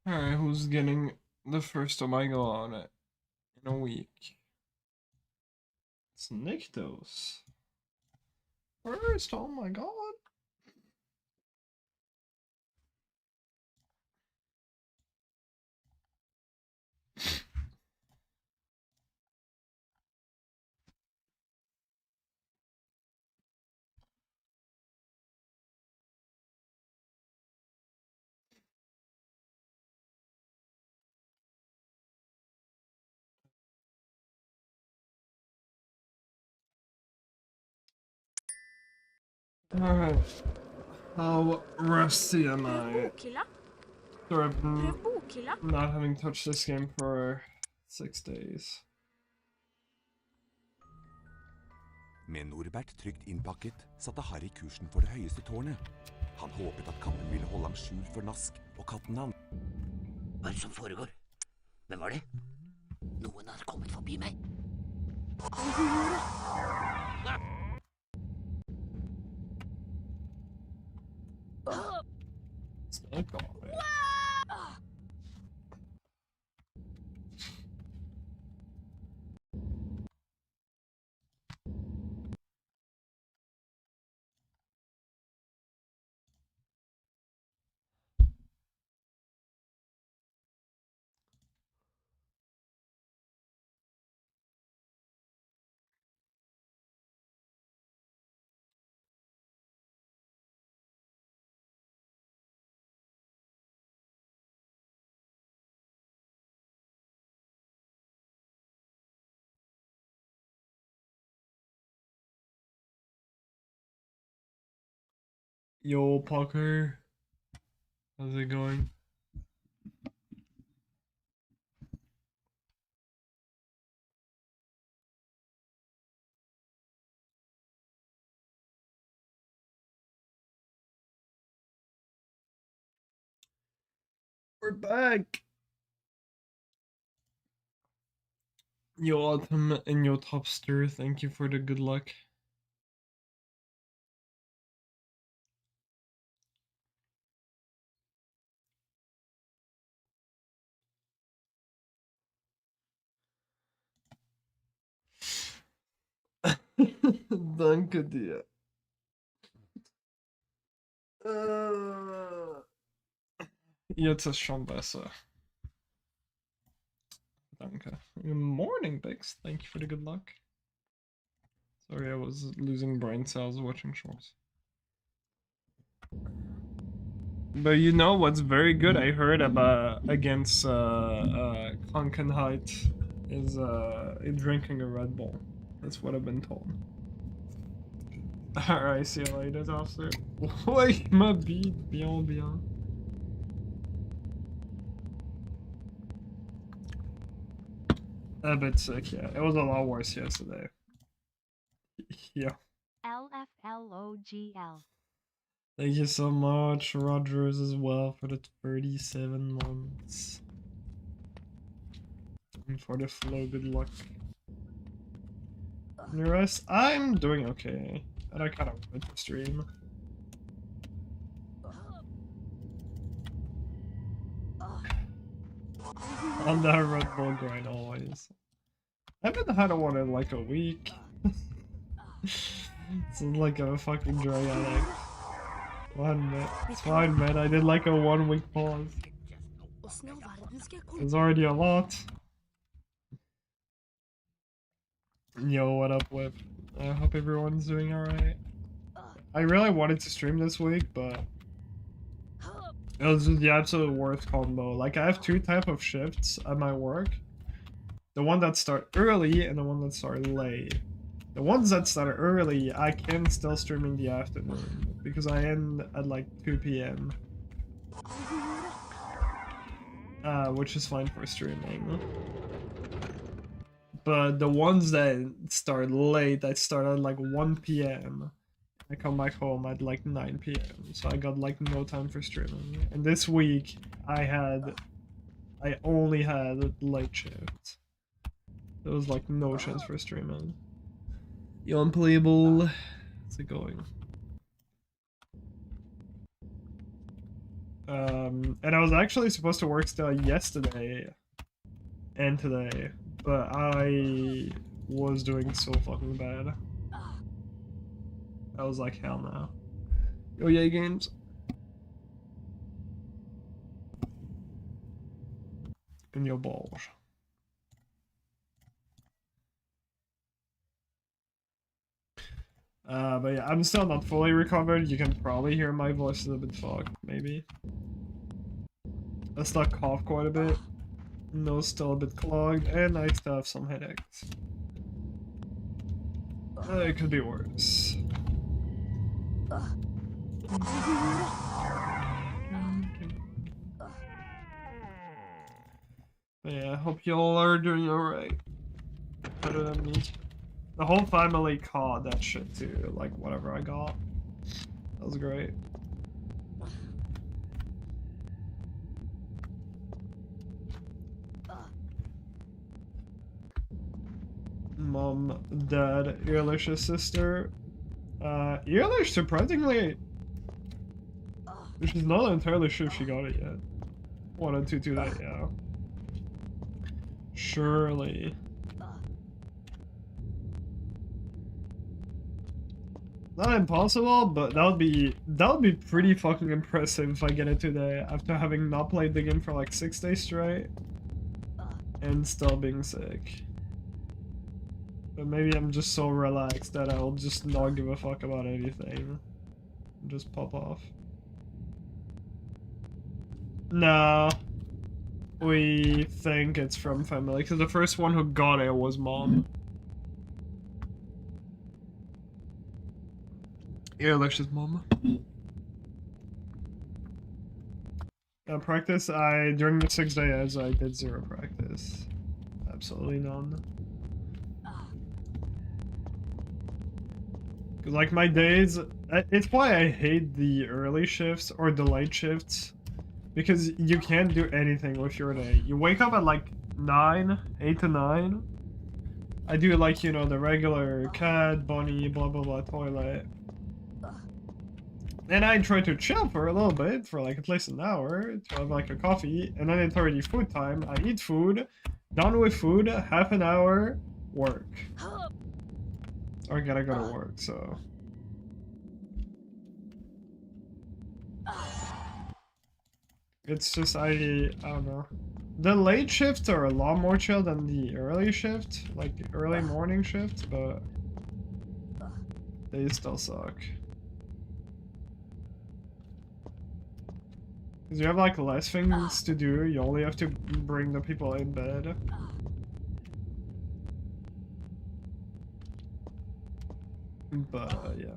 Alright, who's getting the first Omega on it in a week? It's Nyctos. First, oh my god. Alright. How rusty am I? So I've been not having touched this game for 6 days. Med Norbert trygt innpakket, satte Harry kursen for det høyeste tårnet. Han håpet at katten ville holde ham skjult for Nask og katten han. Hva er det som foregår? Hvem var det? Noen har kommet forbi meg. Snakk av det. Yo, Parker. How's it going? We're back! Yo, Autumn and yo, Topster, thank you for the good luck. Danke dir. Jetzt ist schon besser. Danke. Good morning, Bix. Thank you for the good luck. Sorry, I was losing brain cells watching shorts. But you know what's very good I heard about against Krankenheit is drinking a Red Bull. That's what I've been told. Alright, see you later, officer. Oui, ma bite, bien, bien. A bit sick, yeah. It was a lot worse yesterday. Yeah. LFLOGL. Thank you so much, Rogers, as well, for the 37 months. And for the flow, good luck. And the rest, I'm doing okay. And I kind of wanted to stream. On that Red Bull grind always. I haven't had one in like a week. It's like a fucking drug addict. It's fine, man. I did like a 1 week pause. It's already a lot. Yo, what up, Whip? I hope everyone's doing alright. I really wanted to stream this week, but it was just the absolute worst combo. Like, I have 2 types of shifts at my work. The one that start early and the one that start late. The ones that start early, I can still stream in the afternoon because I end at like 2 p.m. Which is fine for streaming. But the ones that start late, I start at like 1 p.m. I come back home at like 9 p.m. So I got like no time for streaming. And this week, I only had late shifts. There was like no chance for streaming. Yo, Unplayable. How's it going? And I was actually supposed to work still yesterday and today, but I was doing so fucking bad. I was like, hell no. Oh yeah, games. In your balls. But yeah, I'm still not fully recovered. You can probably hear my voice is a bit fucked, maybe. I still cough quite a bit. Nose still a bit clogged, and I still have some headaches. It could be worse. But yeah, I hope y'all are doing alright. Better than me. The whole family caught that shit too, like whatever I got. That was great. Mom, dad, Earlish's sister. Earlish, surprisingly, she's not entirely sure if she got it yet. Wanted to do that, yeah. Surely. Not impossible, but that would be pretty fucking impressive if I get it today after having not played the game for like 6 days straight and still being sick. But maybe I'm just so relaxed that I'll just not give a fuck about anything. Just pop off. No. We think it's from family, because the first one who got it was mom. Yeah, Alexa's mom. Practice, during the 6 days, I did 0 practice. Absolutely none. Because, like, my days, it's why I hate the early shifts or the late shifts. Because you can't do anything with your day. You wake up at, like, 9, 8 to 9. I do, like, you know, the regular cat, bunny, blah, blah, blah, toilet. And I try to chill for a little bit, for like at least an hour, to have like a coffee, and then it's already food time. I eat food, done with food, half an hour, work. Or gotta go to work, so. It's just, I don't know. The late shifts are a lot more chill than the early shift, like early morning shift, but they still suck. Because you have like less things to do, you only have to bring the people in bed. But yeah.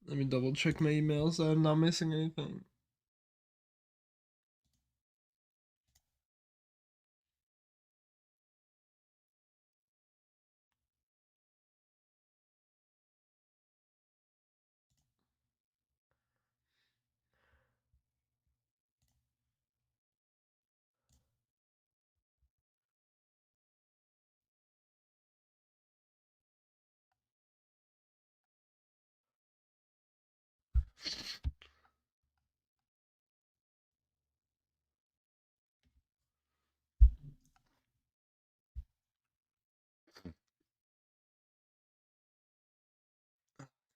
Let me double check my emails. I'm not missing anything.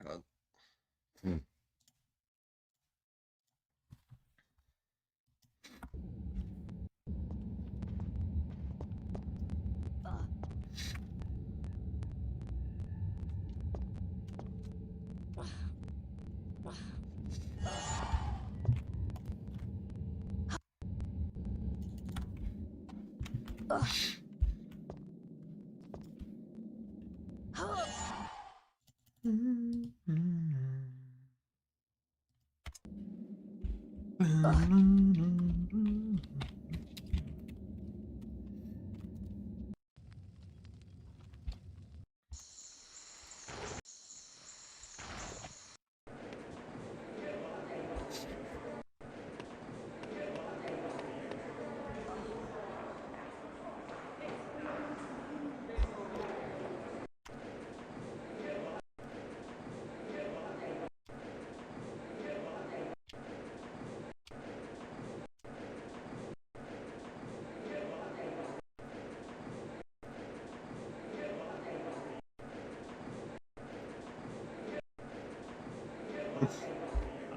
God.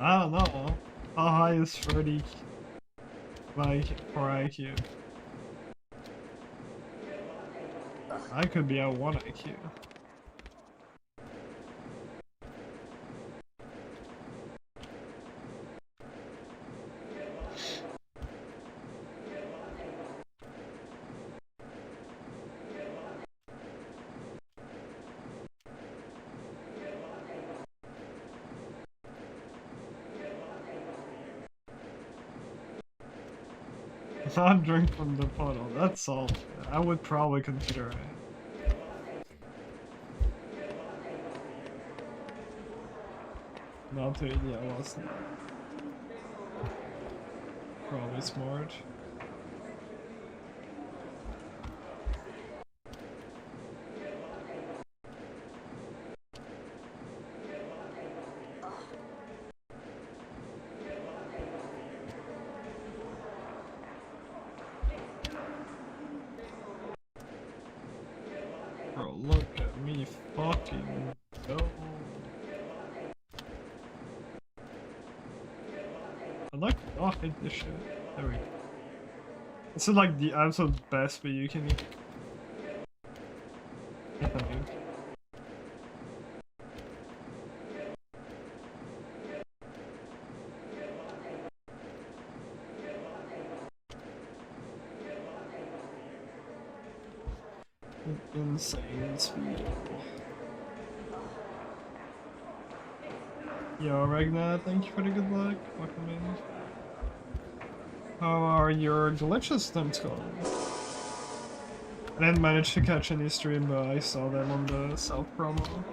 I don't know. How high is 30 like for IQ? I could be at 1 IQ. Not drink from the puddle, that's salt. I would probably consider it. Not to eat, yeah, well, it's not. Probably smart. Bro, look at me fucking go. I'd like to not hit this shit. There we go. This is like the absolute best speed you can eat. I think. Insane speed. Yo, Ragnar, thank you for the good luck. Welcome in. How are your glitch attempts going? I didn't manage to catch any stream, but I saw them on the self promo.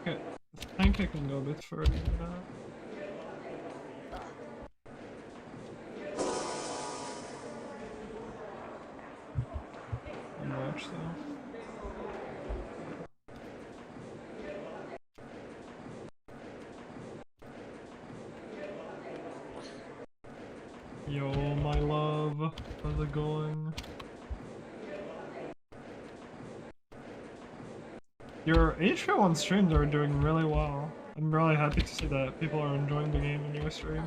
Okay, I think I can go a bit further than that. Much though. Yo, my love, how's it going? Your H1 streams are doing really well. I'm really happy to see that people are enjoying the game in your stream.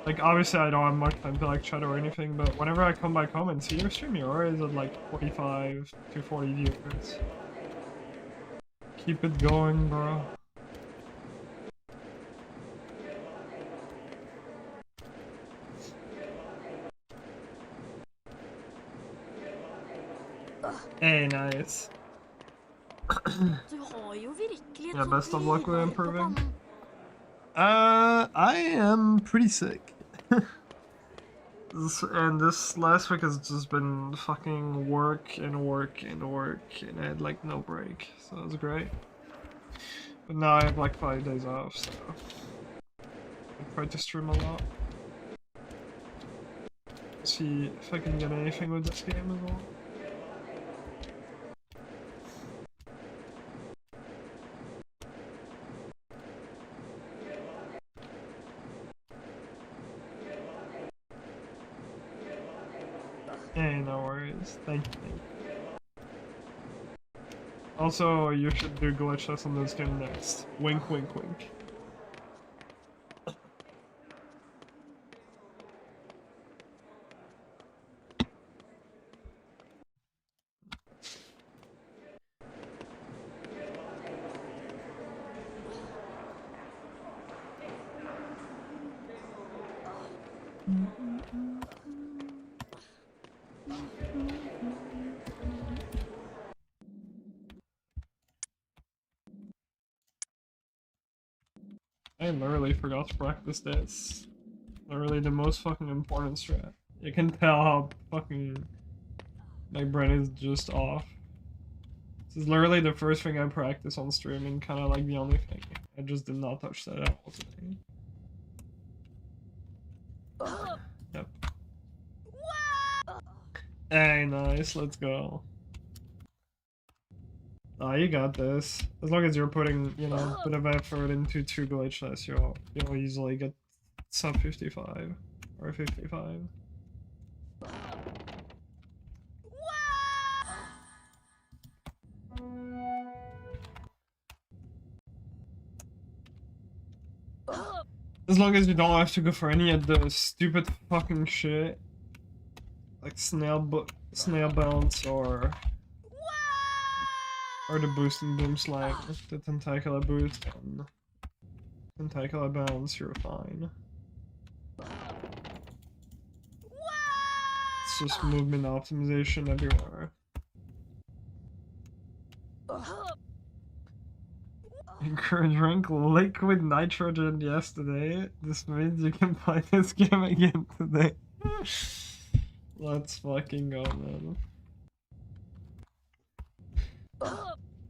Like, obviously I don't have much time to like chat or anything, but whenever I come back home and see your stream, you're always at like 45 to 40 viewers. Keep it going, bro. Hey, nice. Yeah, best of luck with improving. I am pretty sick. And this last week has just been fucking work and work and work, and I had like no break, so it was great. But now I have like 5 days off, so I try to stream a lot. See if I can get anything with this game as well. Hey, no worries. Thank you. Also, you should do glitch test on this game next. Wink, wink, wink. I literally forgot to practice this. Literally the most fucking important strat. You can tell how fucking my brain is just off. This is literally the first thing I practice on stream and kind of like the only thing. I just did not touch that at all today. Yep. Hey, nice, let's go. You got this. As long as you're putting, you know, a bit of effort into 2 glitchless, you'll easily get sub 55 or 55. As long as you don't have to go for any of the stupid fucking shit, like snail bounce or the boost and boom slang, the tentacular boost and tentacular bounce, you're fine. It's just movement optimization everywhere. Drank liquid nitrogen yesterday. This means you can play this game again today. Let's fucking go, man.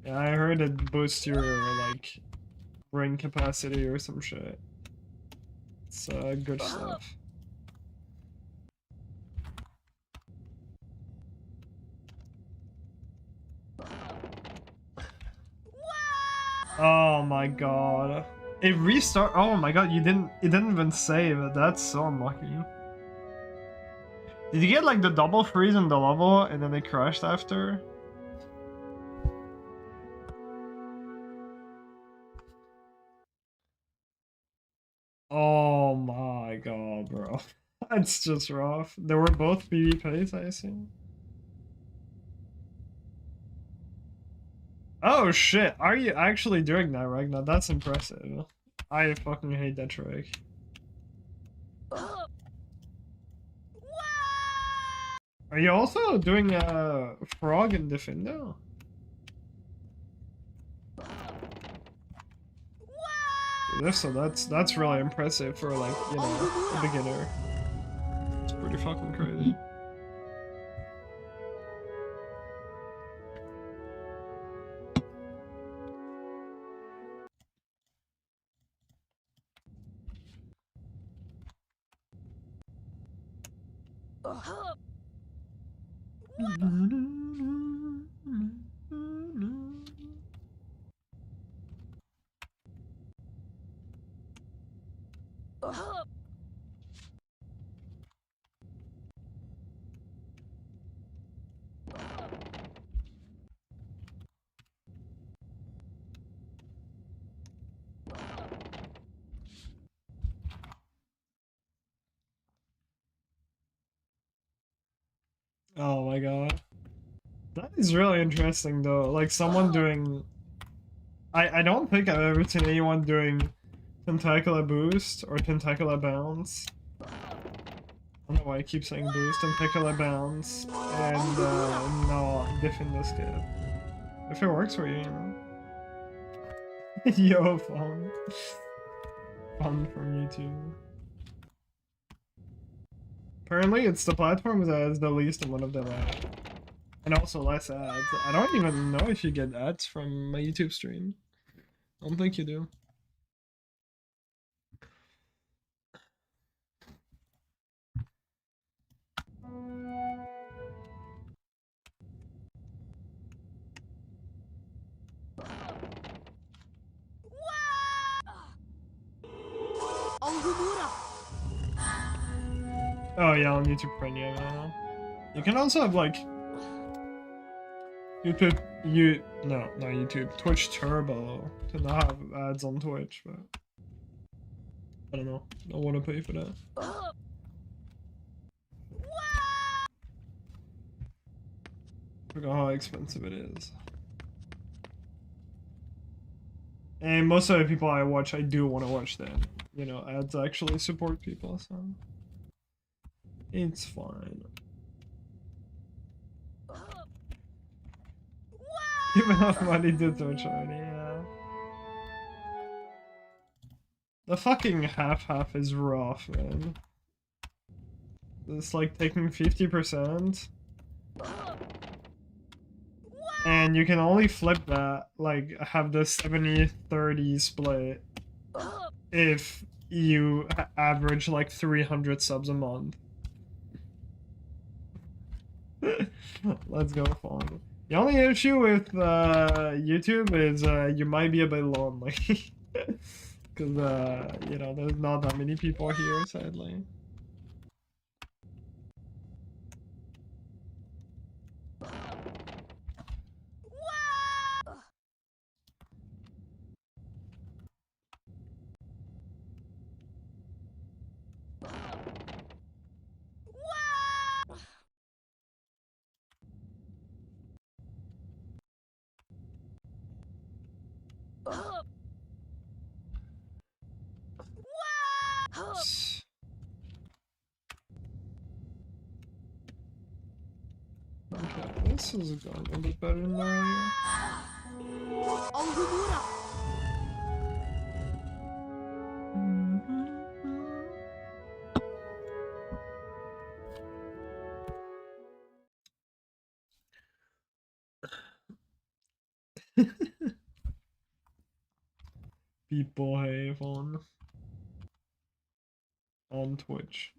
Yeah, I heard it boosts your, like, brain capacity or some shit. It's good stuff. Oh my god. It restart. Oh my god, it didn't even save. That's so unlucky. Did you get like the double freeze in the level and then it crashed after? Oh my god, bro. That's just rough. They were both PvPs, I assume. Oh shit, are you actually doing that, Ragnar? That's impressive. I fucking hate that trick. Are you also doing frog and Defendo? So that's really impressive for, like, you know, a beginner. It's pretty fucking crazy. Oh my god. That is really interesting though. Like someone doing... I don't think I've ever seen anyone doing tentacular boost or tentacular bounce. I don't know why I keep saying boost, tentacular bounce, and no, Defendo skip. If it works for you, you know. Yo, fun. Fun from YouTube. Apparently it's the platform that has the least amount of delay. And also less ads. I don't even know if you get ads from my YouTube stream. I don't think you do. Oh yeah, on YouTube Premium now. You can also have like YouTube, Twitch Turbo to not have ads on Twitch, but I don't know. I don't want to pay for that. I forgot how expensive it is. And most of the people I watch, I do want to watch them. You know, ads actually support people, so it's fine. Give enough money to Twitch already, yeah. The fucking half is rough, man. It's like taking 50%. And you can only flip that, like, have the 70-30 split if you average like 300 subs a month. Let's go, Fawn. The only issue with YouTube is you might be a bit lonely. Because, you know, there's not that many people here, sadly. Okay, this is going a bit better than earlier. People have on Twitch.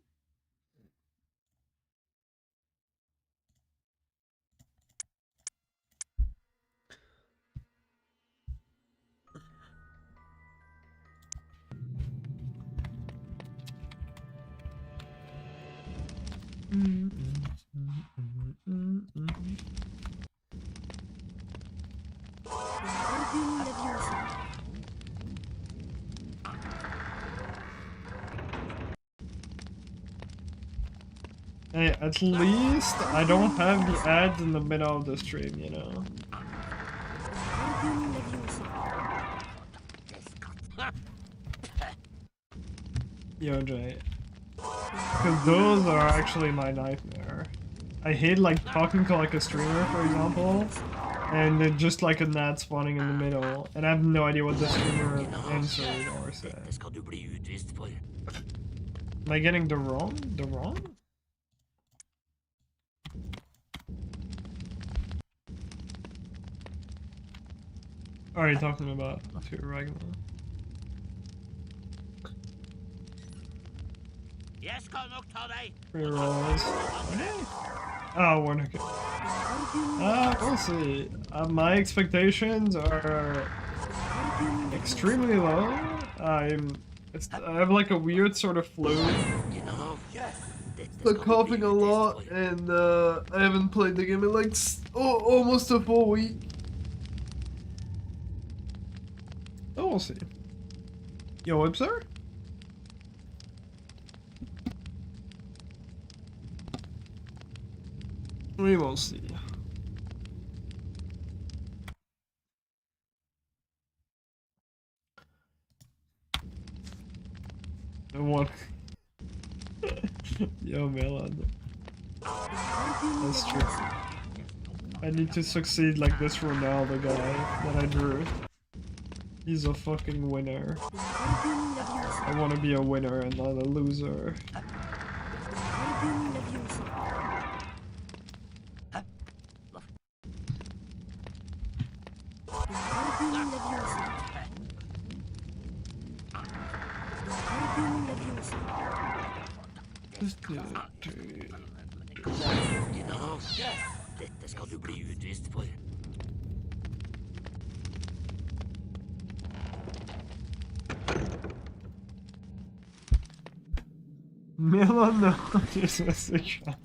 Hey, at least I don't have the ads in the middle of the stream, you know? Yo, Jay. Because those are actually my nightmare. I hate, like, talking to, like, a streamer, for example, and they're just, like, an ad spawning in the middle, and I have no idea what the streamer answered or said. Am I getting the wrong? The wrong? Are you talking about to Ragnar? Free rolls. Oh, we're not good. We'll see. My expectations are extremely low. I have like a weird sort of flu. Like coughing a lot, and I haven't played the game in like almost a full week. Oh, we'll see. Yo, Webster? We will see. One. Yo, Melon. That's true. I need to succeed like this Ronaldo guy that I drew. He's a fucking winner. I want to be a winner and not a loser. Dette skal du bli utvist for. Melon, no, just a shot.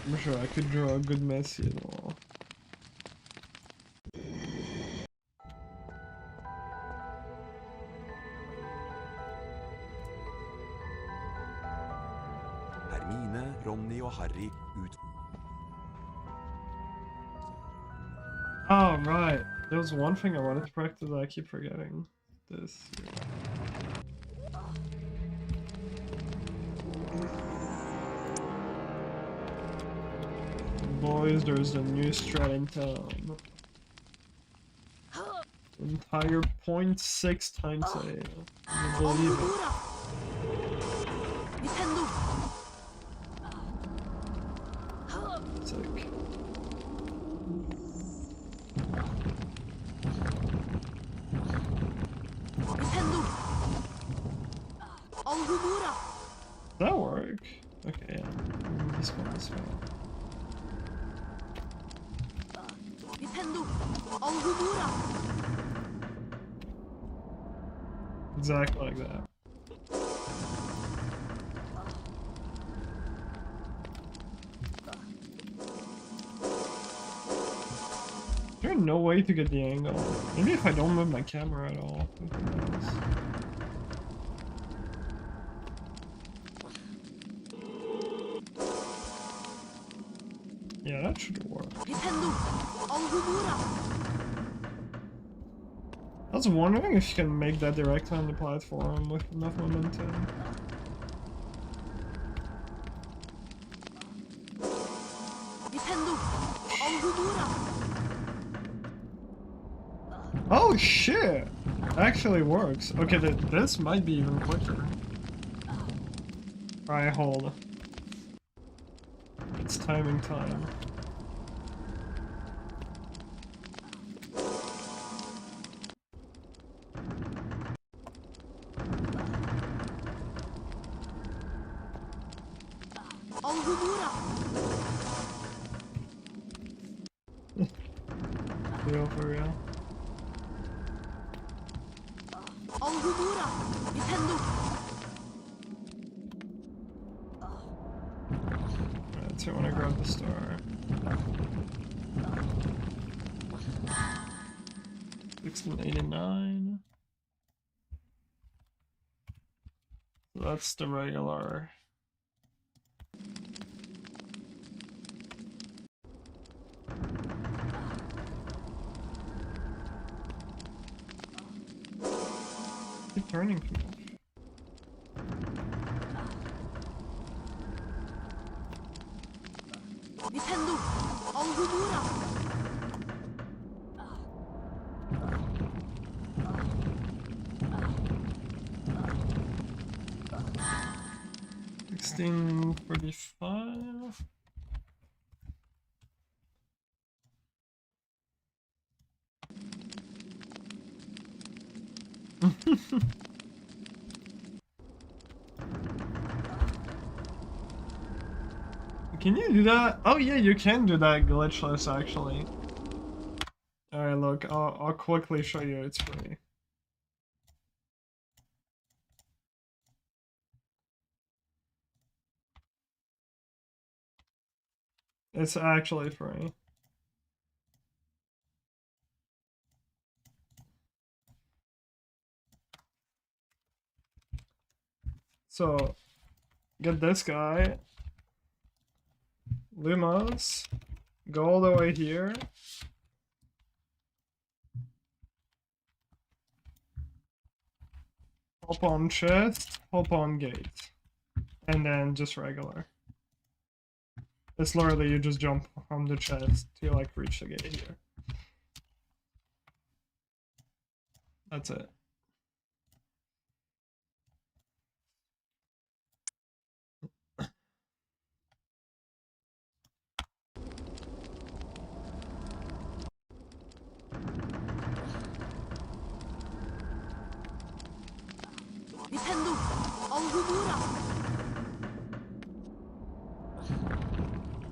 I'm sure I could draw a good Messi at all. Hermine, Ronny og Harry ut. Oh, right. There was one thing I wanted to practice that I keep forgetting. This. Boys, there's a new strat in town. Entire 0.6 times a. Can you believe it? Sick. that work? Okay, yeah. This one as well. Exactly like that. There's no way to get the angle. Maybe if I don't move my camera at all. Yeah, that should work. I was wondering if you can make that directly on the platform with enough momentum. Oh shit! Actually works. Okay, this might be even quicker. Alright, hold. It's timing time. Real for real. Alright, so I wanna grab the star. 1689. So that's the regular. Keep turning too much. $16.45. Can you do that? Oh yeah, you can do that glitchless actually. Alright, look, I'll quickly show you it's free. It's actually free. So, get this guy. Lumos. Go all the way here. Hop on chest, hop on gate. And then just regular. It's literally you just jump on the chest to like reach the gate here. That's it.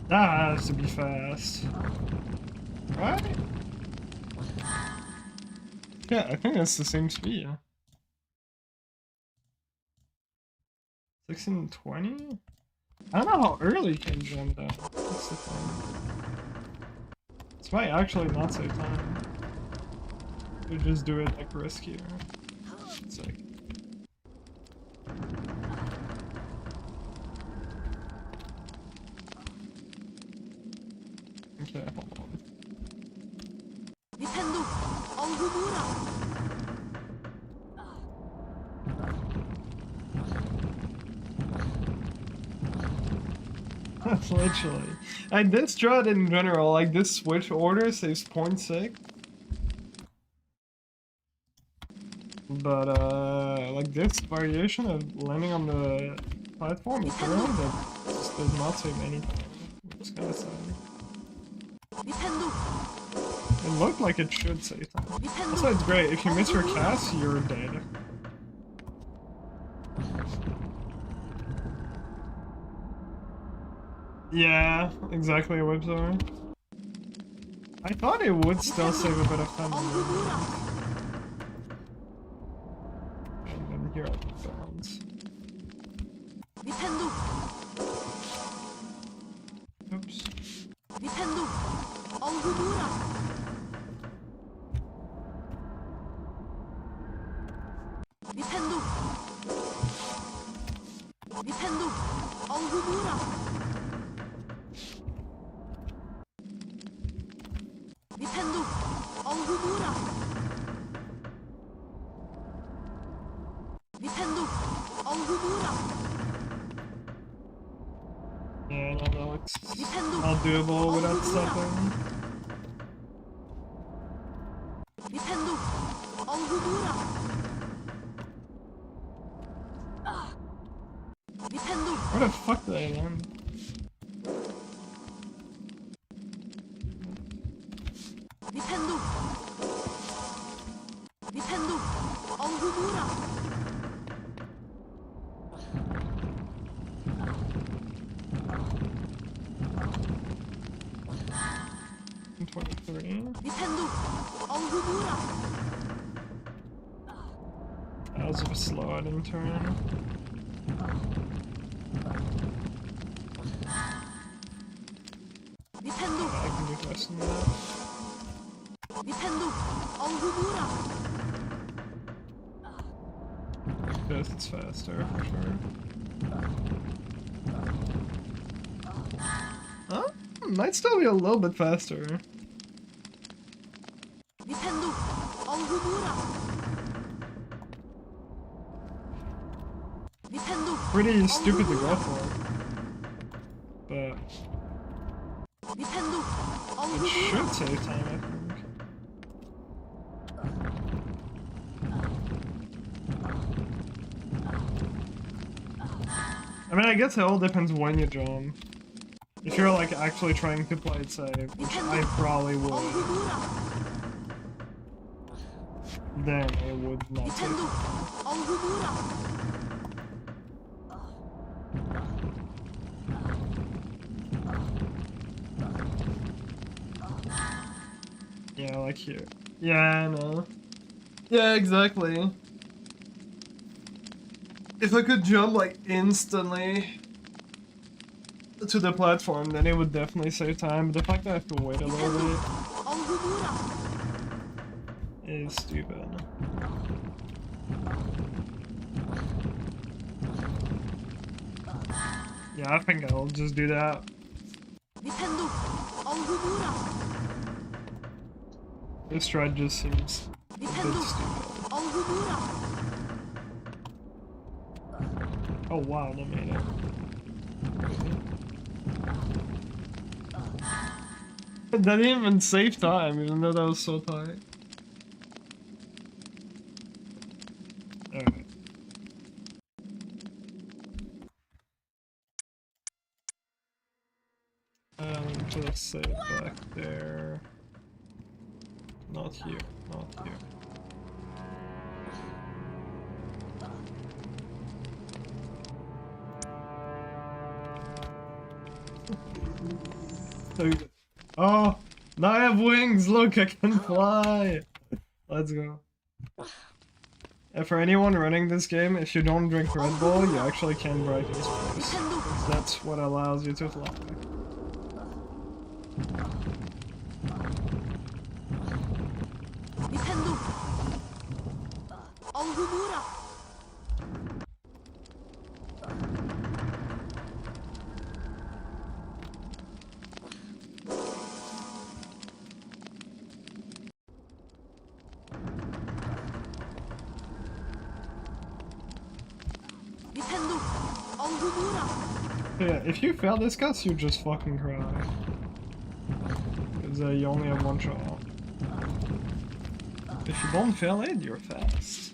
That has to be fast. Right? Yeah, I think that's the same speed. 1620? I don't know how early you can jump though. That's the thing. This might actually not save time. You just do it like riskier. It's like... Okay, hold on. Literally. And this strat in general, like this switch order saves 0.6. But like this variation of landing on the platform is really that just does not save anything. It's kinda sad. It looked like it should save time. Also, it's great. If you miss your cast, you're dead. Yeah, exactly what are. I thought it would still save a bit of time. And then here are the bounds. Oops. Yeah, no, that looks all doable without stopping. Where the fuck did I land? I'm 23. That was a slow out in turn. I can do faster than that. Yes, it's faster for sure. Huh? Might still be a little bit faster. Pretty stupid to go for. But it should save time, I think. I mean, I guess it all depends when you jump. If you're like actually trying to play it safe, which I probably would, then it would not save time. Yeah, like here. Yeah, I know. Yeah, exactly. If I could jump like instantly to the platform, then it would definitely save time, but the fact that I have to wait a little bit is stupid. Yeah, I think I'll just do that. This ride just seems a bit stupid. Oh wow, that made it. That didn't even save time, even though that was so tight. Alright. Put a save back there. Not here, not here. Oh, now I have wings! Look, I can fly! Let's go. And for anyone running this game, if you don't drink Red Bull, you actually can break your space. Because that's what allows you to fly. Yeah, if you fail this cuss, you just fucking cry. Because you only have one shot. If you don't fail it, you're fast.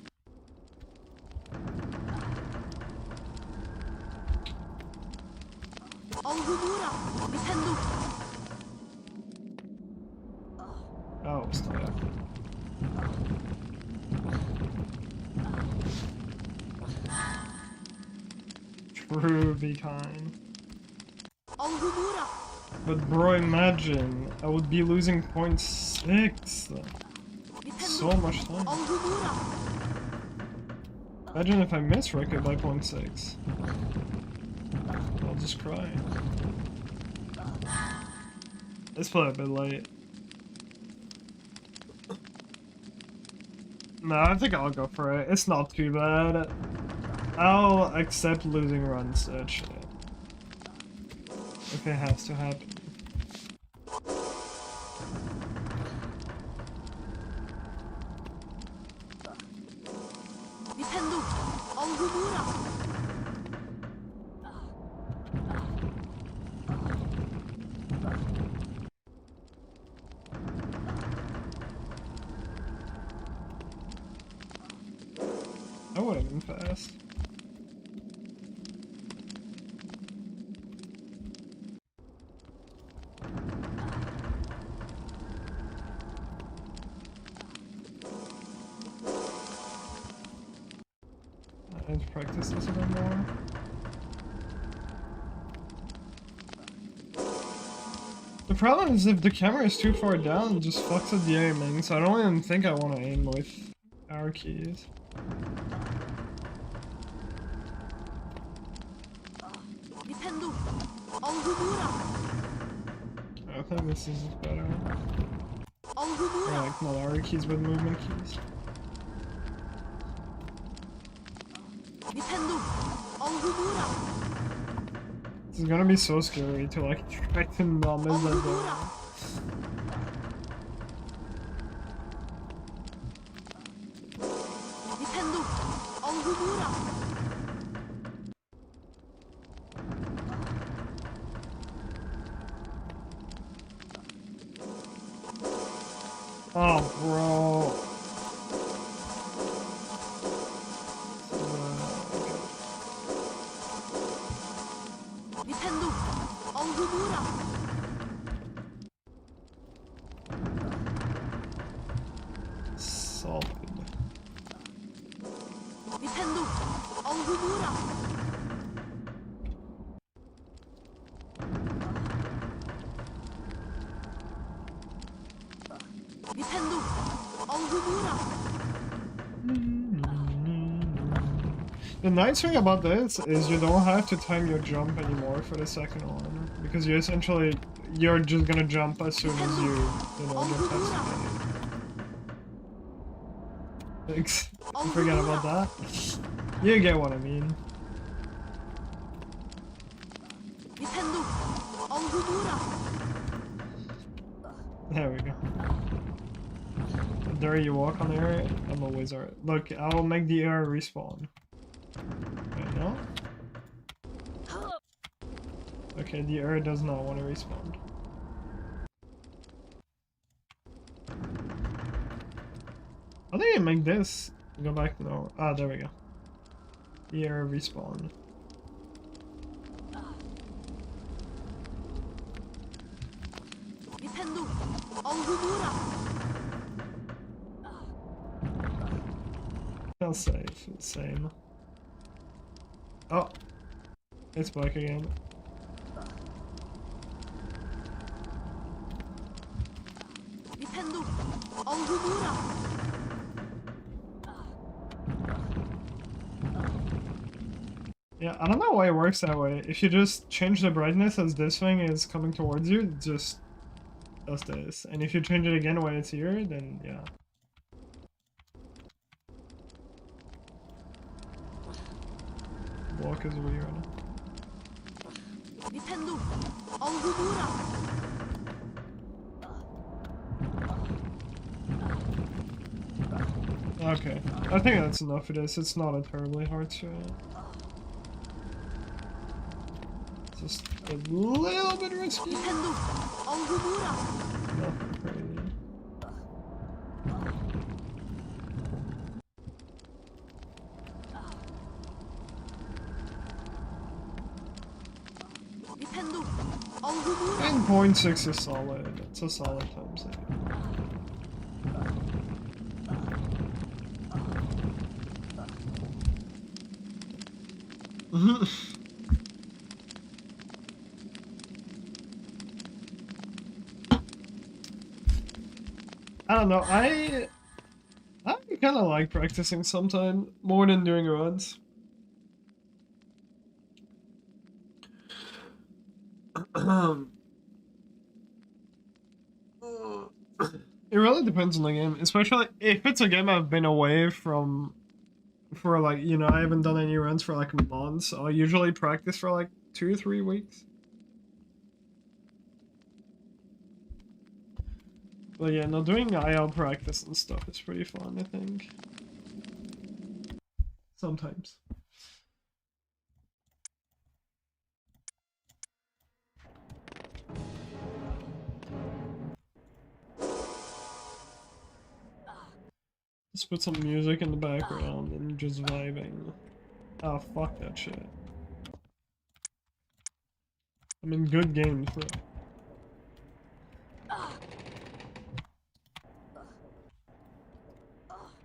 Oh, stop. True, be kind. But bro, imagine, I would be losing 0.6. So much time. Imagine if I miss record by 0.6. I'll just cry. Let's play a bit late. No, I think I'll go for it. It's not too bad. I'll accept losing runs, actually. If it has to happen. I would have been fast. I need to practice this a bit more. The problem is if the camera is too far down, it just fucks up the aiming, so I don't even think I want to aim with arrow keys. I think this is better. I like not arrow keys with movement keys. This is gonna be so scary to like try to numb it like that. Oh, bro. Solid. The nice thing about this is you don't have to time your jump anymore for the second one, because you're just gonna jump as soon as you know, get past the gate. Forget about that. You get what I mean. There we go. There you walk on the area. I'm a wizard. Look, I'll make the air respawn. Wait, no? Okay, the air does not want to respawn. I think I make this. Go back, no. Ah, there we go. The air respawn. I'll save. Same. Oh, it's back again. Yeah, I don't know why it works that way. If you just change the brightness as this thing is coming towards you, it just does this. And if you change it again when it's here, then yeah. Walk is weird. Okay, I think that's enough for this. It's not a terribly hard shot. Just a little bit risky. Nothing crazy. And 0.6 is solid. It's a solid time save. I don't know. I kind of like practicing sometimes more than doing runs. It really depends on the game, especially if it's a game I've been away from for like, you know, I haven't done any runs for like months. I'll usually practice for like 2 or 3 weeks. But yeah, no, doing IL practice and stuff is pretty fun, I think. Sometimes. Just put some music in the background and just vibing. Oh, fuck that shit. I mean, good games, bro.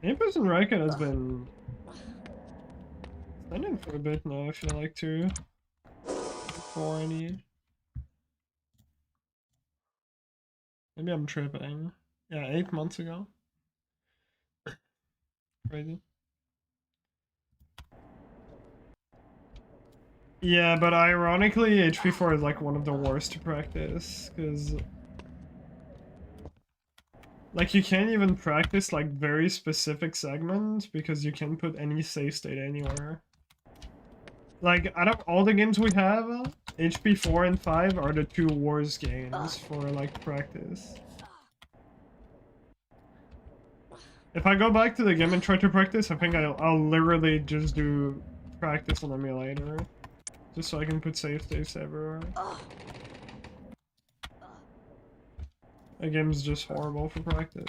Apex and Racket has been spending for a bit now, I feel like, too. Before any. Maybe I'm tripping. Yeah, 8 months ago. Crazy. Yeah, but ironically, HP4 is like one of the worst to practice, because like you can't even practice like very specific segments because you can put any save state anywhere. Like out of all the games we have, HP4 and 5 are the 2 worst games for like practice. If I go back to the game and try to practice, I think I'll literally just do practice on emulator. Just so I can put save states everywhere. That game's just horrible for practice.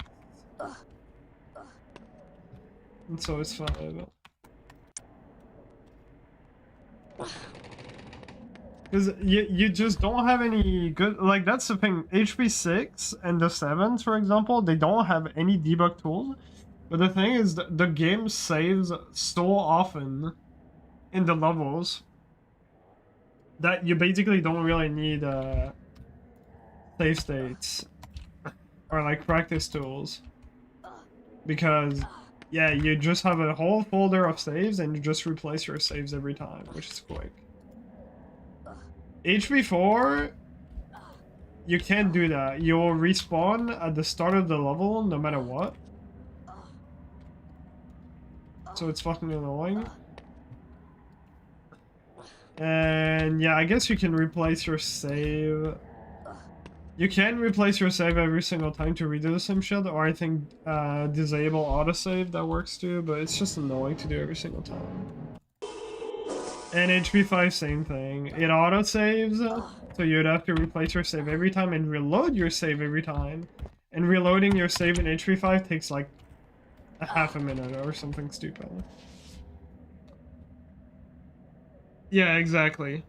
And so is 5. Because you just don't have any good... Like, that's the thing. HP6 and the 7s, for example, they don't have any debug tools. But the thing is, the game saves so often in the levels that you basically don't really need save states or like practice tools, because yeah, you just have a whole folder of saves and you just replace your saves every time, which is quick. HB4, you can't do that. You will respawn at the start of the level no matter what, so it's fucking annoying. And yeah, I guess you can replace your save. You can replace your save every single time to redo the same shit, or I think disable autosave, that works too, but it's just annoying to do every single time. And HP5, same thing. It autosaves, so you'd have to replace your save every time and reload your save every time. And reloading your save in HP5 takes like a half a minute or something stupid. Yeah, exactly.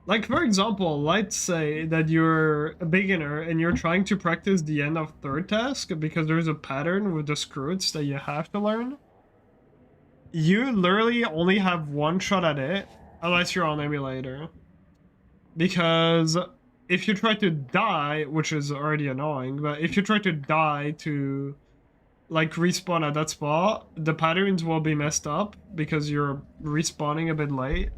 Like, for example, let's say that you're a beginner and you're trying to practice the end of third task because there's a pattern with the screwts that you have to learn. You literally only have one shot at it, unless you're on emulator. Because if you try to die, which is already annoying, but if you try to die to, like, respawn at that spot, the patterns will be messed up because you're respawning a bit late.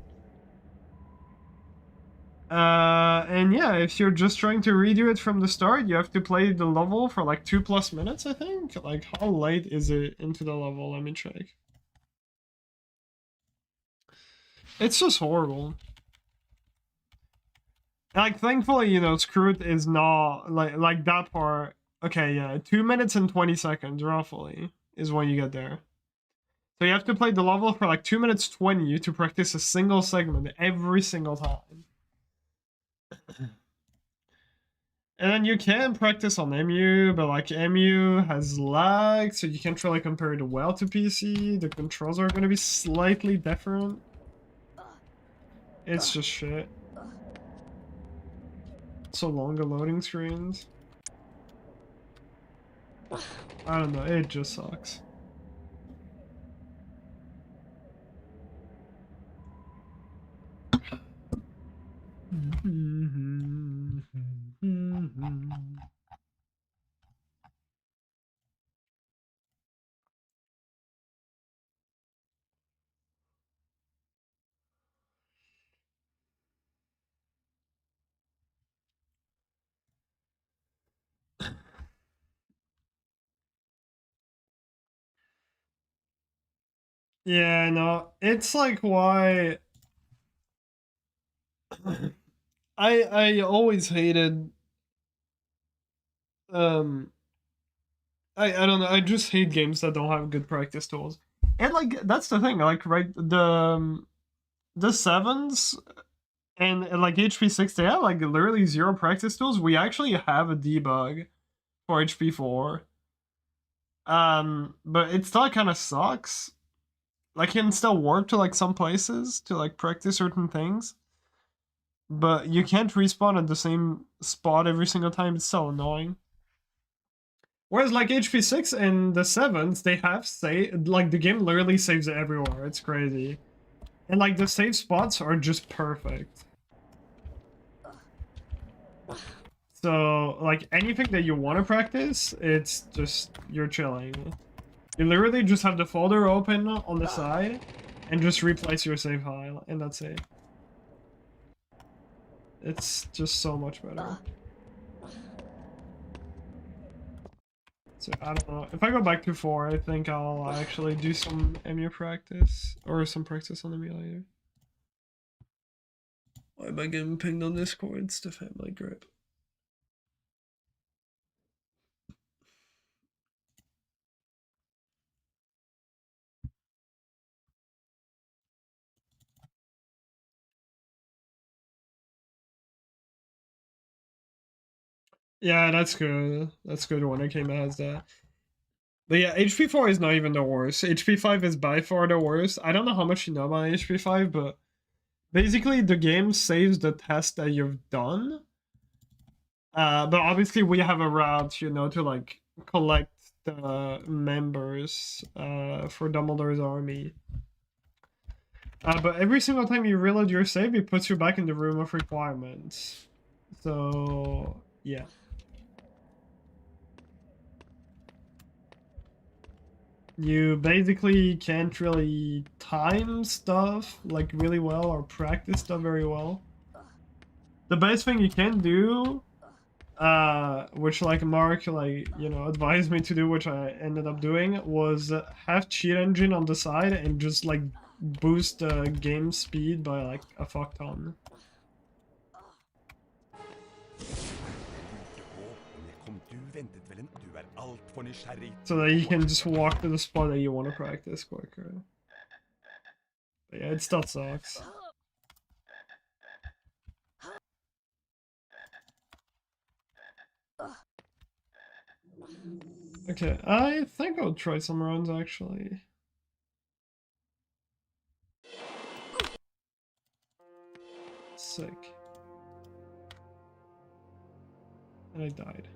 And yeah, if you're just trying to redo it from the start, you have to play the level for like 2+ minutes, I think. Like, how late is it into the level? Let me check. It's just horrible. Like, thankfully, you know, Scroot is not like that part. Okay, yeah, 2 minutes and 20 seconds roughly is when you get there. So you have to play the level for like 2 minutes 20 to practice a single segment every single time. And then you can practice on MU, but like MU has lag, so you can't really compare it well to PC. The controls are going to be slightly different. It's just shit. So long the loading screens. I don't know, it just sucks. Yeah, no, it's like why I always hated um I don't know, I just hate games that don't have good practice tools. And like that's the thing, like right the sevens and like HP6 they have like literally zero practice tools. We actually have a debug for HP4. But it still kind of sucks. Like it can still work to like some places to like practice certain things. But you can't respawn at the same spot every single time. It's so annoying. Whereas like HP6 and the 7s, they have like the game literally saves everywhere. It's crazy. And like the save spots are just perfect. So like anything that you want to practice, it's just you're chilling. You literally just have the folder open on the side and just replace your save file, and that's it. It's just so much better. So I don't know. If I go back to 4, I think I'll actually do some EMU practice or some practice on emulator. Why am I getting pinged on Discord? It's the family group. Yeah, that's good. That's good when it came as that. But yeah, HP4 is not even the worst. HP5 is by far the worst. I don't know how much you know about HP5, but basically the game saves the test that you've done. But obviously we have a route, you know, to like collect the members for Dumbledore's army. But every single time you reload your save, it puts you back in the room of requirements. So yeah. You basically can't really time stuff like really well or practice stuff very well. The best thing you can do, which like Mark like you know advised me to do, which I ended up doing, was have cheat engine on the side and just like boost the game speed by like a fuck ton. So that you can just walk to the spot that you want to practice quicker. But yeah, it still sucks. Okay, I think I'll try some runs actually. Sick. And I died.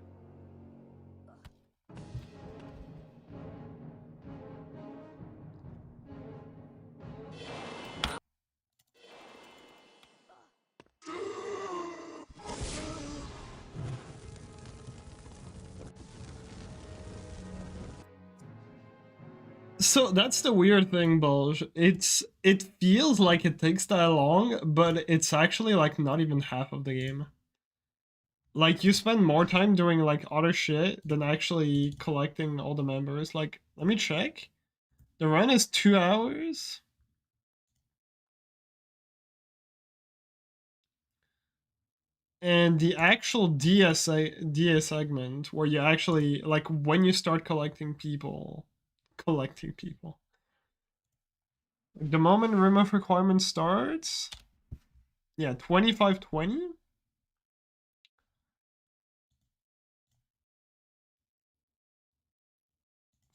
So that's the weird thing, Bulge. It feels like it takes that long, but it's actually like not even half of the game. Like you spend more time doing like other shit than actually collecting all the members. Like, let me check. The run is 2 hours. And the actual DA segment where you actually like when you start collecting people. The moment room of requirement starts, yeah, 25:20.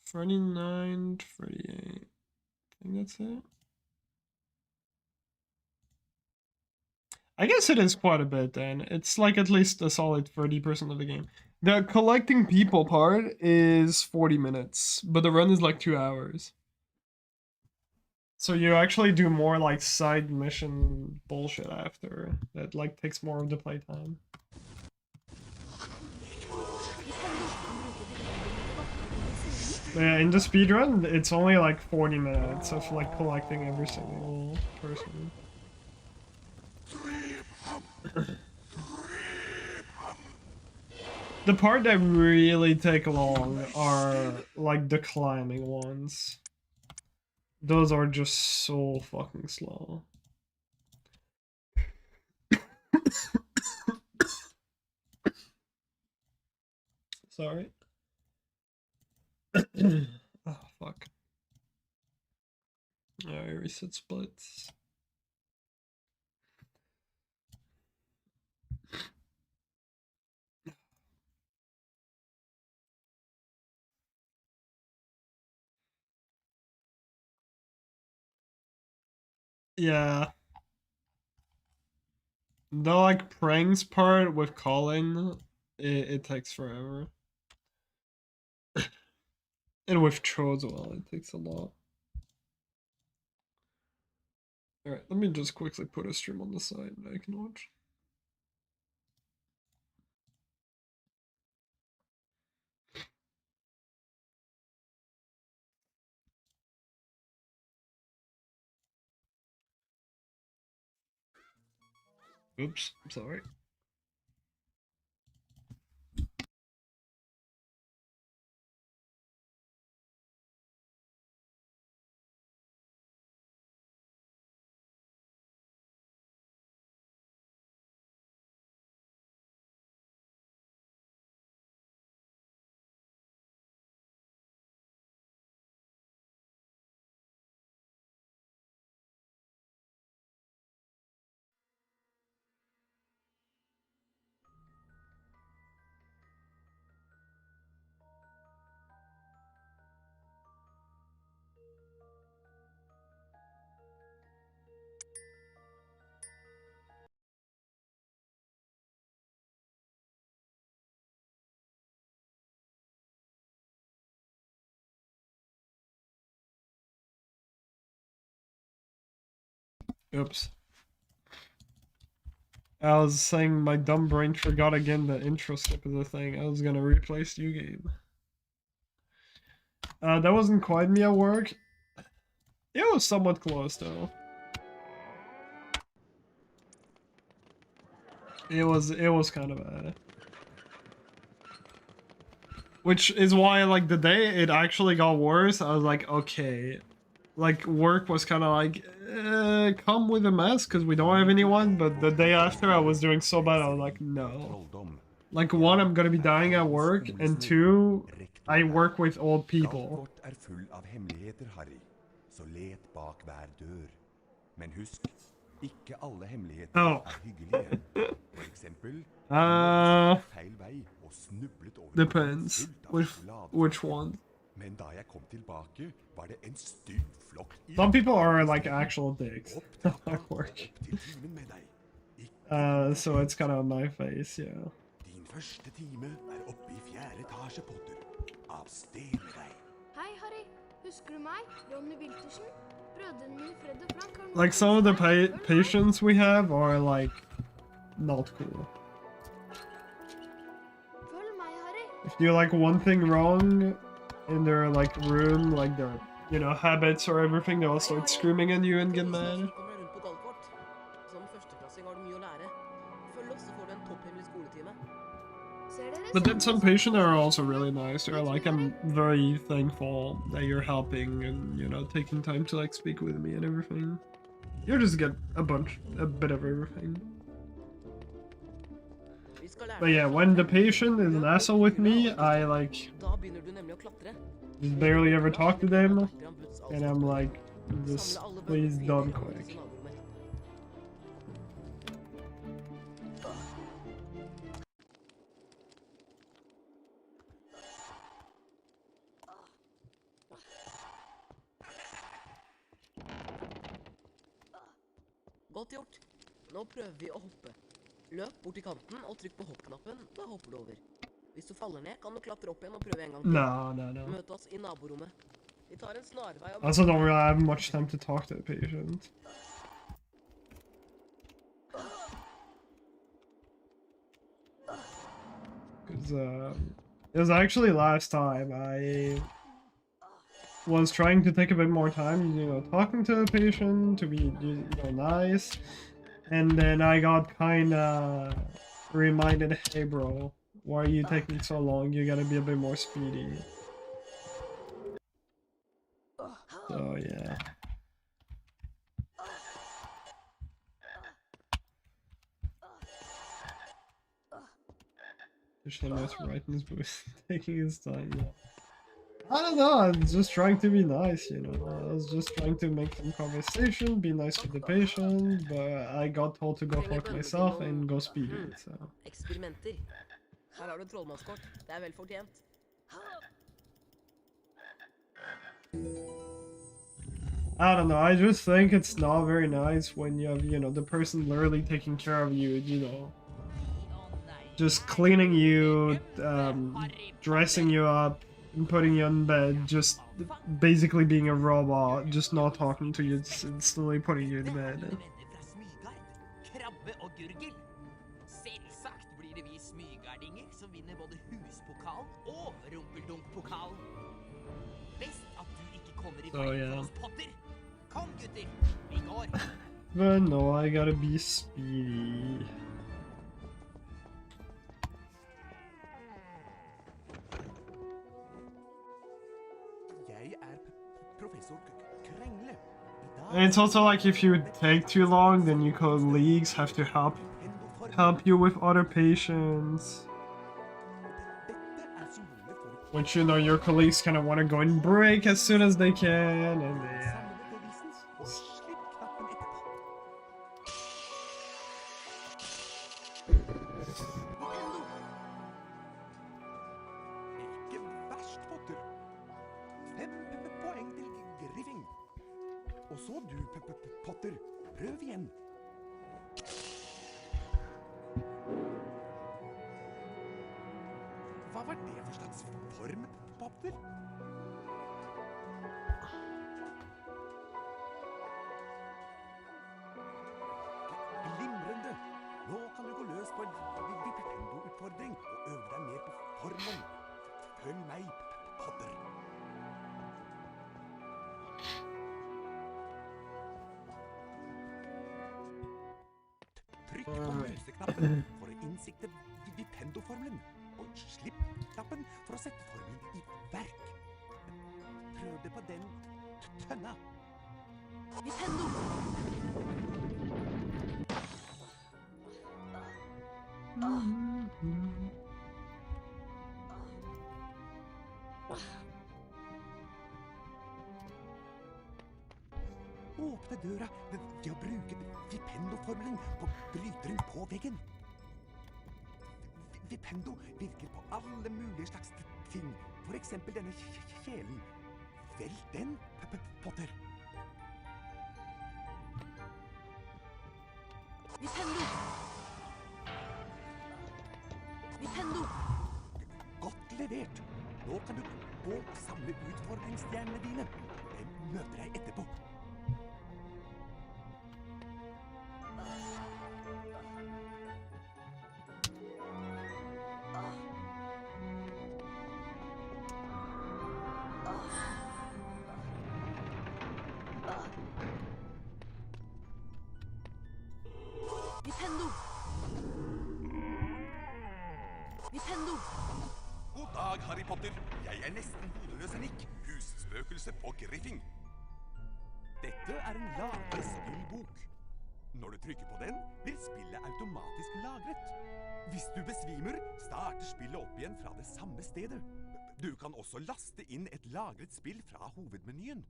39, 38. I think that's it. I guess it is quite a bit then. It's like at least a solid 30% of the game. The collecting people part is 40 minutes, but the run is like 2 hours. So you actually do more like side mission bullshit after that like takes more of the playtime. Yeah, in the speedrun, it's only like 40 minutes of like collecting every single person. The part that really take long are like the climbing ones. Those are just so fucking slow. Sorry. Oh, fuck. Alright, reset splits. Yeah. The like pranks part with calling, it takes forever. And with Cho as well, it takes a lot. Alright, let me just quickly put a stream on the side that I can watch. Oops, sorry. Oops. I was saying my dumb brain forgot again that intro skip is a thing. I was gonna replace you game. That wasn't quite me at work. It was somewhat close though. It was kind of bad. Which is why like the day it actually got worse, I was like, okay. Like work was kind of like, come with a mask because we don't have anyone. But the day after I was doing so bad, I was like, no. Like one, I'm gonna be dying at work, and two, I work with old people. Oh. Depends. Which one? Some people are like actual dicks at work. So it's kind of on my face, yeah. Hei, Harry. Husker du meg? Ronny Wiltersen? Brødrene mine Fred og Frank har Like some of the patients we have are like not cool. Følg meg, Harry. If you like one thing wrong in their like room, like their, you know, habits or everything, they'll start screaming at you and get mad. But then some patients are also really nice. They're like, I'm very thankful that you're helping and, you know, taking time to like speak with me and everything. You just get a bit of everything. But yeah, when the patient is an asshole with me, I like just barely ever talk to them, and I'm like, just please don't quick. Godt gjort. Nå prøver vi å hoppe. Løp bort til kanten og trykk på hoppknappen, da hopper du over. Hvis du faller ned, kan du klatre opp igjen og prøve en gang til. No. Møt oss i naborommet. Vi tar en snarvei og... Also don't really have much time to talk to the patient. Because it was actually last time I was trying to take a bit more time, you know, talking to the patient to be, you know, nice, and then I got kind of reminded, hey bro, why are you taking so long? You gotta be a bit more speedy. So yeah. Especially nice writing this book, taking his time. Yeah. I don't know. I'm just trying to be nice, you know. I was just trying to make some conversation, be nice with the patient, but I got told to go fuck myself and go speedrun. So Eksperimenter. Her har du trollmannskort. Det er vel fortjent. I don't know. I just think it's not very nice when you have, you know, the person literally taking care of you, you know, just cleaning you, dressing you up, and putting you in bed, just basically being a robot, just not talking to you, just instantly putting you in bed. Krabbe og gurgel. Selvsagt blir det vi smygardinger som vinner både huspokalen og rumpeldunk-pokalen. Best at du ikke kommer i veien for oss potter. Kom, gutter. Vi går. But no, I gotta be speedy. Jeg professor Krengle. And it's also like if you take too long, then your colleagues have to help you with other patients. Which, you know, your colleagues kind of want to go and break as soon as they can, and they... Ikke verst, Potter. 5 poeng til Griffing. Og så du, Potter. Prøv igjen. Hva var det for slags form, Potter? Glimrende. Nå kan du gå løs på en Vipendo-utfordring og øve deg mer på formen. Følg meg, Potter. Trykk på museknappen for å innsikte Vipendo-formelen, og slipp knappen for å sette formelen i verk. Prøv det på den tønna. Vipendo! Åpne døra ved å bruke Vipendo-formelen på bryteren på veggen. Vipendo virker på alle mulige slags ting. For eksempel denne kjelen. Velg den, Potter. Vipendo! Vipendo! Godt levert. Nå kan du gå og samle utfordringsstjernene dine. Jeg møter deg etterpå. Vipendo! Vipendo! God dag, Harry Potter. Jeg er nesten hodeløs Nick, husspøkelse på Griffing. Dette er en lagrespillbok. Når du trykker på den, blir spillet automatisk lagret. Hvis du besvimer, starter spillet opp igjen fra det samme stedet. Du kan også laste inn et lagret spill fra hovedmenyen.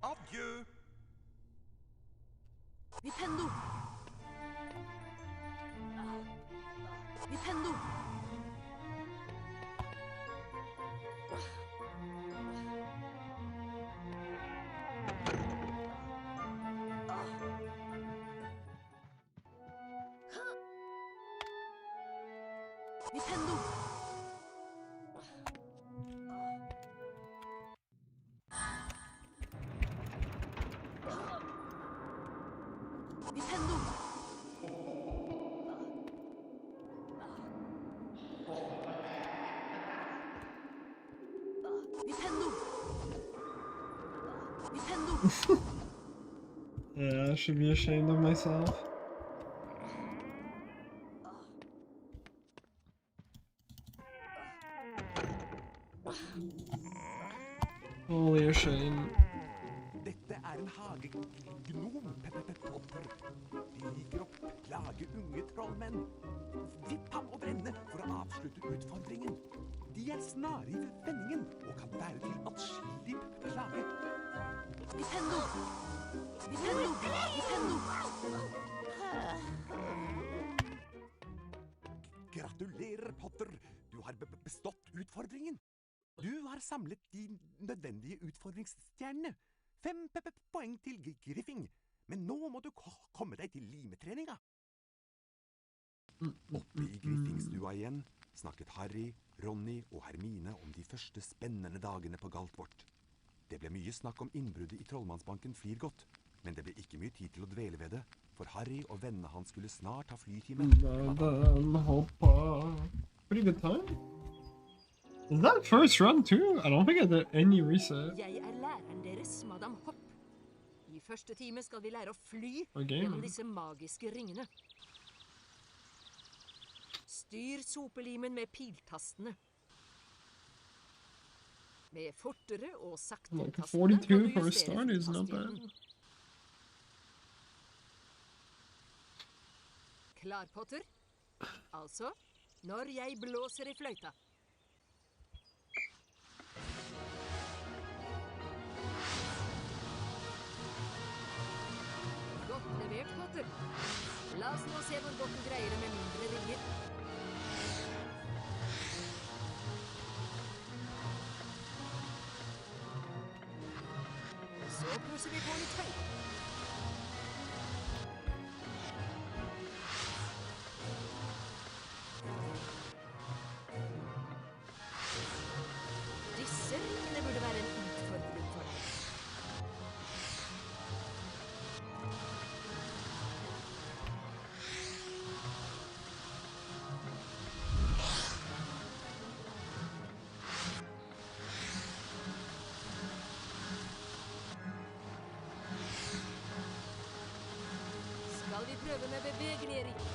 Adjø! Vipendo! Vipendo! Vipendo! Vipendo! Vipendo! Vipendo! Yeah, I should be ashamed of myself. Holy shame. jage gnom, Potter. De liker å plage unge trollmenn. Vipp ham over ende for å avslutte utfordringen. De er snare i vendingen og kan være til atskillig plage. Nintendo! Nintendo! Nintendo! Gratulerer, Potter. Du har bestått utfordringen. Du har samlet de nødvendige utfordringsstjernene. 5 poeng til Griffing. Men nå må du komme deg til limetreninga. Oppe i Griffingstua igjen snakket Harry, Ronny og Hermine om de første spennende dagene på Galtvort. Det ble mye snakk om innbruddet i Trollmannsbanken Flirgodt, men det ble ikke mye tid til å dvele ved det, for Harry og vennene hans skulle snart ha flytime. Pretty good time. Is that first run too? I don't think I did any reset. Jeg er læreren deres, Madam Hopp. I første time skal vi lære å fly Okay. gjennom disse magiske ringene. Styr sopelimen med piltastene. Med fortere og saktere Like tastene 42 kan du for a justere start is not bad. flyhastigheten. Klar, Potter? Altså, når jeg blåser i fløyta. Godt levert, Potter. La oss nå se hvor godt du greier det med mindre ringer. Så plusser vi på litt høyt. Disse ringene burde være en utfordring for deg. Skal vi prøve med bevegelige ringer?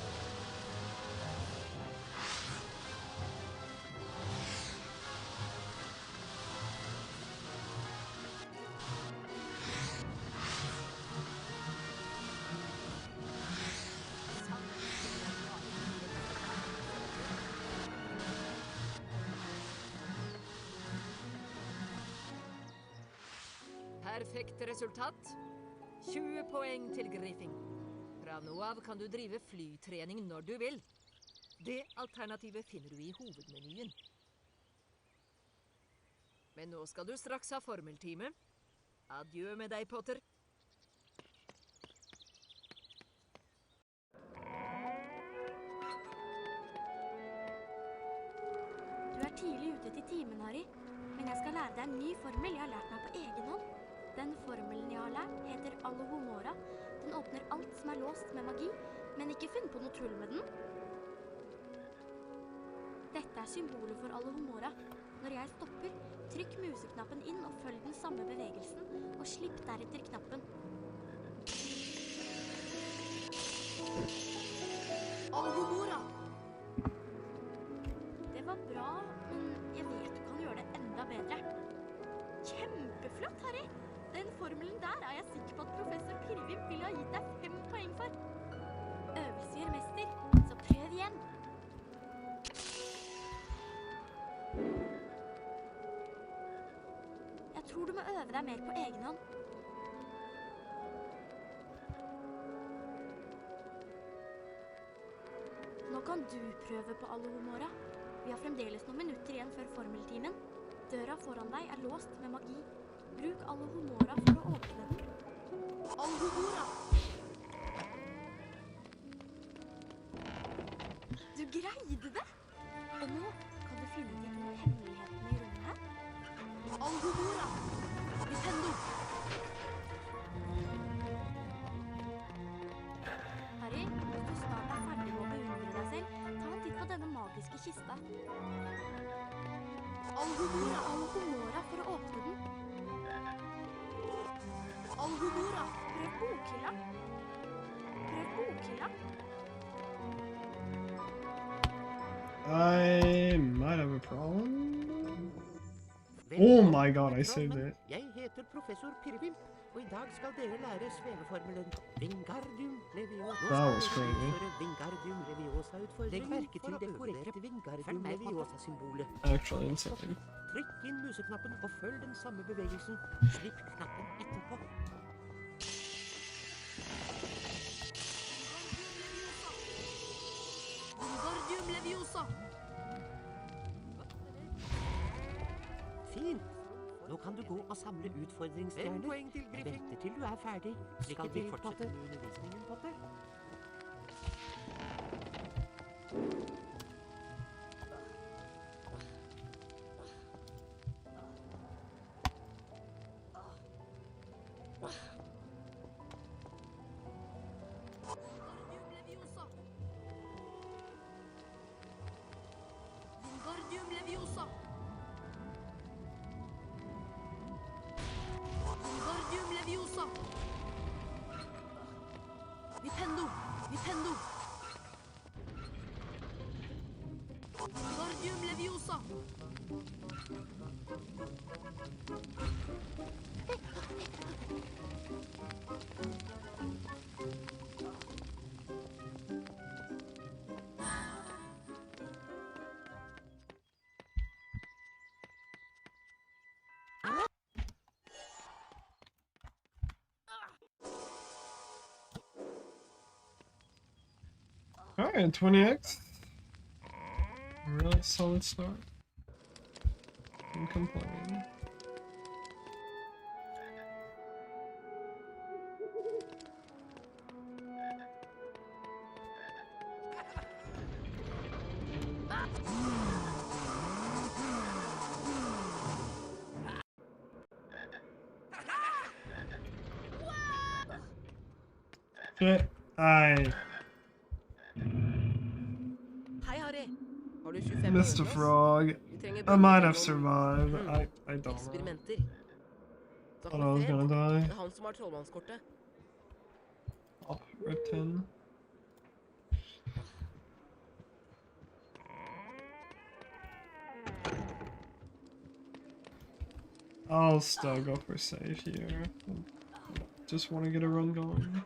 Perfekt resultat. 20 poeng til Griffing. Fra nå av kan du drive flytrening når du vil. Det alternativet finner du i hovedmenyen. Men nå skal du straks ha formeltime. Adjø med deg, Potter. Du er tidlig ute til timen, Harry. Men jeg skal lære deg en ny formel jeg har lært meg på egen hånd. Den formelen jeg har lært, heter Alohomora. Den åpner alt som er låst med magi, men ikke finn på noe tull med den. Dette er symbolet for Alohomora. Når jeg stopper, trykk museknappen inn og følg den samme bevegelsen, og slipp deretter knappen. Alohomora! Det var bra, men jeg vet du kan gjøre det enda bedre. Kjempeflott, Harry! Den formelen der er jeg sikker på at professor Pilvim ville ha gitt deg 5 poeng for. Øvelse gjør mester, så prøv igjen. Jeg tror du må øve deg mer på egen hånd. Nå kan du prøve på Alohomora. Vi har fremdeles noen minutter igjen før formeltimen. Døra foran deg er låst med magi. Bruk Alohomora for å åpne den. Alohomora! Du greide det! Og nå kan du finne de 2 hemmelighetene i rommet her. Alohomora! Nintendo! Harry, hvis du snart er ferdig med å beundre deg selv, ta en titt på denne magiske kista. Alohomora! Alohomora for å åpne den. Alohomora! Prøv bokhylla. Prøv bokhylla. I might have a problem. Oh my god, I saved it. Jeg heter professor Pirrevimp, og I dag skal dere lære sveveformelen Wingardium Leviosa. That was crazy. Wingardium Leviosa-utfordringen. Legg merke til det korrekte Wingardium Leviosa-symbolet. Actually insane. Trykk inn museknappen og følg den samme bevegelsen. Slipp knappen etterpå. Wingardium Leviosa! Fint. Nå kan du gå og samle utfordringsstjerner. 1 poeng til Griffing. Venter til du er ferdig. Skal vi fortsette med undervisningen, Potter? Wingardium Leviosa! Wingardium Leviosa! Nintendo! Nintendo! Wingardium Leviosa! Alright, 20x. Really solid start. Can't complain. Shit. Hei, Harry. Har du 25 Mr. minutter? Frog. Vi trenger I might have noen survived. I don't know. Eksperimenter. Takk Thought I was for gonna fred. die. Det er han som har trollmannskortet. Oh, rip 10. I'll still go for save here. Just want to get a run going.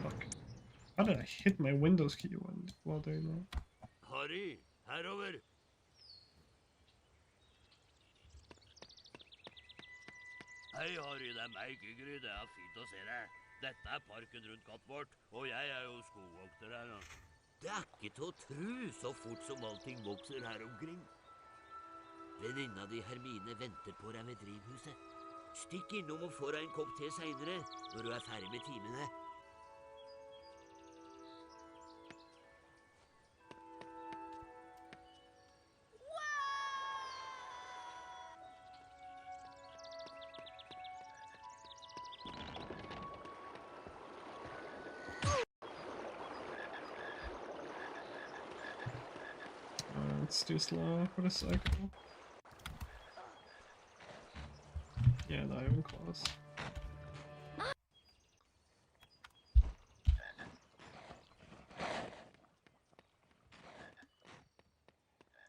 Fuck. How did I hit my Windows key while doing that? Harry, herover. Hei, Harry, det er meg, Gygri. Det er fint å se deg. Dette er parken rundt katten vårt, og jeg er jo skogvokter her nå. Det er ikke til å tru så fort som allting vokser her omkring. Venninna di Hermine venter på deg ved drivhuset. Stikk innom og få deg en kopp te senere, når du er ferdig med timene. It's too slow for the cycle. Yeah, not even close.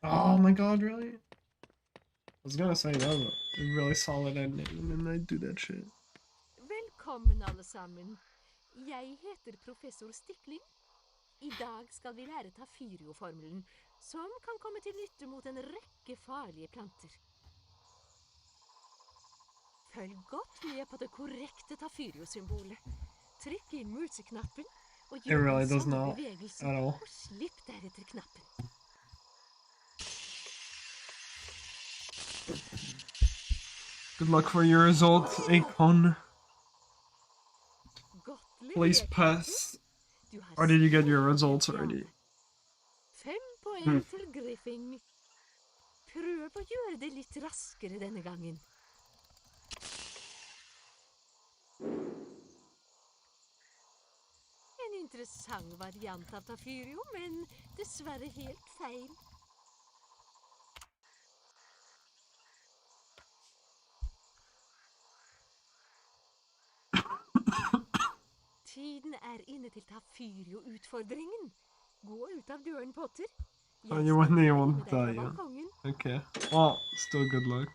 Oh my god, really? I was gonna say that was a really solid ending, and then I do that shit. Velkommen alle sammen. Jeg heter professor Stikling. I dag skal vi lære Tafirio-formelen, som kan komme til nytte mot en rekke farlige planter. Følg godt med på det korrekte Tafirio-symbolet. Trykk inn museknappen, og gjør really den does samme not bevegelsen, at all. og slipp deretter knappen. Good luck for your result, Akon. Godt Please levert, pass. du har Or did you get your svært results bra. already? 5 poeng til Griffing. Prøv å gjøre det litt raskere denne gangen. En interessant variant av Tafirio, men dessverre helt feil. Tiden inne til Tafirio-utfordringen. Gå ut av døren, Potter. Oh, you wouldn't even med want deg fra that, yeah. balkongen. Okay. Well, still good luck.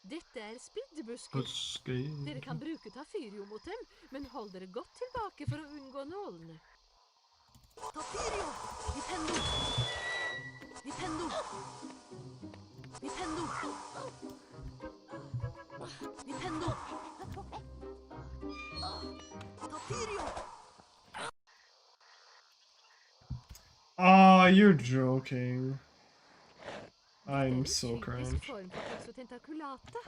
Dette spiddebusker. Dere kan bruke Tafirio mot dem, men hold dere godt tilbake for å unngå nålene. Tafirio! Nintendo! Nintendo! Nintendo! Nintendo! Tafirio! Ah, you're joking. I'm so cringe. Form for Toxotentaculata.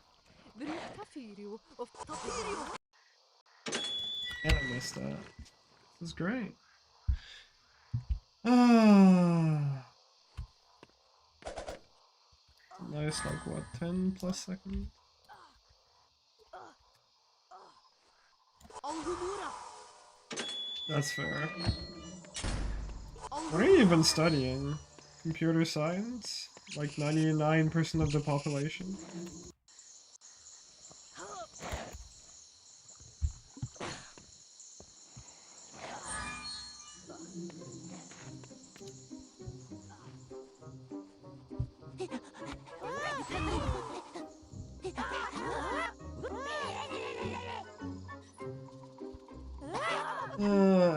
Bruk Tafirio og Tafirio! And I missed that. This is great. Ah. Nice, like what, 10 plus seconds? That's fair. What are you even studying? Computer science? Like 99% of the population?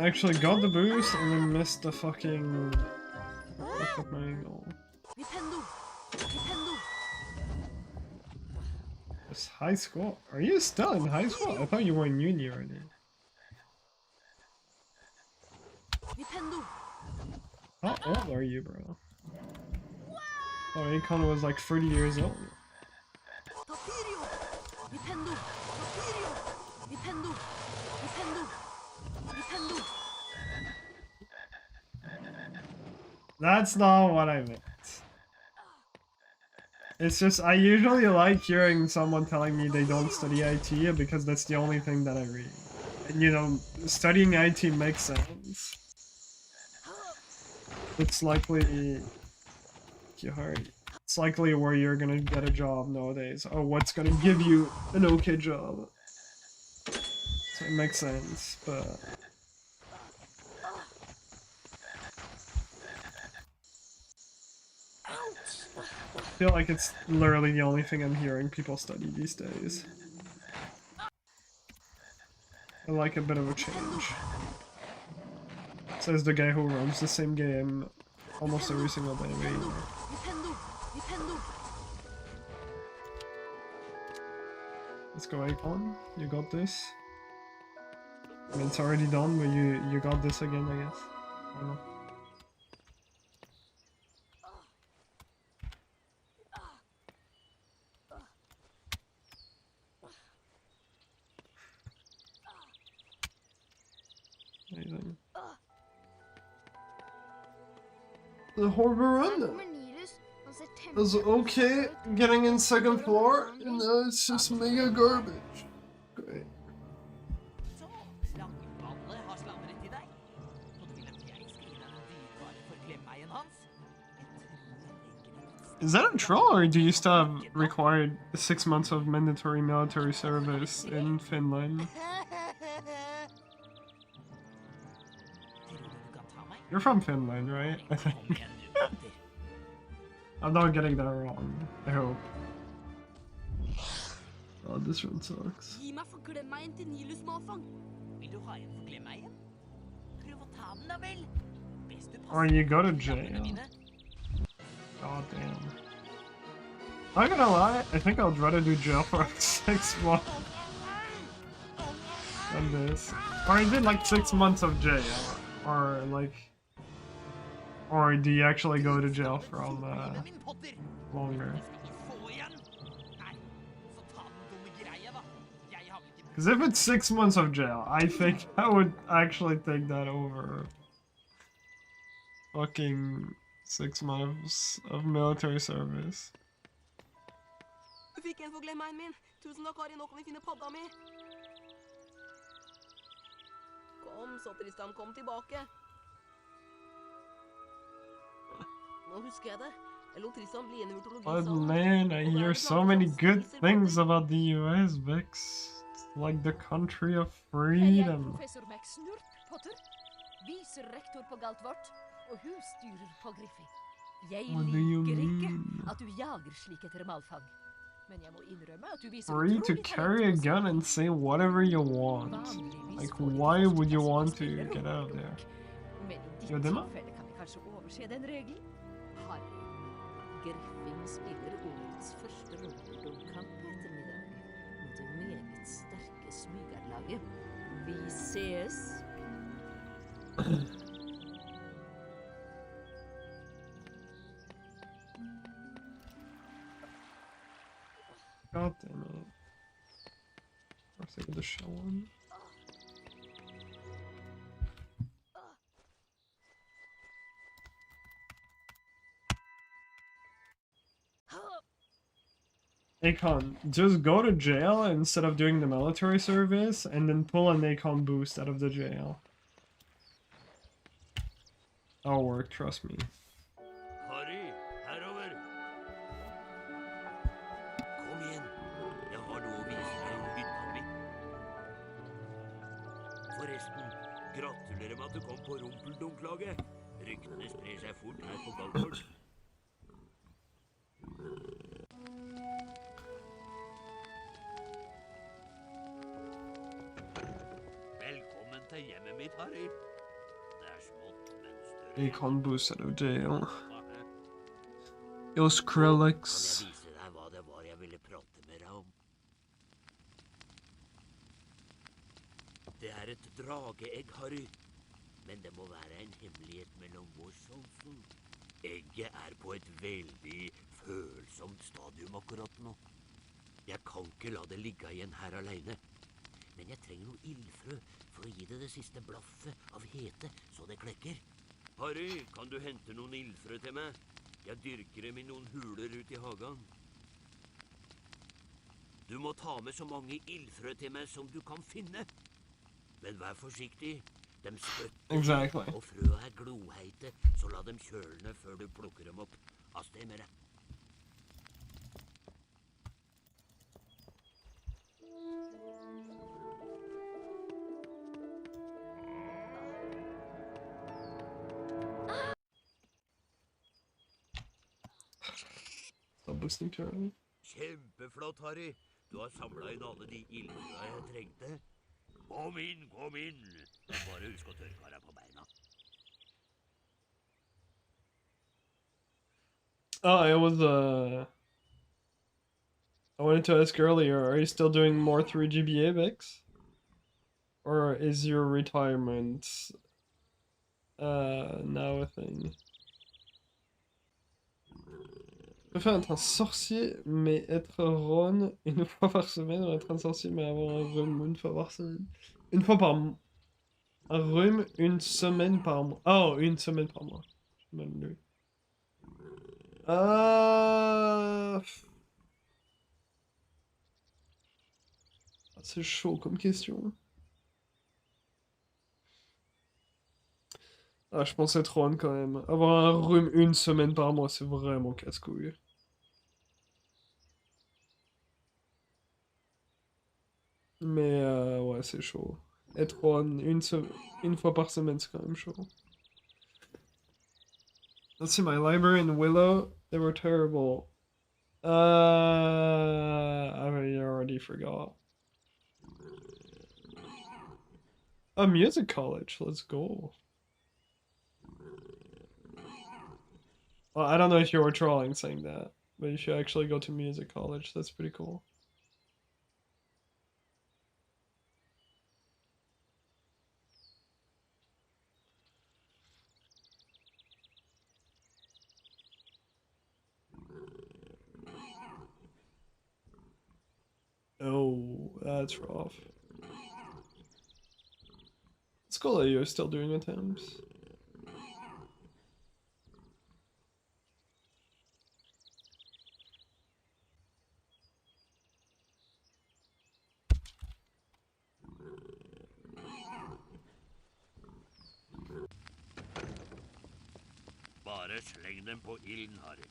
Actually got the boost and then missed the fucking... Fucked up my angle. It's high school? Are you still in high school? I thought you were in uni already. How old are you, bro? Oh, Akon was like 30 years old. That's not what I meant. It's just, I usually like hearing someone telling me they don't study IT because that's the only thing that I read. And you know, studying IT makes sense. It's likely... It's likely where you're gonna get a job nowadays. Or what's gonna give you an okay job. So it makes sense, but... I feel like it's literally the only thing I'm hearing people study these days. I like a bit of a change. Says the guy who runs the same game almost every single day. Let's go, Akon. You got this. I mean, it's already done, but you got this again, I guess. I don't know. Amazing. The Horror Run was okay getting in second floor, and now it's just mega garbage. Great. Is that a troll, or do you still have required 6 months of mandatory military service in Finland? You're from Finland, right? I think. I'm not getting that wrong, I hope. Oh, this one sucks. Or you go to jail. God damn. I'm not gonna lie, I think I'd rather do jail for 6 months than this. Or is it like 6 months of jail? Or like... Or do you actually go to jail from longer? Because if it's 6 months of jail, I think I would actually take that over fucking 6 months of military service. Du fikk en for glemmeien min. Tusen takk, Ari. Nå kan vi finne padda mi. Kom så, Tristan. Kom tilbake. Nå husker jeg det. Jeg lot Tristan bli igjen i But urtologisalen. man, I hear so many good things about the US, Vix. It's like the country of Jeg er freedom. professor McSnurp, Potter. Viserektor på Galtvort og husstyrer på Griffin. Jeg What do you liker ikke mean? at du jager slik etter malfang. Men jeg må innrømme at du viser Free to utrolig carry a talent på gun and say whatever you want. Vanligvis Like, får ikke why would you førsteklassinger want to spille get out of there? rumpeldunk. Men i ditt Jo, det må- tilfelle kan vi kanskje overse den regelen? Harry, Griffin spiller årets første rumpeldunk-kamp på ettermiddag mot det meget sterke smygerlaget. Vi ses. God damn it. Of course I get the shell on. Akon, just go to jail instead of doing the military service and then pull an Akon boost out of the jail. That'll work, trust me. Harry, herover. Kom igjen. Jeg har noe å vise deg om hytta mi. Forresten, gratulerer med at du kom på rumpeldunkelaget. Ryktene sprer seg fort her på Galtvort. Velkommen til hjemmet mitt, Harry. Det er smått, men større. Akon boost out of jail. Kan Yo, Skrillex. jeg vise deg hva det var jeg ville prate med deg om? Det er et drageegg, Harry. Men det må være en hemmelighet mellom oss, altså. Egget er på et veldig følsomt stadium akkurat nå. Jeg kan ikke la det ligge igjen her alene. Men jeg trenger noe ildfrø for å gi det siste blaffet av hete, så det klekker. Harry, kan du hente noen ildfrø til meg? Jeg dyrker dem i noen huler ut i hagen. Du må ta med så mange ildfrø til meg som du kan finne. Men vær forsiktig. De spytter, Exactly. og frøa er gloheite, så la dem kjølne før du plukker dem opp. Av sted med deg. Stop boosting too early. Kjempeflott, Harry. Du har samlet inn alle de ildfrøa jeg trengte. Kom inn, kom inn. Bare husk å tørke deg på beina. Oh, I wanted to ask earlier, are you still doing more 3GBA, Vix? Or is your retirement now a thing? Je préfère être un sorcier, mais être Ron une fois par semaine, ou être un sorcier, mais avoir un rhume une fois par semaine. Une fois par mois. Un rhume une semaine par mois. Oh, une semaine par mois. Mal lu. C'est chaud comme question. Ah, je pense être Ron quand même. Avoir un rhume une semaine par mois, c'est vraiment casse-couille. Mais ouais, c'est chaud. Être Ron une fois par semaine, c'est quand même chaud. Let's see, my library in Willow, they were terrible. I already forgot. A music college, let's go. Well, I don't know if you were trolling saying that, but you should actually go to music college. That's pretty cool. Oh, that's rough. It's cool that you're still doing attempts. Bare sleng dem på ilden, Harry.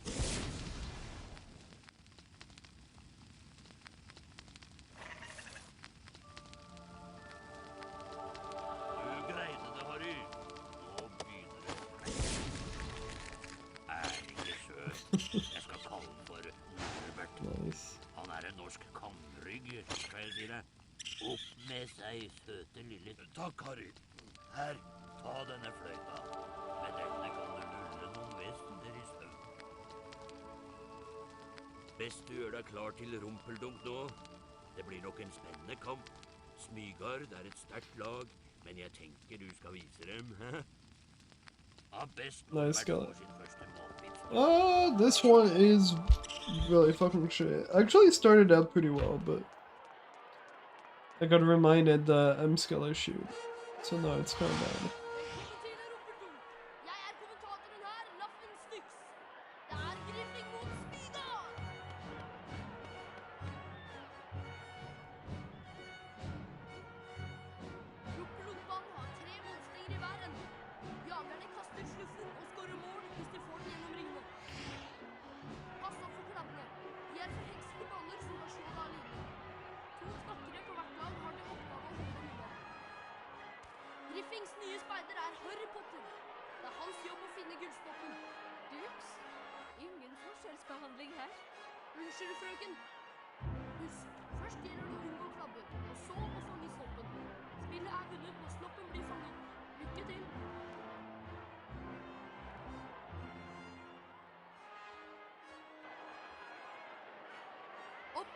Du greide det, Harry. Nå begynner det. Er ikke søt. Jeg skal kalle den for Norbert. Nice. Han er en norsk kamrygg, skal jeg si deg. Opp med seg, søte lille. Takk, Harry. Her, ta denne fløyta. Med denne kan du lulle noen vesener i søvn. Best du gjør deg klar til rumpeldunk nå. Det blir nok en spennende kamp. Smygard er et sterkt lag, men jeg tenker du skal vise dem, hæ? Ja, best Nice guy. får sin første matbit. This one is really fucking shit. I actually started out pretty well, but I got reminded that I'm skill issue, so now it's kind of bad. Jeg er kommentatoren her, Laffen Styx. Det er Griffing mot Speedruns. Rumpelungbanen har 3 målslinger i hver ende. Jagerne kaster sluffen og skårer mål hvis de får den gjennom ringene. Pass opp for klabbene. De er forhekste baller som kan slå deg av linjen. 2 snakkere på hvert lag har til oppgave å holde dem unna. Griffings nye speider er Harry Potter. Det er hans jobb å finne gullstoppen. Dux? Ingen forskjellsbehandling her. Unnskyld, frøken. Husk, først gjelder det å unngå klabber, og så å fange stoppen. Spillet er vunnet når stoppen blir fanget. Lykke til. Opp.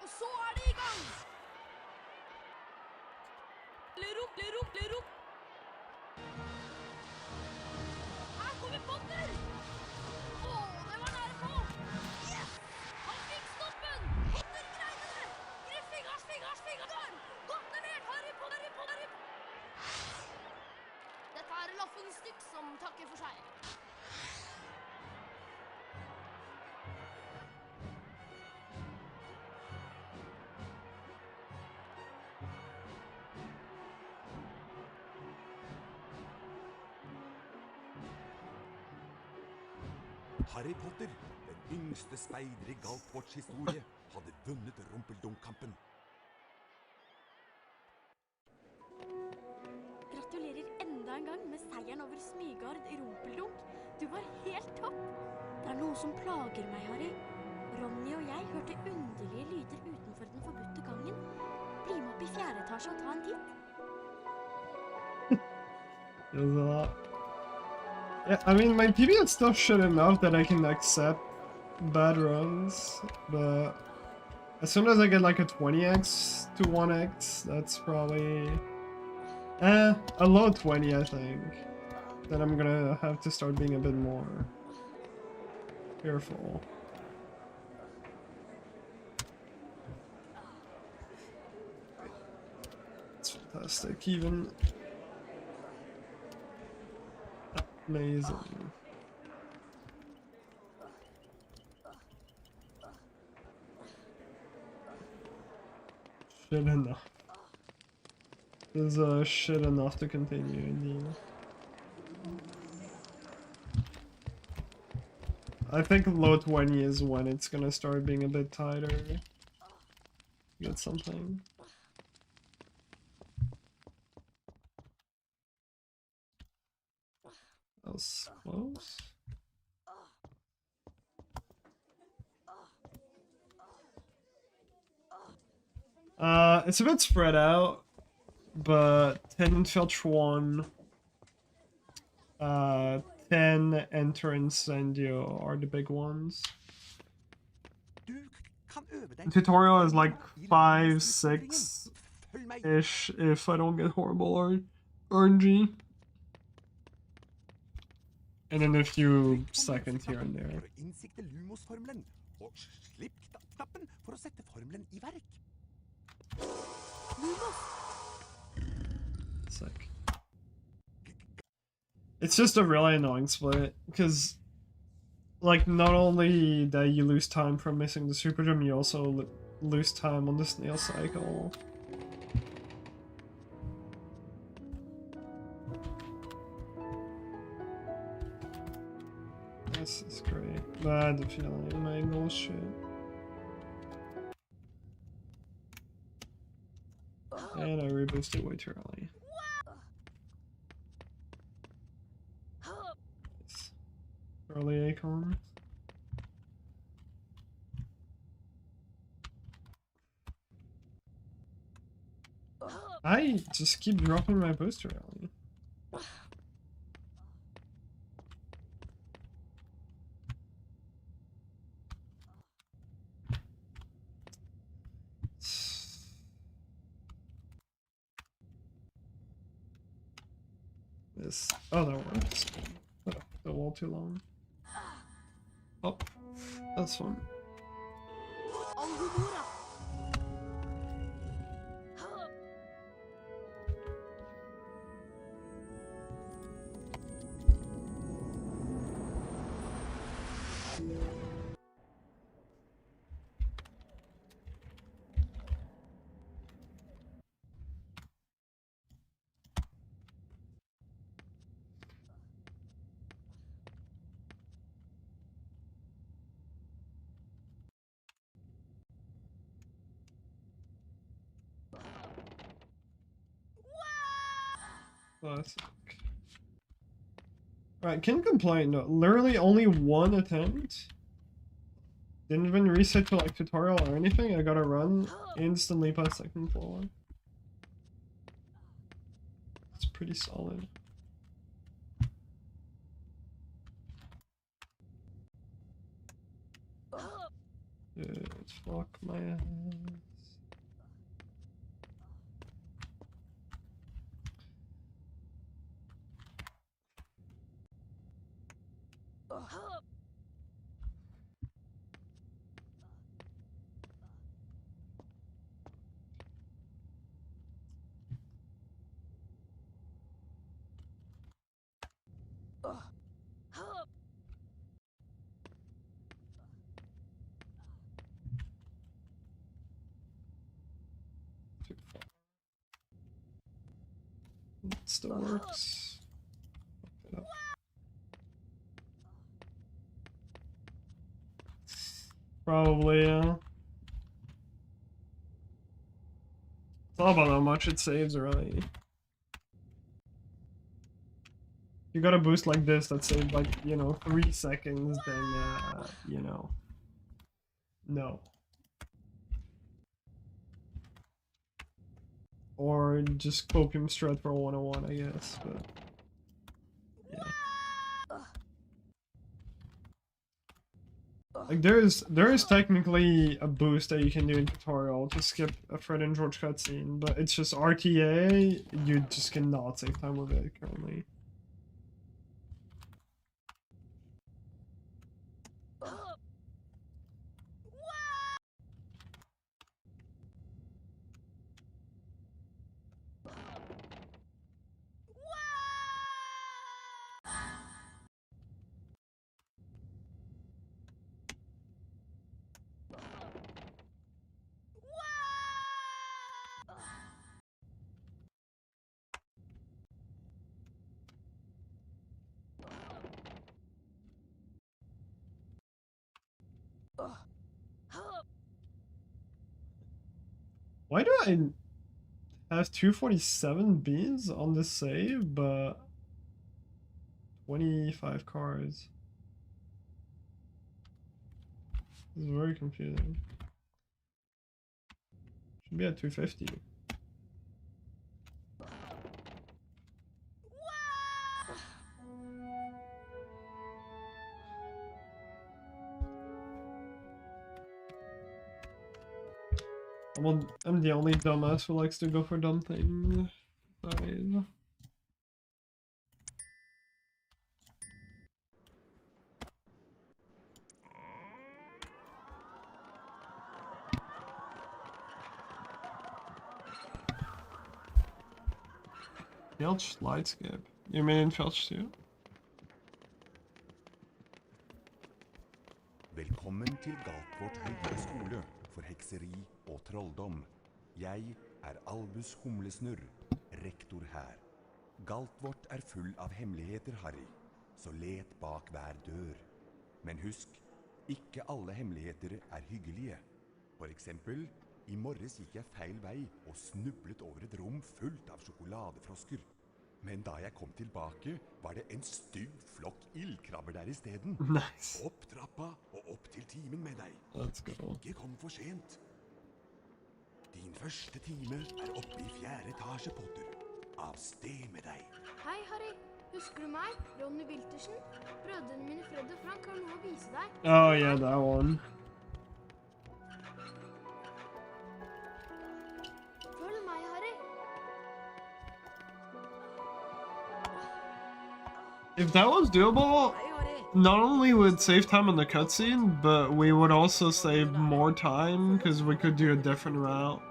Og så er det i gang! Lerok. Her kommer Potter! Det var nære på! Yes! Han fikk stoppen! Potter greide det! Griffing har svingar! Godt levert, Harry Potter! Dette er Laffen Styx som takker for seg. Harry Potter, den yngste speider i Galtvorts historie, hadde vunnet rumpeldunk-kampen. Gratulerer enda en gang med seieren over Smygard i rumpeldunk. Du var helt topp. Det er noe som plager meg, Harry. Ronny og jeg hørte underlige lyder utenfor den forbudte gangen. Bli med opp i 4. etasje og ta en titt. Yeah, I mean, my PB is still shit enough that I can accept bad runs, but as soon as I get like a 20x to 1x, that's probably a low 20, I think. Then I'm gonna have to start being a bit more careful. It's fantastic, even. Amazing. Shit enough. This is shit enough to continue indeed. I think low 20 is when it's gonna start being a bit tighter. Get something. That was close. It's a bit spread out, but 10 Filch 1, 10 Enter Incendio are the big ones. The tutorial is like 5, 6-ish if I don't get horrible RNG. And then a few seconds here and there. Innsikt i Lumos-formelen, og slipp knappen for å sette formelen i verk. Sick. It's just a really annoying split, because, like, not only that you lose time from missing the super jump, you also lose time on the snail cycle. This is great. But I had the feeling my angle shit. And I reboosted way too early. Nice. Early acorn. I just keep dropping my booster early. This. Oh, that works. Oh, the wall too long. Oh, that's fun. Classic. Alright, can't complain. No, literally only one attempt. Didn't even reset to like tutorial or anything. I gotta run instantly past second floor. It's pretty solid. Dude, fuck my ass. Too far. It still works. Fuck it up. Probably, yeah. It's all about how much it saves, really. You got a boost like this that saved like, you know, 3 seconds, then, you know, no. Or just copium strat for 101, I guess, but yeah. Like there is technically a boost that you can do in tutorial to skip a Fred and George cutscene, but it's just RTA, you just cannot save time with it currently. Why do I have 247 beans on this save, but 25 cards? This is very confusing. Should be at 250. I'm the only dumbass who likes to go for dumb things. Sorry. Felch light skip. You mean in Felch too? Velkommen til Galtvort høyere skole for hekseri og trolldom. Jeg er Albus Humlesnurr, rektor her. Galtvort er full av hemmeligheter, Harry, så let bak hver dør. Men husk, ikke alle hemmeligheter er hyggelige. For eksempel, i morges gikk jeg feil vei og snublet over et rom fullt av sjokoladefrosker. Men da jeg kom tilbake, var det en stygg flokk ildkrabber der i stedet. Nice. Opp trappa og opp til timen med deg. Let's go. Ikke kom for sent. Din første time er oppe i 4. etasje, Potter. Av sted med deg. Hei, Harry. Husker du meg? Ronny Wiltersen? Brødrene mine Fred og Frank har noe å vise deg. Oh yeah, that one. Følg meg, Harry. If that was doable, not only would save time on the cutscene, but we would also save more time because we could do a different route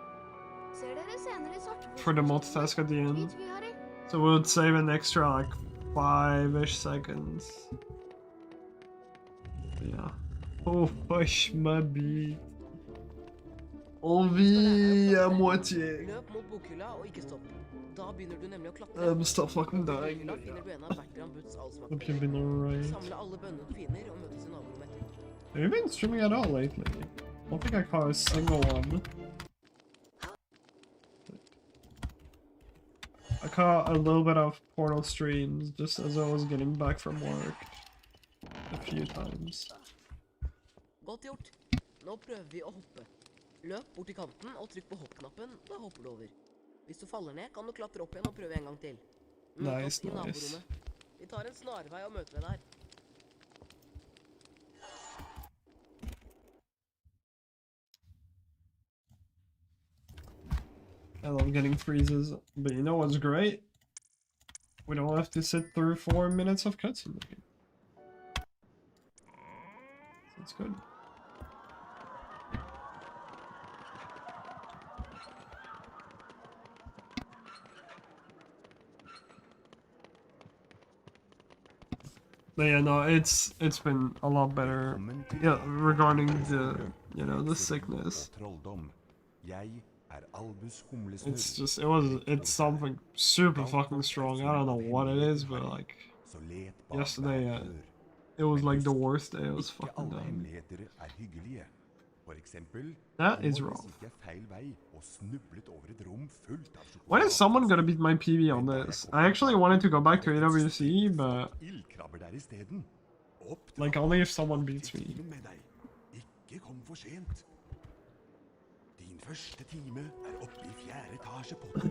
Ser dere senere i svarte for the multitask at the end. Vet vi, Harry? So we would save an extra like 5-ish seconds. Yeah. Oh, push my beat. Envie à moitié. Løp mot bokhylla og ikke stopp. Da begynner du nemlig å klatre. I'm still fucking dying. Bokhylla finner du en av Bertram Butts Hope you've been allsmakbønner. alright. Samle alle bønnene du finner og møtes i naborommet etterpå. Have you been streaming at all lately? I don't think I caught a single one. I caught a little bit of Portal streams just as I was getting back from work. A few times. Godt gjort. Nå prøver vi å hoppe. Løp bort til kanten og trykk på hoppknappen, da hopper du over. Hvis du faller ned, kan du klatre opp igjen og prøve en gang til. Møt oss i naborommet. Vi tar en snarvei og møter deg der. I love getting freezes, but you know what's great? We don't have to sit through 4 minutes of cutscene. That's good. But yeah, no, it's been a lot better. Yeah, regarding the the sickness. It's just it's something super fucking strong. I don't know what it is, but like yesterday, it was like the worst day. I was fucking done. That is rough. When is someone gonna beat my PB on this? I actually wanted to go back to AWC, but like only if someone beats me. Din første time er oppe i 4. etasje, Potter.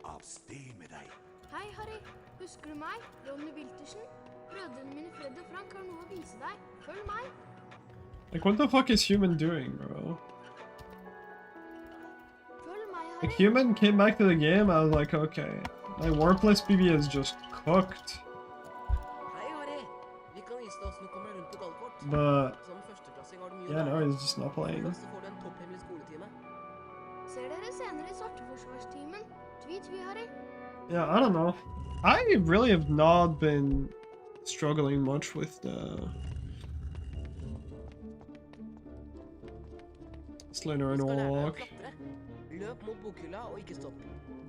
Av sted med deg. Hei, Harry. Husker du meg? Ronny Wiltersen? Brødrene mine Fred og Frank har noe å vise deg. Følg meg. Like, what the fuck is human doing, bro? Følg meg, Like, Harry. human came back to the game, I was like, okay. My worthless PB is just cooked. Hei, Harry. Vi kan vise deg hvordan du kommer rundt på Galfort. But, Som førsteklassing har du mye yeah, no, lære. he's just not playing. Først så får du en topphemmelig skoletime. Ser dere senere i svarteforsvarstimen. Tvi, Harry. Yeah, I don't know. I really have not been struggling much with the Slender and Du skal lære deg å walk. klatre. Løp mot bokhylla og ikke stopp.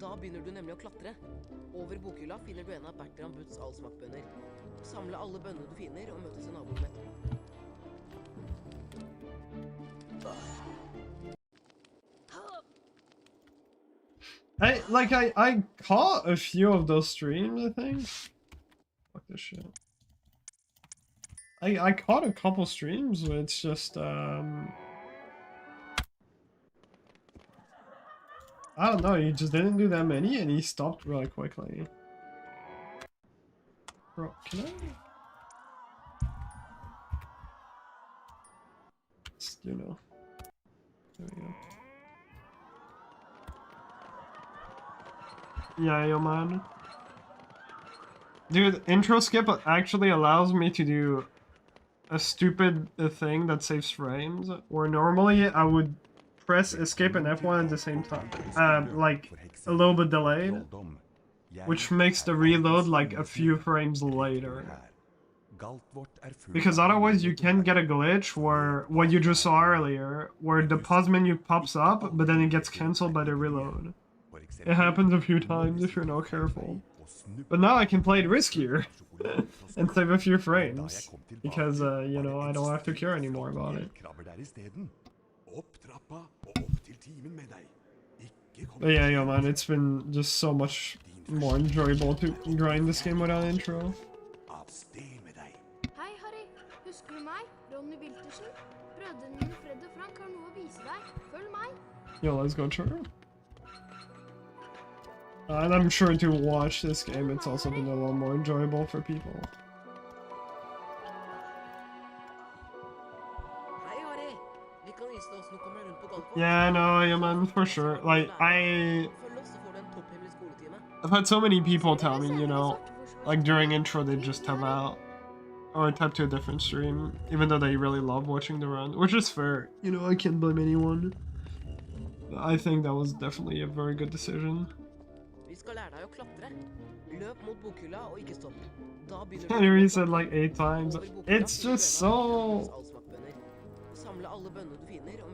Da begynner du nemlig å klatre. Over bokhylla finner du en av Bertram Butts allsmakbønner. Samle alle bønnene du finner og møtes i naborommet etterpå. I caught a few of those streams, I think. Fuck this shit. I caught a couple streams, but it's just I don't know, he just didn't do that many and he stopped really quickly. Bro, can I? Just, there we go. Yeah, yo man. Dude, intro skip actually allows me to do a stupid thing that saves frames, where normally I would press escape and F1 at the same time. Like, a little bit delayed, which makes the reload like a few frames later. Because otherwise you can get a glitch where, what you just saw earlier, where the pause menu pops up, but then it gets cancelled by the reload. It happens a few times if you're not careful. But now I can play it riskier. and save a few frames because you know, I don't have to care anymore about it. But yeah, yo man, it's been just so much more enjoyable to grind this game without intro. Hei, Harry. Husker du meg? Ronny Wiltersen? Brødrene mine Fred og Frank har noe å vise deg. Følg meg. Yo, let's go, Trevor. And I'm sure to watch this game, it's also been a little more enjoyable for people. Yeah, no, yeah, man, for sure. Like, I've had so many people tell me, you know, like during intro they just tap out or tap to a different stream, even though they really love watching the run, which is fair. You know, I can't blame anyone. But I think that was definitely a very good decision. Henry said like 8 times. It's just so...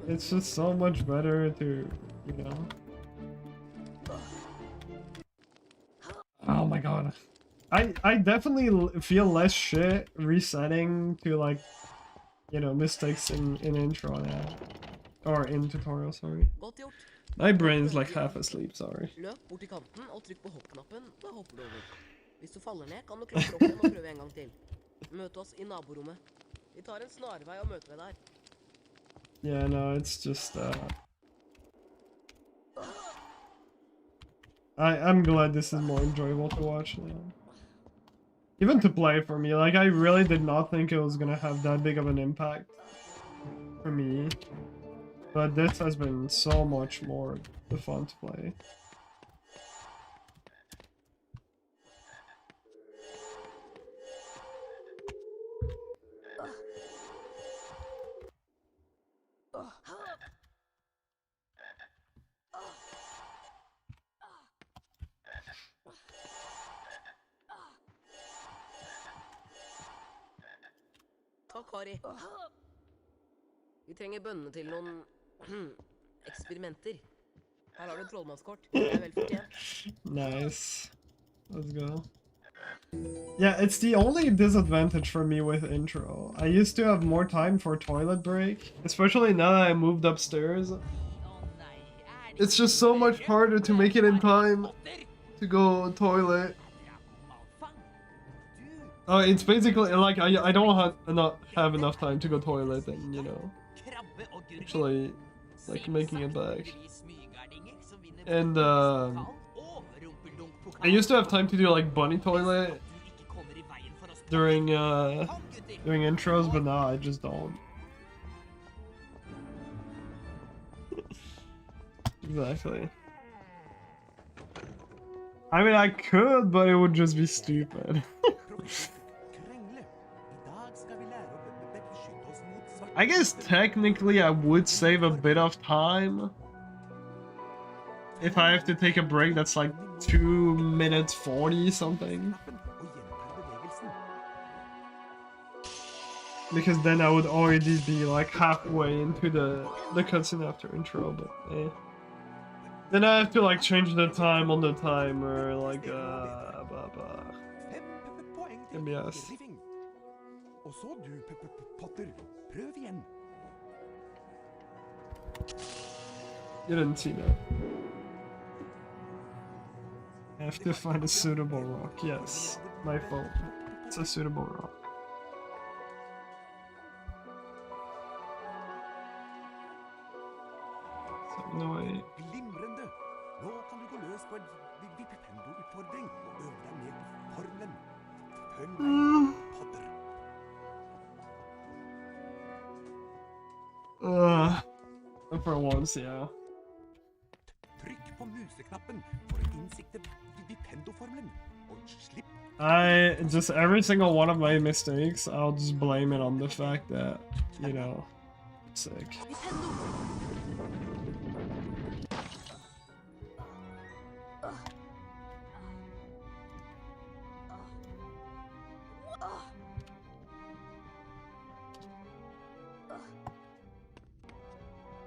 It's just so much better to, you know... Oh my god. I definitely feel less shit resetting to like, you know, mistakes in intro now. Or in tutorial, sorry. My brain's like half asleep, sorry. Løp bort til kanten og trykk på hoppknappen, da hopper du over. Hvis du faller ned, kan du klatre opp igjen og prøve en gang til. Møt oss i naborommet. Vi tar en snarvei og møter deg der. Yeah, no, it's just, I'm glad this is more enjoyable to watch now. Even to play for me, like, I really did not think it was gonna have that big of an impact for me. But this has been so much more fun to play. Takk, Harry. Vi trenger bønnene til noen eksperimenter. Her har du trollmannskort. Det er vel fortjent. Nice. Let's go. Yeah, it's the only disadvantage for me with intro. I used to have more time for toilet break, especially now that I moved upstairs. It's just so much harder to make it in time to go toilet. Oh, it's basically like I don't have enough time to go toilet and, you know, actually like making it back. And I used to have time to do like bunny toilet during intros, but now I just don't. Exactly. I mean, I could, but it would just be stupid. I guess technically I would save a bit of time if I have to take a break that's like 2 minutes 40 something. Because then I would already be like halfway into the cutscene after intro, but eh. Then I have to like change the time on the timer, like yes. You didn't see that. I have to find a suitable rock. Yes, my fault. It's a suitable rock. So, no way. Nå kan du gå løs på en Vipendo-utfordring og øve deg mer på formelen. Følg meg, For once, yeah. Trykk på museknappen for å innsikte Vipendo-formelen, og slipp. Just every single one of my mistakes, I'll just blame it on the fact that, you know, I'm sick.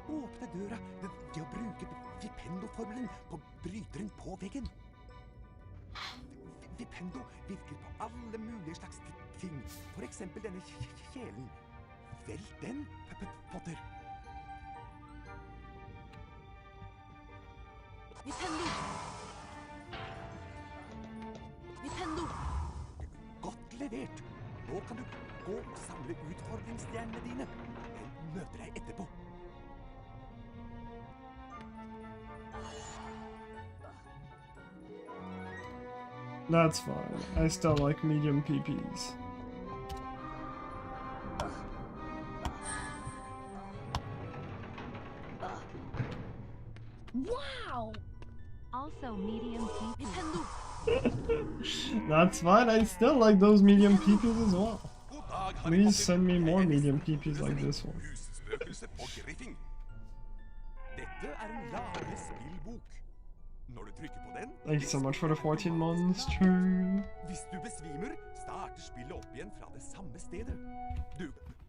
Åpne døra ved å bruke Vipendo-formelen på bryteren på veggen. Vipendo virker på alle mulige slags ting. For eksempel denne kjelen. Velg den, Potter. Vipendo! Vipendo! Godt levert. Nå kan du gå og samle utfordringsstjernene dine. Jeg møter deg etterpå. That's fine. I still like medium PPs. Wow! Also medium PP. Vipendo! That's fine. I still like those medium PPs as well. God dag, Harry Please Potter. send me Jeg more er medium nesten PPs like this one. Husspøkelset på Griffing. Dette er en laglig spillbok. Når du trykker på den... Thank you so much for the 14 months. True. Hvis du besvimer, starter spillet opp igjen fra det samme stedet. Du,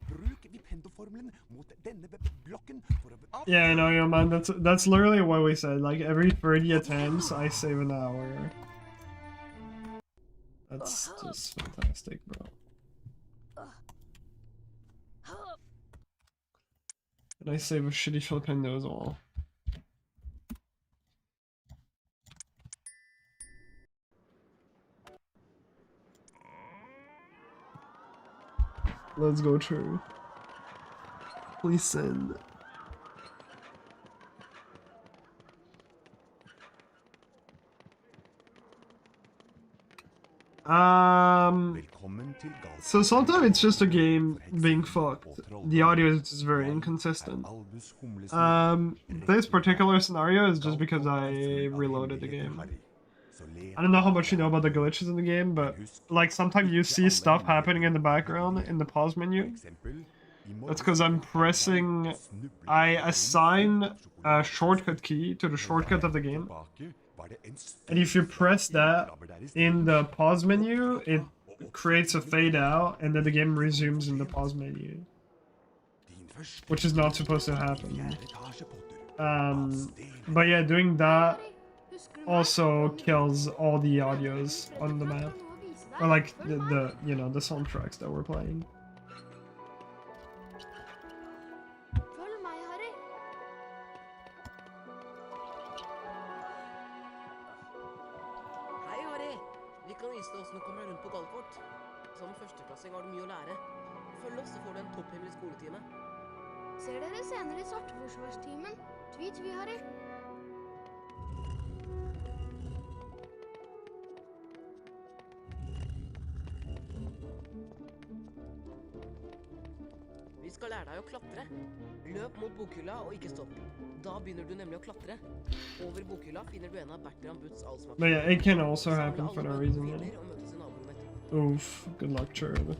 bruk Vipendo-formelen mot denne blokken for å... Yeah, I know, yo, man. That's literally what we said. Like every 30 attempts, I save an hour. That's just fantastic, bro. And I save a shitty Filipino as well. Let's go, true. Please send. So sometimes it's just a game being fucked. The audio is just very inconsistent. This particular scenario is just because I reloaded the game. I don't know how much you know about the glitches in the game, but like sometimes you see stuff happening in the background in the pause menu. That's because I'm pressing... I assign a shortcut key to the shortcut of the game. And if you press that in the pause menu, it creates a fade out, and then the game resumes in the pause menu. Which is not supposed to happen. But yeah, doing that also kills all the audios on the map. Or like the you know, the soundtracks that we're playing. Følg meg, Harry. Hei, Harry! Vi kan vise deg hvordan du kommer deg rundt på Galtvort. Som førsteklassing har du mye å lære. Følg oss, så får du en topphemmelig skoletime. Ser dere senere i Svarteforsvarstimen. Tvi, Harry. Vi skal lære deg å klatre. Løp mot bokhylla og ikke stopp. Da begynner du nemlig å klatre. Over bokhylla finner du en av Bertram Butts allsmak. But yeah, it can also happen for no reason. Oof, good luck, Charlie.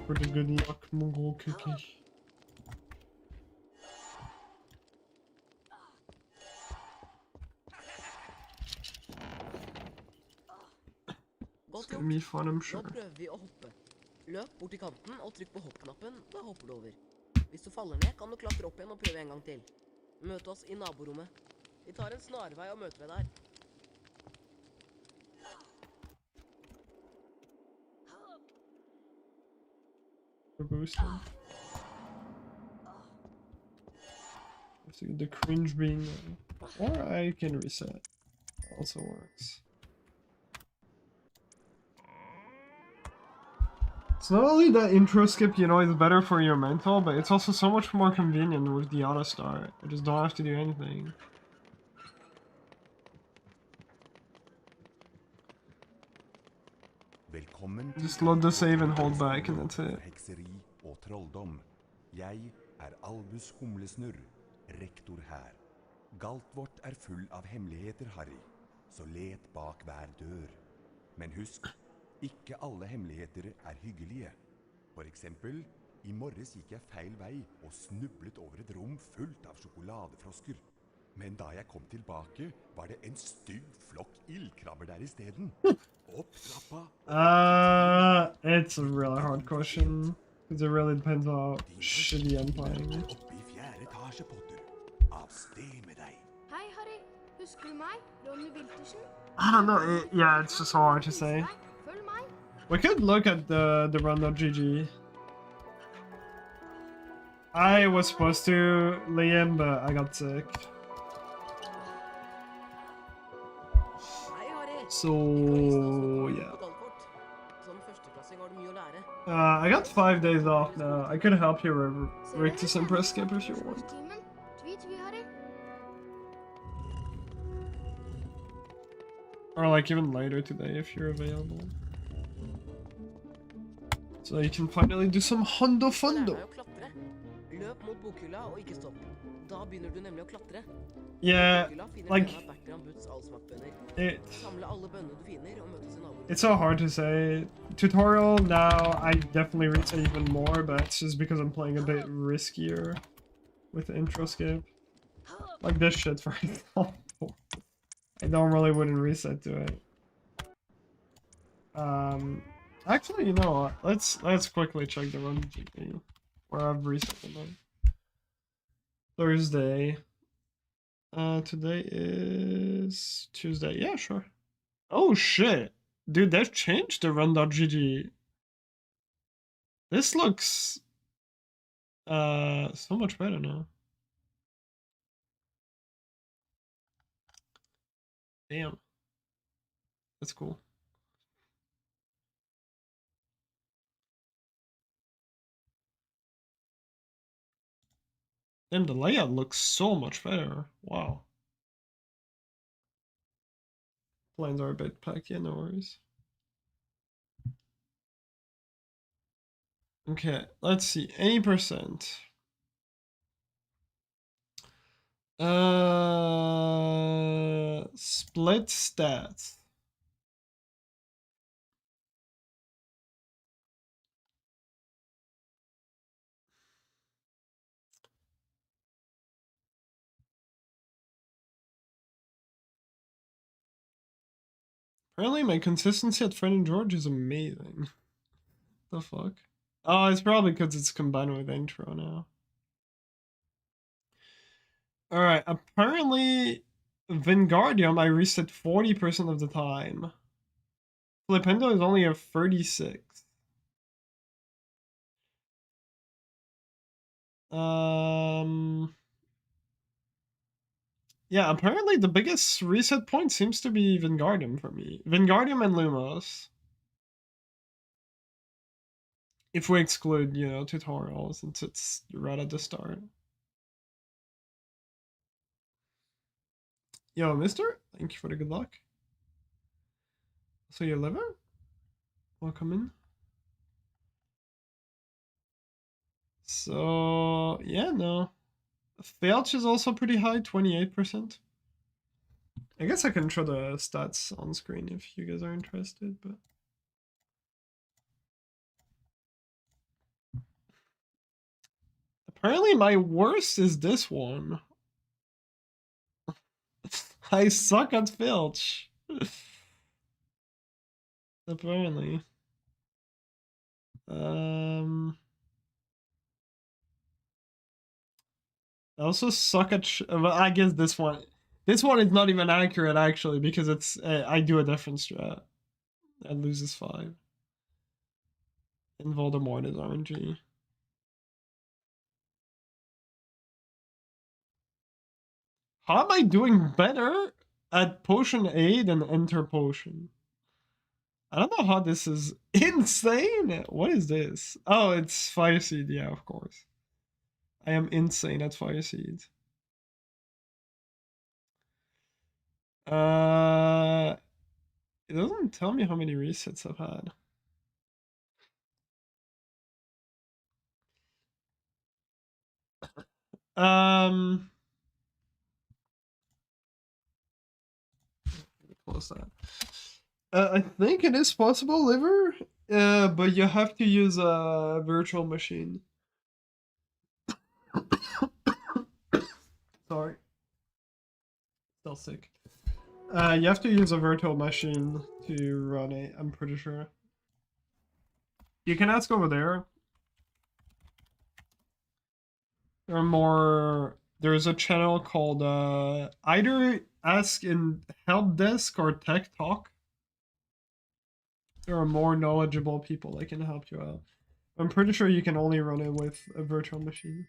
Pretty good luck, Mongol cookie. It's gonna be fun, I'm sure. Nå prøver vi å hoppe. Løp bort til kanten og trykk på hoppknappen, da hopper du over. Hvis du faller ned, kan du klatre opp igjen og prøve en gang til. Møt oss i naborommet. Vi tar en snarvei og møter ved der. The cringe being or I can reset. Also works. It's not only that intro skip, you know, is better for your mental, but it's also so much more convenient with the auto start. I just don't have to do anything. Just load the save and hold back, and that's it. Hekseri og trolldom. Jeg er Albus Humlesnurr, rektor her. Galtvort er full av hemmeligheter, Harry, så let bak hver dør. Men husk, ikke alle hemmeligheter er hyggelige. For eksempel, i morges gikk jeg feil vei og snublet over et rom fullt av sjokoladefrosker. Men da jeg kom tilbake, var det en stygg flokk ildkrabber der i stedet. Opp trappa. It's a really hard question. Because it really depends on how shitty I'm playing. Opp i 4. etasje, Potter. Av sted med deg. Hei, Harry. I don't know. Yeah, it's just hard to say. We could look at the run.gg. I was supposed to, Liam, but I got sick. So, yeah. I got 5 days off now. I could help you with Rictus and Press Skip if you want. Or like even later today if you're available. So you can finally do some hundo fundo. Yeah, like it's so hard to say. Tutorial now, I definitely read even more, but it's just because I'm playing a bit riskier with the intro skip. Like this shit, for example. I don't really wouldn't reset to it. Actually, you know what? Let's quickly check the run GP where I've reset them on. Thursday. Today is Tuesday. Yeah, sure. Oh shit. Dude, they've changed the run.gg. This looks so much better now. Damn. That's cool. Damn, the layout looks so much better. Wow. Lines are a bit packed, yeah, no worries. Okay, let's see. 80%. Split stats. Apparently my consistency at Fred and George is amazing. The fuck? Oh, it's probably because it's combined with intro now. Alright, apparently Wingardium I reset 40% of the time. Flipendo is only a 36. Yeah, apparently the biggest reset point seems to be Wingardium for me. Wingardium and Lumos. If we exclude, you know, tutorials, since it's right at the start. Yo, mister, thank you for the good luck. So your liver? Welcome in. So, yeah, no. Felch is also pretty high, 28%. I guess I can show the stats on screen if you guys are interested, but... Apparently my worst is this one. I suck at Filch. Apparently. I also suck at... well, I guess this one... This one is not even accurate, actually, because it's... I do a different strat. That loses 5. And Voldemort is RNG. How am I doing better at Potion A than Enter Potion? I don't know how this is insane. What is this? Oh, it's Fire Seed. Yeah, of course. I am insane at Fire Seed. It doesn't tell me how many resets I've had. Close that. I think it is possible, liver, but you have to use a virtual machine. Sorry. Still sick. You have to use a virtual machine to run it, I'm pretty sure. You can ask over there. There are more there's a channel called either Ask in Help Desk or Tech Talk. There are more knowledgeable people that can help you out. I'm pretty sure you can only run it with a virtual machine.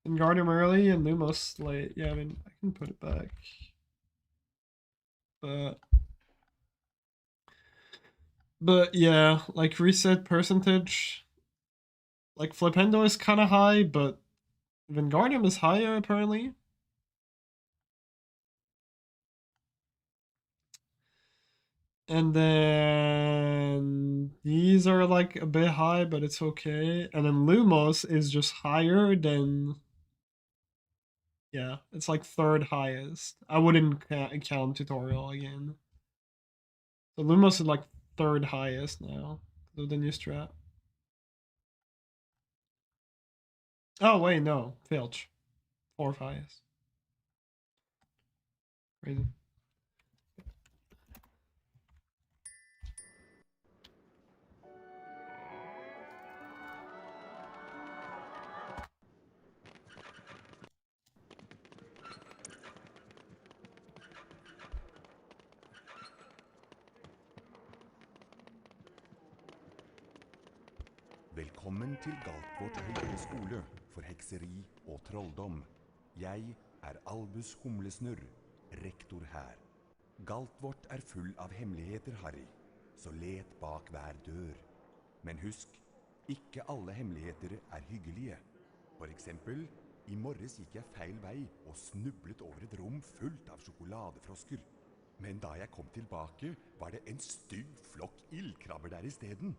And Guardian early and Lumos late. Yeah, I mean, I can put it back. But yeah, like reset percentage. Like Flipendo is kind of high, but Wingardium is higher apparently. And then these are like a bit high, but it's okay. And then Lumos is just higher than, yeah, it's like third highest. I wouldn't count tutorial again. So Lumos is like third highest now of the new strat. Oh wait, no, Filch, fourth highest. Crazy. Velkommen til Galtvort høyere skole for hekseri og trolldom. Jeg er Albus Humlesnurr, rektor her. Galtvort er full av hemmeligheter, Harry, så let bak hver dør. Men husk, ikke alle hemmeligheter er hyggelige. For eksempel, i morges gikk jeg feil vei og snublet over et rom fullt av sjokoladefrosker. Men da jeg kom tilbake, var det en stygg flokk ildkrabber der i stedet.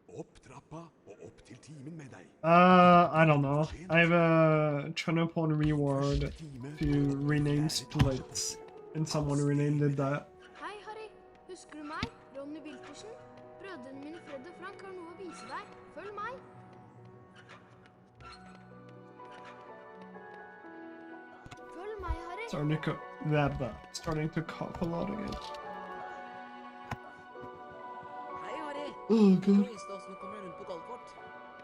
Opp trappa og opp til timen med deg. I don't know. I have a Chunopon reward to rename splits, and someone renamed it that. Hei, Harry. Husker du meg? Ronny Wiltersen? Brødrene mine Fred og Frank har noe å vise deg. Følg meg. Følg meg, Harry. Starting to cough a lot again. Hei, Harry. Oh, God. Du viste oss når du kommer rundt på Galtvort.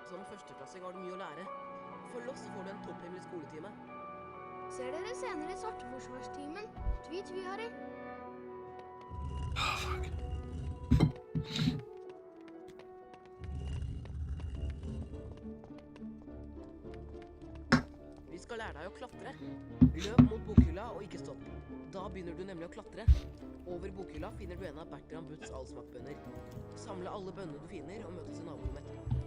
Som førsteklassing har du mye å lære. Følg oss, så får du en topphemmelig skoletime. Ser dere senere i svarteforsvarstimen. Tvi, Harry. Oh, fuck. Vi skal lære deg å klatre. Løp mot bokhylla og ikke stopp. Da begynner du nemlig å klatre. Over bokhylla finner du en av Bertram Butts allsmaktbønner. Samle alle bønnene du finner og møtes i naborommet etterpå.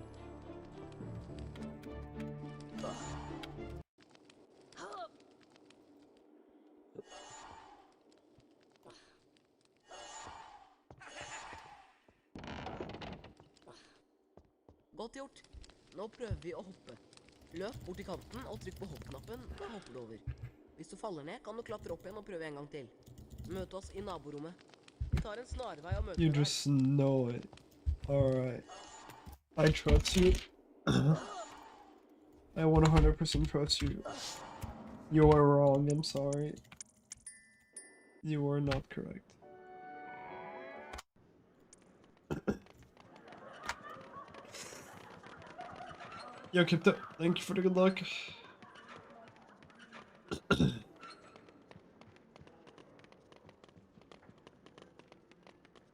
Godt gjort. Nå prøver vi å hoppe. Løp bort til kanten og trykk på hoppknappen, da hopper du over. Hvis du faller ned, kan du klatre opp igjen og prøve en gang til. Møte oss i naborommet. Vi tar en snarvei og møter You just know it. Alright. I trust you. I 100% trust you. You were wrong, I'm sorry. You were not correct. Yo, Kipta, thank you for the good luck.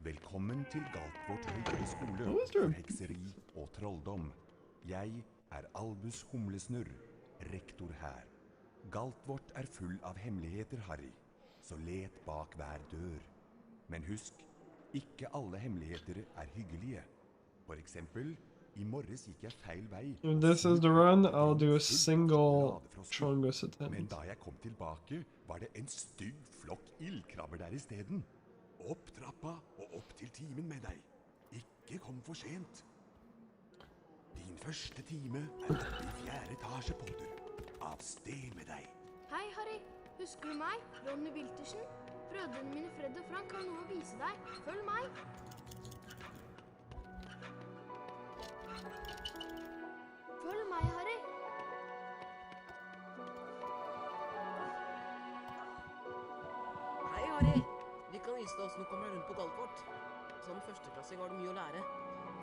Velkommen til Galtvort høyere skole What was for there? hekseri og trolldom. Jeg er Albus Humlesnurr, rektor her. Galtvort er full av hemmeligheter, Harry, så let bak hver dør. Men husk, ikke alle hemmeligheter er hyggelige. For eksempel, i morges gikk jeg feil vei. If this is the run, I'll do a single Chongus Men attempt. da jeg kom tilbake, var det en stygg flokk ildkrabber der i stedet. Opp trappa og opp til timen med deg. Ikke kom for sent. Din første time er oppe i 4. etasje, Potter. Av sted med deg. Hei, Harry. Husker du meg? Ronny Wiltersen? Brødrene mine Fred og Frank har noe å vise deg. Følg meg. Følg meg, Harry. Hei, Harry. Vi kan vise deg hvordan du kommer rundt på Galtvort. Som førsteklassing har du mye å lære.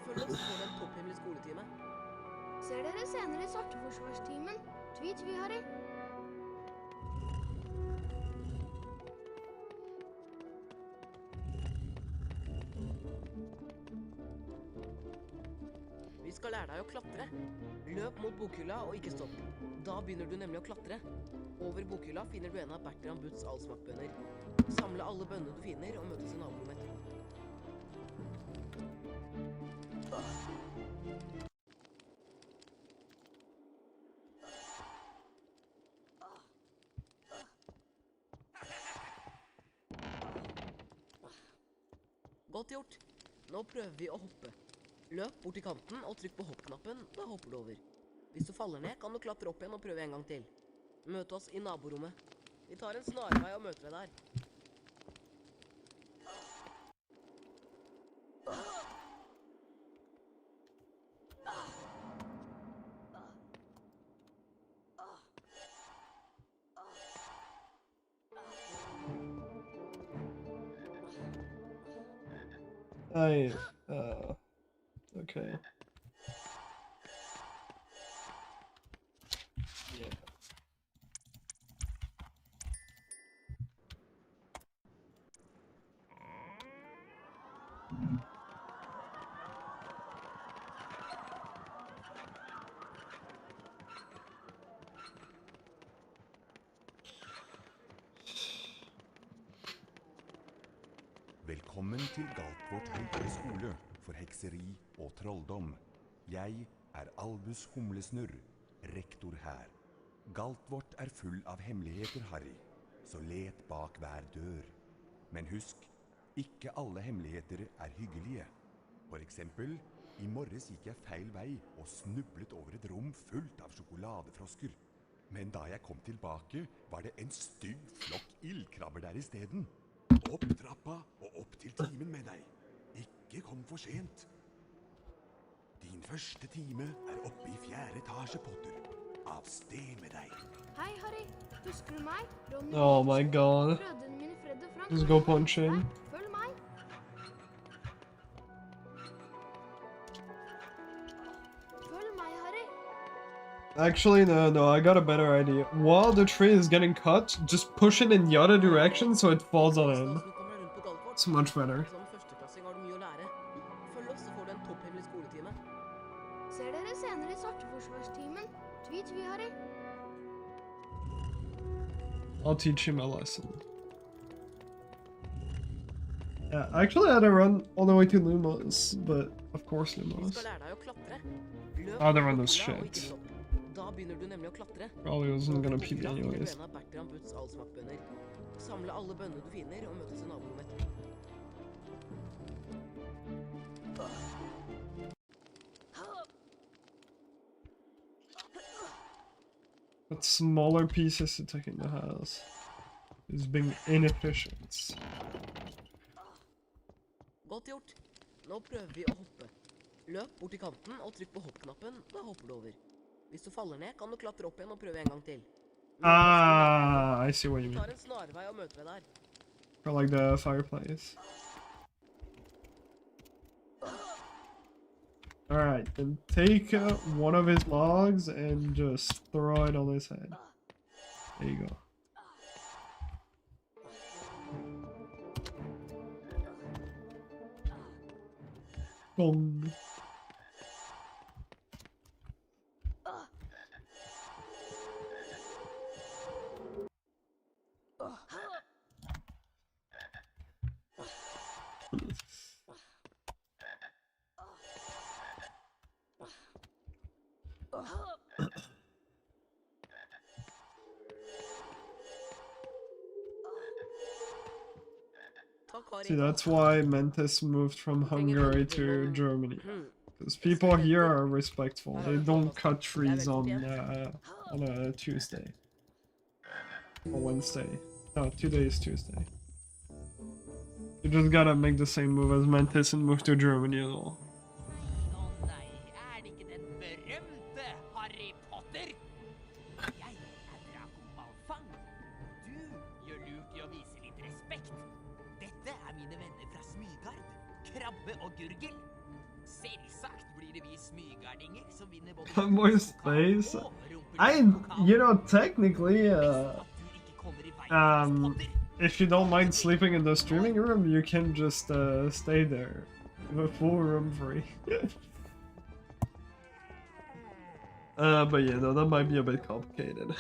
Følg oss, så får du en topphemmelig skoletime. Ser dere senere i Svarteforsvarstimen. Tvi, Harry. Vi skal lære deg å klatre. Løp mot bokhylla og ikke stopp. Da begynner du nemlig å klatre. Over bokhylla finner du en av Bertram Butts allsmaktbønner. Samle alle bønnene du finner og møtes i naborommet etterpå. Godt gjort. Nå prøver vi å hoppe. Løp bort til kanten og trykk på hoppknappen, da hopper du over. Hvis du faller ned, kan du klatre opp igjen og prøve en gang til. Møt oss i naborommet. Vi tar en snarvei og møter deg der. Okay. Yeah. Velkommen til Galtvort høyere skole for hekseri og trolldom. Jeg er Albus Humlesnurr, rektor her. Galtvort er full av hemmeligheter, Harry, så let bak hver dør. Men husk, ikke alle hemmeligheter er hyggelige. For eksempel, i morges gikk jeg feil vei og snublet over et rom fullt av sjokoladefrosker. Men da jeg kom tilbake, var det en stygg flokk ildkrabber der i stedet. Opp trappa og opp til timen med deg. Ikke kom for sent. Din første time er oppe i 4. etasje, Potter. Av sted med deg. Hei, Harry. Husker du meg? Ronny. Oh my god. Brødrene mine Fred og Frank. Just go punch him. Følg meg. Følg meg, Harry. Actually, no, I got a better idea. While the tree is getting cut, just push it in the other direction so it falls on him. It's much better. Som førsteklassing har du mye å lære. Følg oss, så får du en topphemmelig skoletime. Ser dere senere i Svarteforsvarstimen. Tvi, Harry. I'll teach him a lesson. Yeah, actually I had to run all the way to Lumos, but of course Vi Lumos. skal lære deg å klatre. Løp Oh, they run mot this bokhylla og ikke shit. stopp. Da begynner du nemlig å klatre. Probably wasn't gonna Over peek bokhylla finner du anyways. en av Bertram Butts allsmaktbønner. Samle alle bønnene du finner og møtes i naborommet etterpå. But smaller pieces to take in the house is being inefficient. Godt gjort. Nå prøver vi å hoppe. Løp bort til kanten og trykk på hoppknappen, da hopper du over. Hvis du faller ned, kan du klatre opp igjen og prøve en gang til. Ah, I see what you Vi mean. tar en snarvei og møter deg der. For like the fireplace. Alright, then take one of his logs and just throw it on his head. There you go. Boom. See, that's why Mentis moved from Hungary to Germany. Because people here are respectful. They don't cut trees on a Tuesday. Or Wednesday. No, today is Tuesday. You just gotta make the same move as Mentis and move to Germany as well. Å nei, er det ikke den berømte Harry Potter? Jeg er Draco Malfang. Du gjør lurt i å vise litt respekt. Dette er mine venner fra Smygard, Krabbe og Gurgel. Selvsagt blir det vi smygardinger som vinner både More huspokalen space. og You know, technically, Best at du ikke kommer i veien hans, Potter. if you don't mind sleeping in the streaming room, you can just stay there. The full room free. But yeah, no, that might be a bit complicated.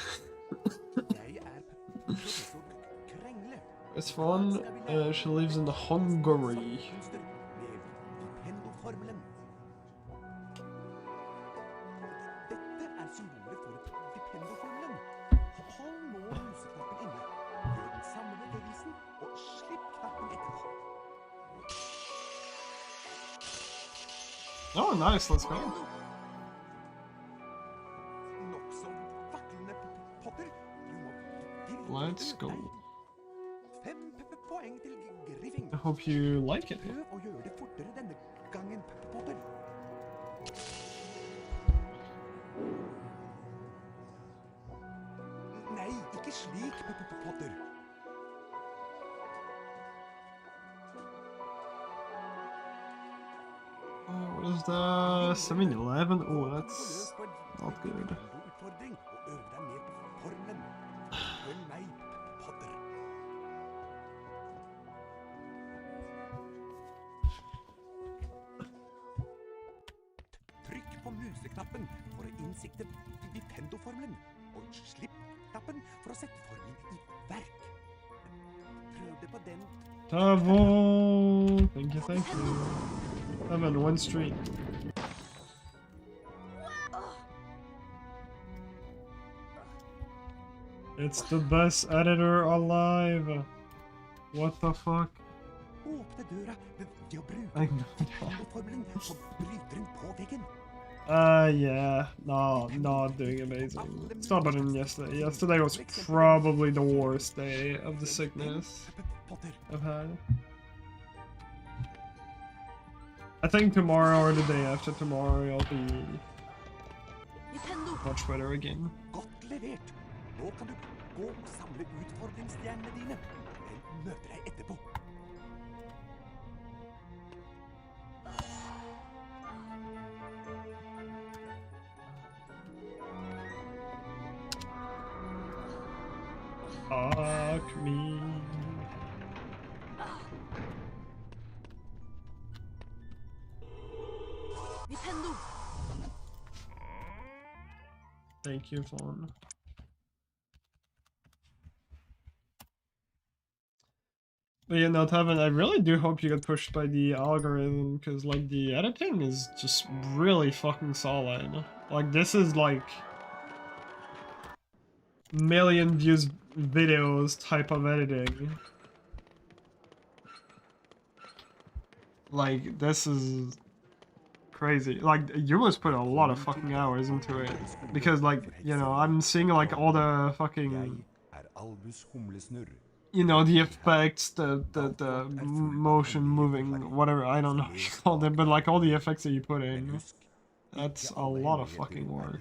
Jeg er professor Krengle. It's fun. She lives in Hungary. Samfunnskunster med Nintendo-formelen. Dette er symbolet for Nintendo-formelen. Hold nå museknappen inne. Gjør den samme bevegelsen, og slipp knappen etterpå. Oh, nice. Let's go. Nokså vaklende, Potter. Du må Let's go. 5 poeng til Griffing. I hope you like it. Prøv å gjøre det fortere denne gangen, Potter. Nei, ikke slik, Potter. Oh, what is that? 7-Eleven? Oh, that's not good. Utfordring, og øve deg mer på formelen. Følg meg, Potter. Trykk på museknappen for å innsikte Nintendo-formelen, og slipp knappen for å sette formelen i verk. Prøv det på den. Tavo! Thank you, thank you. I'm on one street. It's the best editor alive. What the fuck? Åpne døra ved å bruke I know that. Nintendo-formelen, så bryter den på veggen. Yeah. No, not doing amazing. It's not better than yesterday. Yesterday was probably the worst day of the sickness I've had. I think tomorrow or the day after tomorrow I'll be much better again. Godt levert. Nå kan du gå og samle utfordringsstjernene dine. Jeg møter deg etterpå. Fuck me. Nintendo! Thank you, phone. But yeah, no, Tevin, I really do hope you get pushed by the algorithm, because, like, the editing is just really fucking solid. Like, this is, like, million views videos type of editing. Like, this is crazy. Like, you must put a lot of fucking hours into it. Because, like, you know, I'm seeing, like, all the fucking... You know, the effects, the motion moving, whatever, I don't know what you call them, but like all the effects that you put in, that's a lot of fucking work.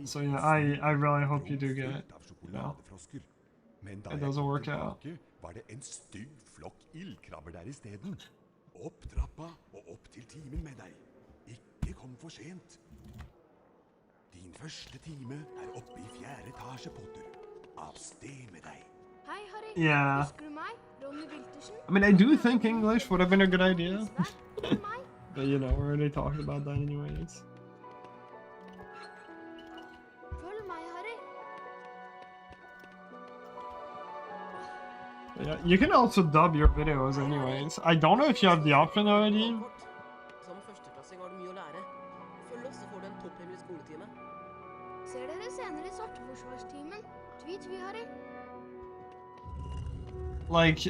So yeah, I really hope you do get it, you know. It doesn't work out. Opp trappa og opp til timen med deg. Ikke kom for sent. Din første time oppe i 4. etasje, Potter. Av sted med deg. Hei, Harry. Yeah. Husker du meg? Ronny Wiltersen? I mean, I do think English would have been a good idea. Følg meg. But you know, we already talked about that anyways. Følg meg, Harry. But yeah, you can also dub your videos anyways. I don't know if you have the option already. Som førsteklassing har du mye å lære. Følg oss, så får du en topphemmelig skoletime. Ser dere senere i Svarteforsvarstimen? Tvi, Harry. Like,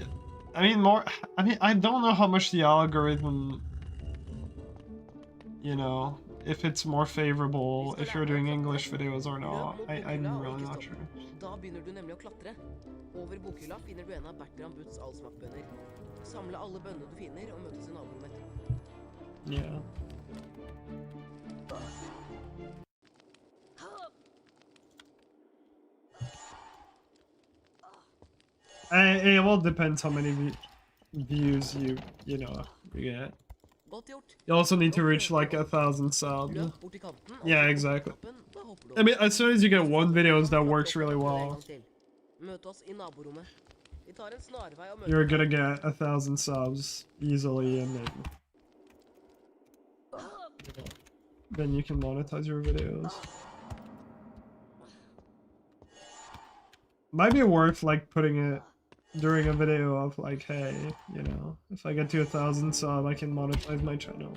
I don't know how much the algorithm, you know, if it's more favorable if you're doing English videos or not. I'm really not sure. Da begynner du nemlig å klatre. Over bokhylla finner du en av Bertram Butts allsmakkbønner. Samle alle bønnene du finner og møtes i naborommet etterpå. Yeah. It will depend how many views you know you get. Godt gjort. You also need to reach like 1,000 subs. Løp bort til kanten og Yeah, trykk på exactly. hoppknappen, da hopper du I over. mean, as soon as you get one video that Klatre works opp really og prøv en well, gang til. Møt oss i naborommet. Vi tar en snarvei og møter you're gonna get 1,000 subs easily, and then you can monetize your videos. Might be worth like putting it during a video of like, hey, you know, if I get to 1,000 subs, I can monetize my channel.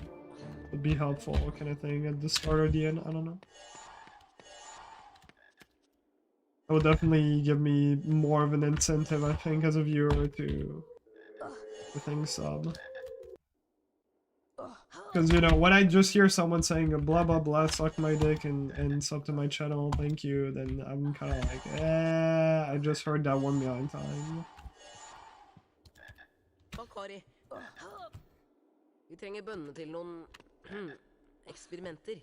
Would be helpful, kind of thing at the start or the end. I don't know. It would definitely give me more of an incentive, I think, as a viewer to things sub. Because, you know, when I just hear someone saying blah blah blah, suck my dick and sub to my channel, thank you, then I'm kind of like, I just heard that 1,000,000 times. Takk, Kari. Vi trenger bønnene til noen eksperimenter.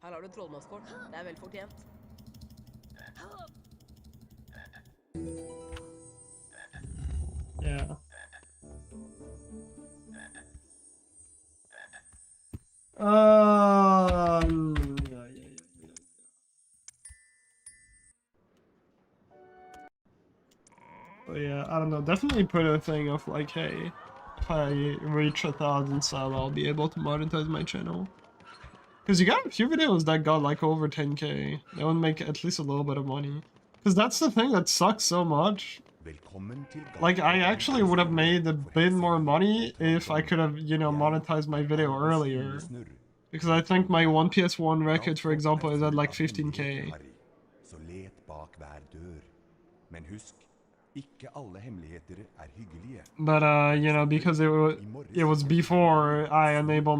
Her har du trollmannskort. Det er vel fortjent. Yeah. But yeah, I don't know. Definitely put a thing of like, hey, if I reach 1,000 subs, I'll be able to monetize my channel. Because you got a few videos that got like over 10k. That would make at least a little bit of money. Because that's the thing that sucks so much. Like, I actually would have made a bit more money if I could have, you know, monetized my video earlier. Because I think my 1PS1 record, for example, is at like 15k. But, you know, because it was before I enabled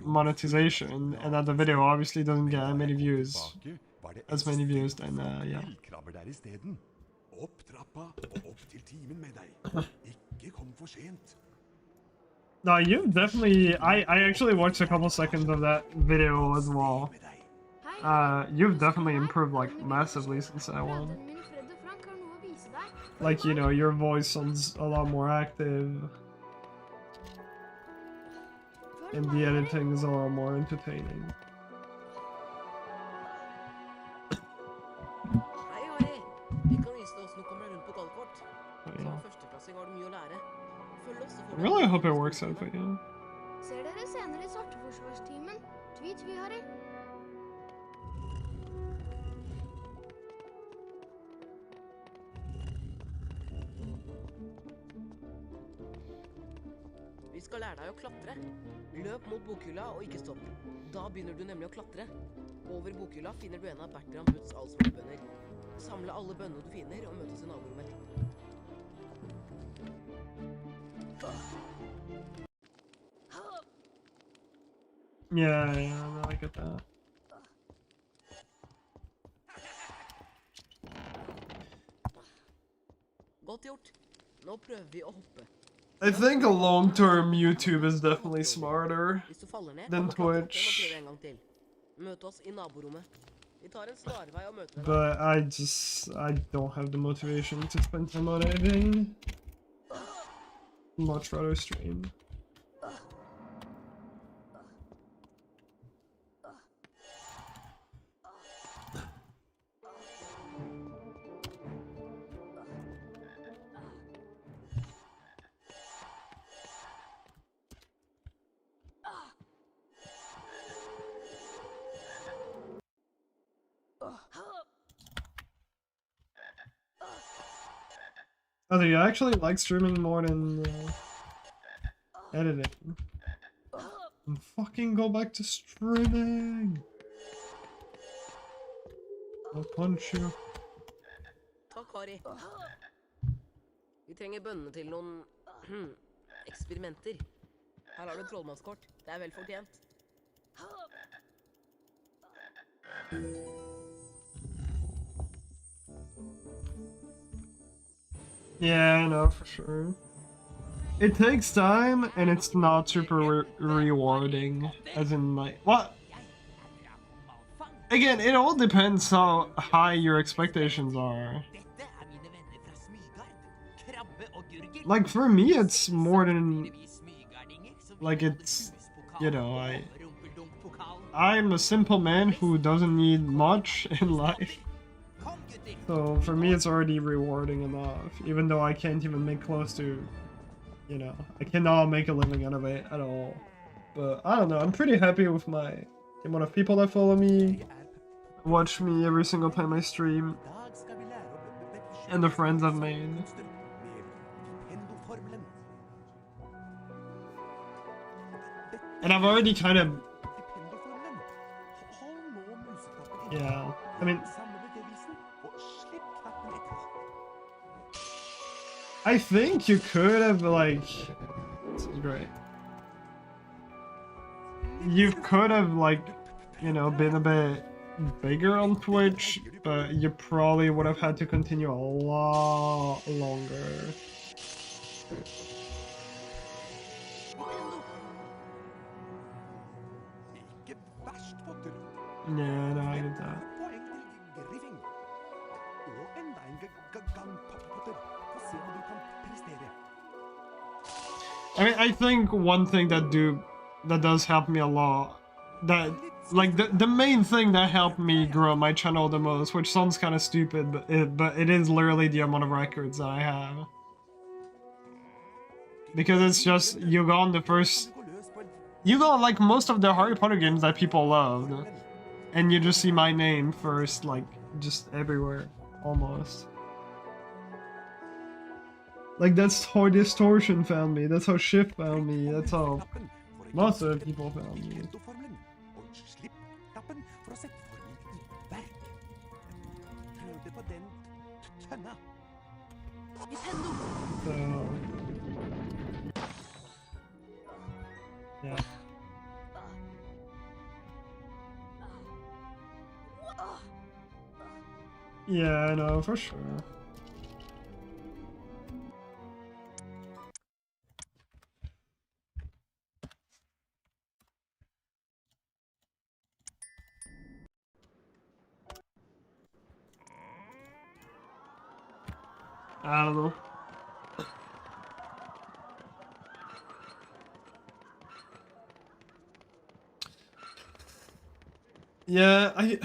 monetization, and that the video obviously doesn't get as many views, then, yeah. No, you've definitely... I actually watched a couple seconds of that video as well. You've definitely improved, like, massively since that one. Like, you know, your voice sounds a lot more active. And the editing is a lot more entertaining. Hei, Harry. Vi kan vise deg hvordan du kommer deg rundt på golfkort. Som førsteklassing har du mye å lære. Følg oss, så får I du... really hope it works out for you. Ser dere senere i Svarteforsvarstimen. Tvi, tvi, Harry. Vi skal lære deg å klatre. Løp mot bokhylla og ikke stopp. Da begynner du nemlig å klatre. Over bokhylla finner du en av Bertram Butts allsvartbønner. Samle alle bønnene du finner og møtes i naborommet. Yeah, no, I get that. Godt gjort. Nå prøver vi å hoppe. I think a long-term YouTube is definitely smarter Hvis du faller ned, than kan du klatre opp Twitch. igjen og prøve en gang til. Møt oss i naborommet. Vi tar en snarvei og møter deg. But I don't have the motivation to spend time on editing. Much rather stream. Oh, do you actually like streaming more than editing? And fucking go back to streaming! I'll punch you. Takk, Harry. Vi trenger bønnene til noen eksperimenter. Her har du trollmannskort. Det er vel fortjent. Yeah, no, for sure. It takes time, and it's not super rewarding, as in, like, what? Again, it all depends how high your expectations are. Dette er mine venner fra Smygard. Krabbe og Gurgel. like for me, it's more than like it's, you know, I'm a simple man who doesn't need much in life. So for me, it's already rewarding enough, even though I can't even make close to, you know, I cannot make a living out of it at all. But I don't know, I'm pretty happy with the amount of people that follow me, watch me every single time I stream, and the friends I've made. And I've already kind of, yeah, I mean, I think you could have, like, this is great. You could have, like, you know, been a bit bigger on Twitch, but you probably would have had to continue a lot longer. Yeah, no, I get that. I mean, I think one thing that does help me a lot, that like the main thing that helped me grow my channel the most, which sounds kind of stupid, but it is literally the amount of records that I have. Because it's just, you got like most of the Harry Potter games that people loved, and you just see my name first, like, just everywhere, almost. Like, that's how Distortion found me, that's how Shift found me, that's how lots of people found me. So... yeah. Yeah, I know, for sure. I don't know. Yeah,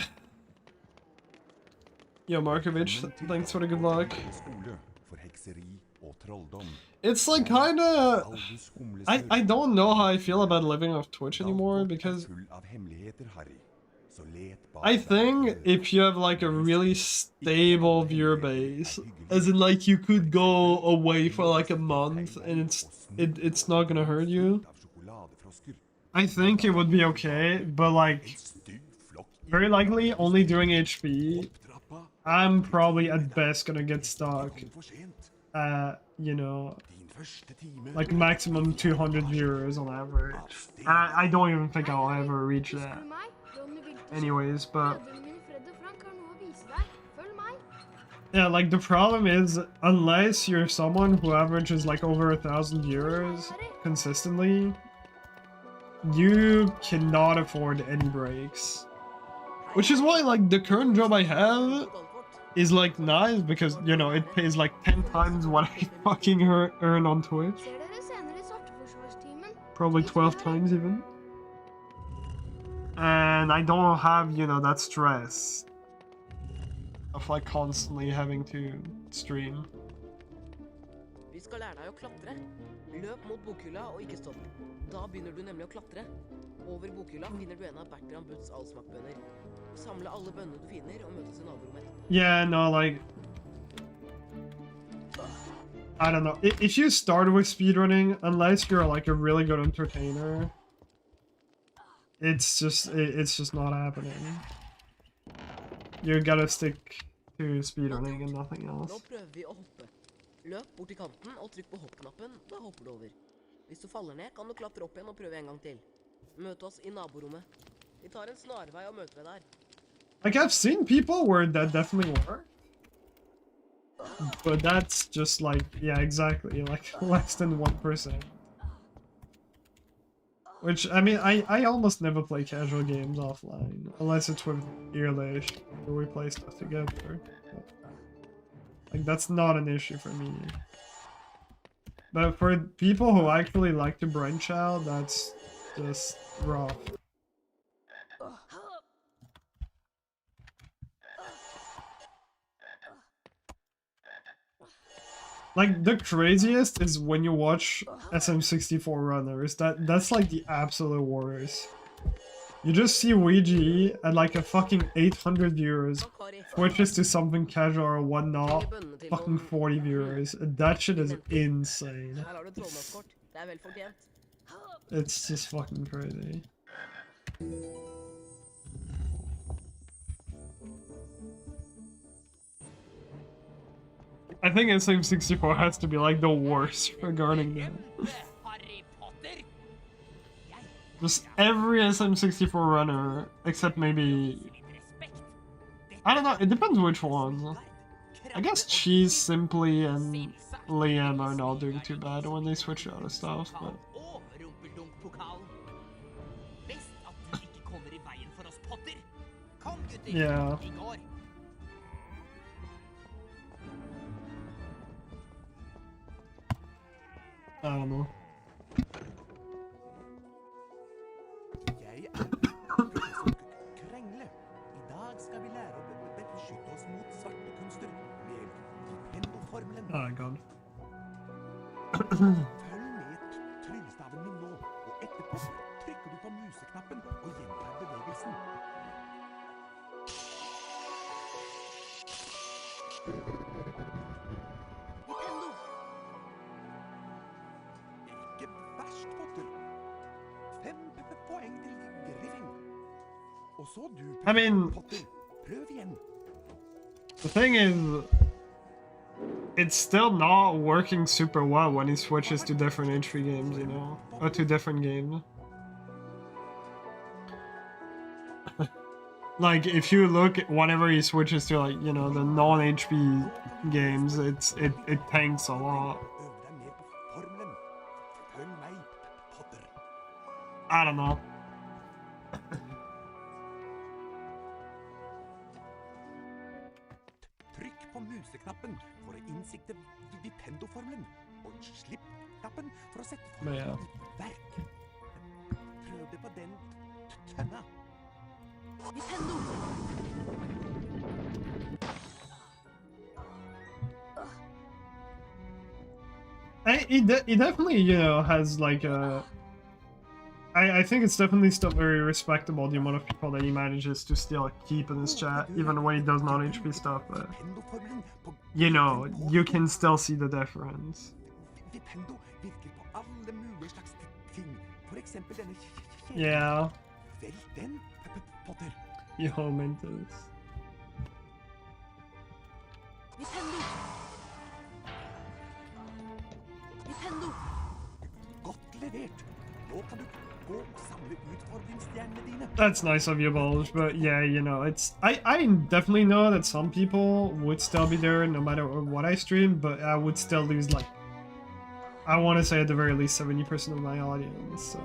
Yo, Markovich, thanks for the good luck. It's like kinda... I don't know how I feel about living off Twitch anymore, because... I think if you have like a really stable viewer base, as in like you could go away for like a month and it's not gonna hurt you, I think it would be okay, but like very likely only during HP, I'm probably at best gonna get stuck at, you know, like maximum 200 viewers on average. And I don't even think I'll ever reach that. Anyways, but... yeah, like the problem is, unless you're someone who averages like over 1,000 viewers consistently, you cannot afford any breaks. Which is why, like, the current job I have is like nice, because, you know, it pays like 10 times what I fucking earn on Twitch. Probably 12 times even. And I don't have, you know, that stress of like constantly having to stream. Vi skal lære deg å klatre. Løp mot bokhylla og ikke stopp. Da begynner du nemlig å klatre. Over bokhylla finner du en av Bertram Butts allsmakkbønner. Samle alle bønnene du finner og møtes i naborommet etterpå. Yeah, no, like... I don't know. If you start with speedrunning, unless you're like a really good entertainer, it's just not happening. You gotta stick to speedrunning and nothing else. Nå prøver vi å hoppe. Løp bort til kanten og trykk på hoppknappen, da hopper du over. Hvis du faller ned, kan du klatre opp igjen og prøve en gang til. Møte oss i naborommet. Vi tar en snarvei og møter deg der. Like, I've seen people where that definitely worked. But that's just like, yeah, exactly, like less than 1%. Which, I mean, I almost never play casual games offline, unless it's with Earlish, where we play stuff together. But, like, that's not an issue for me. But for people who actually like to branch out, that's just rough. Like, the craziest is when you watch SM64 runners. That's like the absolute worst. You just see Ouija at like a fucking 800 viewers, switches to something casual or whatnot, fucking 40 viewers. That shit is insane. It's just fucking crazy. I think SM64 has to be like the worst regarding that. Just every SM64 runner, except maybe... I don't know, it depends which one. I guess Cheese, Simply, and Liam are not doing too bad when they switch out of stuff, but... Yeah. I don't know. Jeg er professor Krengle. I dag skal vi lære å beskytte oss mot svarte kunster med Nintendo-formelen. Oh god. Følg med tryllestaven min nå, og etterpå trykker du på museknappen og gjentar bevegelsen. Nintendo! Ikke verst, Potter. 5 poeng til Griffin. Og så du, I mean, Potter. Prøv igjen. the thing is, it's still not working super well when he switches to different HP games, you know? Or to different games. Like, if you look, whenever he switches to, like, you know, the non-HP games, it tanks a lot. Øv deg mer på formelen. Følg meg, Potter. I don't know. Trykk på museknappen for å innsikte Nintendo-formelen, og slipp knappen for å sette formelen i verk. Prøv det på den tønna. Nintendo! He definitely, you know, has like a... I think it's definitely still very respectable, the amount of people that he manages to still keep in his chat, even when he does non-HP stuff, but... You know, you can still see the difference. Nintendo virker på alle mulige slags ting. For eksempel denne Yeah. Velg den, Potter. Yo, Mentos. Nintendo! Nintendo! Godt levert. Nå kan du gå og samle utfordringsstjernene dine. That's nice of you, Bulge, but yeah, you know, it's... I definitely know that some people would still be there no matter what I stream, but I would still lose, like... I want to say at the very least 70% of my audience, so...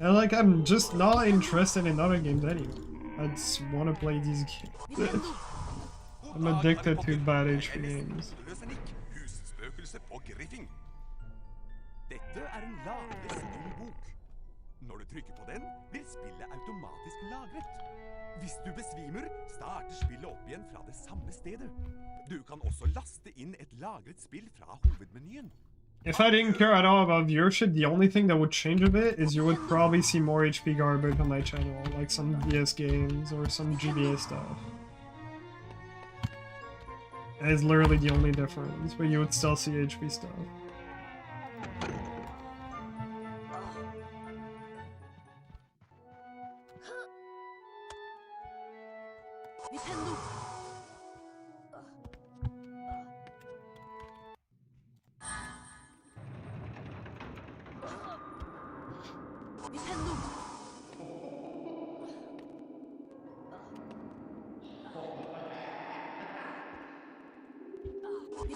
And, like, I'm just not interested in other games anyway. I just want to play these games. I'm addicted to bad HP games. Husspøkelse på Griffing. Dette er en lagret spillbok. Når du trykker på den, blir spillet automatisk lagret. Hvis du besvimer, starter spillet opp igjen fra det samme stedet. Du kan også laste inn et lagret spill fra hovedmenyen. If I didn't care at all about viewership, the only thing that would change a bit is you would probably see more HP garbage on my channel, like some DS games or some GBA stuff. That is literally the only difference, but you would still see HP stuff. Nintendo! Nintendo!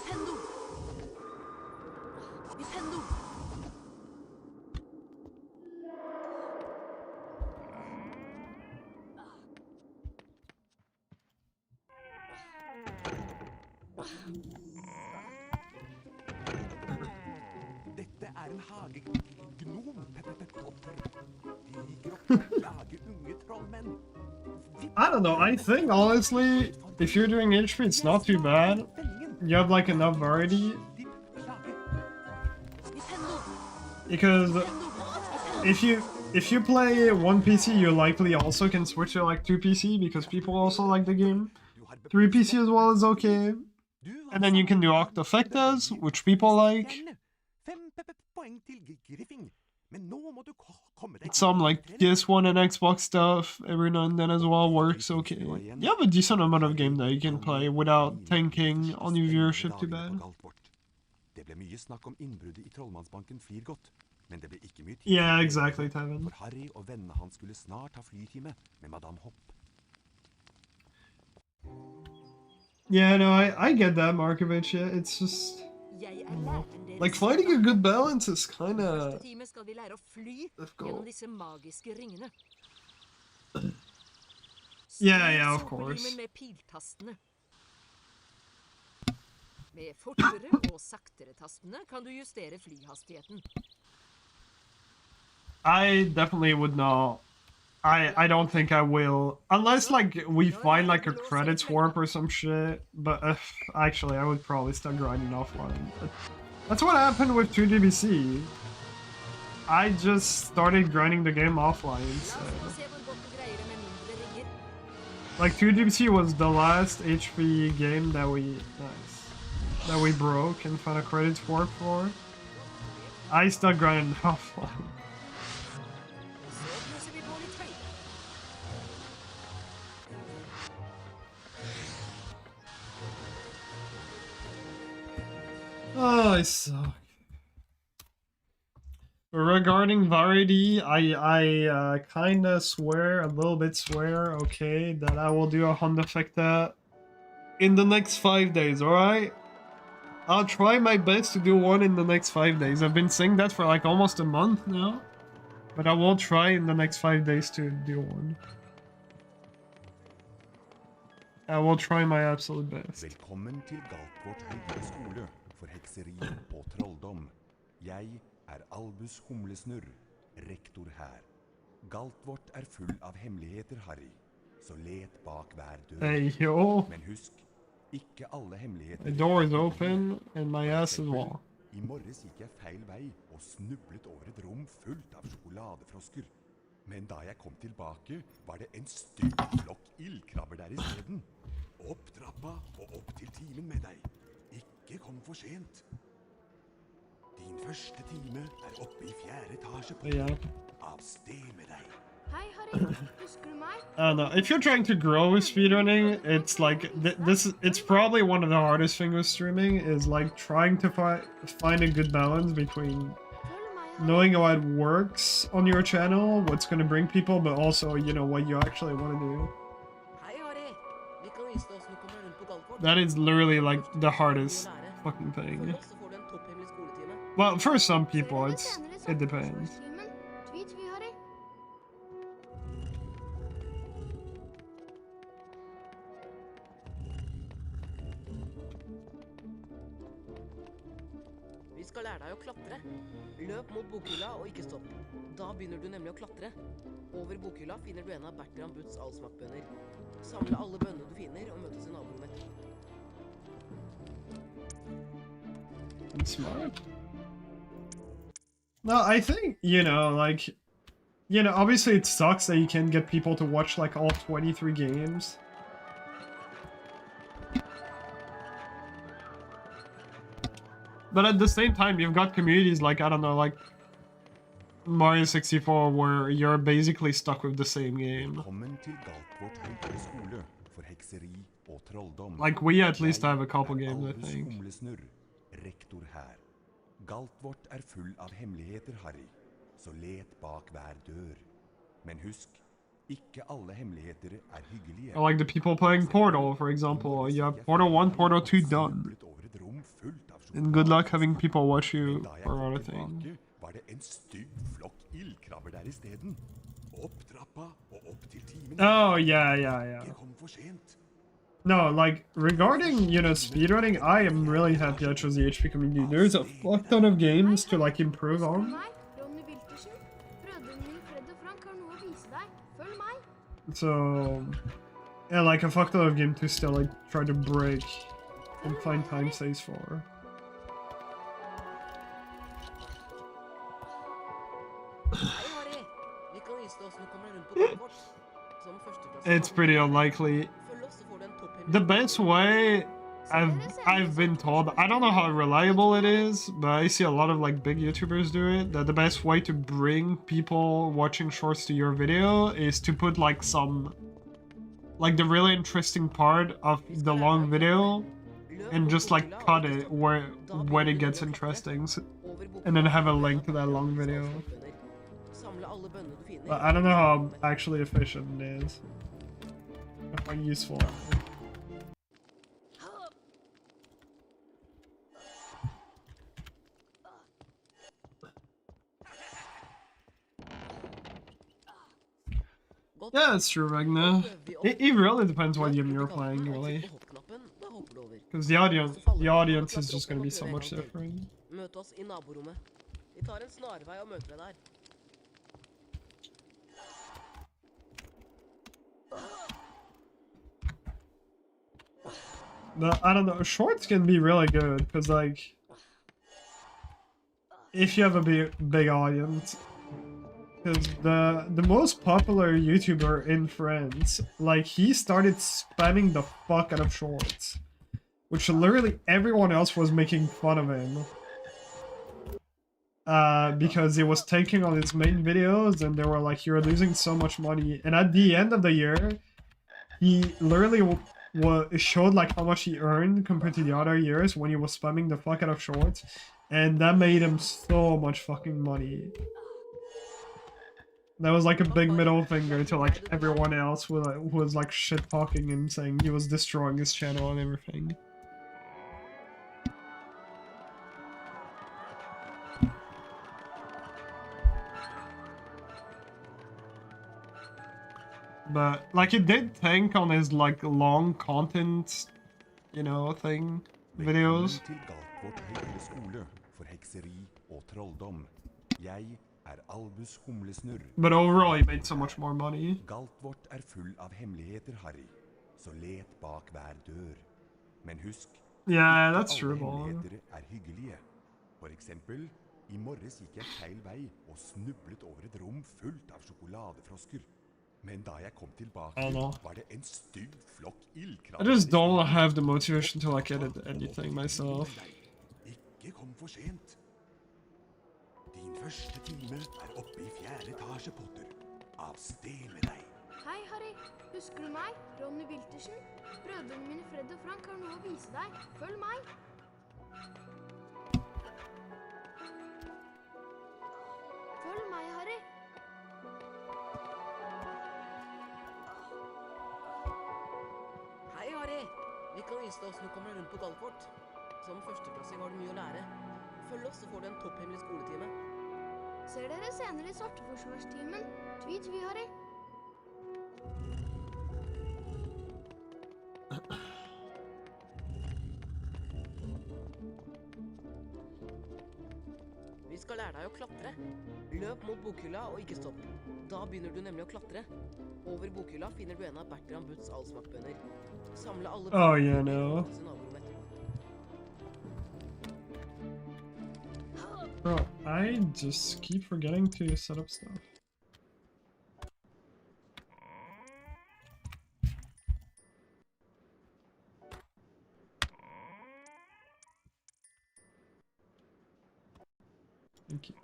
Nintendo! Nintendo! Dette er en hagegnom, Potter. De liker å lage unge trollmenn. I don't know, I think honestly, if you're doing HP, it's not too bad. You have like enough variety. Because if you play one PC, you likely also can switch to like 2 PC because people also like the game. 3 PC as well is okay. And then you can do Octafectas, which people like. Some like PS1 and Xbox stuff every now and then as well works okay. You have a decent amount of game that you can play without tanking on your viewership too bad. Det ble mye snakk om innbruddet I Trollmannsbanken Flirgodt, men det ble ikke mye tid. Yeah, exactly, Tevin. For Harry og vennene hans skulle snart ha flytime med Madame Hopp. Yeah, no, I get that, Markovich. Yeah, it's just like finding a good balance is kind of difficult. Yeah, of course. Med fortere og saktere tastene kan du justere flyhastigheten. I definitely would not. I don't think I will, unless like we find like a credits warp or some shit. But actually, I would probably start grinding offline. That's what happened with 2DBC. I just started grinding the game offline. So. Like 2DBC was the last HP game that we broke and found a credits warp for. I started grinding offline. Oh, I suck. Regarding variety, I kinda swear, a little bit swear, okay, that I will do a Honda Fecta in the next 5 days, alright? I'll try my best to do one in the next 5 days. I've been saying that for like almost a month now. But I will try in the next 5 days to do one. I will try my absolute best. Velkommen til Galtvort høyere skole for hekseri og trolldom. Jeg Albus Humlesnurr, rektor her. Galtvort full av hemmeligheter, Harry. Så let bak hver dør. Hey, yo. Men husk, ikke alle hemmeligheter. The door is open and my ass is wall. I morges gikk jeg feil vei og snublet over et rom fullt av sjokoladefrosker. Men da jeg kom tilbake, var det en stygg flokk ildkrabber der I stedet. Opp trappa og opp til timen med deg. Ikke kom for sent. Din første time oppe I 4. etasje på av sted med deg. Hei, Harry. Husker du meg? I don't know. If you're trying to grow with speedrunning, it's like it's probably one of the hardest things with streaming is like trying to find a good balance between knowing what works on your channel, what's going to bring people, but also, you know, what you actually want to do. That is literally like the hardest fucking thing. Well, for some people, it depends. Vi skal lære deg å klatre. Løp mot bokhylla og ikke stopp. Da begynner du nemlig å klatre. Over bokhylla finner du en av Bertram Butts allsmakkbønner. Samle alle bønnene du finner og møtes I naborommet. Smart. No, I think, you know, like, you know, obviously it sucks that you can't get people to watch like all 23 games. But at the same time, you've got communities like, I don't know, like Mario 64 where you're basically stuck with the same game. Like we at least have a couple games, I think. Rektor her. Galtvort full av hemmeligheter, Harry. Så let bak hver dør. Men husk, ikke alle hemmeligheter hyggelige. Or like the people playing Portal, for example. You have Portal 1, Portal 2 done. And good luck having people watch you for other things. Var det en stygg flokk ildkrabber der I stedet. Opp trappa og opp til timen. Oh, yeah. Ikke kom for sent. No, like, regarding, you know, speedrunning, I am really happy I chose the HP community. There's a fuck ton of games to, like, improve on. So, yeah, like, a fuck ton of games to still, like, try to break and find time saves for. It's pretty unlikely. The best way I've been told, I don't know how reliable it is, but I see a lot of like big YouTubers do it, that the best way to bring people watching shorts to your video is to put like some, like the really interesting part of the long video and just like cut it when it gets interesting, and then have a link to that long video. But I don't know how actually efficient it is. How useful. Yeah, that's true, Ragnar. It really depends what game you're playing, really. Because the audience is just gonna be so much different. But I don't know, shorts can be really good, because like, if you have a big audience, because the most popular YouTuber in France, like, he started spamming the fuck out of shorts, which literally everyone else was making fun of him. Because he was taking on his main videos, and they were like, you're losing so much money, and at the end of the year, he literally showed like how much he earned compared to the other years when he was spamming the fuck out of shorts, and that made him so much fucking money. That was like a big middle finger to like everyone else who was like shit talking him, saying he was destroying his channel and everything. But like, it did tank on his like long content, you know, thing, videos. But overall, he made so much more money. Galt vårt full av hemmeligheter, Harry. Så let bak hver dør. Men husk, yeah, that's true, hemmeligheter hyggelige. For eksempel, i morges gikk jeg feil vei og snublet over et rom fullt av sjokoladefrosker. Men da jeg kom tilbake, var det en stygg flokk ildkrabber. I just don't have the motivation to like edit anything myself. Ikke kom for sent. Din første time oppe i 4. etasje, Potter. Av sted med deg. Hei, Harry. Husker du meg? Ronny Wiltersen? Brødrene mine Fred og Frank har noe å vise deg. Følg meg. Følg meg, Harry. Hei, Harry. Vi kan vise deg hvordan du kommer rundt på Galfort. Som førsteklassing har du mye å lære. Følg oss, så får du en topphemmelig skoletime. Ser dere senere i Svarteforsvarstimen. Tvi, Harry. Vi skal lære deg å klatre. Løp mot bokhylla og ikke stopp. Da begynner du nemlig å klatre. Over bokhylla finner du en av Bertram Butts allsmaktbønner. Samle alle no. Bro, I just keep forgetting to set up stuff. Thank you.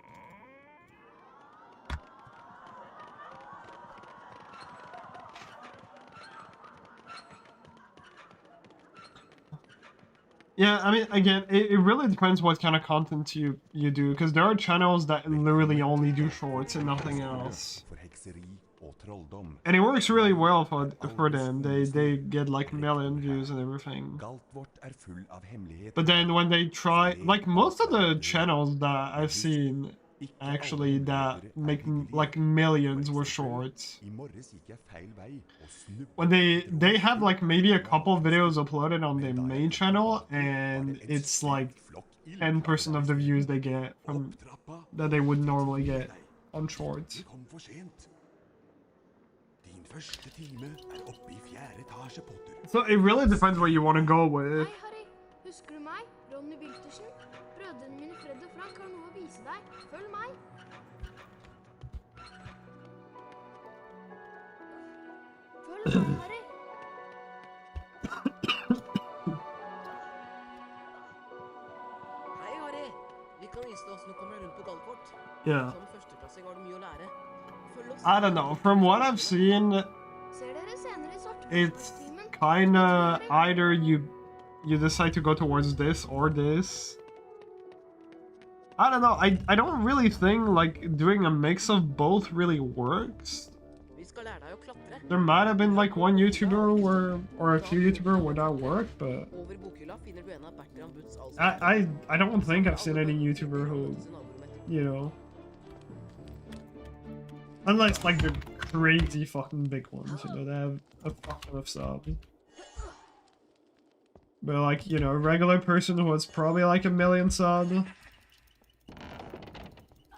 Yeah, I mean, again, it really depends what kind of content you do, because there are channels that literally only do shorts and nothing else. And it works really well for them. They get like a million views and everything. But then when they try, like most of the channels that I've seen, actually that make like millions with shorts. When they have like maybe a couple videos uploaded on their main channel, and it's like 10% of the views they get from that they would normally get on shorts. So it really depends what you want to go with. Hei, Harry. Husker du meg? Ronny Wiltersen? Brødrene mine Fred og Frank har noe å vise deg. Følg meg. Følg meg, Harry. Hei, Harry. Vi kan vise deg hvordan du kommer deg rundt på Galfort. Yeah. Som førsteklassing har du mye å lære. Følg oss. I don't know. From what I've seen, Ser dere senere i it's svartebukstimen? kind of either you decide to go towards this or this. I don't know. I don't really think like doing a mix of both really works. Vi skal lære deg å klatre. There might have been like one YouTuber or a few YouTuber where that worked, but Over bokhylla finner du en av Bertrand Butts I don't think I've seen any YouTuber who, you know, unless like the crazy fucking big ones, you know, they have a fuck ton of subs. But like, you know, a regular person who has probably like 1 million subs,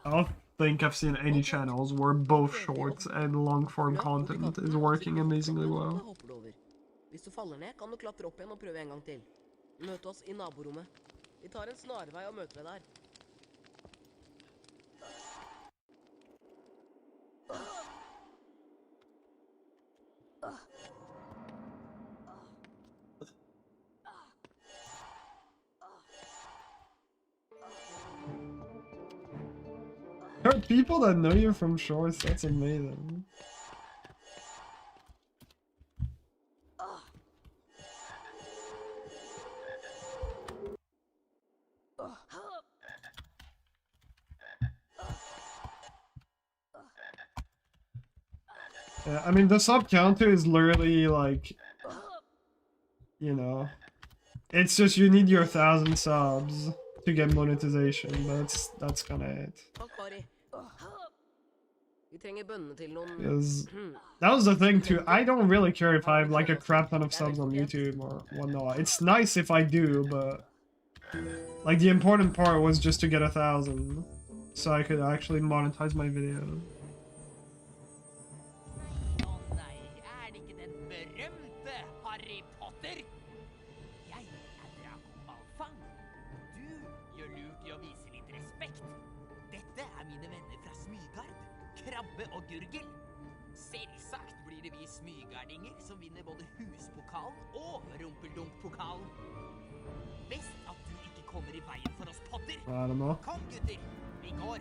I don't think I've seen any channels where both shorts and long form content is working amazingly well. Hvis du faller ned, kan du klatre opp igjen og prøve en gang til. Møt oss i naborommet. Vi tar en snarvei og møter deg der. There are people that know you from shorts, that's amazing. Yeah, I mean, the sub counter is literally like, you know, it's just you need your 1,000 subs to get monetization, but that's kind of it. Because that was the thing too. I don't really care if I have like a crap ton of subs on YouTube or whatnot. It's nice if I do, but like the important part was just to get 1,000 so I could actually monetize my videos. Krabbe og gurgel. Selvsagt blir det vi smygardinger som vinner både huspokalen og rumpeldunk-pokalen. Best at du ikke kommer i veien for oss, Potter. Kom, gutter. Vi går.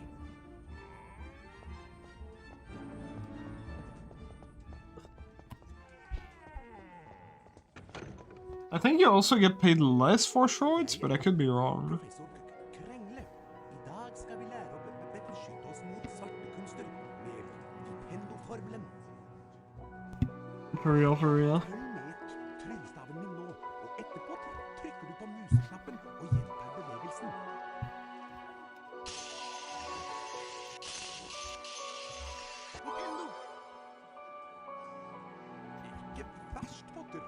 I think you also get paid less for shorts, but I could be wrong. For real, for real. Ikke verst, Potter.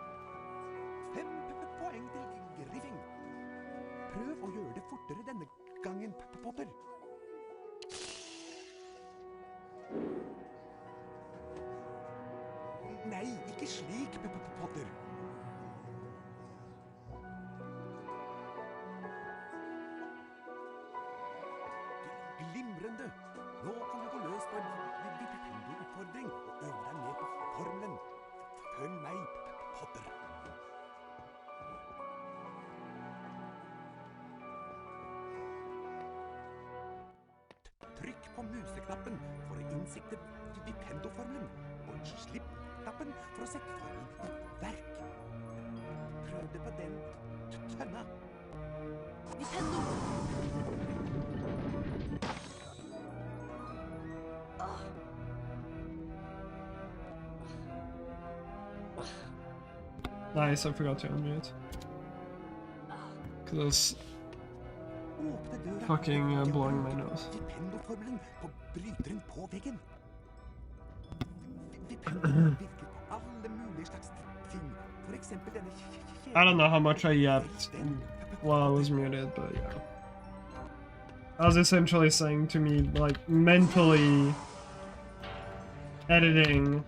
5 poeng til Griffing. Prøv å gjøre det fortere denne gangen, Potter. Nei, ikke slik, Potter. Glimrende. Nå kan du gå løs på en Nintendo-utfordring og øve deg mer på formelen. Følg meg, Potter. Trykk på museknappen for å innsikte Nintendo-formelen, og slipp knappen for å sette formelen i verk. Prøv det på den tønna. Nintendo! Nice, I forgot to unmute. Because Åpne døra. Fucking blowing my nose. Vipendo-formelen på bryteren på veggen. Vipendo virker på alle mulige slags ting. For eksempel denne I don't know how much I yapped while I was muted, but yeah. I was essentially saying to me, like, mentally editing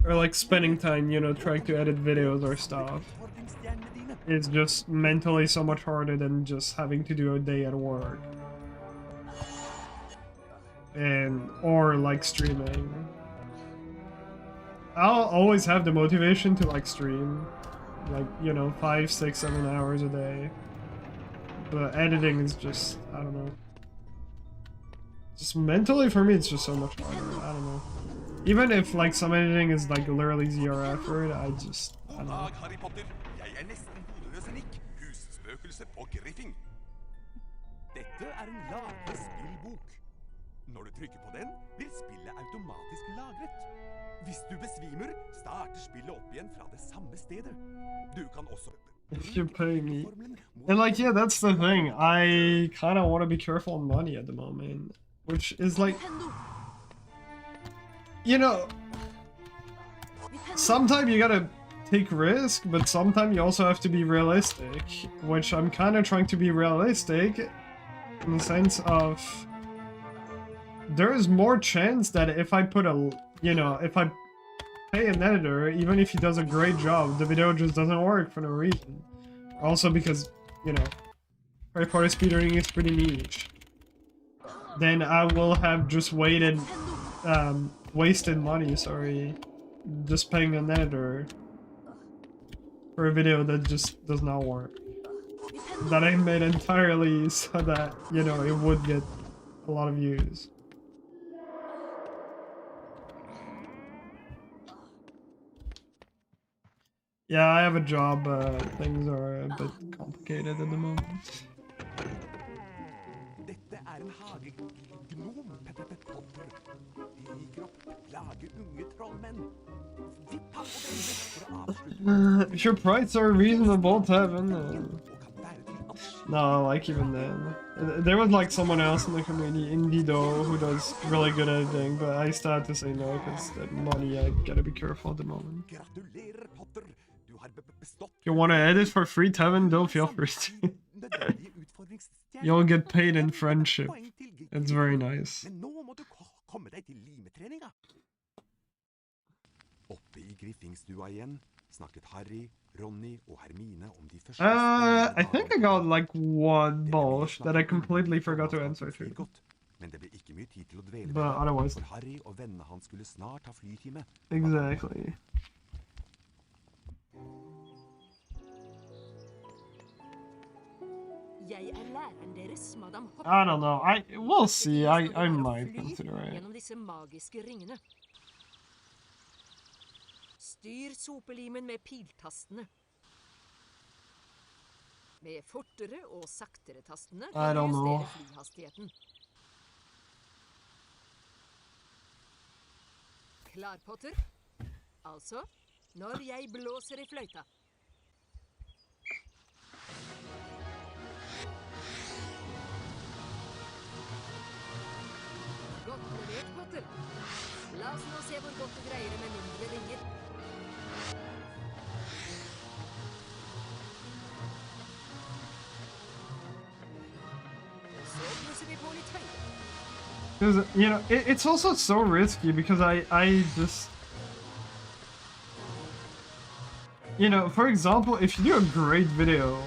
or like spending time, you know, trying to edit videos or stuff is just mentally so much harder than just having to do a day at work. Or like streaming. I'll always have the motivation to like stream, like, you know, 5, 6, 7 hours a day. But editing is just, I don't know. Just mentally for me, it's just so much harder. I don't know. Even if like some editing is like literally zero effort, I don't know. Harry Potter. Jeg nesten hodeløs Nick, husspøkelse på Griffing. Dette en lagret spillbok. Når du trykker på den, blir spillet automatisk lagret. Hvis du besvimer, starter spillet opp igjen fra det samme stedet. Du kan også If you pay me. And like, yeah, that's the thing. I kind of want to be careful on money at the moment. Which is like... You know... Sometimes you gotta take risk, but sometimes you also have to be realistic. Which I'm kind of trying to be realistic. In the sense of... There is more chance that if I put a... You know, if I pay an editor, even if he does a great job, the video just doesn't work for no reason. Also because, you know, Harry Potter speedrunning is pretty niche. Then I will have just wasted money, sorry, just paying an editor for a video that just does not work. That I made entirely so that, you know, it would get a lot of views. Yeah, I have a job, things are a bit complicated at the moment. Dette en hagegnom, Potter. De liker å plage unge trollmenn. Vipp ham og den for å avslutte. If your prices are reasonable to have in there. No, like even then. There was like someone else in the community, Indido, who does really good editing, but I still had to say no because the money, I gotta be careful at the moment. Gratulerer, Potter. Du har bestått. If you want to edit for free, Tevin, don't feel free to. You'll get paid in friendship. It's very nice. Men nå må du komme deg til limetreninga. Oppe I Griffingstua igjen snakket Harry, Ronny og Hermine om de første I think I got like one bulge that I completely forgot to answer to. Men det ble ikke mye tid til å dvele But otherwise, for Harry og vennene hans skulle snart ha flytime. Exactly. Jeg læreren deres, Madame Hopper. I don't know. We'll see. I might consider it. Gjennom disse magiske ringene. Styr sopelimen med piltastene. Med fortere og saktere tastene kan du justere flyhastigheten. Klar, Potter? Altså, når jeg blåser I fløyta. Godt levert, Potter. La oss nå se hvor godt du greier det med mindre ringer. Så plusser vi på litt høyde. Because, you know, it's also so risky because I just... You know, for example, if you do a great video,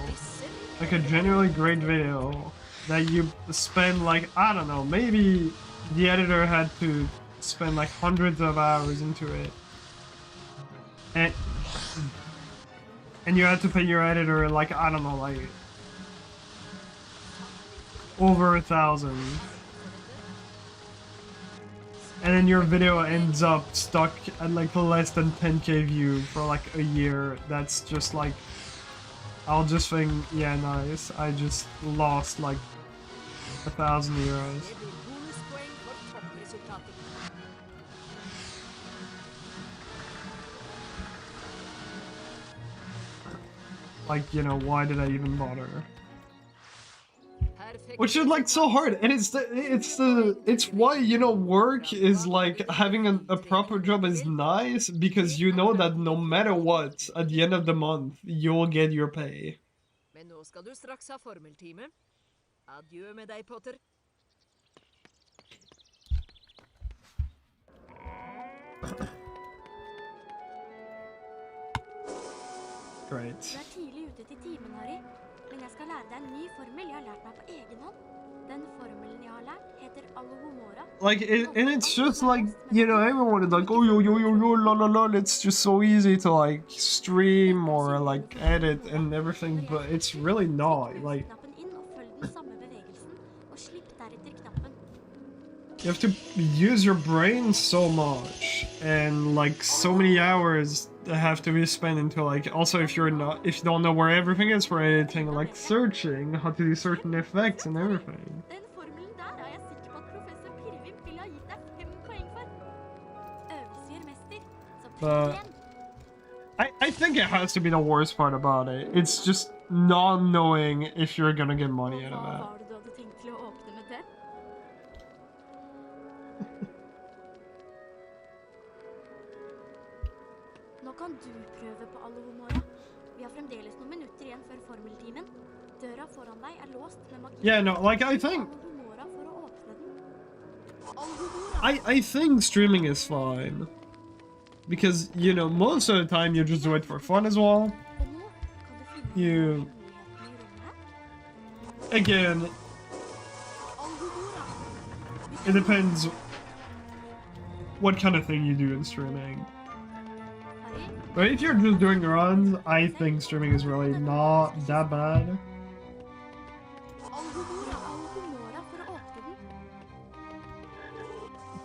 like a genuinely great video, that you spend like, I don't know, maybe the editor had to spend like hundreds of hours into it. And you had to pay your editor like, I don't know, like over 1,000. And then your video ends up stuck at like less than 10k view for like a year. That's just like, I'll just think, yeah, nice. I just lost like 1,000 euros. Like, you know, why did I even bother? Which is like so hard, and it's why, you know, work is like having a proper job is nice, because you know that no matter what, at the end of the month, you'll get your pay. Men nå skal du straks ha formeltime. Adjø med deg, Potter. Great. Du er tidlig ute til timen, Harry. Men jeg skal lære deg en ny formel jeg har lært meg på egen hånd. Den formelen jeg har lært heter Alohomora. Like, and it's just like, you know, everyone is like, oh, yo, la, la, la, it's just so easy to, like, stream or, like, edit and everything, but it's really not, like, Knappen inn og følg den samme bevegelsen, og slipp deretter knappen. you have to use your brain so much, and, like, so many hours have to be spent into, like, also if you don't know where everything is for editing, like, searching how to do certain effects and everything. Den formelen der er jeg sikker på at professor Pirvim ville ha gitt deg 5 poeng for. Øvelse gjør mester, så prøv igjen. I think it has to be the worst part about it. It's just not knowing if you're gonna get money out of Hva it. var det du hadde tenkt til å åpne med det? Nå kan du prøve på Alohomora. Vi har fremdeles noen minutter igjen før formeltimen. Døra foran deg er låst med magi. Yeah, no, like, I think Alohomora for å åpne den. I think streaming is fine. Because, you know, most of the time you just do it for fun as well. Og nå kan du finne You... hemmeligheten i rommet. Again, it depends what kind of thing you do in streaming. Harry, But if you're just doing runs, I think streaming is really not that bad. Alohomora for å åpne den.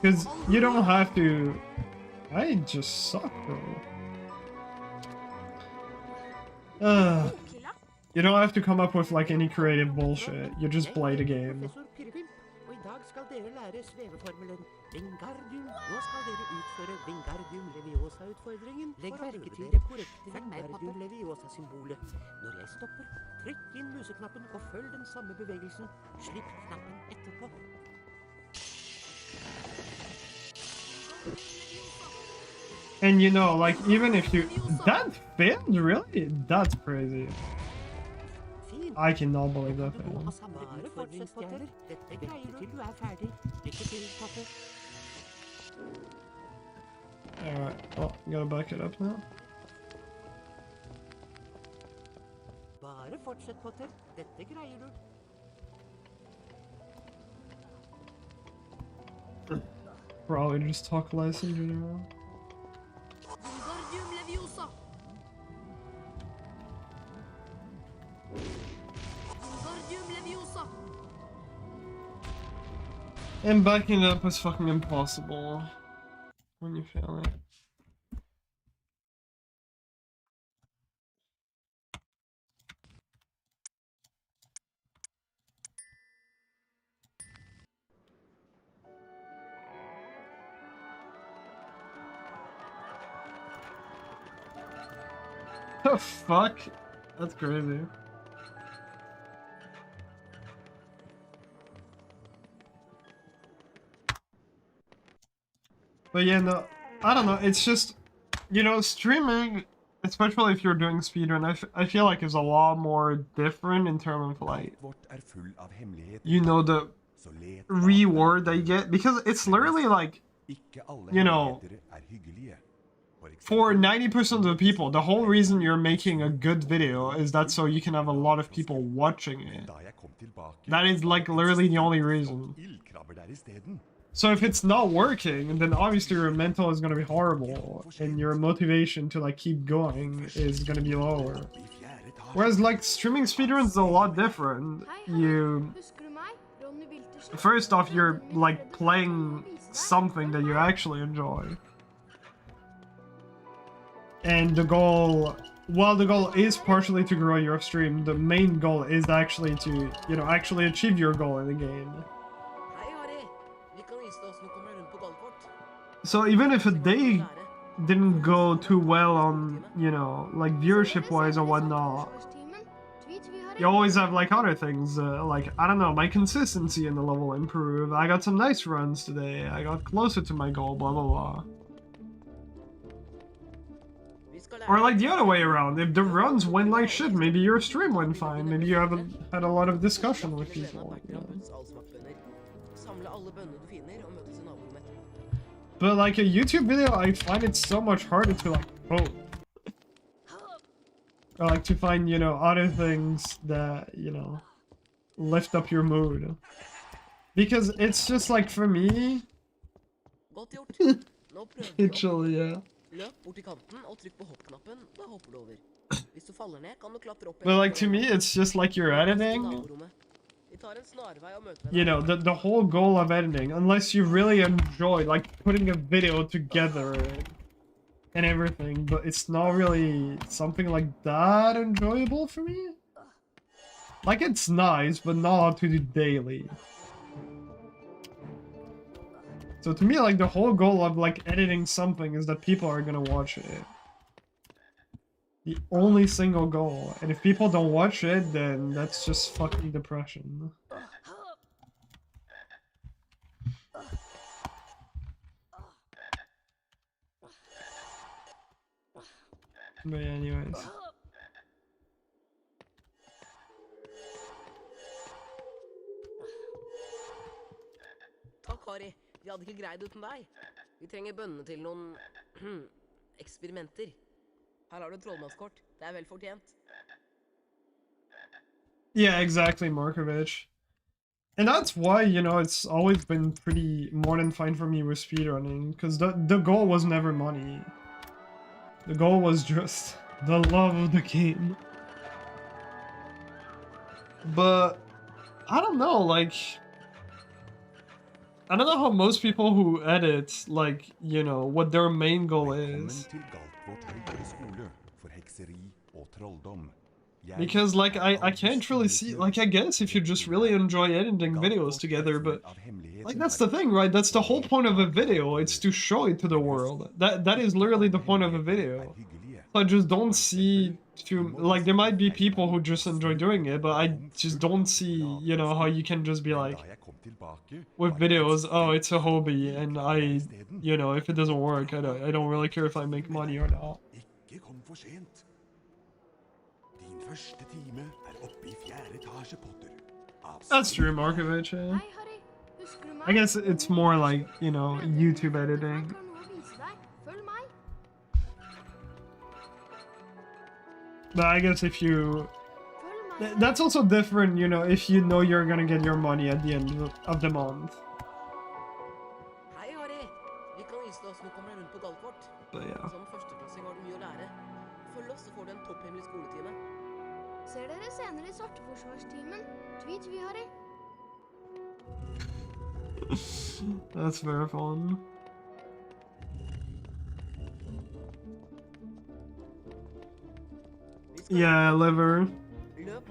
Because you don't have to... I just suck, bro. Bokhilla. You don't have to come up with, like, any creative bullshit. You just play the game. Professor Pirvim, og i dag skal dere lære sveveformelen Wingardium. Nå skal dere utføre Wingardium Leviosa-utfordringen. Legg merke til det korrekte Wingardium Leviosa-symbolet. Når jeg stopper, trykk inn museknappen og følg den samme bevegelsen. Slipp knappen etterpå. And you know, like, even if you... That failed? Really? That's crazy. Fint. I cannot believe that Du må failed. ha samme utfordringsstjerner. Dette greier du til du er ferdig. Lykke til, Potter. Alright, well, gotta back it up now. Bare fortsett, Potter. Dette greier du. Probably just talk less in general. Wingardium Leviosa. Wingardium Leviosa. And backing it up is fucking impossible when you fail it. The fuck? That's crazy. But yeah, no, I don't know, it's just, you know, streaming, especially if you're doing speedrun, I feel like is a lot more different in terms of, like, you know, the reward that you get, because it's literally like, you know, for 90% of the people, the whole reason you're making a good video is that so you can have a lot of people watching it. That is, like, literally the only reason. So if it's not working, then obviously your mental is gonna be horrible, and your motivation to, like, keep going is gonna be lower. Whereas, like, streaming speedruns is a lot different. You... Husker du meg? Ronny Wiltersen? First off, you're, like, playing something that you actually enjoy. And the goal... While the goal is partially to grow your stream, the main goal is actually to, you know, actually achieve your goal in the game. Hei, Harry. Vi kan vise deg hvordan du kommer rundt på Galfort. So even if a day didn't go too well on, you know, like viewership-wise or whatnot, Timen. Tvi, tvi, Harry. you always have like other things, like, I don't know, my consistency in the level improved. I got some nice runs today. I got closer to my goal, blah, blah, blah. Or like the other way around, if the runs went like shit, maybe your stream went fine. Maybe you haven't had a lot of discussion with people. You know? But like a YouTube video, I find it so much harder to like quote. Or like to find, you know, other things that, you know, lift up your mood. Because it's just like, for me... Actually, yeah. But like, to me, it's just like you're editing. You know, the whole goal of editing, unless you really enjoy, like, putting a video together and everything, but it's not really something like that enjoyable for me. Like, it's nice, but not to do daily. So to me, like, the whole goal of, like, editing something is that people are gonna watch it. The only single goal. And if people don't watch it, then that's just fucking depression. But yeah, anyways. Takk, Kari. Vi hadde ikke greid uten deg. Vi trenger bønnene til noen eksperimenter. Her har du trollmannskort. Det vel fortjent. Yeah, exactly, Markovich. And that's why, you know, it's always been pretty more than fine for me with speedrunning, because the goal was never money. The goal was just the love of the game. But I don't know, like, I don't know how most people who edit, like, you know, what their main goal is. Because, like, I can't really see, like, I guess if you just really enjoy editing videos together, but, like, that's the thing, right? That's the whole point of a video. It's to show it to the world. That is literally the point of a video. So I just don't see, like, there might be people who just enjoy doing it, but I just don't see, you know, how you can just be like, with videos, oh, it's a hobby, and I, you know, if it doesn't work, I don't really care if I make money or not. That's true, Markovich. Yeah. I guess it's more like, you know, YouTube editing. But I guess if you... That's also different, you know, if you know you're gonna get your money at the end of the month. But yeah. Ser dere senere I svarteforsvarstimen. Tvi, Harry. That's very fun. Yeah, liver.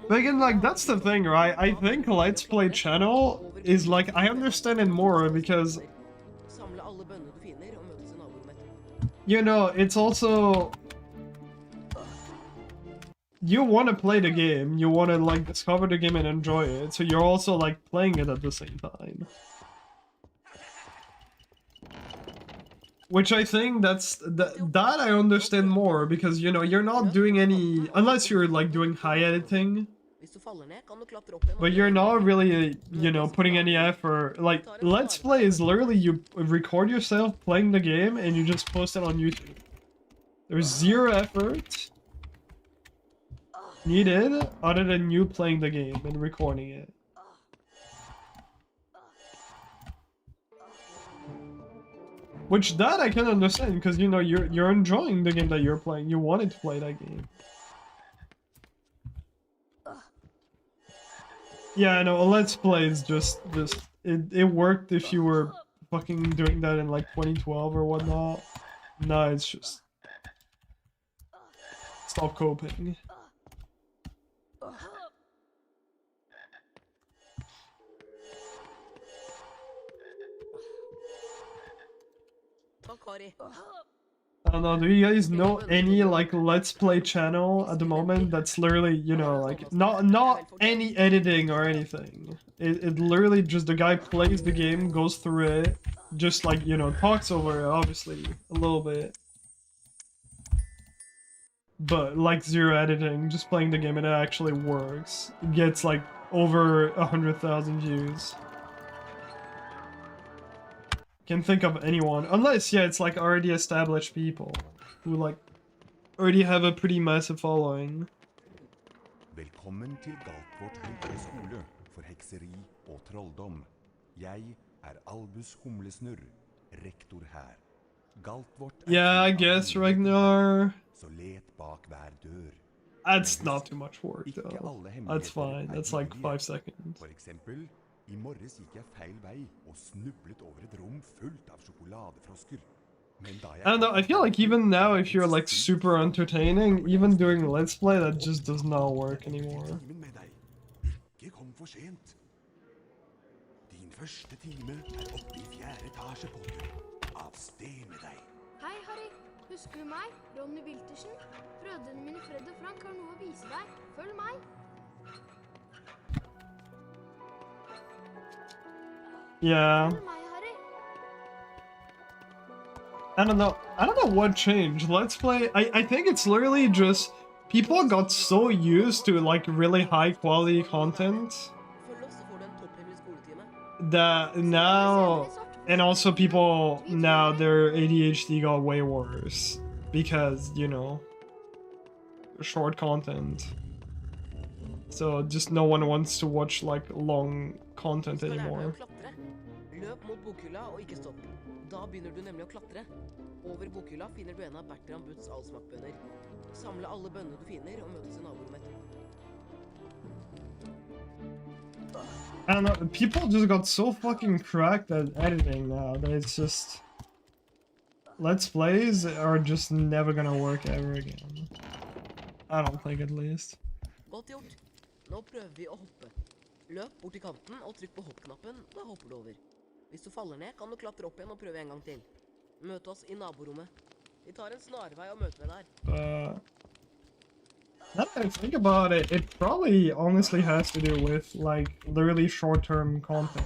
But again, like, that's the thing, right? I think Let's Play channel is like, I understand it more because, you know, it's also, you want to play the game, you want to, like, discover the game and enjoy it, so you're also, like, playing it at the same time. Which I think that I understand more, because, you know, you're not doing any, unless you're, like, doing high editing, but you're not really, you know, putting any effort. Like, Let's Play is literally you record yourself playing the game and you just post it on YouTube. There's zero effort needed other than you playing the game and recording it. Which that I can understand, because, you know, you're enjoying the game that you're playing. You wanted to play that game. Yeah, I know, a Let's Play is just it worked if you were fucking doing that in like 2012 or whatnot. No, it's just stop coping. don't know, do you guys know any like Let's Play channel at the moment that's literally, you know, like not any editing or anything. It literally just the guy plays the game, goes through it, just like, you know, talks over it, obviously, a little bit. But like zero editing, just playing the game and it actually works. It gets like over 100,000 views. Can't think of anyone, unless, yeah, it's like already established people who like already have a pretty massive following. Velkommen til Galtvort høyere skole for hekseri og trolldom. Jeg Albus Humlesnurr, rektor her. Galtvort Yeah, I guess, Ragnar. Så let bak hver dør. That's not too much work, though. That's fine. That's like 5 seconds. For eksempel, i morges gikk jeg feil vei og snublet over et rom fullt av sjokoladefrosker. I don't know, I feel like even now, if you're like super entertaining, even doing Let's Play, that just does not work anymore. Ikke kom for sent. Din første time oppe i 4. etasje, Potter. Av sted med deg. Hei, Harry. Husker du meg? Ronny Wiltersen? Brødrene mine Fred og Frank har noe å vise deg. Følg meg. Yeah. Følg meg, Harry. I don't know what changed. Let's Play, I think it's literally just people got so used to like really high quality content that now, and also people now, their ADHD got way worse because, you know, short content. So just no one wants to watch like long content anymore. Løp mot bokhylla og ikke stopp. Da begynner du nemlig å klatre. Over bokhylla finner du en av Bertram Butts allsmakkbønner. Samle alle bønnene du finner og møtes i naborommet. I don't know, people just got so fucking cracked at editing now that it's just... Let's Plays are just never gonna work ever again. I don't think, at least. Godt gjort. Nå prøver vi å hoppe. Løp bort til kanten og trykk på hoppknappen, da hopper du over. Hvis du faller ned, kan du klatre opp igjen og prøve en gang til. Møt oss i naborommet. Vi tar en snarvei og møter deg der. Now that I think about it, it probably honestly has to do with, like, literally short-term content.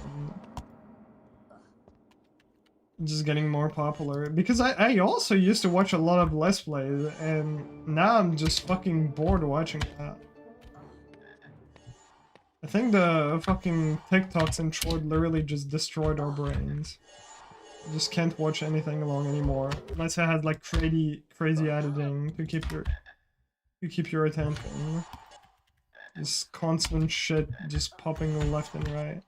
Just getting more popular. Because I also used to watch a lot of Let's Plays, and now I'm just fucking bored watching that. I think the fucking TikToks and short literally just destroyed our brains. Just can't watch anything long anymore. Unless I had, like, crazy editing to keep your attention. Just constant shit just popping left and right.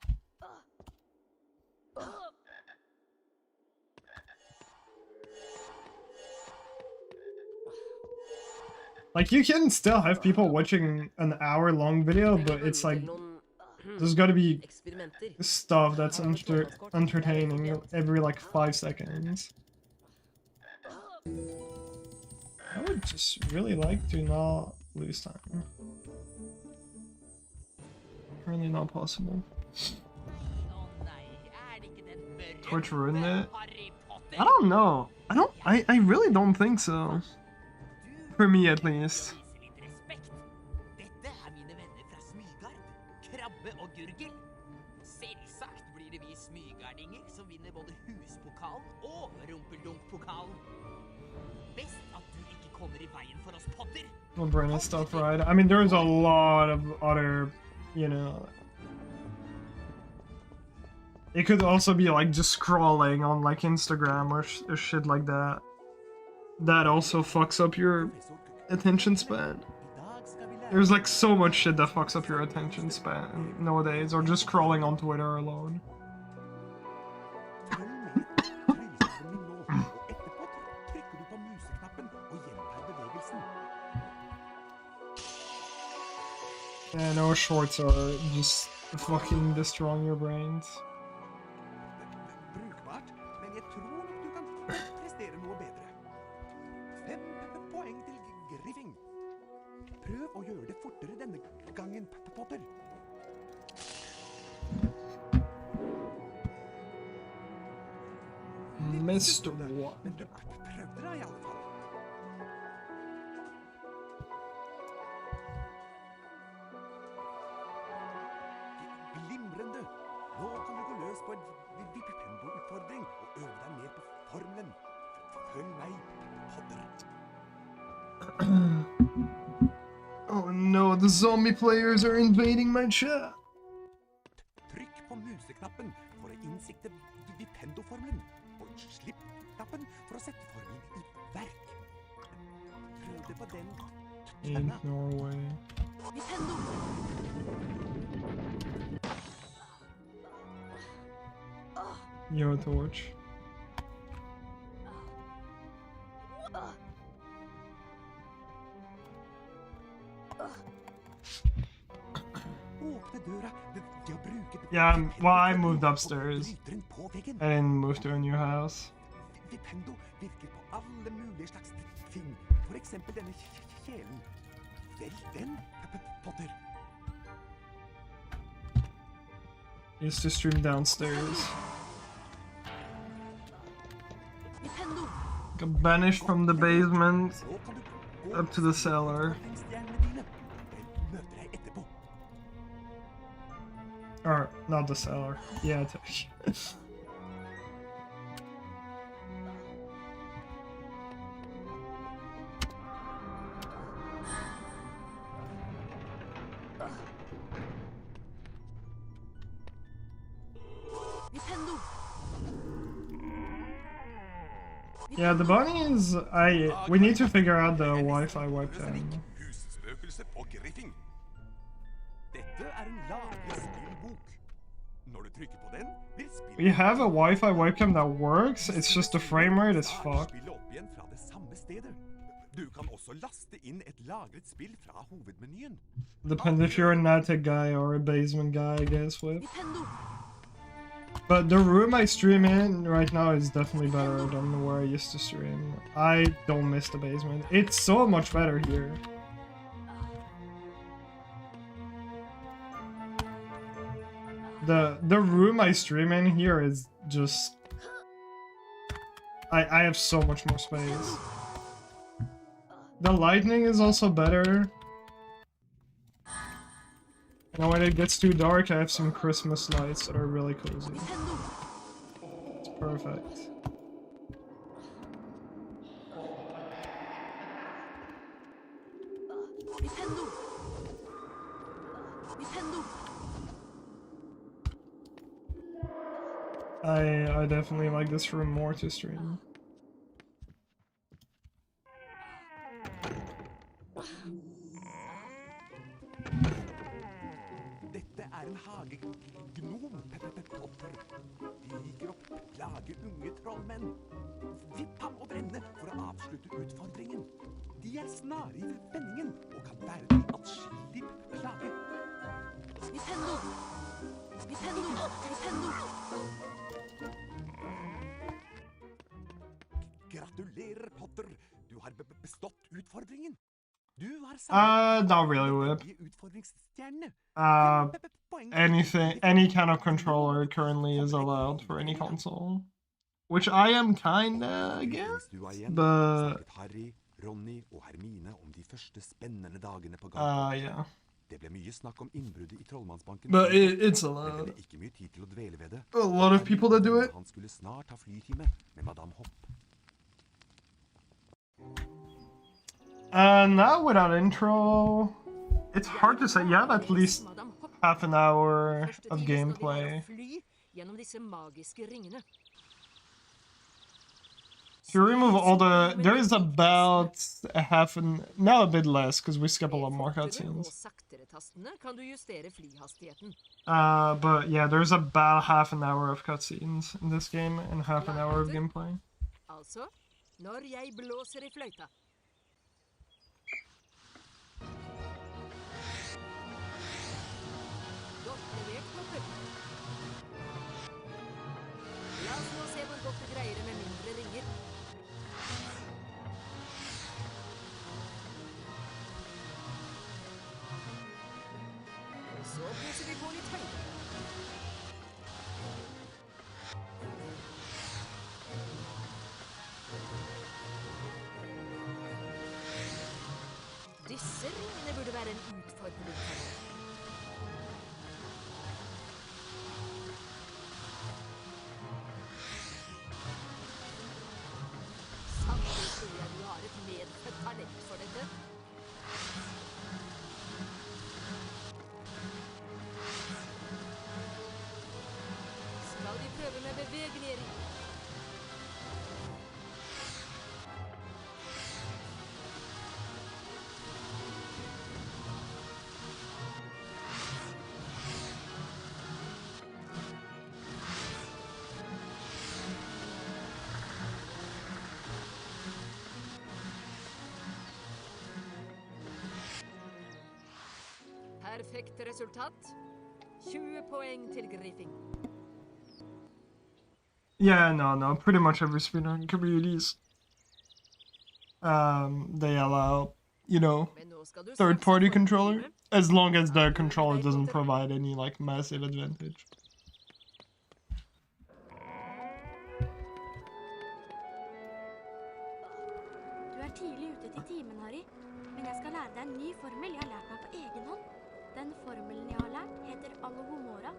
Like, you can still have people watching an hour-long video, but it's like, there's gotta be stuff that's entertaining every, like, 5 seconds. I would just really like to not lose time. Apparently not possible. Torch ruined it? I don't know. I really don't think so. For me, at least. Well, Brennan stuff, right? I mean, there's a lot of other, you know... It could also be, like, just scrolling on, like, Instagram or shit like that. That also fucks up your attention span. There's, like, so much shit that fucks up your attention span nowadays, or just scrolling on Twitter alone. Yeah, no, shorts are just fucking destroying your brains. Brukbart, men jeg tror nok du kan prestere noe bedre. 5 poeng til Griffing. Prøv å gjøre det fortere denne gangen, Potter. Mr. One. Men du prøvde deg i alle fall. utfordring og øve deg mer på formelen. Følg meg, Potter. Oh no, the zombie players are invading my chat. Trykk på museknappen for å innsikte Vipendo-formelen, og slipp knappen for å sette formelen i verk. Prøv det på den In Norway. Vipendo! Yo, Torch. Åpne døra ved å bruke Yeah, well, I moved upstairs. bryteren på veggen. I didn't move to a new house. Vipendo virker på alle mulige slags ting. For eksempel denne kjelen. Velg den, Potter. Used to stream downstairs. Vipendo! Got banished from the basement Så kan du gå up to the cellar. utfordringsstjernene dine. Jeg møter deg etterpå. Or, not the cellar. Yeah, Vipendo! yeah, the bunny is... We need to figure out the Wi-Fi webcam. Husspøkelse på Griffing. Dette er en lagerspillbok. Når du trykker på den, vil spillet... We have a Wi-Fi webcam that works, it's just the frame rate is fucked. Spillet opp igjen fra det samme stedet. Du kan også laste inn et lagret spill fra hovedmenyen. Depends if you're a Natec guy or a basement guy, I guess, with. Vipendo! But the room I stream in right now is definitely better than where I used to stream. I don't miss the basement. It's so much better here. The room I stream in here is just... I have so much more space. The lighting is also better. And when it gets too dark, I have some Christmas lights that are really cozy. It's perfect. Vipendo! Vipendo! I definitely like this room more to stream. Dette er en hagegnom, Potter. De liker å plage unge trollmenn. Vipp ham og brenne for å avslutte utfordringen. De er snare i vendingen og kan være til atskillig plage. Vipendo! Vipendo! Vipendo! Gratulerer, Potter. Du har bestått utfordringen. Du har Not really, Whip. utfordringsstjerne. Any kind of controller currently is allowed for any console. Which I am kinda against, but... Harry, Ronny og Hermine om de første spennende dagene på gata. yeah. Det ble mye snakk om innbruddet i Trollmannsbanken. But it's Det allowed. ble ikke mye tid til å dvele ved det. A lot of people that do it. Han skulle snart ha flytime med Madame Hopp. Now without intro, it's hard to say. You have at least half an hour of gameplay. Fly gjennom disse magiske ringene. If you remove all the... There is about a half an... Now a bit less, because we skip a lot more cutscenes. Kan du justere flyhastigheten. But yeah, there's about half an hour of cutscenes in this game, and half an hour of gameplay. Altså, når jeg blåser i fløyta. Godt levert, Potter. La oss nå se hvor godt du greier det med mindre ringer. Og så pusser vi på litt høyde. Disse ringene burde være en utfordring for deg. Perfekt resultat. 20 poeng til Griffing. Yeah, no. Pretty much every speedrun communities, they allow, you know, Men nå skal du straks third-party få en controller, time. as long as the Prøv controller deg, doesn't Potter. provide any like massive advantage. Du er tidlig ute til timen, Harry. Men jeg skal lære deg en ny formel jeg har lært meg på egen hånd. Den formelen jeg har lært, heter Alohomora.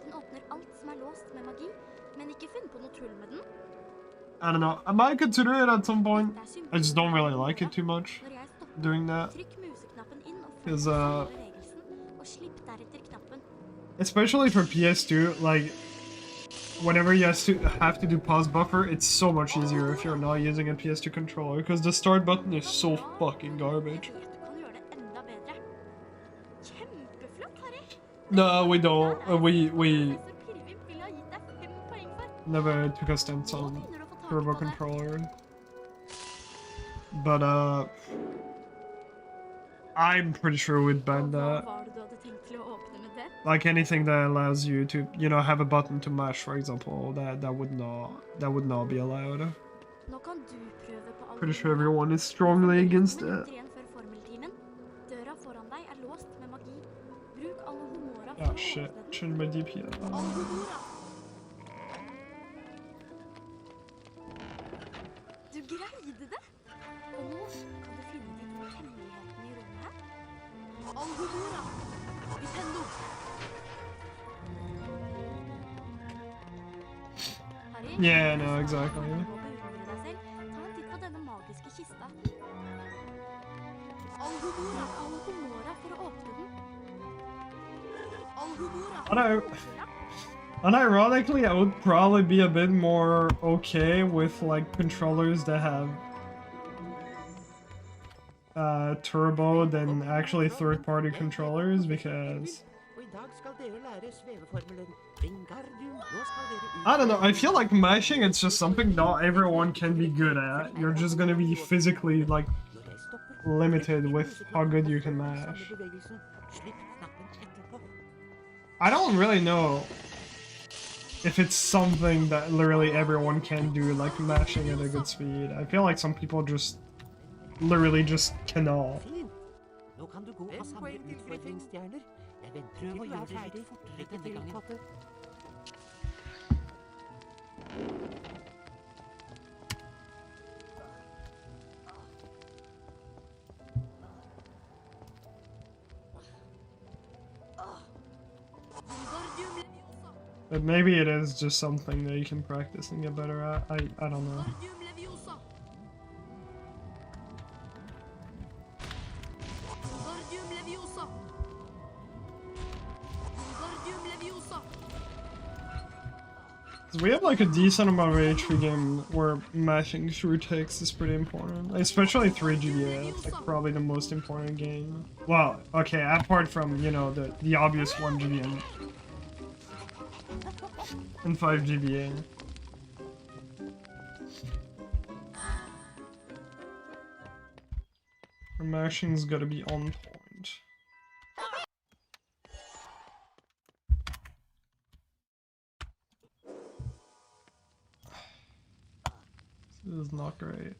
Den åpner alt som er låst med magi, men ikke finn på noe tull med den. I don't know. I might consider it at some point. I just don't really like it too much Når jeg stopper, doing that. trykk museknappen inn og Because, følg samme bevegelsen, og slipp deretter knappen. especially for PS2, like, whenever you have to do pause buffer, it's so much easier if you're not using a PS2 controller, because the start button is so fucking garbage. Jeg vet du kan gjøre det enda bedre. Kjempeflott, Harry! No, we don't. We Professor Pirvim ville ha gitt deg 5 poeng for. never took a stance Nå on begynner du å få tak turbo på det. controller. But I'm pretty sure we'd ban Og hva that. var det du hadde tenkt til å åpne med det? Like anything that allows you to, you know, have a button to mash, for example, that would not be allowed. Nå kan du prøve på Pretty sure Alohomora. everyone is strongly against Minutter it. igjen før formeltimen. Døra foran deg er låst med magi. Bruk Alohomora for Oh å shit, åpne den. shouldn't my DPS. Alohomora! Du greide det! Og nå kan du finne de 2 hemmelighetene i rommet her. Alohomora! Nintendo! Harry, Yeah, no, hvis du exactly. må beundre deg selv, ta en titt på denne magiske kista. Alohomora! Alohomora for å åpne den. Alohomora! Unironically, I would probably be a bit more okay with like controllers that have turbo than actually third-party controllers, because Og i dag skal dere lære sveveformelen Wingardium. Nå skal dere I don't know, I feel like mashing, it's just something not everyone can be good at. You're just gonna be physically like Når jeg stopper, limited with how good you can mash. samme bevegelsen. Slipp knappen etterpå. I don't really know if it's something that literally everyone can do, like mashing at a good speed. I feel like some people just literally just cannot. Fint. Nå kan du gå og samle utfordringsstjerner. Jeg venter til du er ferdig. Lykke til, Potter. Wingardium Leviosa! But maybe it is just something that you can practice and get better at. I don't know. Wingardium Leviosa! Wingardium Leviosa! Wingardium Leviosa! 'Cause we have like a decent amount of HP game where mashing through text is pretty important, especially 3 GBA. It's like probably the most important game. Well, okay, apart from, you know, the obvious 1 GBA and 5 GBA. Mashing's gotta be on point. This is not great.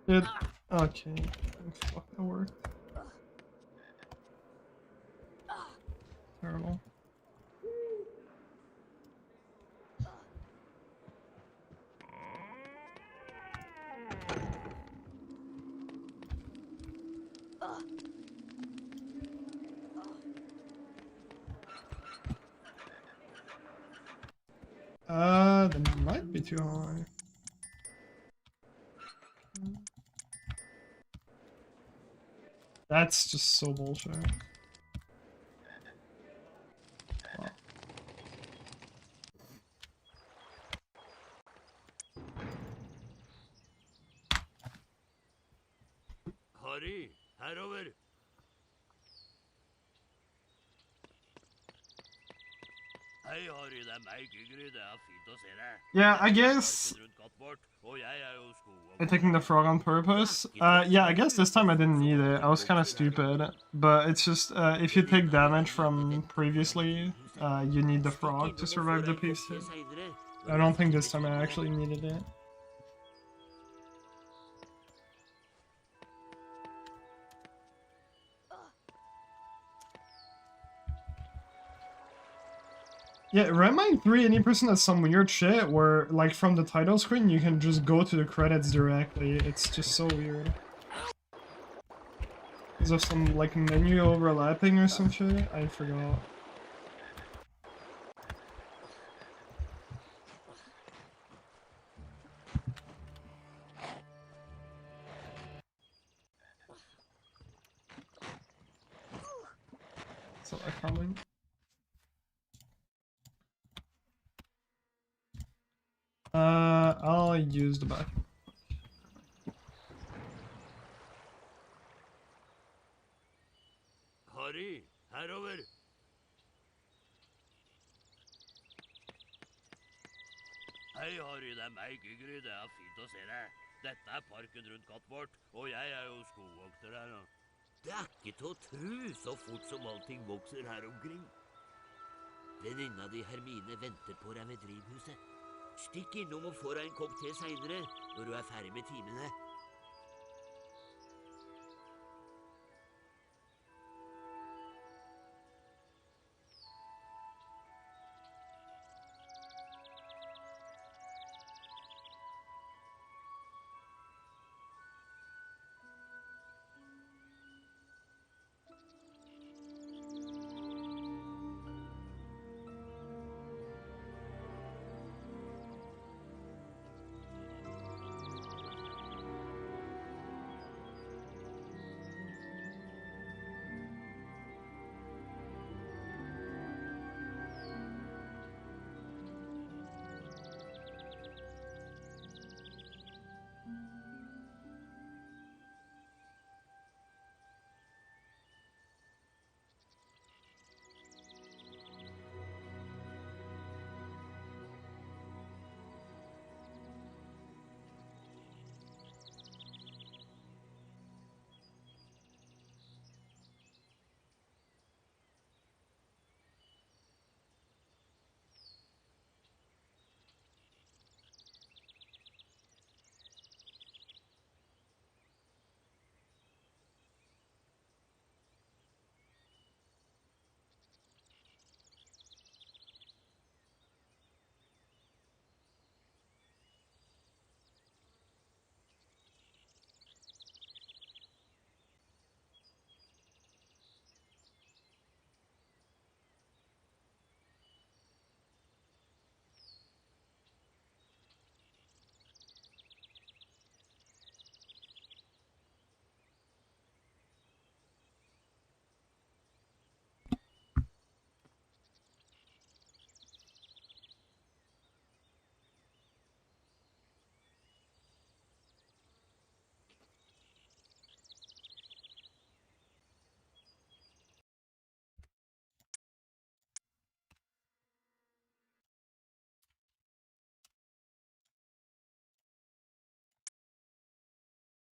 It okay. Fuck, that worked. Terrible. That might be too high. That's just so bullshit. Wow. Harry, herover. Hei, Harry, det er meg, Gygri. Det er fint å se deg. Yeah, I Dette er guess parken rundt Kattbort, og jeg er jo I'm taking the frog on purpose. Yeah, I guess this time I didn't need it. I was kind of stupid, but it's just if you take damage from previously, you need the frog to survive the piece hit. I don't think this time I actually needed it. Yeah, Redmine 3, any person has some weird shit where, like, from the title screen, you can just go to the credits directly. It's just so weird. Is there some, like, menu overlapping or some shit? I forgot. So I coming. I'll use the bathroom. Harry, herover. Hei, Harry, det er meg, Gygri. Det er fint å se deg. Dette er parken rundt Kattbort, og jeg er jo skogvokter her nå. Det er ikke til å tro så fort som allting vokser her omkring. Venninna di Hermine venter på deg ved drivhuset. Stikk innom og få deg en kopp te senere, når du er ferdig med timene.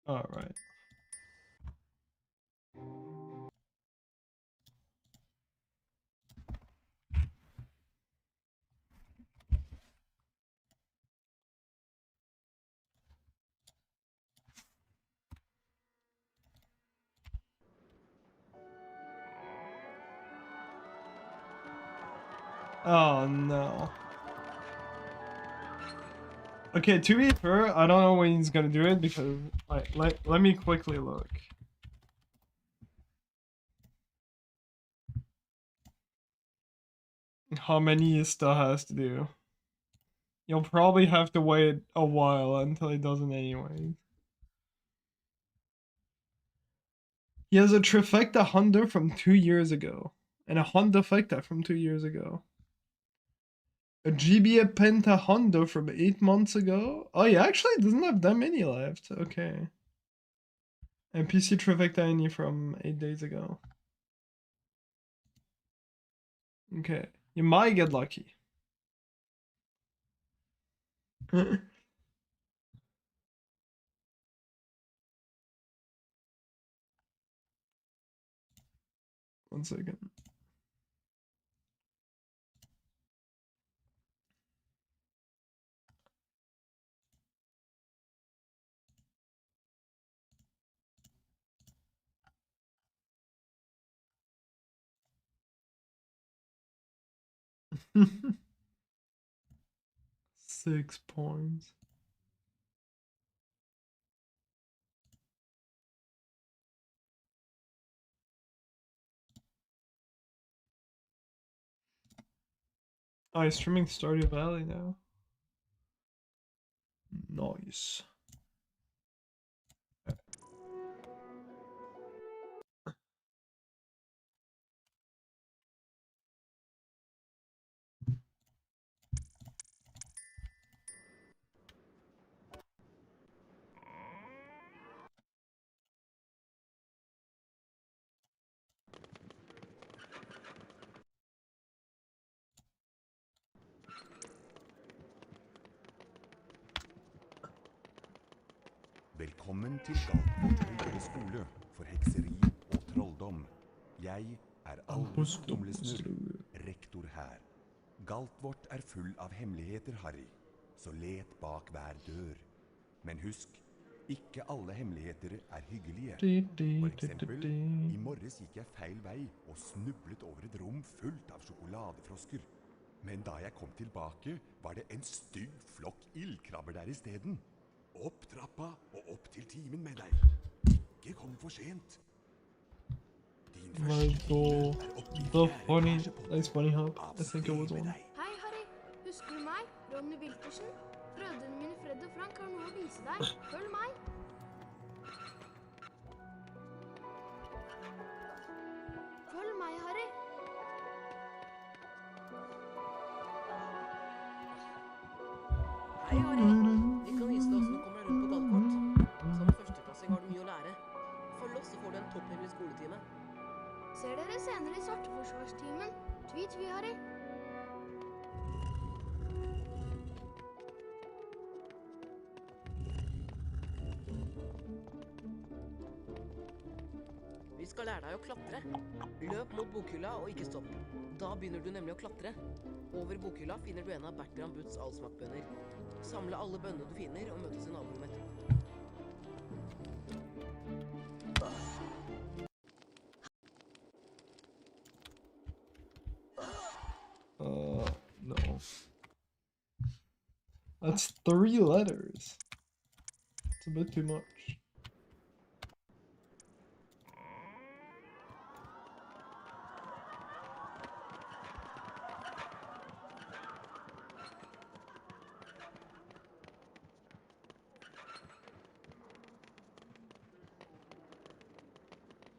Alright. Oh no. Okay, to be fair, I don't know when he's gonna do it because let me quickly look. How many he still has to do. You'll probably have to wait a while until he does it anyway. He has a trifecta Honda from 2 years ago. And a Honda Fecta from 2 years ago. A GBA Penta Honda from 8 months ago. Oh, he actually doesn't have that many left. Okay. And PC Trifecta Any from 8 days ago. Okay, you might get lucky. One second. Six points. Oh, he's streaming Stardew Valley now. Nice. Velkommen til Galtvort høyere skole for hekseri og trolldom. Jeg er Albus Humlesnurr, rektor her. Galtvort er full av hemmeligheter, Harry, så let bak hver dør. Men husk, ikke alle hemmeligheter er hyggelige. For eksempel, i morges gikk jeg feil vei og snublet over et rom fullt av sjokoladefrosker. Men da jeg kom tilbake, var det en stygg flokk ildkrabber der i steden. Opp trappa og opp til timen med deg. Ikke kom for sent. Din første time er oppe i fjerde etasje på Nice funny hop. I think it was one. Hei, Harry. Husker du meg? Ronny Wiltersen? Brødrene mine Fred og Frank har noe å vise deg. Følg meg. Følg meg, Harry. Hei, Harry. Vi kan vise deg hvordan du kommer deg rundt på Galtvort. Som førsteklassing har du mye å lære. Følg oss, så får du en topphemmelig skoletime. Ser dere senere i svarteforsvarstimen. Tvi, Harry. Vi skal lære deg å klatre. Løp mot bokhylla og ikke stopp. Da begynner du nemlig å klatre. Over bokhylla finner du en av Bertram Butts allsmakkbønner. Samle alle bønnene du finner og møtes i naborommet. No. That's 3 letters. It's a bit too much.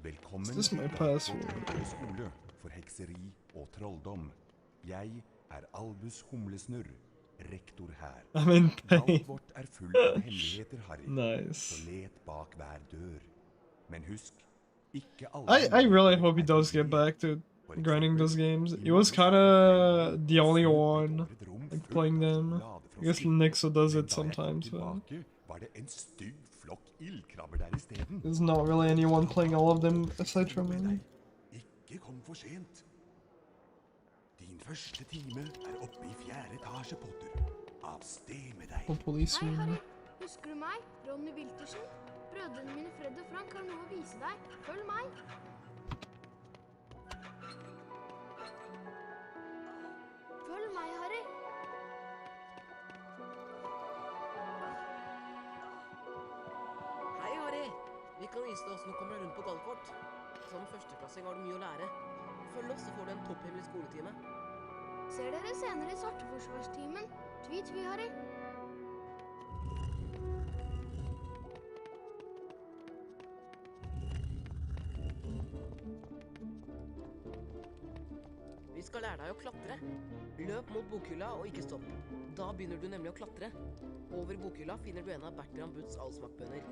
Velkommen Is this my til password? Galtvort høyere skole for hekseri og trolldom. Jeg er Albus Humlesnurr, rektor her. I'm in pain. Galtvort er full av hemmeligheter, Harry. Nice. Så let bak hver dør. Men husk, ikke alle I really hope he hemmeligheter does er get back to For grinding eksempel, those games. i He was morges kind gikk jeg of feil vei the og only snublet one over et rom like fullt playing av them. I guess sjokoladefrosker. Nixo does Men it da jeg kom sometimes, but tilbake, var det en stygg flokk ildkrabber der i steden. there's not really anyone playing all of them aside from Med me. deg. Ikke kom for sent. Din første time er oppe i fjerde etasje, Potter. Av sted med deg. Oh, Hei, policeman. Harry. Husker du meg? Ronny Wiltersen? Brødrene mine Fred og Frank har noe å vise deg. Følg meg. Følg meg, Harry. Hei, Harry. Vi kan vise deg hvordan du kommer deg rundt på Galtvort. Som førsteklassing har du mye å lære. Følg oss, så får du en topphemmelig skoletime. Ser dere senere i svarteforsvarstimen. Tvi, Harry. Vi skal lære lære deg å klatre. Løp mot bokhylla og ikke stopp. Da begynner du nemlig å klatre. Over bokhylla finner du en av Bertram Butts allsmakkbønner.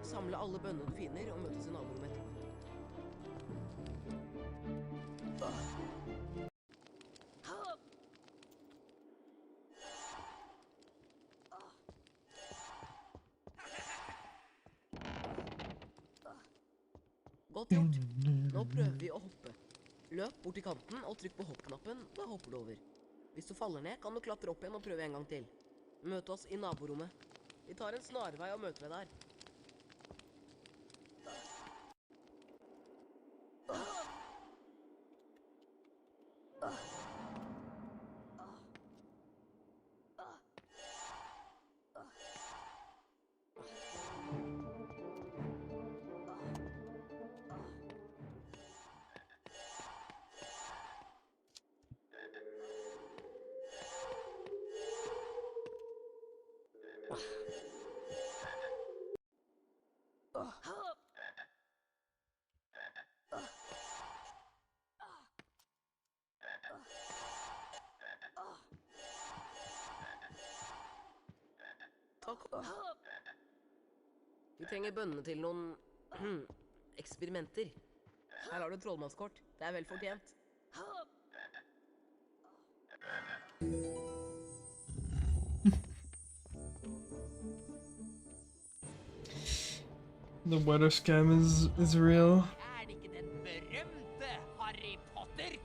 Samle alle bønnene du finner og møtes i naborommet etterpå. Godt gjort. Nå prøver vi å hoppe. Løp bort til kanten og trykk på hoppknappen, da hopper du over. Hvis du faller ned, kan du klatre opp igjen og prøve en gang til. Møte oss i naborommet. Vi tar en snarvei og møter deg der. Vi trenger bønnene til noen eksperimenter. Her har du trollmannskort. Det er vel fortjent. The weather scam is real. Er det ikke den berømte Harry Potter?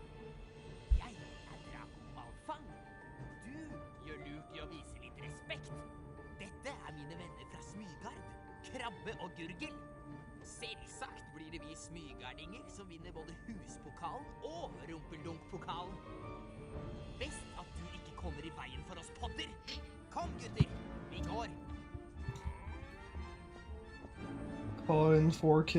Jeg er Draco Malfang. Du gjør lurt i å vise litt respekt. Dette er mine venner fra Smygard, Krabbe og Gurgel. Selvsagt blir det vi smygardinger som vinner både huspokalen og rumpeldunk-pokalen. Best at du ikke kommer i veien for oss, Potter. Kom, gutter, vi går. Call in 4K.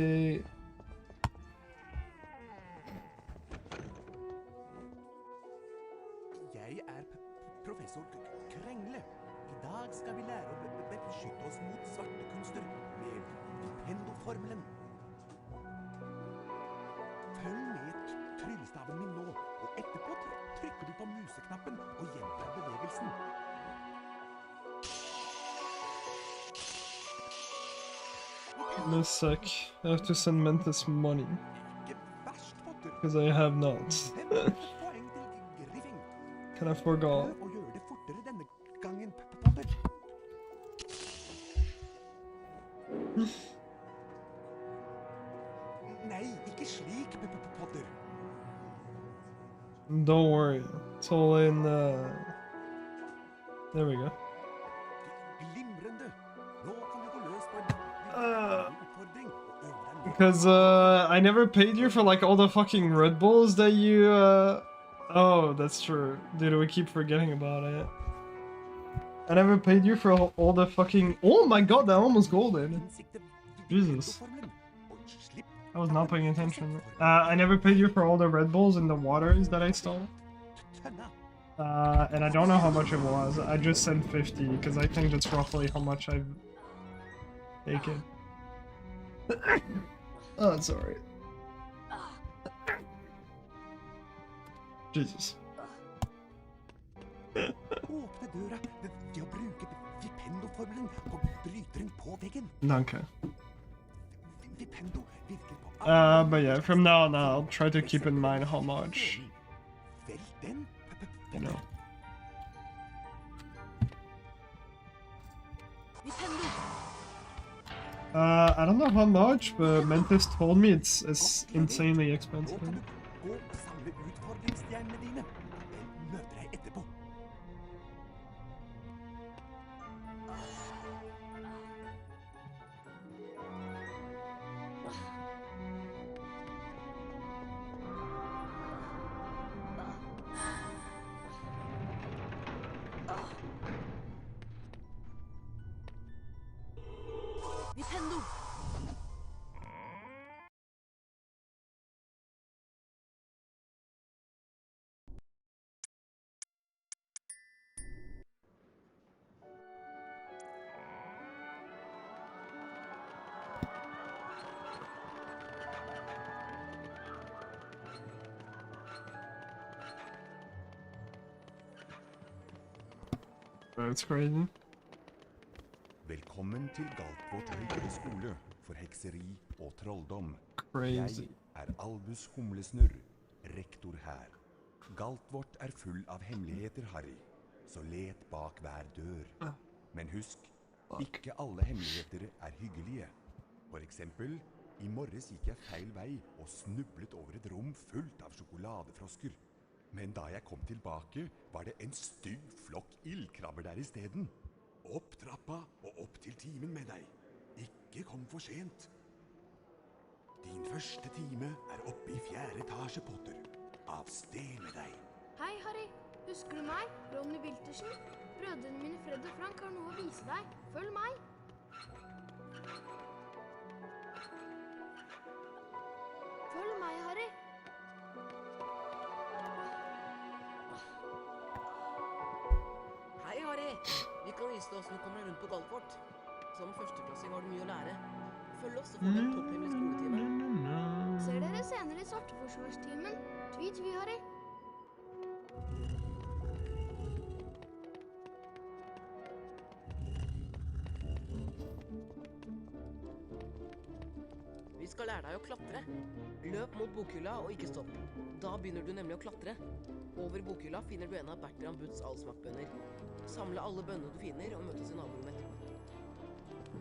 Jeg er professor Krengle. I dag skal vi lære å beskytte oss mot svarte kunster med Nintendo-formelen. Følg med tryllestaven min nå, og etterpå trykker du på museknappen og gjentar bevegelsen. In a sec, I have to send Mentis money. Because I have not. Can I forgot? Prøv å gjøre det fortere denne gangen, Potter. Nei, ikke slik, Potter. Don't worry. It's all in, There we go. Glimrende. Nå kan du gå løs på en utfordring og øve deg. Because, I never paid you for, like, all the fucking Red Bulls that you, Oh, that's true. Dude, we keep forgetting about it. I never paid you for all the fucking... Oh my god, that almost golden. Jesus. I was not paying attention. I never paid you for all the Red Bulls and the waters that I stole. And I don't know how much it was. I just sent 50, because I think that's roughly how much I've taken. Oh, it's alright. Jesus. Åpne døra ved å bruke Vipendo-formelen på bryteren på veggen. Danke. Vipendo virker på But yeah, from now on, I'll try to keep in mind how much, Vel den, you know. I don't know how much, but Mentis told me it's insanely expensive. Nå kan du gå og samle utfordringsstjernene dine. Jeg møter deg etterpå. Nintendo! That's crazy. Velkommen til Galtvort høyere skole for hekseri og trolldom. Crazy. Jeg er Albus Humlesnurr, rektor her. Galtvort er full av hemmeligheter, Harry, så let bak hver dør. Men husk, ikke alle hemmeligheter er hyggelige. For eksempel, i morges gikk jeg feil vei og snublet over et rom fullt av sjokoladefrosker. Men da jeg kom tilbake, var det en stygg flokk ildkrabber der i stedet. Opp trappa og opp til timen med deg. Ikke kom for sent. Din første time er oppe i 4. etasje, Potter. Av sted med deg. Hei, Harry. Husker du meg? Ronny Wiltersen? Brødrene mine Fred og Frank har noe å vise deg. Følg meg. Følg meg, Harry. Hei, Harry. Vi kan vise deg hvordan du kommer deg rundt på Galtvort. Som førsteklassing har du mye å lære. Følg oss, så får du en topphemmelig skoletime. Ser dere senere i Svarteforsvarstimen. Tvi, Harry. Vi skal lære deg å klatre. Løp mot bokhylla og ikke stopp. Da begynner du nemlig å klatre. Over bokhylla finner du en av Bertram Butts allsmakkbønner. Samle alle bønnene du finner og møtes i naborommet etterpå.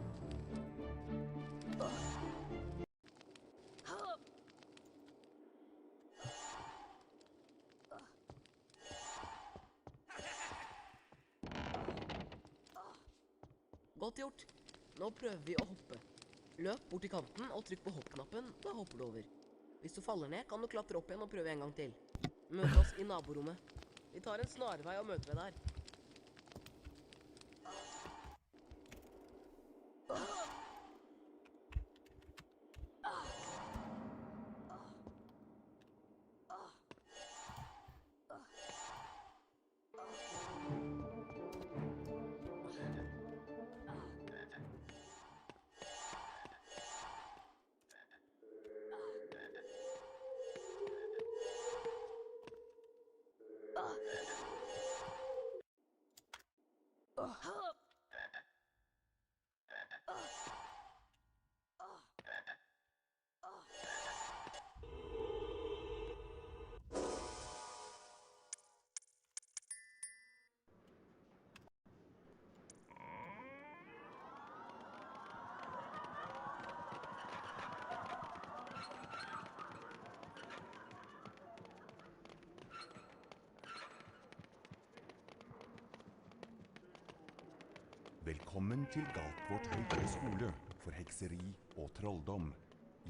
Godt gjort. Nå prøver vi å hoppe. Løp bort til kanten og trykk på hoppknappen, da hopper du over. Hvis du faller ned, kan du klatre opp igjen og prøve en gang til. Møt oss i naborommet. Vi tar en snarvei og møter deg der. Velkommen til Galtvort høyere skole for hekseri og trolldom.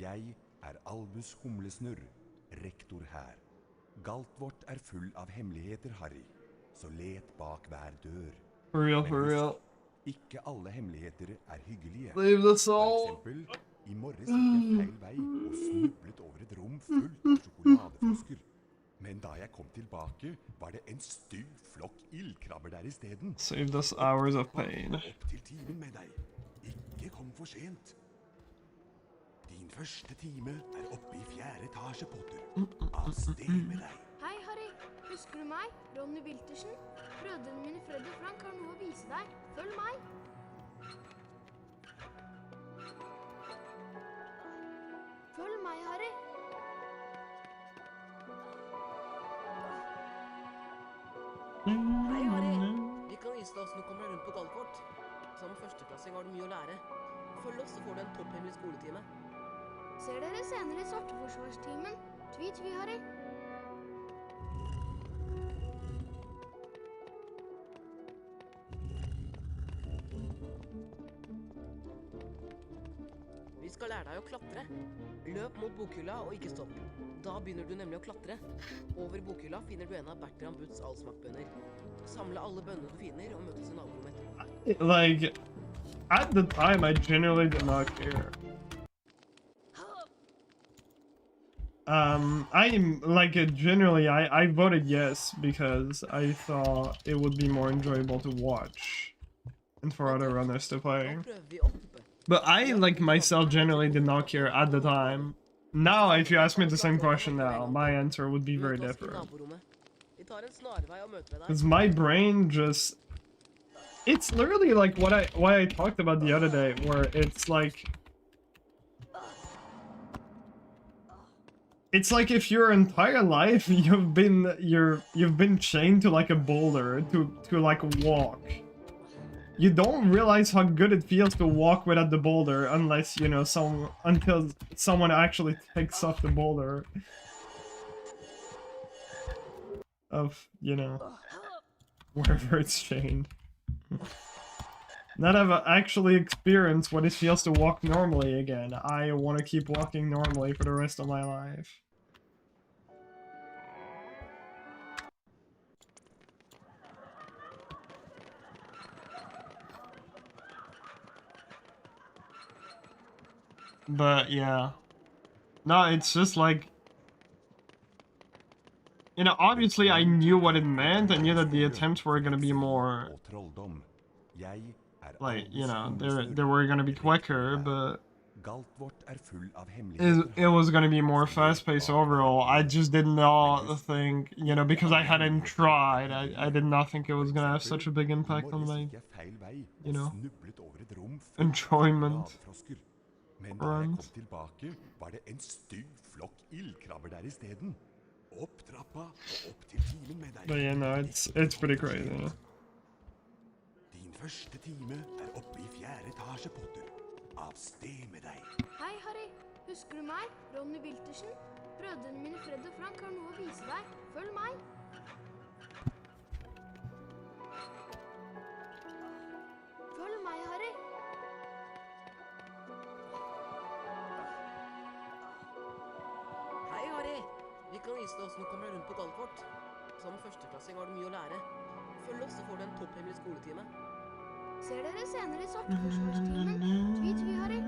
Jeg er Albus Humlesnurr, rektor her. Galtvort er full av hemmeligheter, Harry, så let bak hver dør. For real, Men for husk, real. ikke alle hemmeligheter er hyggelige. Leave this For all. eksempel, i morges gikk jeg feil vei og snublet over et rom fullt av sjokoladefrosker. Men da jeg kom tilbake, var det en stygg flokk ildkrabber der i stedet. Saved us hours of pain. Opp til timen med deg. Ikke kom for sent. Din første time er oppe i 4. etasje, Potter. Av sted med deg. Hei, Harry. Husker du meg? Ronny Wiltersen? Brødrene mine Fred og Frank har noe å vise deg. Følg meg. Følg meg, Harry. Hei, Harry. Vi kan vise deg hvordan du kommer deg rundt på Galtvort. Som førsteklassing har du mye å lære. Følg oss, så får du en topphemmelig skoletime. Ser dere senere i Svarteforsvarstimen. Tvi, Harry. Vi skal lære deg å klatre. Løp mot bokhylla og ikke stopp. Da begynner du nemlig å klatre. Over bokhylla finner du en av Bertram Butts allsmakkbønner. Samle alle bønnene du finner og møtes i naborommet etterpå. Like, at the time, I genuinely did not care. I'm like generally I voted yes because I thought it would be more enjoyable to watch and for other runners to play. Nå prøver vi å hoppe. But I like myself generally did not care at the time. Now if you ask me the same question now, my answer would be very Møt oss i different. naborommet. Vi tar en snarvei og møter deg der. Because my brain just It's literally like what I talked about the other day, where it's like if your entire life you've been chained to like a boulder to like walk. You don't realize how good it feels to walk without the boulder unless, you know, until someone actually takes off the boulder of, you know, wherever it's chained. Now that I've actually experienced what it feels to walk normally again, I want to keep walking normally for the rest of my life. But yeah. No, it's just like, you know, obviously I knew what it meant. I knew that the attempts were gonna be more, like, you know, they were gonna be quicker, but it was gonna be more fast-paced overall. I just did not think, you know, because I hadn't tried, I did not think it was gonna have such a big impact on my, you know, enjoyment. Men da jeg kom tilbake, var det en stygg flokk ildkrabber der I stedet. Opp trappa og opp til timen med deg. But yeah, no, it's pretty crazy. Yeah. Din første time oppe I 4. etasje, Potter. Av sted med deg. Hei, Harry. Husker du meg? Ronny Wiltersen? Brødrene mine Fred og Frank har noe å vise deg. Følg meg. Følg meg, Harry. Hei, Harry. Vi kan vise deg hvordan du kommer rundt på Galfort. Som førsteklassing har du mye å lære. Følg oss, så får du en topphemmelig skoletime. Ser dere senere I svarteforsvarstimen. Tvi, Harry.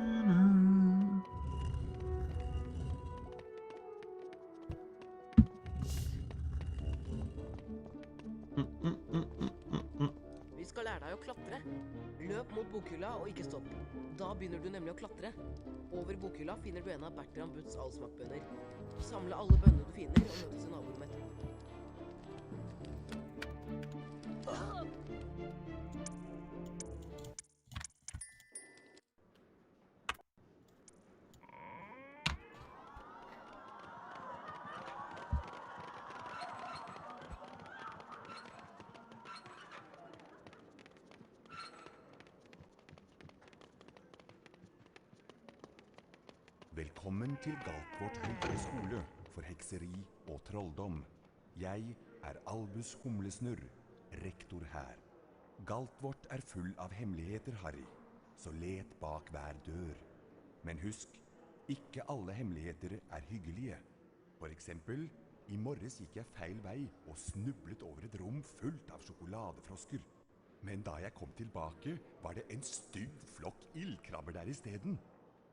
Vi skal lære deg å klatre. Løp mot bokhylla og ikke stopp. Da begynner du nemlig å klatre. Over bokhylla finner du en av Bertram Butts allsmakbønner. Samle alle bønnene du finner og møtes I naborommet etterpå. Velkommen til Galtvort høyere skole for hekseri og trolldom. Jeg Albus Humlesnurr, rektor her. Galtvort full av hemmeligheter, Harry, så let bak hver dør. Men husk, ikke alle hemmeligheter hyggelige. For eksempel, I morges gikk jeg feil vei og snublet over et rom fullt av sjokoladefrosker. Men da jeg kom tilbake, var det en stygg flokk ildkrabber der I stedet.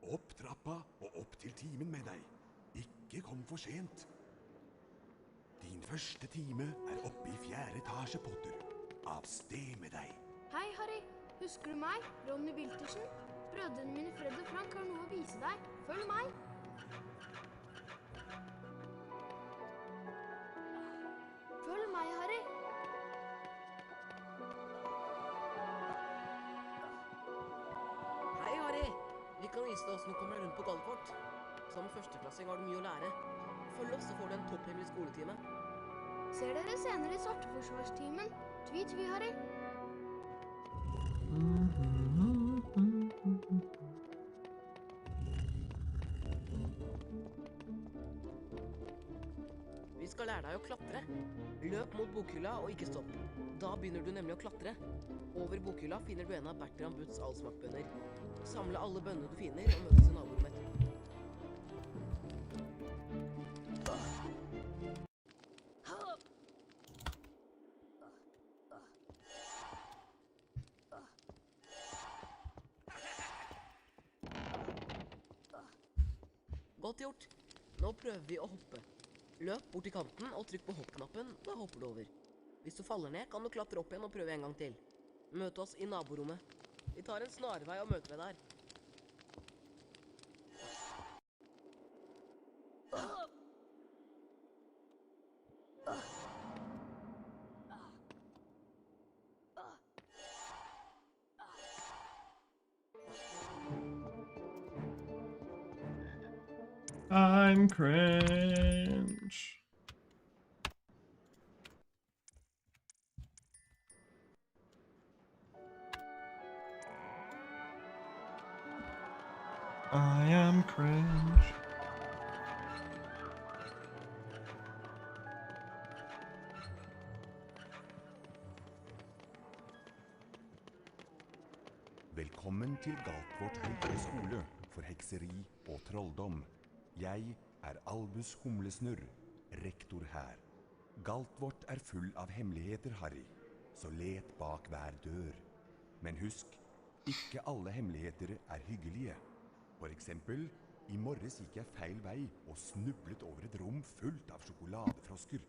Opp trappa og opp til timen med deg. Ikke kom for sent. Din første time oppe I 4. etasje, Potter. Av sted med deg. Hei, Harry. Husker du meg? Ronny Wiltersen? Brødrene mine Fred og Frank har noe å vise deg. Følg meg. Følg meg, Harry. Hei, Harry. Vi kan vise deg hvordan du kommer rundt på Galfort. Som førsteklassing har du mye å lære. Følg oss, så får du en topphemmelig skoletime. Ser dere senere I svarteforsvarstimen. Tvi, Harry. Vi skal lære deg å klatre. Løp mot bokhylla og ikke stopp. Da begynner du nemlig å klatre. Over bokhylla finner du en av Bertram Butts allsmakbønner. Samle alle bønnene du finner og møtes I naborommet etterpå. Godt gjort. Nå prøver vi å hoppe. Løp bort til kanten og trykk på hoppknappen, da hopper du over. Hvis du faller ned, kan du klatre opp igjen og prøve en gang til. Møte oss I naborommet. Vi tar en snarvei og møter deg der. I'm cringe. I am cringe. Velkommen til Galtvort høyere skole for hekseri og trolldom. Jeg er Albus Humlesnurr, rektor her. Galtvort er full av hemmeligheter, Harry, så let bak hver dør. Men husk, ikke alle hemmeligheter er hyggelige. For eksempel, i morges gikk jeg feil vei og snublet over et rom fullt av sjokoladefrosker.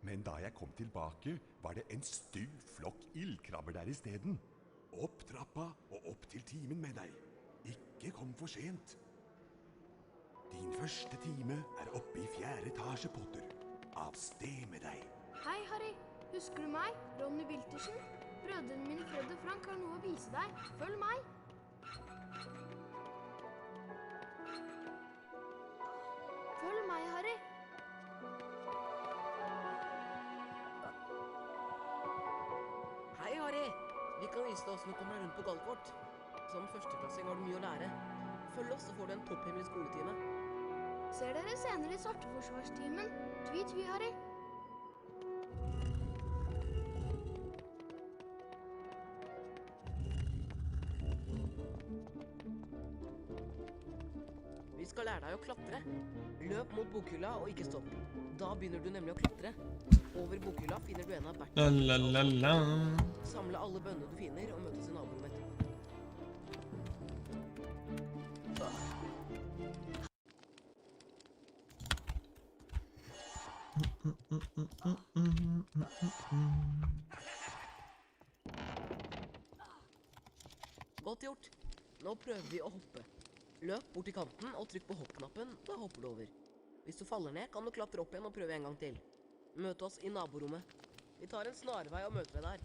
Men da jeg kom tilbake, var det en stygg flokk ildkrabber der i stedet. Opp trappa og opp til timen med deg. Ikke kom for sent. Din første time er oppe i 4. etasje, Potter. Av sted med deg. Hei, Harry. Husker du meg? Ronny Wiltersen? Brødrene mine Fred og Frank har noe å vise deg. Følg meg. Følg meg, Harry. Hei, Harry. Vi kan vise deg hvordan du kommer deg rundt på Galtvort. Som førsteklassing har du mye å lære. Følg oss, så får du en topphemmelig skoletime. Ser dere senere i Svarteforsvarstimen. Tvi, tvi, Harry. Vi skal lære deg å klatre. Løp mot bokhylla og ikke stopp. Da begynner du nemlig å klatre. Over bokhylla finner du en av Bertens. Samle alle bønnene du finner og møtes i naborommet etterpå. Godt gjort. Nå prøver vi å hoppe. Løp bort til kanten og trykk på hoppknappen, da hopper du over. Hvis du faller ned, kan du klatre opp igjen og prøve en gang til. Møt oss i naborommet. Vi tar en snarvei og møter deg der.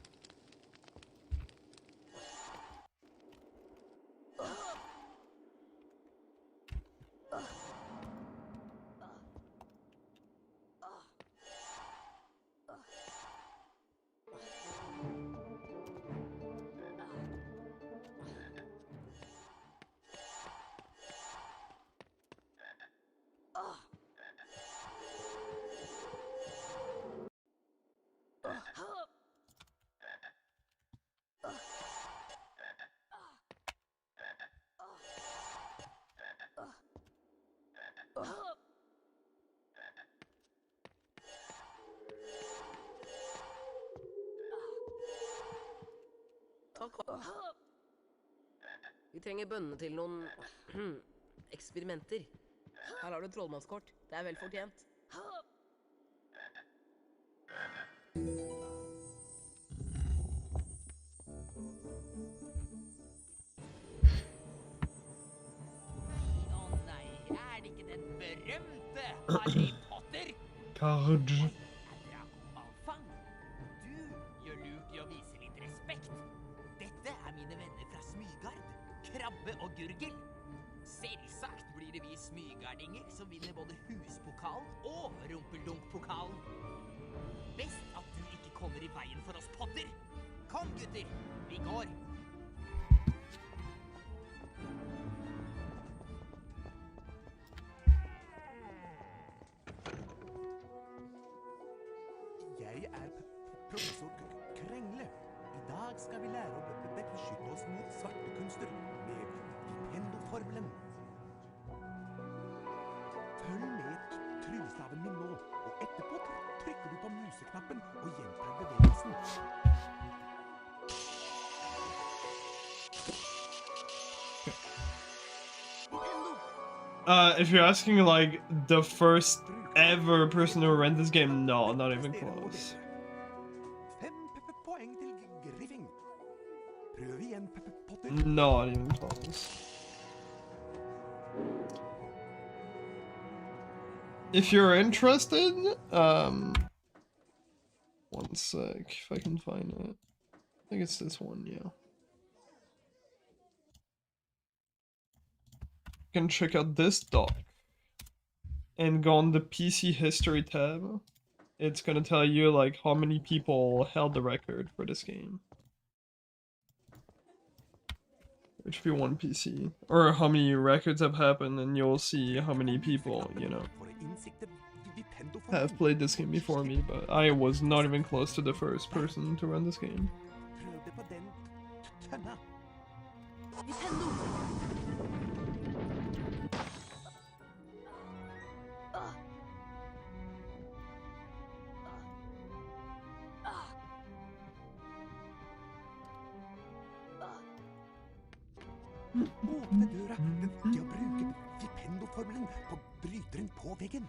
Takk. Vi trenger bønnene til noen eksperimenter. Her har du trollmannskort. Det er vel fortjent. Å nei, er det ikke den berømte Harry Potter? Card. Drakomalfang. Du gjør lurt i å vise litt respekt. Dette er mine venner fra Smygard, Krabbe og Gurgel. Selvsagt blir det vi smygardinger som vinner både huspokalen og rumpeldunkpokalen. Best at du ikke kommer i veien for oss, Potter. Kom, gutter, vi går. Jeg er professor Krengle. I dag skal vi lære å beskytte oss mot svarte kunster med Nintendo-formelen. Følg med tryllestaven min nå, og etterpå trykker du på museknappen og gjentar bevegelsen. If you're asking like the first ever person to rent this game, no, not even close. 5 poeng til Griffing. Prøv igjen, Potter. Not even close. If you're interested, one sec, if I can find it. I think it's this one, yeah. You can check out this doc. and go on the PC history tab, it's gonna tell you like how many people held the record for this game. HP1 PC. Or how many records have happened, and you'll see how many people, you know, have played this game before me, but I was not even close to the first person to run this game. Åpne døra ved å bruke Vipendo-formelen på bryteren på veggen.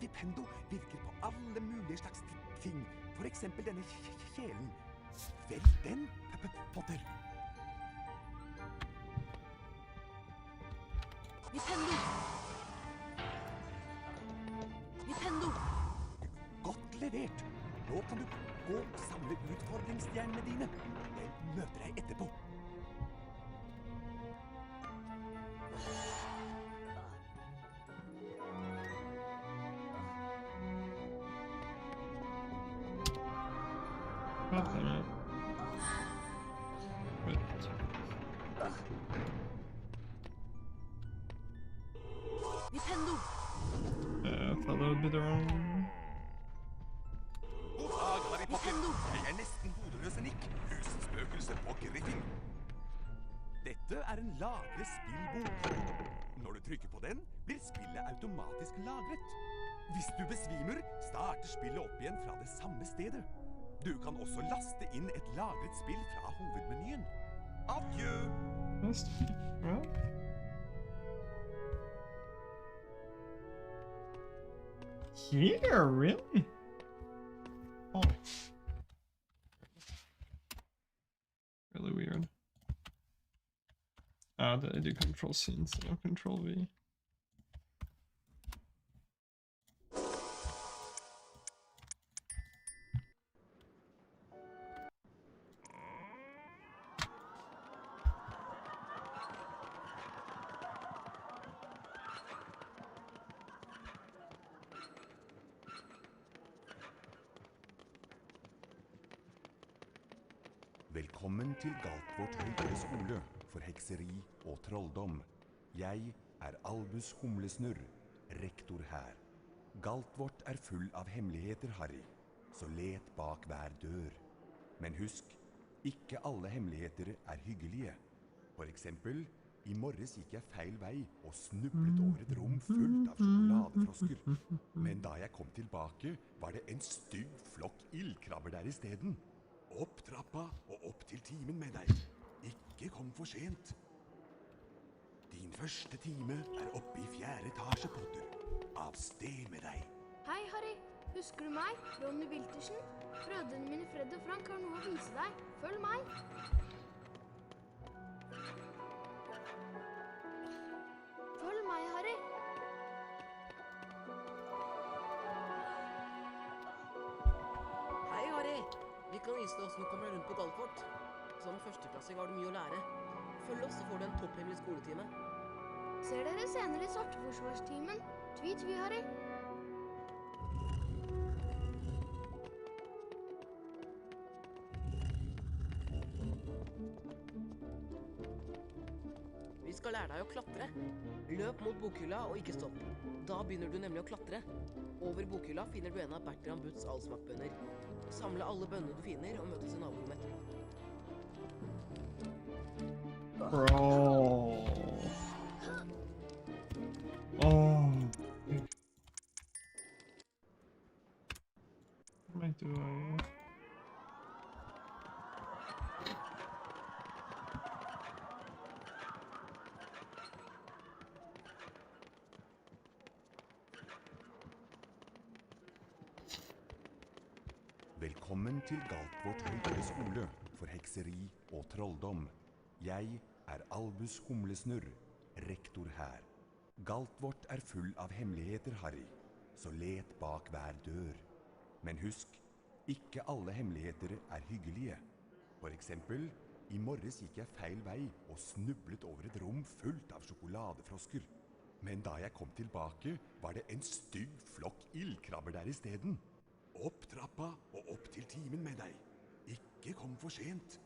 Vipendo virker på alle mulige slags ting. For eksempel denne kjelen. Vel den, Potter. Vipendo! Vipendo! Godt levert. Nå kan du gå og samle utfordringsstjernene dine. Jeg møter deg etterpå. God damn it. Vipendo! I thought that would be the wrong one. God dag, Harry Potter. Jeg nesten hodeløse Nick, husspøkelse på Griffin. Dette en lagrespillbok. Når du trykker på den, blir spillet automatisk lagret. Hvis du besvimer, starter spillet opp igjen fra det samme stedet. Du kan også laste inn et lagret spill fra hovedmenyen. Adjø! Well. Here, really? Oh. Really weird. Did I do Control C instead of Control V? Velkommen til Galtvort høyere skole for hekseri og trolldom. Jeg Albus Humlesnurr, rektor her. Galtvort full av hemmeligheter, Harry, så let bak hver dør. Men husk, ikke alle hemmeligheter hyggelige. For eksempel, i morges gikk jeg feil vei og snublet over et rom fullt av sjokoladefrosker. Men da jeg kom tilbake, var det en stygg flokk ildkrabber der i stedet. Opp trappa og opp til timen med deg. Ikke kom for sent. Din første time oppe i 4. etasje, Potter. Av sted med deg. Hei, Harry. Husker du meg? Ronny Wiltersen? Brødrene mine Fred og Frank har noe å vise deg. Følg meg. Følg meg, Harry. Hei, Harry. Vi kan vise deg hvordan du kommer rundt på Galtvort. Som førsteklassing har du mye å lære. Følg oss, så får du en topphemmelig skoletime. Ser dere senere i Svarteforsvarstimen. Tvi, Harry. Vi skal lære deg å klatre. Løp mot bokhylla og ikke stopp. Da begynner du nemlig å klatre. Over bokhylla finner du en av Bertram Butts allsmakkbønner. Samle alle bønnene du finner og møtes i naborommet. Bro. Oh. What am I doing? Velkommen til Galtvort høyere skole for hekseri og trolldom. Jeg Albus Humlesnurr, rektor her. Galtvort full av hemmeligheter, Harry, så let bak hver dør. Men husk, ikke alle hemmeligheter hyggelige. For eksempel, i morges gikk jeg feil vei og snublet over et rom fullt av sjokoladefrosker. Men da jeg kom tilbake, var det en stygg flokk ildkrabber der I stedet. Opp trappa og opp til timen med deg. Ikke kom for sent.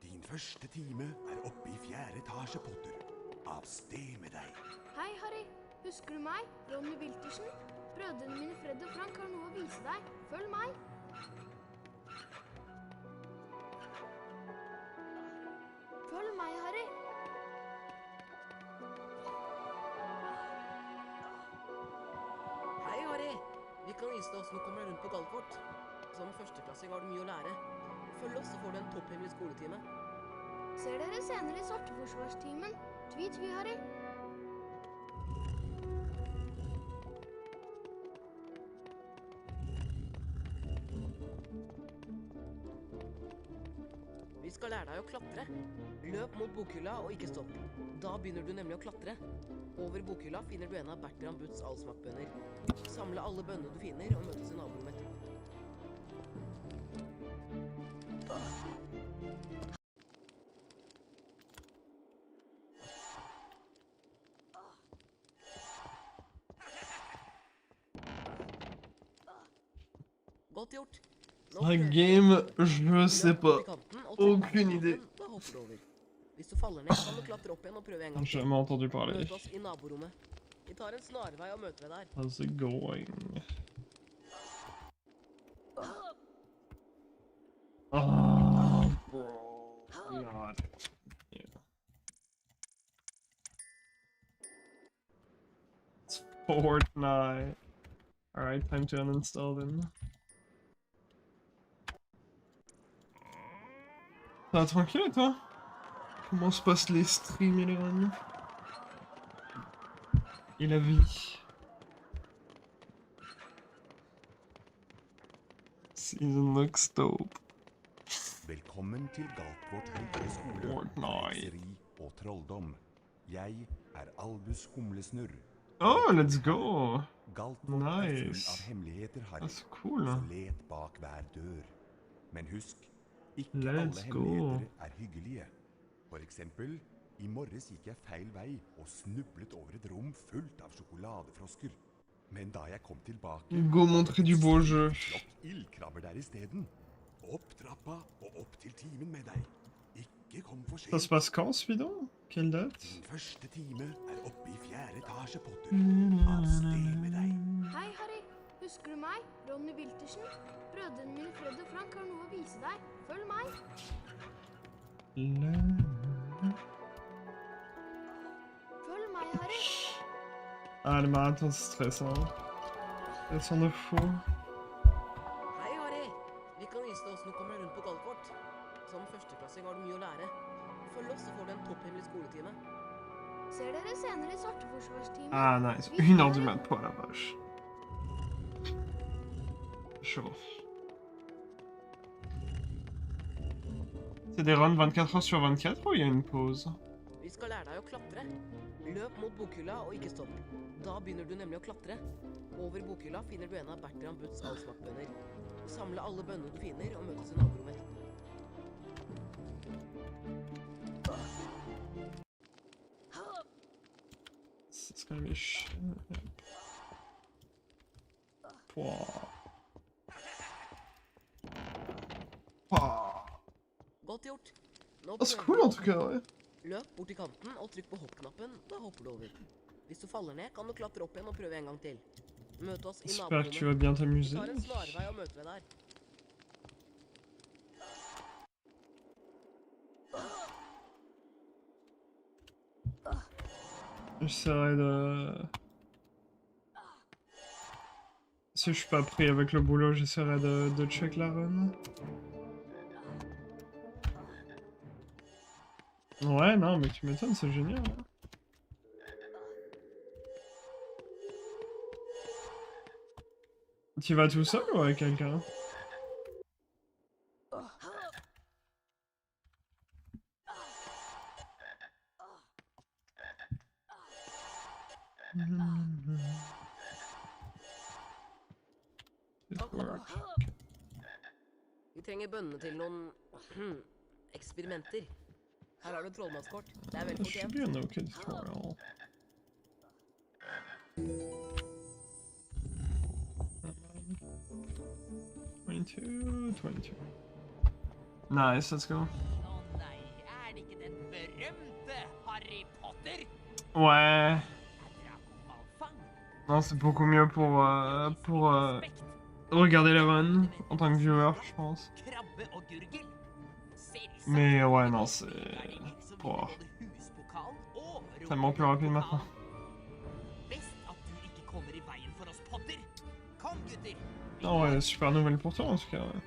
Din første time oppe I 4. etasje, Potter. Av sted med deg. Hei, Harry. Husker du meg? Ronny Wiltersen? Brødrene mine Fred og Frank har noe å vise deg. Følg meg. Følg meg, Harry. Hei, Harry. Vi kan vise deg hvordan du kommer rundt på Galfort. Som førsteklassing har du mye å lære. Følg oss, så får du en topphemmelig skoletime. Ser dere senere I svarteforsvarstimen. Tvi, Harry. Vi skal lære deg å klatre. Løp mot bokhylla og ikke stopp. Da begynner du nemlig å klatre. Over bokhylla finner du en av Bertram Butts allsmakkbønner. Samle alle bønnene du finner og møtes I naborommet. Godt gjort. Un game, je sais pas. Aucune idée. Hvis du faller ned, kan du klatre opp igjen og prøve en gang. J'ai jamais entendu parler. Møt oss I naborommet. Vi tar en snarvei og møter deg der. How's it going? Oh, bro. God. Yeah. It's Fortnite. Alright, time to uninstall them. Ça va tranquille et toi? Comment se passent les streams et les runs? Et la vie? Season looks dope. Velkommen til Galtvort høyere skole, Fortnite. og trolldom. Jeg Albus Humlesnurr. Oh, let's go! Galtvort Nice. full av hemmeligheter, Harry. That's cool. Så let bak hver dør. Men husk, ikke Let's alle go. hemmeligheter hyggelige. For eksempel, I morges gikk jeg feil vei og snublet over et rom fullt av sjokoladefrosker. Men da jeg kom tilbake, Go montrer du beau jeu. flokk ildkrabber der I stedet. Opp trappa og opp til timen med deg. Ikke kom for Ça sent. se passe quand ce vidéo? Quelle date? Din første time oppe I 4. etasje, Potter. Av sted med deg. Hei, Harry. Husker du meg? Ronny Wiltersen? Brødrene mine Fred og Frank har noe å vise deg. Følg meg. Følg meg, Harry. Ah, le marathon, c'est stressant. Stressant de fou. Hei, Harry. Vi kan vise deg hvordan du kommer rundt på Galfort. Som førsteklassing har du mye å lære. Følg oss, så får du en topphemmelig skoletime. Ser dere senere I svarteforsvarstimen. Ah, nice. 1h du mat pour la vache. Chaud. C'est des runs 24h/24 ou il y a une pause? Vi skal lære deg å klatre. Løp mot bokhylla og ikke stopp. Da begynner du nemlig å klatre. Over bokhylla finner du en av Bertram Butts allsmakkbønner. Samle alle bønnene du finner og møtes I naborommet. C'est gonna be shit. Wow. Wow. Godt gjort. Nå Ah, c'est prøver cool vi en å tout cas, ouais. Løp bort til kanten og trykk på hoppknappen, da hopper du over. Hvis du faller ned, kan du klatre opp igjen og prøve en gang til. Møt oss I J'espère que tu vas naborommet. bien Vi t'amuser. tar en snarvei og møter deg der. J'essaierai de... Si je suis pas pris avec le boulot, j'essaierai de check la run. Ouais, non, mais tu m'étonnes, c'est génial. Hein. Tu vas tout seul ou avec quelqu'un? Vi trenger bønnene til noen eksperimenter. Her har du trollmannskort. Det vel Det should fortjent. be an okay tutorial. $22. Nice, let's go. Å nei, er det ikke den berømte Harry Potter? Ouais. Er Draco Malfang? Non, c'est beaucoup mieux pour regarder la run en tant que viewer, je pense. Krabbe og Gurgel. Selvsagt Mais ouais, non, c'est mygardinger som vinner Åh, både huspokalen og tellement plus rapide maintenant. rumpeldunkpokalen. Best at du ikke kommer i veien for oss, Potter. Kom, gutter. Vi Ah ouais, går. super nouvelle pour toi en tout cas. Ouais.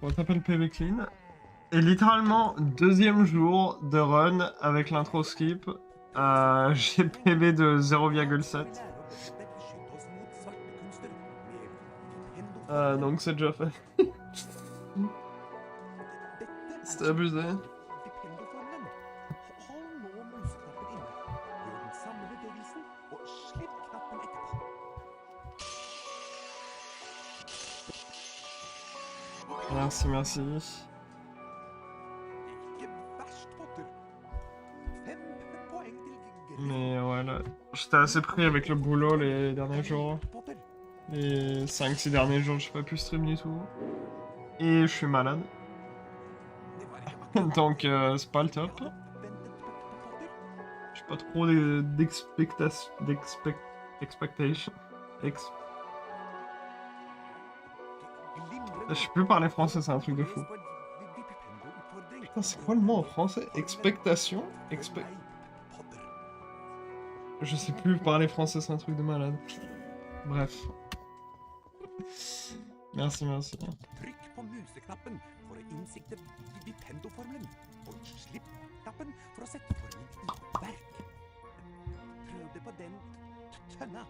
On t'appelle PV Clean. Et littéralement, deuxième jour de run avec l'intro skip. J'ai PV de 0,7. Donc c'est déjà fait. C'était abusé. Vipendoformelen. Hold nå museknappen inne. Gjør den samme bevegelsen, og slipp knappen etterpå. Merci, merci. Ikke verst, Potter. 5 poeng til Mais ouais, là, j'étais assez pris avec le boulot les derniers jours. Potter. Les 5-6 derniers jours, j'ai pas pu stream du tout. Et je suis malade. Det var ikke akkurat Donc c'est pas le top. ventet, Potter. J'ai pas trop d'expectation. Je sais plus parler français, c'est un truc de fou. Putain, c'est quoi le mot en français? Expectation? Je sais plus parler français, c'est un truc de malade. Bref. Merci, merci. Trykk på museknappen for å innsikte Vipendo-formelen, og slipp knappen for å sette formelen i verk. Prøv det på den tønna.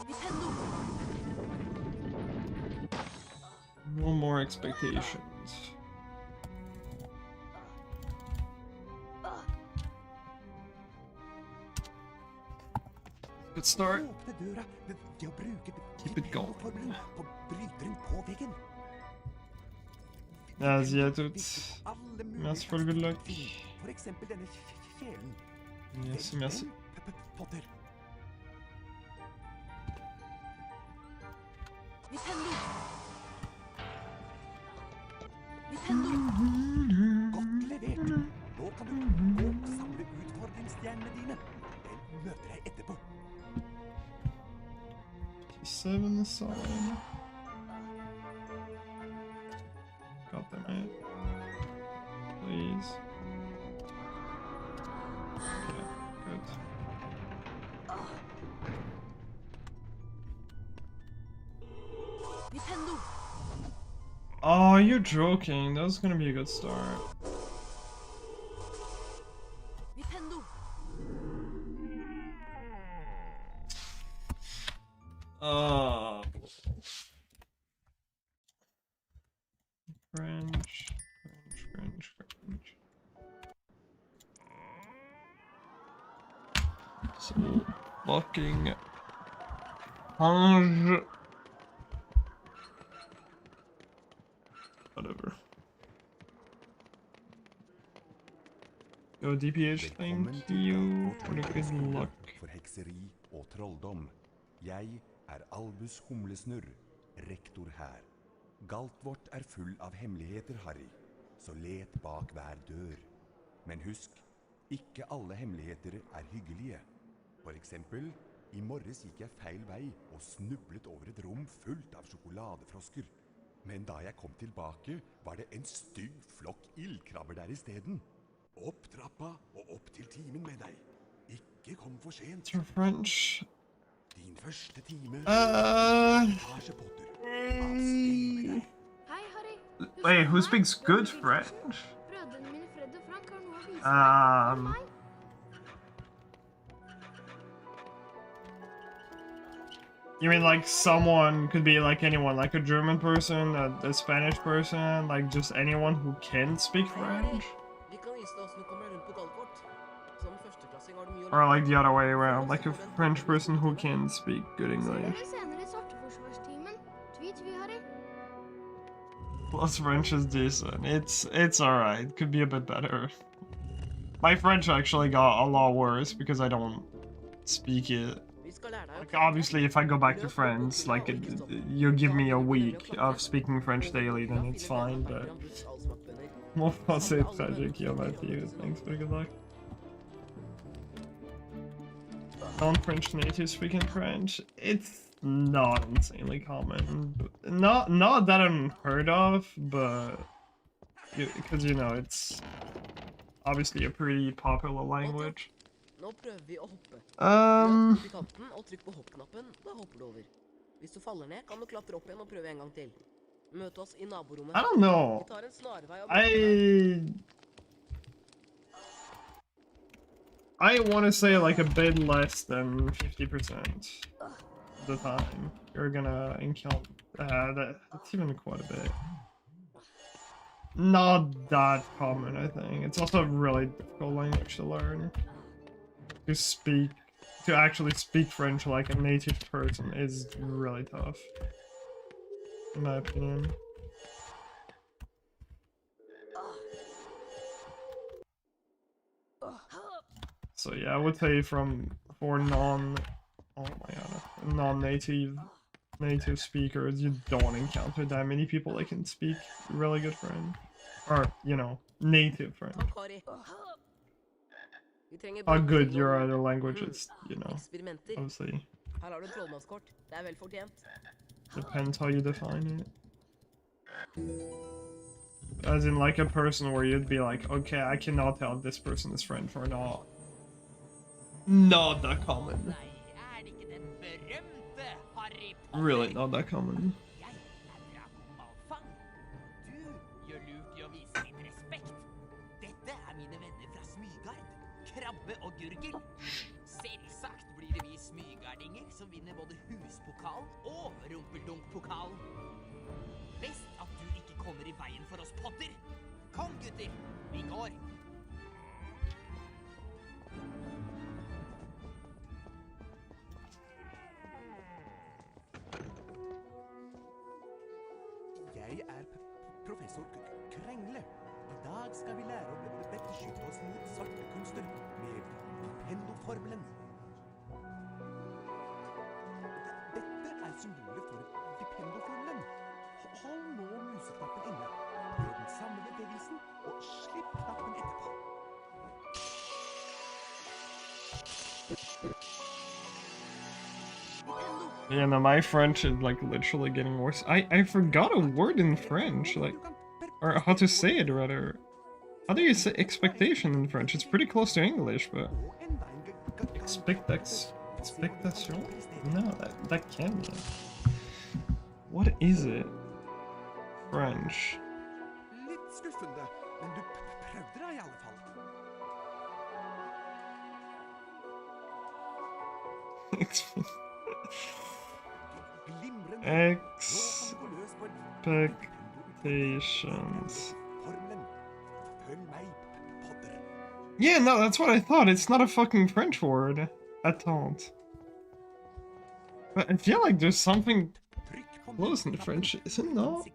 Vipendo! No more expectations. Good start. Åpne døra ved å bruke Keep it going. Vipendo-formelen på bryteren på veggen. Vas-y à toutes. Alle mulige Merci for the good luck. ting. For eksempel denne kjelen. Merci, merci. Potter. Vipendo! Vipendo! Godt levert. Nå kan du gå og samle utfordringsstjernene dine. Den møter deg etterpå. 7 solid. Got them right. Please. Okay, good. Vipendo! Oh, you're joking. That was gonna be a good start. Vipendo! Oh. Cringe. So fucking cringe. Whatever. Yo, DPH, thank you for the good luck. For hekseri og trolldom. Jeg er Albus Humlesnurr, rektor her. Galt vårt er full av hemmeligheter, Harry, så let bak hver dør. Men husk, ikke alle hemmeligheter er hyggelige. For eksempel, i morges gikk jeg feil vei og snublet over et rom fullt av sjokoladefrosker. Men da jeg kom tilbake, var det en stygg flokk ildkrabber der i stedet. Opp trappa og opp til timen med deg. Ikke kom for sent. You're French. Din første time. Etasje, Potter. Avstemmer deg. Hei, Harry. Wait, who speaks good French? Brødrene mine Fred og Frank har noe å vise deg. Følg meg. You mean like someone could be like anyone, like a German person, a Spanish person, like just anyone who can speak French? Vi kan vise deg hvordan du kommer rundt på Galtvort. Som førsteklassing har du mye å Or like the other way around, like a French person who can speak good Se English. dere senere i Svarteforsvarstimen. Tvi, Harry. Plus French is decent. It's alright. Could be a bit better. My French actually got a lot worse because I don't speak it. Like, obviously, if I go back to France, like, you give me a week of speaking French daily, then it's fine, but... Mon français est tragique, yo, Matthew. Thanks for good luck. Non-French native speaking French, it's not insanely common. Not that I'm heard of, but... Because, you know, it's obviously a pretty popular language. Nå prøver vi å hoppe. Løp bort i kanten og trykk på hoppknappen, da hopper du over. Hvis du faller ned, kan du klatre opp igjen og prøve en gang til. Møt oss i naborommet. I don't know. Vi tar en snarvei og I want to say like a bit less than 50% of the time you're gonna encounter that's even quite a bit. Not that common, I think. It's also a really difficult language to learn. To actually speak French like a native person is really tough, in my opinion. So yeah, I would say for non-native speakers, you don't encounter that many people that can speak really good French, or you know, native French. How good your other languages, you know, obviously. Depends how you define it. As in, like, a person where you'd be like, okay, I cannot tell if this person is French or not. Not that common. Really not that common. Og Gurgel. Selvsagt blir det vi smygardinger som vinner både huspokalen og rumpeldunk-pokalen. Best at du ikke kommer i veien for oss potter. Kom, gutter, vi går. Jeg professor Krengle. I dag skal vi lære å beskytte oss mot svarte kunster med Vipendo-formelen. Dette symbolet for Vipendo-formelen. Hold nå museknappen inne. Gjør den samme bevegelsen, og slipp knappen etterpå. Yeah, no, my French is like literally getting worse. I forgot a word in French, like, or how to say it rather. How do you say expectation in French? It's pretty close to English, but expectation? No, that can't be. What is it? French. Litt skuffende, men du prøvde deg I alle fall. Expectations. Yeah, no, that's what I thought. It's not a fucking French word. I thought. But I feel like there's something close in French, is it not?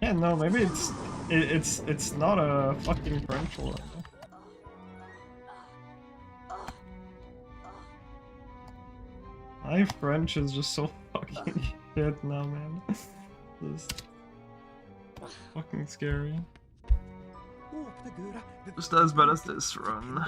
Yeah, no, maybe it's not a fucking French word. My French is just so fucking shit now, man. This is fucking scary. Just as bad as this run.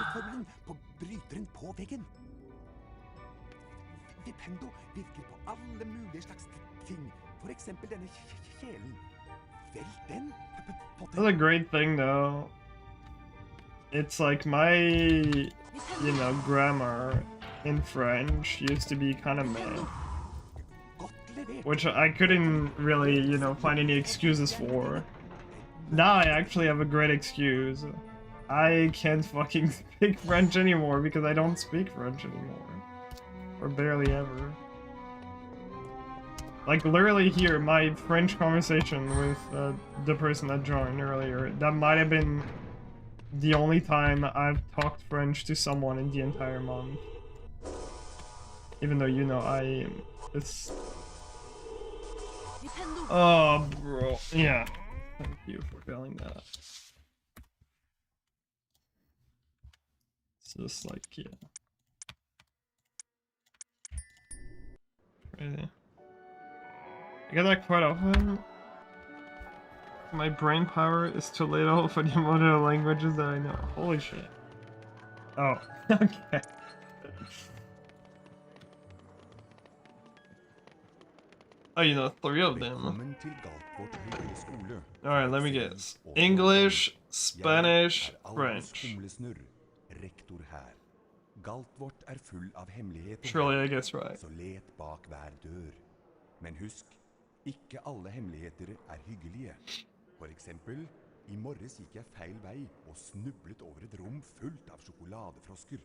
That's a great thing though. It's like my, you know, grammar in French used to be kind of meh. Which I couldn't really, you know, find any excuses for. Now I actually have a great excuse. I can't fucking speak French anymore because I don't speak French anymore. Or barely ever. Like, literally here, my French conversation with the person that joined earlier, that might have been the only time I've talked French to someone in the entire month. Even though, you know, it's Oh, bro. Yeah. Thank you for failing that. It's just like, yeah. Crazy. I get that quite often. My brain power is too little for the amount of languages that I know. Holy shit. Oh, okay. Oh, you know 3 of them. Velkommen til Galtvort høyere skole. Alright, let me guess. English, Spanish, French. Humlesnurr, rektor her. Galtvort er full av hemmeligheter. Surely I guess right. Så let bak hver dør. Men husk, ikke alle hemmeligheter er hyggelige. For eksempel, i morges gikk jeg feil vei og snublet over et rom fullt av sjokoladefrosker.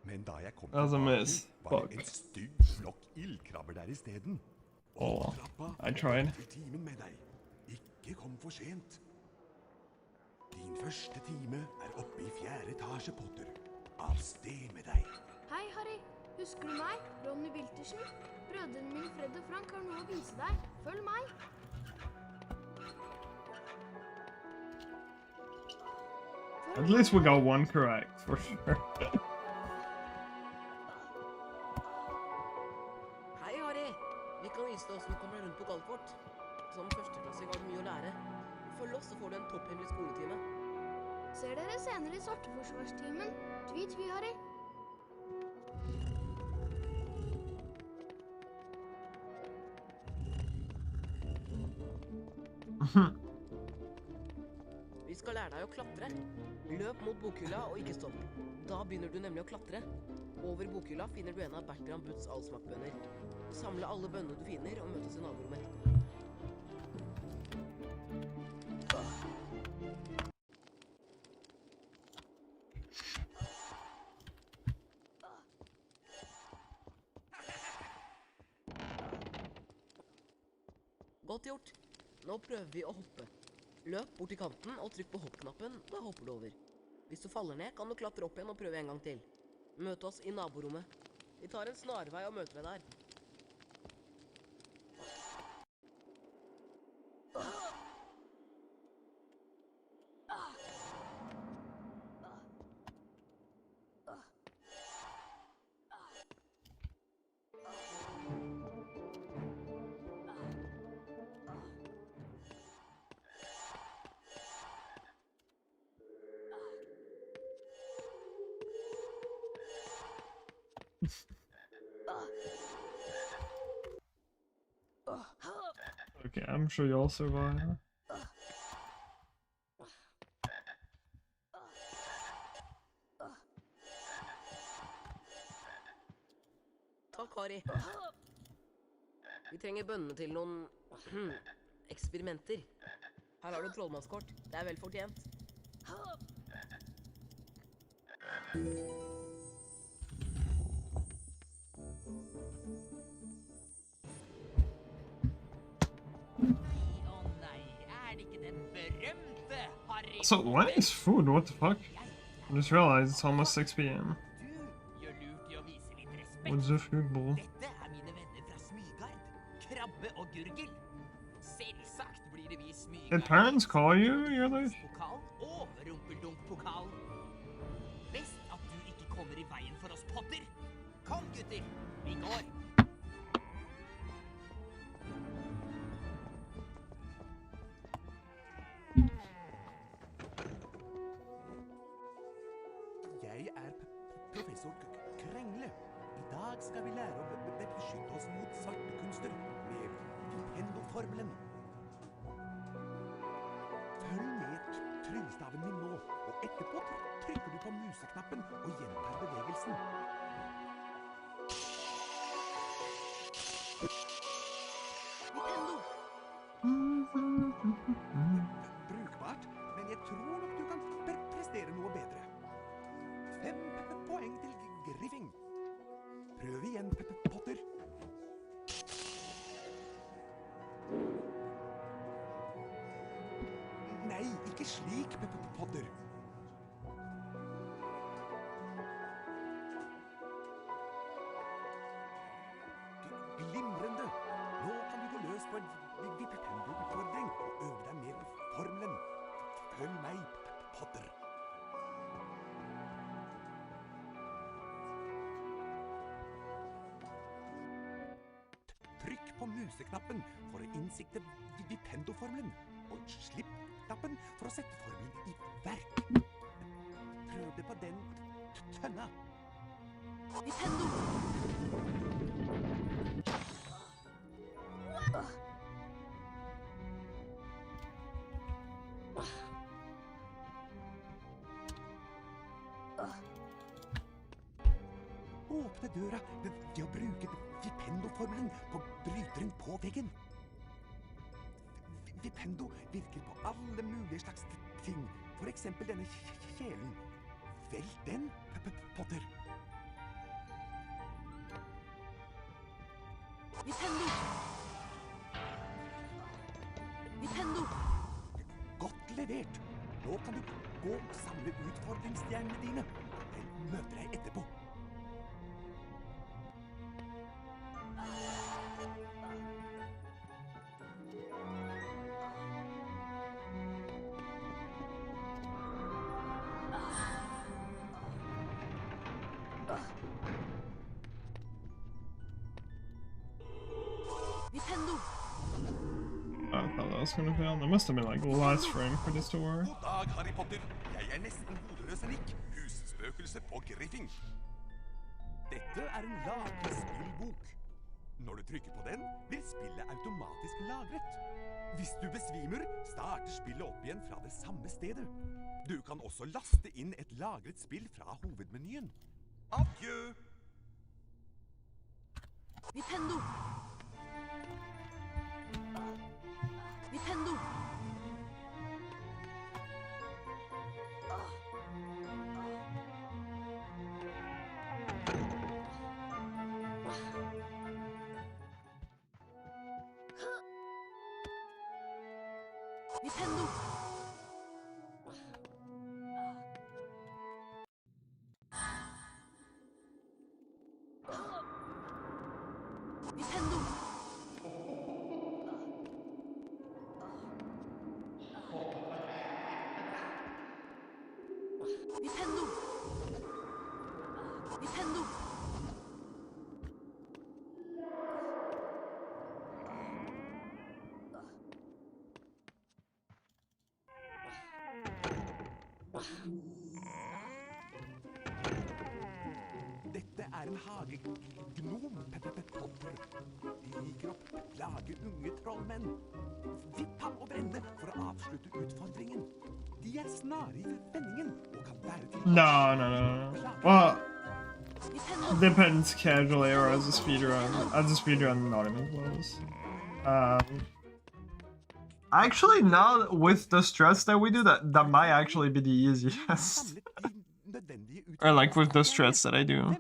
Men da jeg kom tilbake, var det en stygg flokk ildkrabber der i stedet. Oh, I tried. Til timen med deg. Ikke kom for sent. Din første time er oppe i 4. etasje, Potter. Av sted med deg. Hei, Harry. Husker du meg? Ronny Wiltersen? Brødrene mine Fred og Frank har noe å vise deg. Følg meg. At least we got one correct, for sure. Hei, Harry. Vi kan vise deg hvordan du kommer rundt på Galtvort. Som førsteklassing har du mye å lære. Følg oss, så får du en topphemmelig skoletime. Ser dere senere i Svarteforsvarstimen. Tvi, Harry. Vi skal lære deg å klatre. Løp mot bokhylla og ikke stopp. Da begynner du nemlig å klatre. Over bokhylla finner du en av Bertram Butts allsmaktbønner. Samle alle bønnene du finner og møtes i naborommet. Godt gjort. Nå prøver vi å hoppe. Løp bort til kanten og trykk på hoppknappen, da hopper du over. Hvis du faller ned, kan du klatre opp igjen og prøve en gang til. Møt oss i naborommet. Vi tar en snarvei og møter deg der. Okay, I'm sure you'll survive. Takk, Harry. Vi trenger bønnene til noen eksperimenter. Her har du trollmannskort. Det er vel fortjent. So, when is food? What the fuck? I just realized it's almost 6 p.m. What's the food bowl? Dette er mine venner fra Smygard. Krabbe og Gurgel. Selvsagt blir det vi Smygard. Did parents call you? You're like... Pokal og rumpeldunk-pokal. Best at du ikke kommer i veien for oss, Potter. Kom, gutter. Vi går. Jeg er professor Krengle. I dag skal vi lære å beskytte oss mot svarte kunster med Nintendo-formelen. Følg med tryllestaven min nå, og etterpå trykker du på museknappen og gjentar bevegelsen. Nintendo! Brukbart, men jeg tror nok du kan prestere noe bedre. 5 poeng til Griffing. Prøv igjen, Potter. Nei, ikke slik, Potter. Glimrende. Nå kan du gå løs på en på museknappen for å innsikte Vipendo-formelen, og slipp-knappen for å sette formelen i verk. Prøv det på den tønna. Vipendo! Åpne døra ved å bruke Vipendo-formelen på bryteren på veggen. Vipendo virker på alle mulige slags ting. For eksempel denne kjelen. Velg den, Potter. Vipendo! Vipendo! Godt levert. Nå kan du gå og samle utfordringsstjernene dine. Jeg møter deg etterpå. Vipendo! I thought that was gonna fail. There must have been like last frame for this to work. God dag, Harry Potter. Jeg nesten hodeløs Nick, husspøkelse på Griffing. Dette en lagerspillbok. Når du trykker på den, blir spillet automatisk lagret. Hvis du besvimer, starter spillet opp igjen fra det samme stedet. Du kan også laste inn et lagret spill fra hovedmenyen. Adjø! Vipendo! Vipendo! Vipendo! Vipendo! Vipendo! Vipendo! Dette en hagegnom, Potter. De liker å plage unge trollmenn. Vippa og brenne for å avslutte utfordringen. De snare i vendingen og kan være til... No. Well, depends casually or as a speedrun. As a speedrun, not even close. Actually, now with the strats that we do, that might actually be the easiest. Or like with the strats that I do.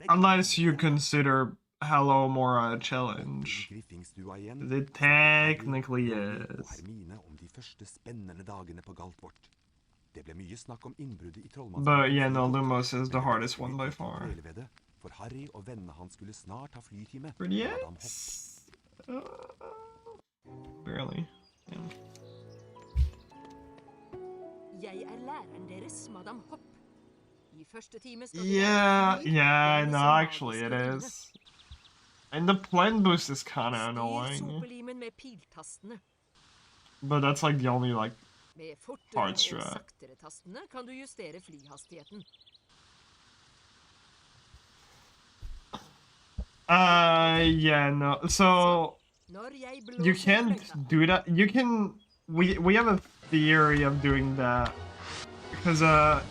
Unless you consider Hello Mora a challenge. It technically is. But yeah, no, Lumos is the hardest one by far. But yes. Barely. Yeah. Jeg læreren deres, Madam Hopp. I første time skal Yeah, no, actually it is. And the plan boost is kind of annoying. med piltastene. But that's like the only like Med fortere hard og strat. saktere tastene kan du justere flyhastigheten. Yeah, no. So Når jeg you blåser can't fløyta, do that. You can. We have a theory of doing that because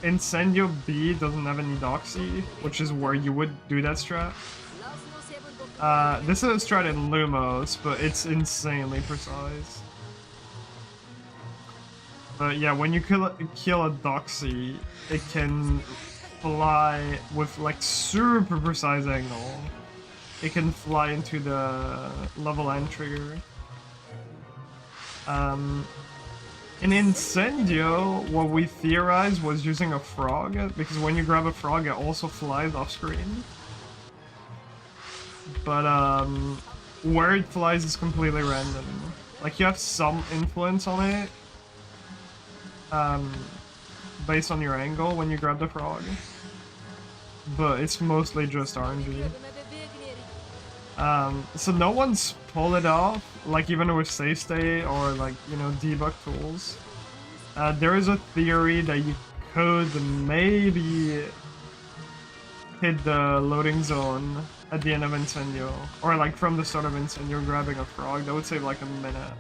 Incendio B doesn't have any doxy, which is where you would do that strat. la oss nå se hvor godt This is a strat in Lumos, but it's insanely precise. But yeah, when you kill a doxy, it can fly with like super precise angle. It can fly into the level end trigger. In Incendio, what we theorized was using a frog, because when you grab a frog, it also flies off screen. But where it flies is completely random. Like you have some influence on it, based on your angle when you grab the frog. But it's mostly just RNG. med So no one's pulled it off, like even with save state or like, you know, debug tools. There is a theory that you could maybe hit the loading zone at the end of Incendio, or like from the start of Incendio grabbing a frog. That would save like a minute.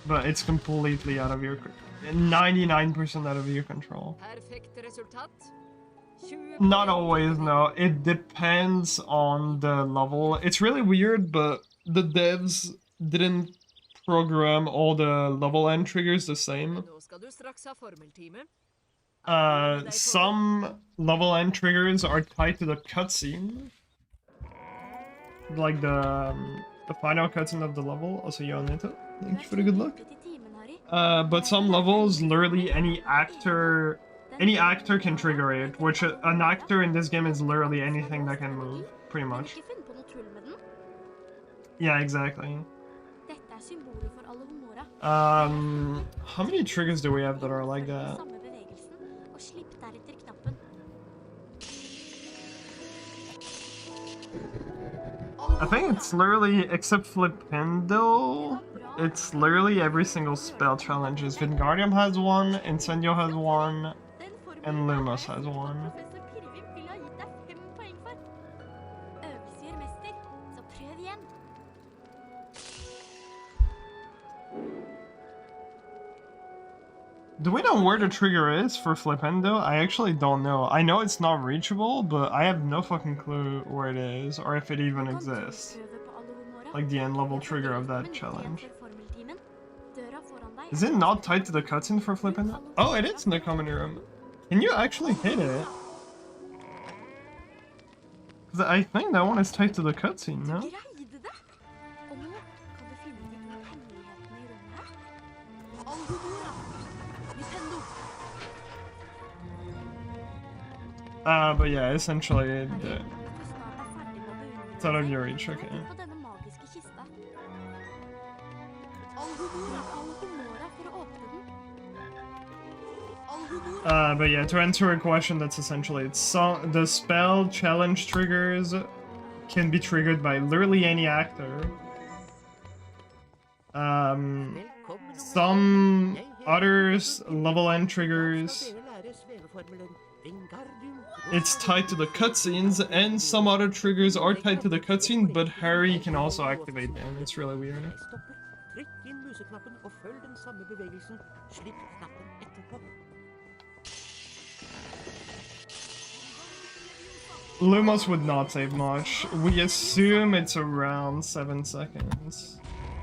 But it's completely out of your 99% out of your control. Perfekt resultat. 20 Not poeng always, til no. It depends on the level. It's really weird, but the devs didn't program all the level end triggers the same. Nå skal du straks ha formeltime. Some level end triggers are tied to the cutscene. Like the final cutscene of the level. Also, Jonito, thank you for the good luck. But some levels, literally any actor can trigger it, which an actor in this game is literally anything that can move, pretty much. Yeah, exactly. How many triggers do we have that are like that? I think it's literally, except Flipendo, it's literally every single spell challenges. Wingardium has one, Incendio has one, and Lumos has one. Do we know where the trigger is for Flipendo? I actually don't know. I know it's not reachable, but I have no fucking clue where it is, or if it even exists. Like the end level trigger of that challenge. Is it not tied to the cutscene for Flipendo? Oh, it is in the common room. Can you actually hit it? Because I think that one is tied to the cutscene, no? But yeah, essentially, it's out of your reach, okay. But yeah, to answer your question, that's essentially it. So, the spell challenge triggers can be triggered by literally any actor. Some others, level end triggers, it's tied to the cutscenes, and some other triggers are tied to the cutscene, but Harry can also activate them. It's really weird. Lumos would not save much. We assume it's around 7 seconds.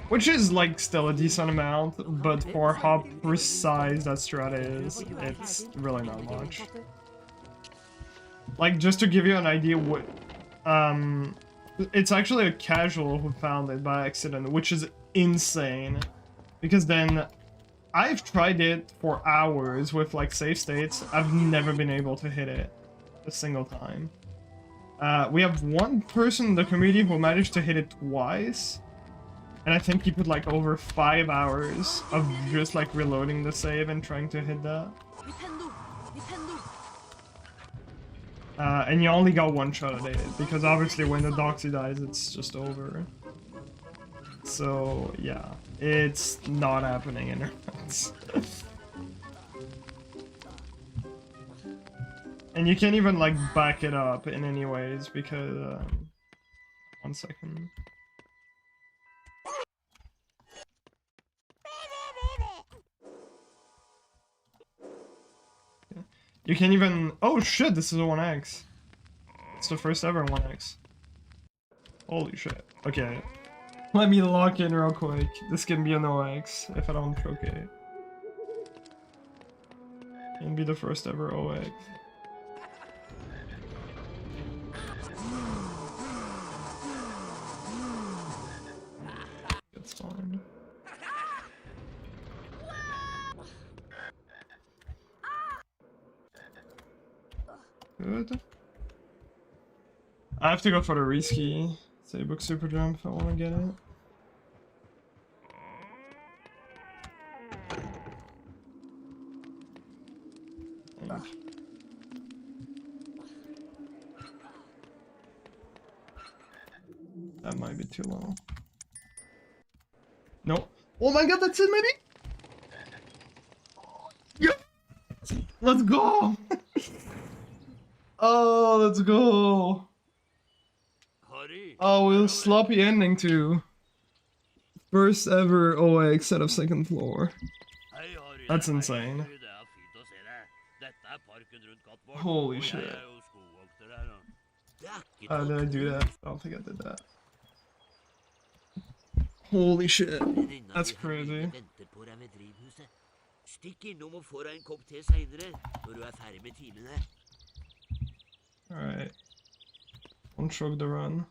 Which is, like, still a decent amount, but for how precise that strat is, it's really not much. Like, just to give you an idea what... it's actually a casual who found it by accident, which is insane. Because then, I've tried it for hours with, like, save states. I've never been able to hit it a single time. We have one person in the community who managed to hit it twice. And I think he put like over 5 hours of just like reloading the save and trying to hit that. And you only got one shot at it, because obviously when the Doxy dies, it's just over. So yeah, it's not happening in her hands. And you can't even like back it up in any ways, because 1 second. You can't even... Oh shit, this is a 1x. It's the first ever 1x. Holy shit. Okay. Let me lock in real quick. This can be an OX if I don't choke it. Can be the first ever OX. It's fine. Good. I have to go for the risky Saybook Super Jump if I want to get it. Thank you. That might be too long. No. Oh my god, that's it, maybe? Yeah. Let's go. Oh, let's go. Oh, a sloppy ending too. First ever OX out of second floor. That's insane. Holy shit. Did I do that? I don't think I did that. Holy shit. That's crazy. Stikk innom og få deg en kopp te senere, når du er ferdig med timene. Alright. Don't shrug the run.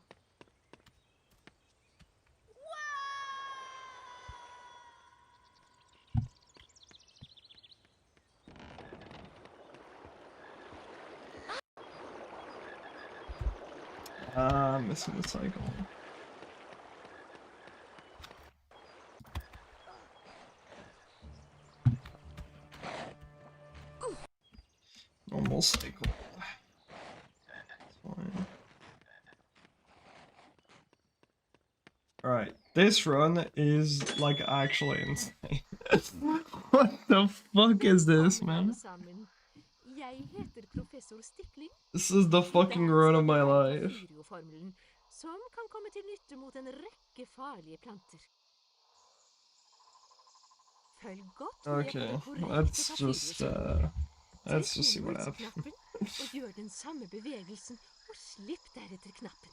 I'm missing the cycle. Normal cycle. That's fine. Alright, this run is like actually insane. What the fuck is this, man? Jeg heter professor Stikling. This is the fucking run of my life. Som kan komme til nytte mot en rekke farlige planter. Følg godt med på det korrekte let's just see what happens. Og gjør den samme bevegelsen, og slipp deretter knappen.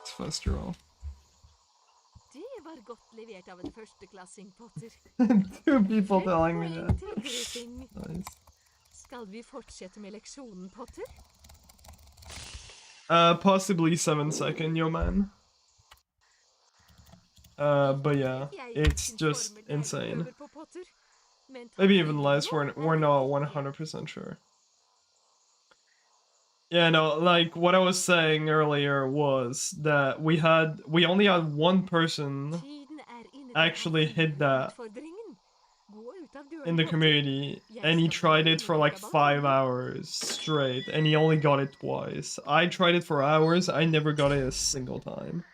It's first roll. Det var godt levert av en førsteklassing, Potter. 2 people telling me that. Nice. Skal vi fortsette med leksjonen, Potter? Possibly 7-second, yo man. But yeah, it's just insane. Maybe even less, we're not 100% sure. Yeah, no, like what I was saying earlier was that we only had one person actually hit that in the community, and he tried it for like 5 hours straight, and he only got it twice. I tried it for hours, I never got it a single time.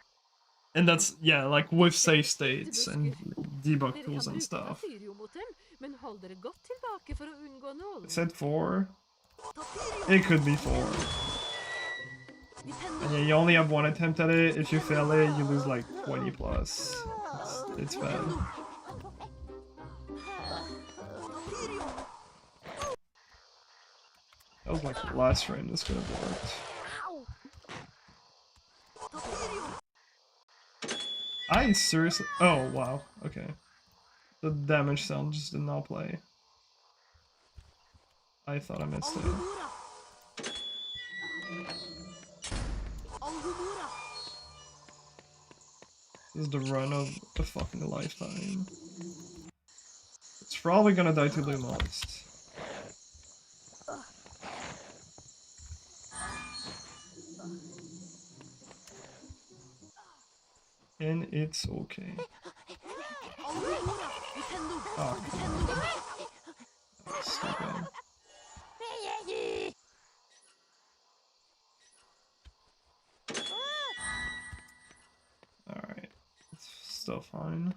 And that's, yeah, like with save states and debug tools and stuff. It said 4. It could be 4. And yeah, you only have 1 attempt at it. If you fail it, you lose like 20 plus. It's bad. That was like the last frame this could have worked. I seriously... Oh, wow. Okay. The damage sound just did not play. I thought I missed it. This is the run of the fucking lifetime. It's probably gonna die to Lumos. And it's okay. Oh, stupid. Alright, it's still fine.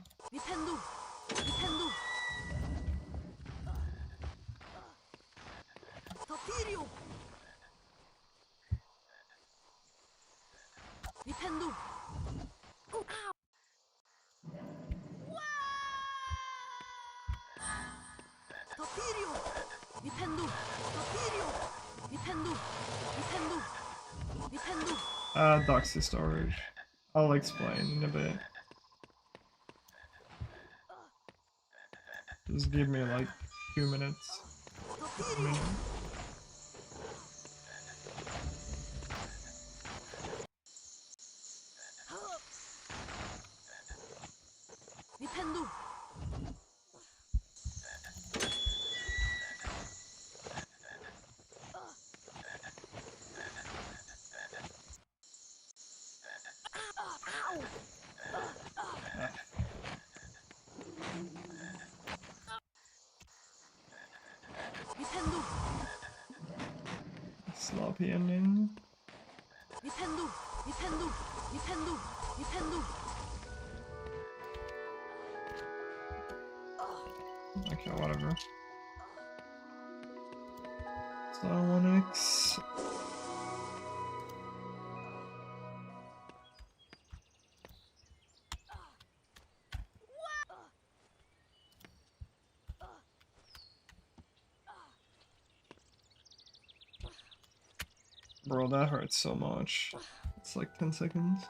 Doxy storage. I'll explain in a bit. Just give me like 2 minutes. A minute. happy ending. Nintendo! Nintendo! Nintendo! Nintendo! Okay, whatever. So 1x. Bro, that hurts so much. It's like 10 seconds.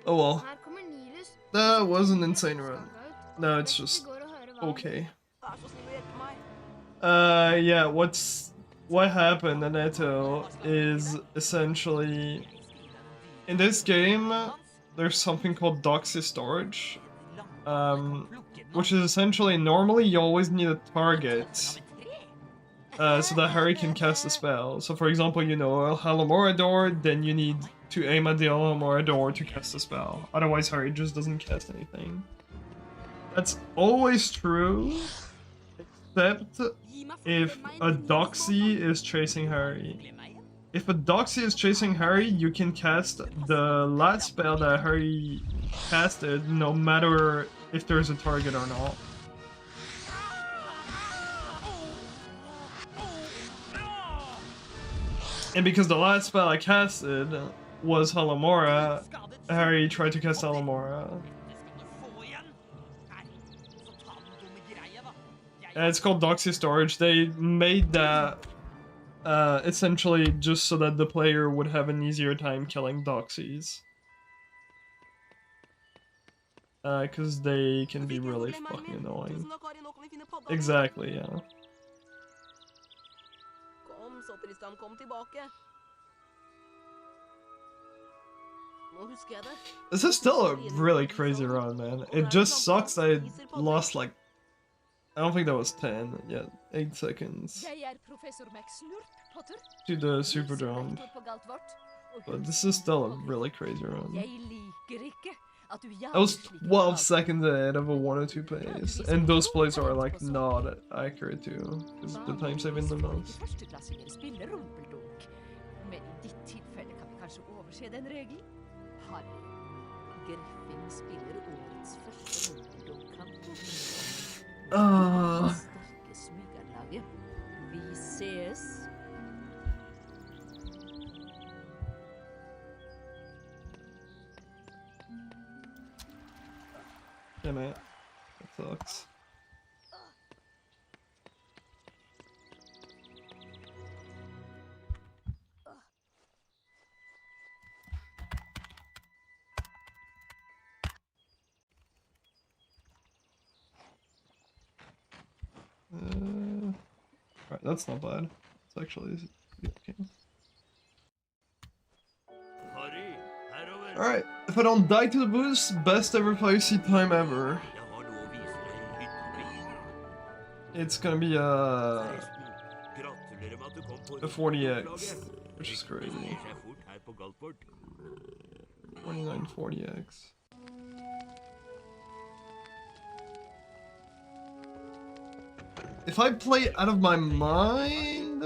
Oh well. Her kommer Nilus. That was an insane run. No, it's just Går og hører hva han okay. Vær så snill å hjelpe meg. Yeah, what happened, Aneto, is essentially in this game there's something called Doxy storage. Which is essentially normally you always need a target so that Harry can cast a spell. So for example, you know, a Halomora door, then you need to aim at the Halomora door to cast a spell. Otherwise Harry just doesn't cast anything. That's always true, except if a Doxy is chasing Harry. If a Doxy is chasing Harry, you can cast the last spell that Harry casted, no matter if there's a target or not. And because the last spell I casted was Halomora, Harry tried to cast Halomora. And it's called Doxy Storage. They made that essentially just so that the player would have an easier time killing Doxies. Because they can be really fucking annoying. Exactly, yeah. Kom så, Tristan, kom tilbake. Nå husker jeg det. This is still a really crazy run, man. It just sucks that I lost like, I don't think that was 10 yet, 8 seconds Jeg professor McSnurp, Potter. to the super jump. But this is still a really crazy run. Jeg liker ikke at du I was 12 seconds ahead of a 102 pace, and those plays are like not accurate too, because the time saving the most. Førsteklassinger spiller rumpeldunk. Men i ditt tilfelle kan vi kanskje overse den regelen? Harry, Griffin spiller årets første rumpeldunk-kamp. Sterke smygerlaget. Vi ses. Damn it. That sucks. Alright, that's not bad. It's actually okay. Alright, if I don't die to the boost, best ever playseat time ever. It's gonna be a 40x, which is crazy. 29 40x. If I play out of my mind...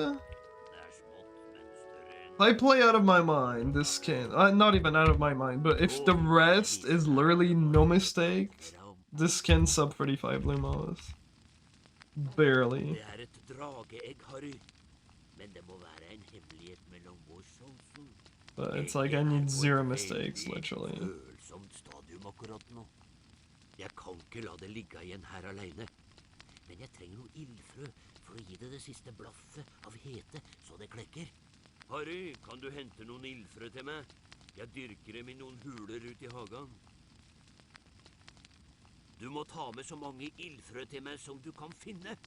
If I play out of my mind, this can... not even out of my mind, but if the rest is literally no mistakes, this can sub 35 Lumos. Barely. But it's like I need 0 mistakes, literally. Men jeg trenger noe ildfrø for å gi det siste blaffet av hete, så det klekker. Harry, kan du hente noen ildfrø til meg? Jeg dyrker dem i noen huler ut i hagen. Du må ta med så mange ildfrø til meg som du kan finne.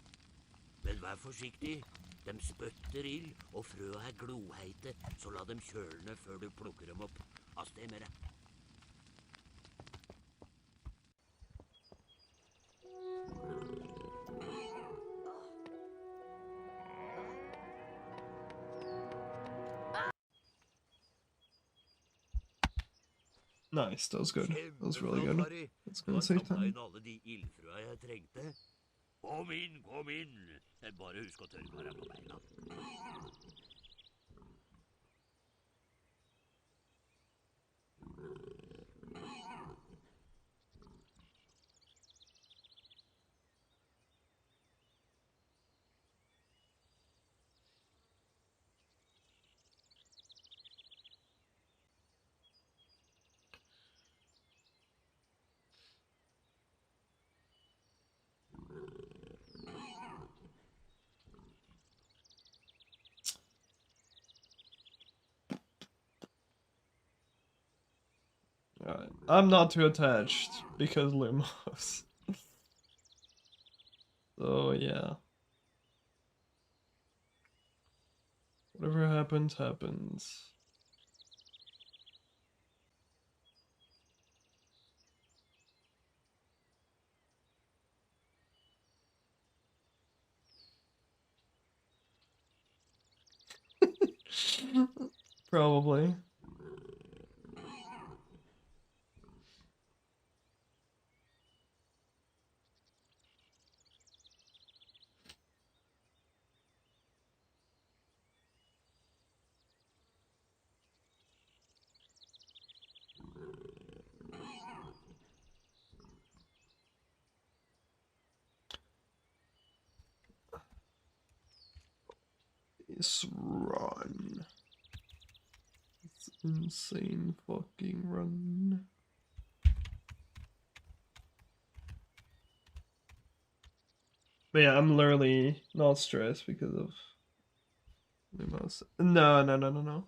Men vær forsiktig. De spøtter ild, og frøa er gloheite, så la dem kjølne før du plukker dem opp. Av sted med det. Nice, that was good. That was really good. That's gonna save time. Kom inn, kom inn. Bare husk å tørke deg på beina. Alright. I'm not too attached because Lumos. So yeah. Whatever happens, happens. Probably. This run. It's insane fucking run. But yeah, I'm literally not stressed because of Lumos. No.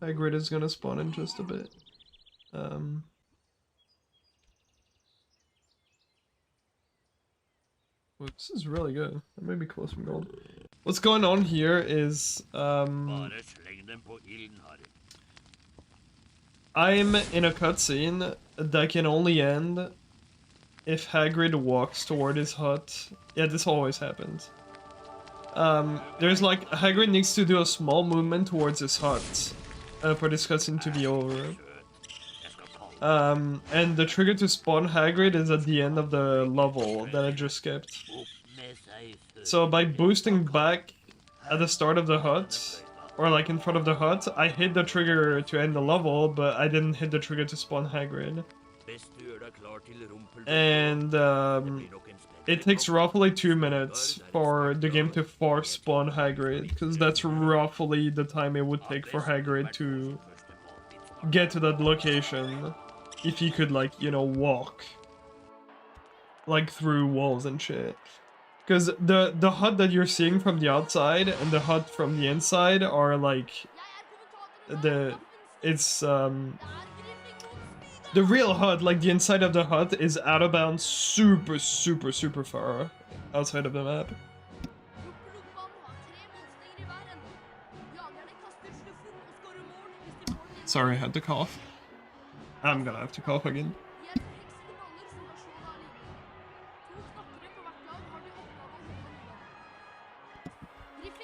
Hagrid is gonna spawn in just a bit. Well, this is really good. I may be close from gold. What's going on here is I'm in a cutscene that can only end if Hagrid walks toward his hut. Yeah, this always happens. There's like Hagrid needs to do a small movement towards his hut for this cutscene to be over. And the trigger to spawn Hagrid is at the end of the level that I just skipped. So by boosting back at the start of the hut, or like in front of the hut, I hit the trigger to end the level, but I didn't hit the trigger to spawn Hagrid. And it takes roughly 2 minutes for the game to force spawn Hagrid, because that's roughly the time it would take for Hagrid to get to that location. If he could, like, you know, walk. Like, through walls and shit. Because the hut that you're seeing from the outside and the hut from the inside are, like... It's, the real hut, like, the inside of the hut is out of bounds super far outside of the map. Sorry, I had to cough. I'm gonna have to cough again.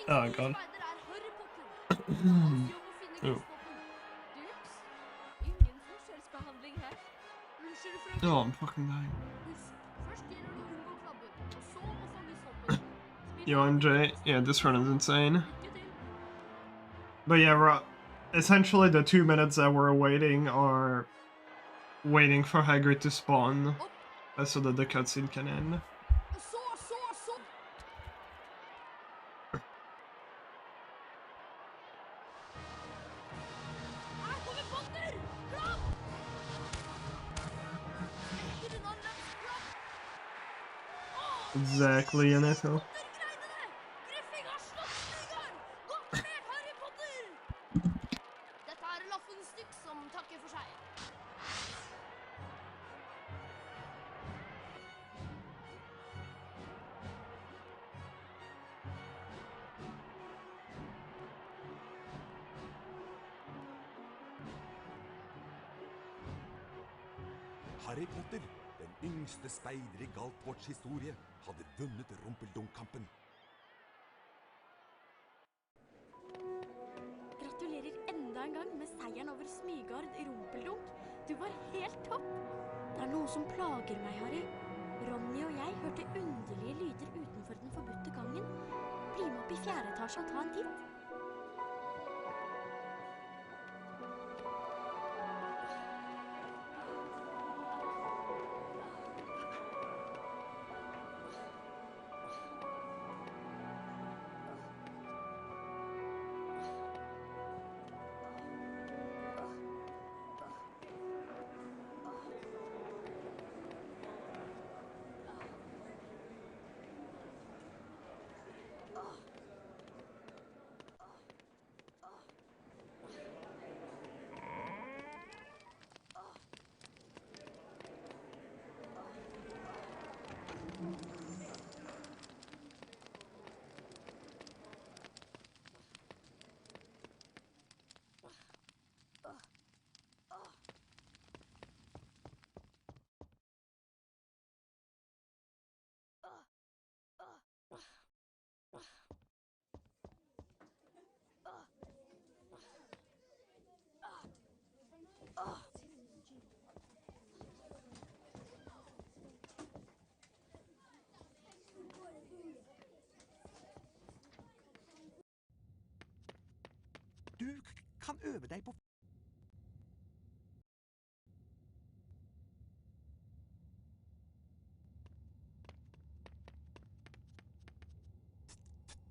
Oh god. Oh, I'm fucking dying. Yo, MJ, yeah, this run is insane. But yeah, essentially the 2 minutes that we're waiting are waiting for Hagrid to spawn so that the cutscene can end. Exactly, Anetto. Harry Potter, den yngste speider i Galtvorts historie, hadde vunnet rumpeldunk-kampen. Gratulerer enda en gang med seieren over Smygard Rumpeldunk. Du var helt topp. Det er noe som plager meg, Harry. Ronny og jeg hørte underlige lyder utenfor den forbudte gangen. Bli med opp i 4. etasje og ta en titt. Du kan øve deg på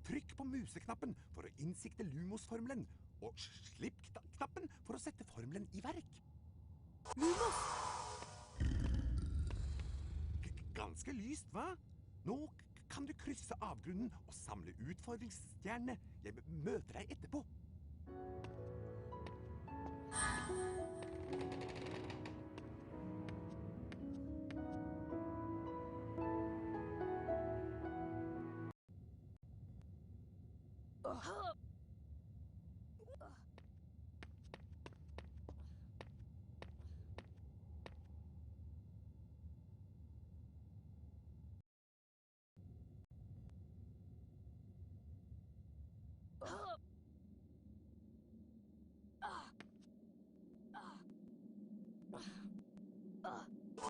Trykk på museknappen for å innsikte Lumos-formelen, og slipp knappen for å sette formelen i verk. Lumos! Ganske lyst, hva? Nå kan du krysse avgrunnen og samle utfordringsstjernene. Jeg møter deg etterpå.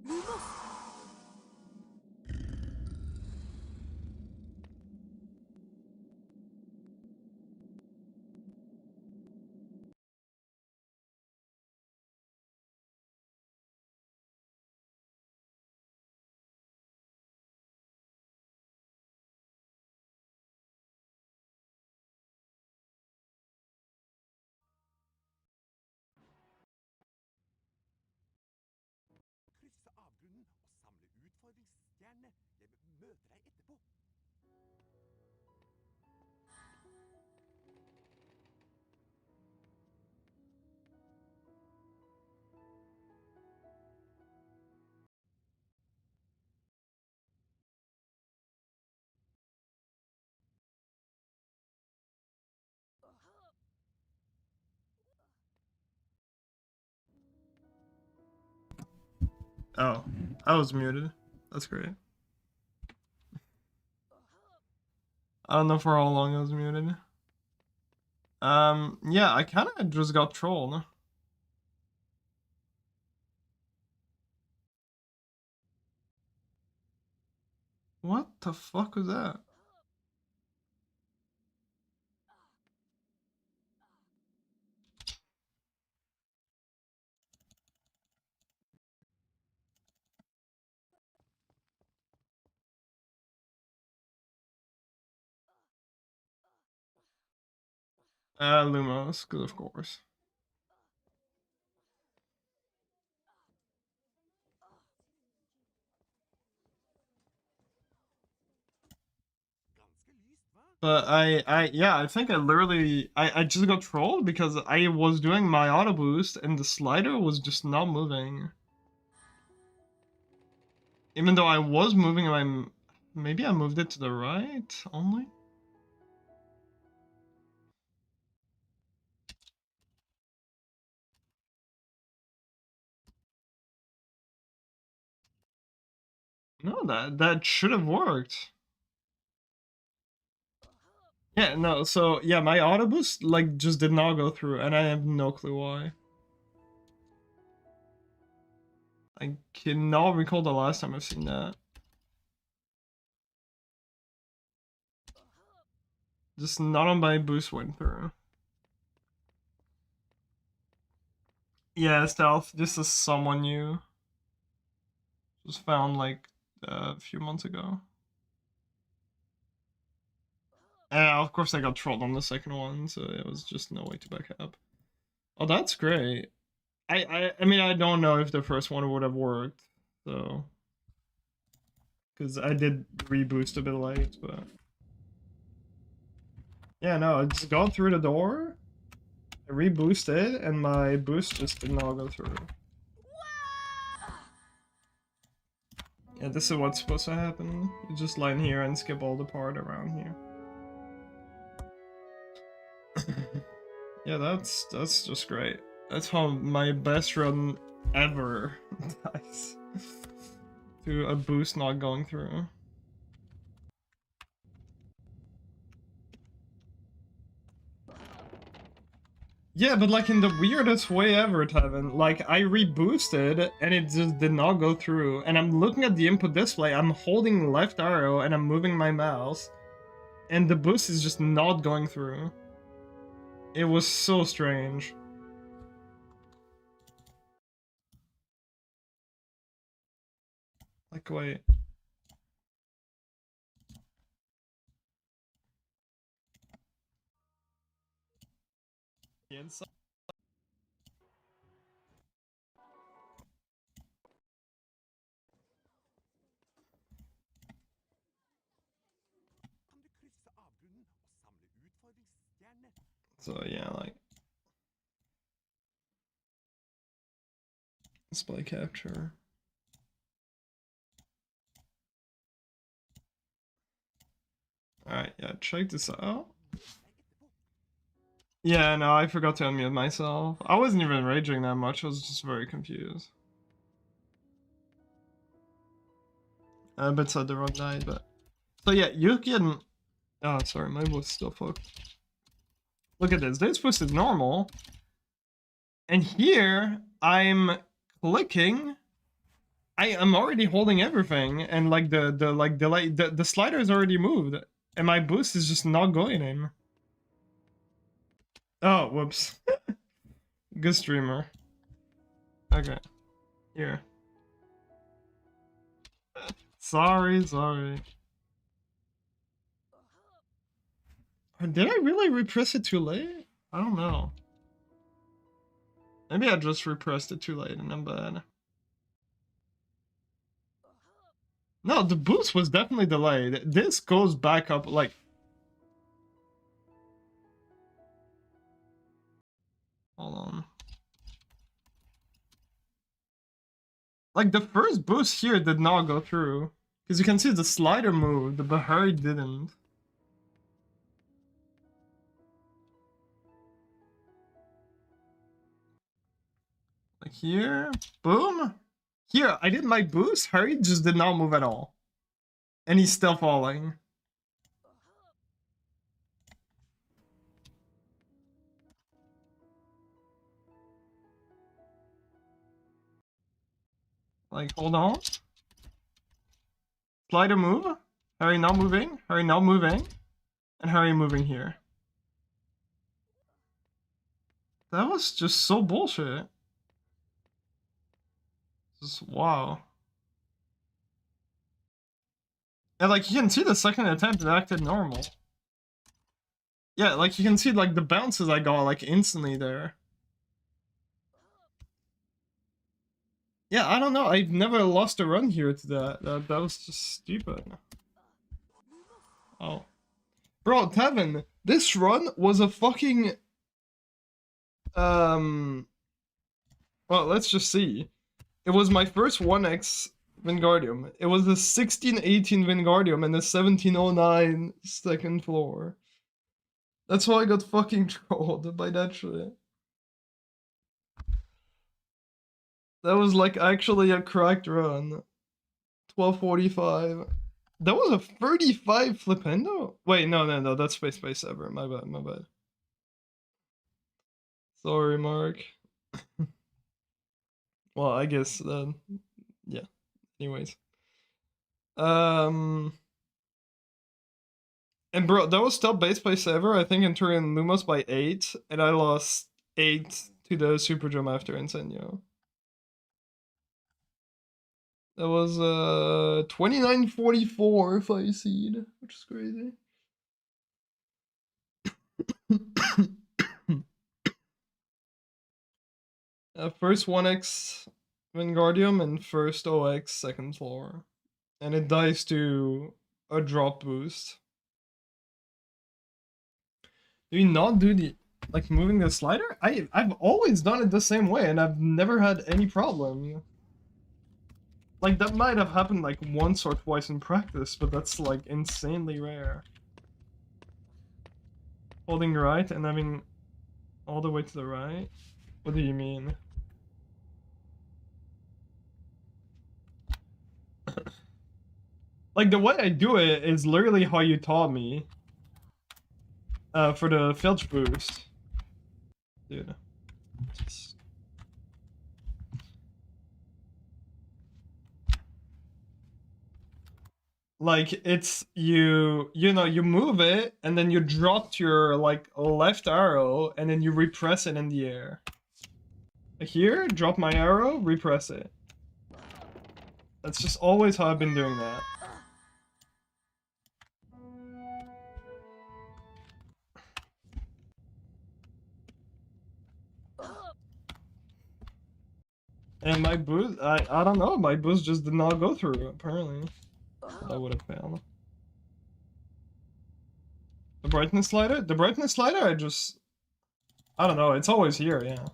Lumos! Krysse avgrunnen og samle utfordringsstjernene. Jeg møter deg etterpå. Oh, I was muted. That's great. I don't know for how long I was muted. Yeah, I kind of just got trolled. What the fuck was that? Lumos, because of course. But I think I literally, I just got trolled because I was doing my auto boost and the slider was just not moving. Even though I was moving my, maybe I moved it to the right only? No, that should have worked. Yeah, no, so yeah, my auto boost like just did not go through and I have no clue why. I cannot recall the last time I've seen that. Just none of my boost went through. Yeah, Stealth, this is someone new. Just found like a few months ago. And of course I got trolled on the second one, so it was just no way to back up. Oh, that's great. I mean, I don't know if the first one would have worked, so... Because I did reboost a bit late, but... Yeah, no, I just got through the door, I reboosted, and my boost just did not go through. Yeah, this is what's supposed to happen. You just line here and skip all the part around here. Yeah, that's just great. That's how my best run ever dies. To a boost not going through. Yeah, but like in the weirdest way ever, Tevin. Like, I reboosted and it just did not go through. And I'm looking at the input display, I'm holding left arrow and I'm moving my mouse. And the boost is just not going through. It was so strange. Like, wait. Inside. Kan du krysse avgrunnen og samle utfordringsstjernene? So yeah, like display capture. Alright, yeah, check this out. Yeah, no, I forgot to unmute myself. I wasn't even raging that much, I was just very confused. I bet said the wrong night, but... So yeah, you can... Oh, sorry, my voice is still fucked. Look at this, this boost is normal. And here, I'm clicking... I am already holding everything, and like the slider is already moved, and my boost is just not going in. Oh, whoops. Good streamer. Okay. Here. Sorry. Did I really repress it too late? I don't know. Maybe I just repressed it too late and I'm bad. No, the boost was definitely delayed. This goes back up like... Hold on. Like the first boost here did not go through. Because you can see the slider moved, but Harry didn't. Like here, boom. Here, I did my boost, Harry just did not move at all. And he's still falling. Like, hold on. Slider move. Harry not moving. Harry not moving. And Harry moving here. That was just so bullshit. Just, wow. And like, you can see the second attempt it acted normal. Yeah, like you can see like the bounces I got like instantly there. Yeah, I don't know. I've never lost a run here to that. That was just stupid. Oh. Bro, Tevin, this run was a fucking... Well, let's just see. It was my first 1x Wingardium. It was the 1618 Wingardium and the 1709 second floor. That's why I got fucking trolled by that shit. That was like actually a cracked run. 1245. That was a 35 Flipendo? Wait, no, that's Space Ever. My bad. Sorry, Mark. Well, I guess then, yeah. Anyways. And bro, that was still base by Ever, I think, in Turin Lumos by 8, and I lost 8 to the Super Drum after Incendio. That was 2944 if I seed, which is crazy. First 1x Wingardium and first OX second floor. And it dies to a drop boost. Do you not do the like moving the slider? I've always done it the same way and I've never had any problem. Like that might have happened like once or twice in practice, but that's like insanely rare. Holding right and having all the way to the right? What do you mean? Like the way I do it is literally how you taught me. For the filch boost. Dude. Just... like it's you know, you move it and then you drop your like left arrow and then you repress it in the air. Here, drop my arrow, repress it. That's just always how I've been doing that. And my boost, I don't know, my boost just did not go through, apparently. That would have failed. The brightness slider? The brightness slider, I don't know, it's always here, yeah.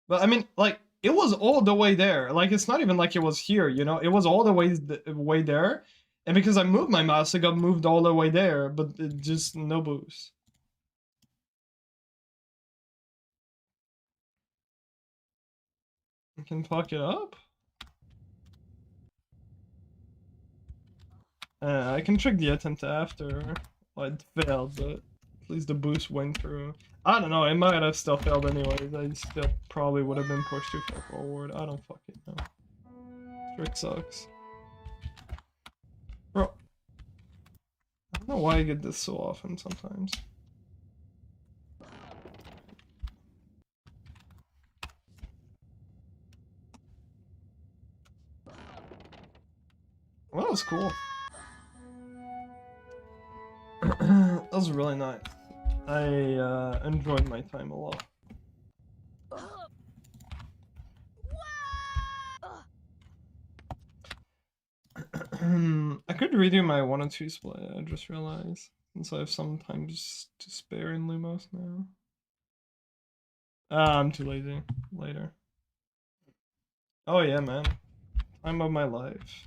But I mean, like, it was all the way there. Like, it's not even like it was here, you know? It was all the way there. And because I moved my mouse, it got moved all the way there, but it just no boost. I can fuck it up? I can check the attempt after. Well, it failed, but at least the boost went through. I don't know, it might have still failed anyways. I still probably would have been pushed too far forward. I don't fucking know. Trick sucks. Bro. I don't know why I get this so often sometimes. Well, that was cool. That was really nice. I enjoyed my time a lot. I could redo my 1 and 2 split, I just realized. Since I have some time to spare in Lumos now. I'm too lazy. Later. Oh yeah, man. Time of my life.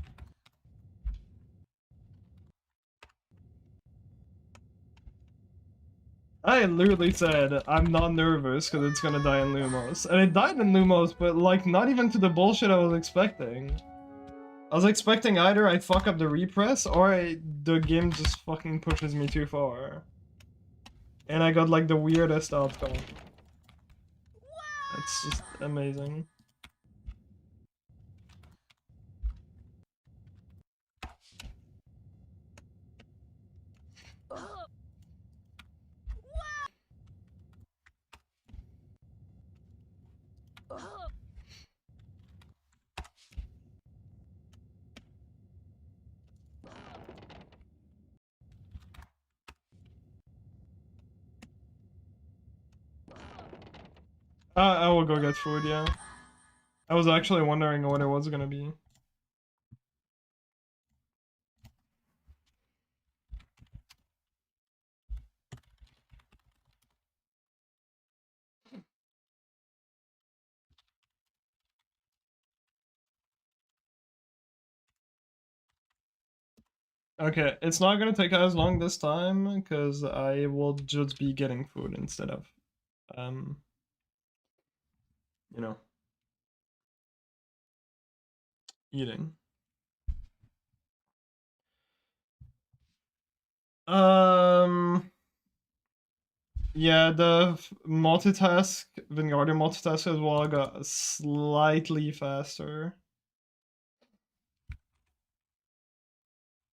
I literally said I'm not nervous because it's gonna die in Lumos. And it died in Lumos, but like not even to the bullshit I was expecting. I was expecting either I fuck up the repress or the game just fucking pushes me too far. And I got like the weirdest outcome. It's just amazing. I will go get food, yeah. I was actually wondering what it was gonna be. Okay, it's not gonna take as long this time, because I will just be getting food instead of, you know, eating. Yeah, the multitask, Wingardium multitask as well got slightly faster.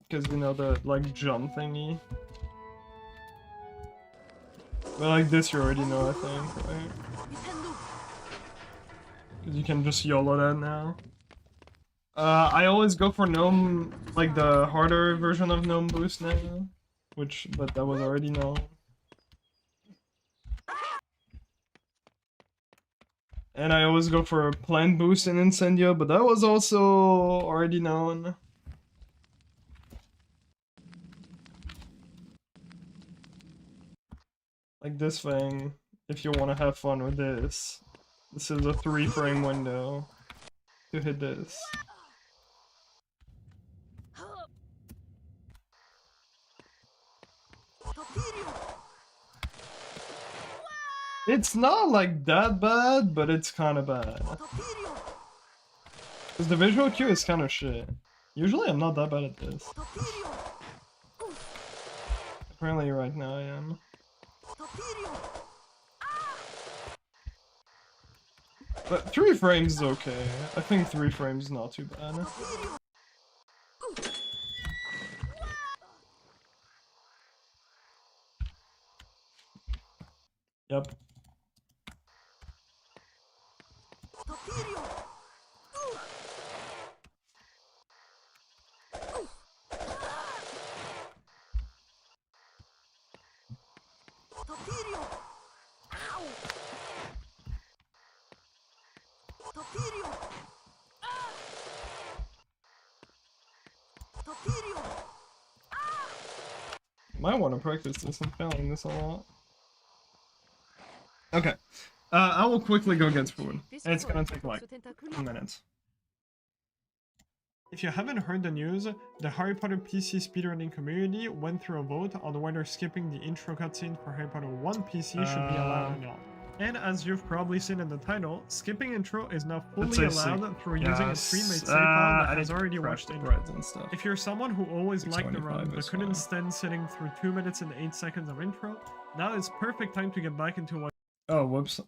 Because, you know, the, like, jump thingy. But like this you already know, I think, right? Because you can just YOLO that now. I always go for Gnome, like the harder version of Gnome Boost now. But that was already known. And I always go for Plant Boost in Incendio, but that was also already known. Like this thing, if you want to have fun with this. This is a 3-frame window to hit this. It's not like that bad, but it's kind of bad. Because the visual cue is kind of shit. Usually I'm not that bad at this. Apparently right now I am. But 3 frames is okay. I think 3 frames is not too bad. Yep. Might want to practice this. I'm failing this a lot. Okay. I will quickly go get food. It's gonna take like a minute. If you haven't heard the news, the Harry Potter PC speedrunning community went through a vote on whether skipping the intro cutscene for Harry Potter 1 PC should be allowed or not. And as you've probably seen in the title, skipping intro is now fully allowed through using a pre-made save file that has already watched intro. And stuff. If you're someone who always liked the run but couldn't stand sitting through 2 minutes and 8 seconds of intro, now is perfect time to get back into what— Oh, whoops.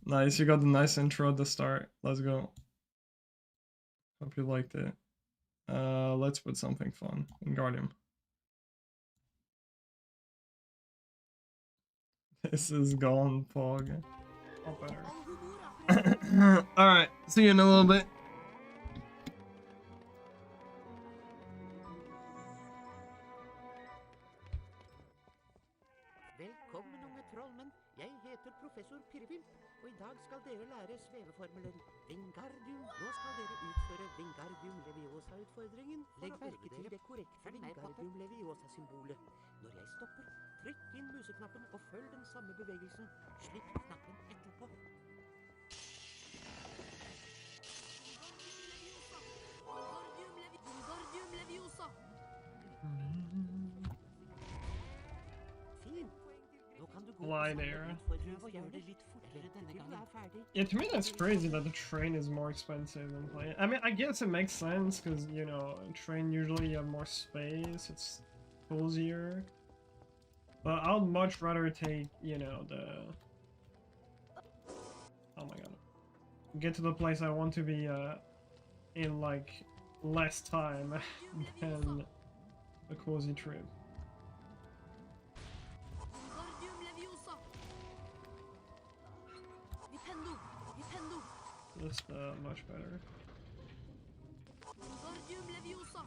Nice, you got the nice intro at the start. Let's go. Hope you liked it. Let's put something fun. Wingardium. This is gone, Fog. Better. Alright, see you in a little bit. Velkommen, unge trollmenn. Jeg heter professor Pirrevimp, og i dag skal dere lære sveveformelen Wingardium. Nå skal dere utføre Wingardium Leviosa-utfordringen. Legg merke til det korrekte Wingardium Leviosa-symbolet. Når jeg stopper, trykk inn museknappen og følg den samme bevegelsen. Slipp knappen etterpå. Wingardium Leviosa. Fint. Nå kan du gå Line error. og gjøre det litt fortere denne gangen. Yeah, to me that's crazy that the train is more expensive than plane. I mean, I guess it makes sense because, you know, train usually you have more space, it's cozier. But I'd much rather take, you know, the... Oh my god. Get to the place I want to be in, like, less time than a cozy trip. Wingardium Leviosa. Vipendo. Vipendo. Just much better. Wingardium Leviosa.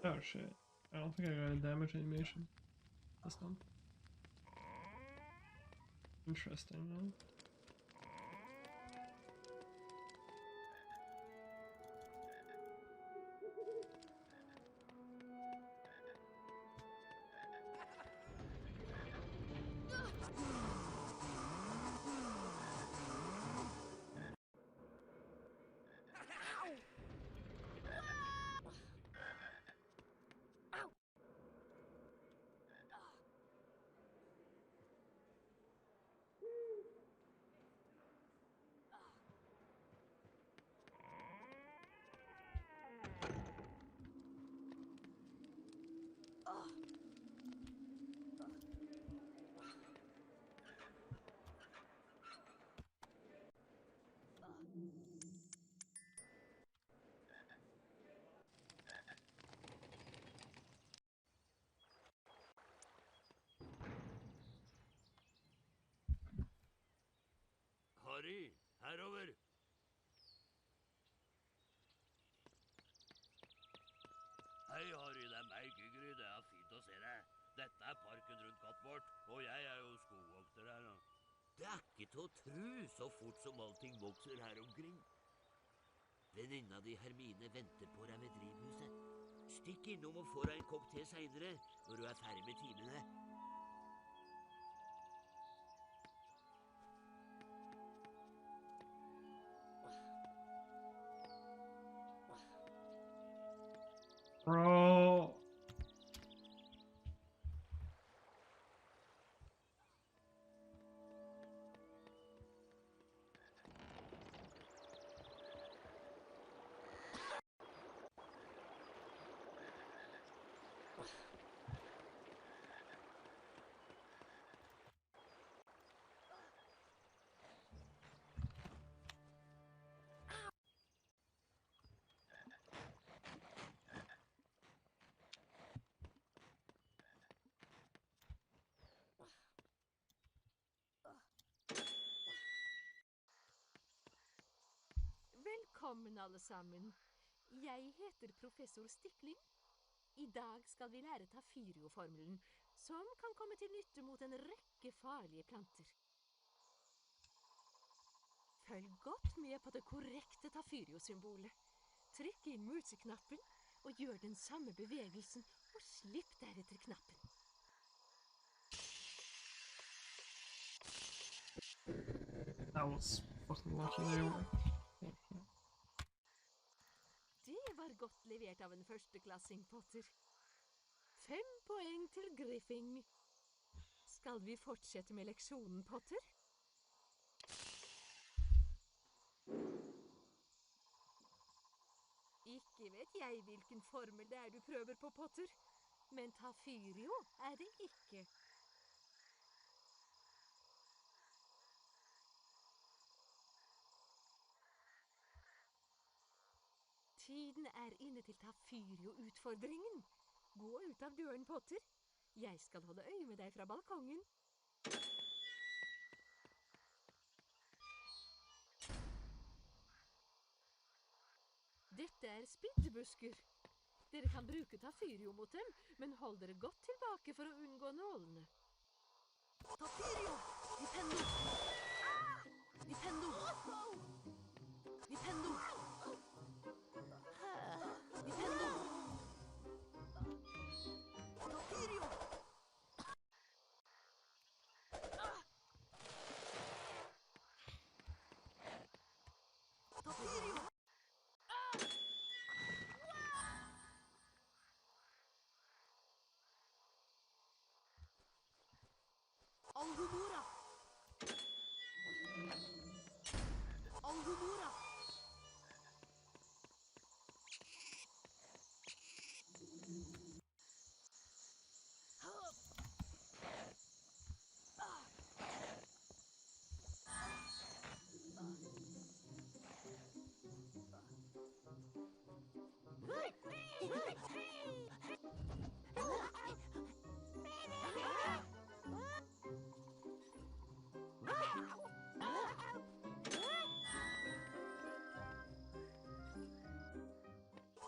Oh shit. I don't think I got a damage animation this time. Interesting, huh? Harry, herover. Hei, Harry, det er meg, Gygri. Det er fint å se deg. Dette er parken rundt Kattbort, og jeg er jo skogvokter her nå. Det er ikke til å tro så fort som allting vokser her omkring. Venninna di Hermine venter på deg ved drivhuset. Stikk innom og få deg en kopp te senere, når du er ferdig med timene. Bro. Velkommen alle sammen. Jeg heter professor Stikling. I dag skal vi lære Tafirio-formelen, som kan komme til nytte mot en rekke farlige planter. Følg godt med på det korrekte Tafirio-symbolet. Trykk inn museknappen og gjør den samme bevegelsen, og slipp deretter knappen. That was fucking lucky they were. Det var godt levert av en førsteklassing, Potter. 5 poeng til Griffing. Skal vi fortsette med leksjonen, Potter? Ikke vet jeg hvilken formel det er du prøver på, Potter. Men Tafirio er det ikke. Tiden er inne til Tafirio-utfordringen. Gå ut av døren, Potter. Jeg skal holde øye med deg fra balkongen. Dette er spyttebusker. Dere kan bruke Tafirio mot dem, men hold dere godt tilbake for å unngå nålene. Tafirio! Nintendo! Nintendo! Nintendo! Nintendo! Tafirio! Tafirio! Alhumora! Alhumora!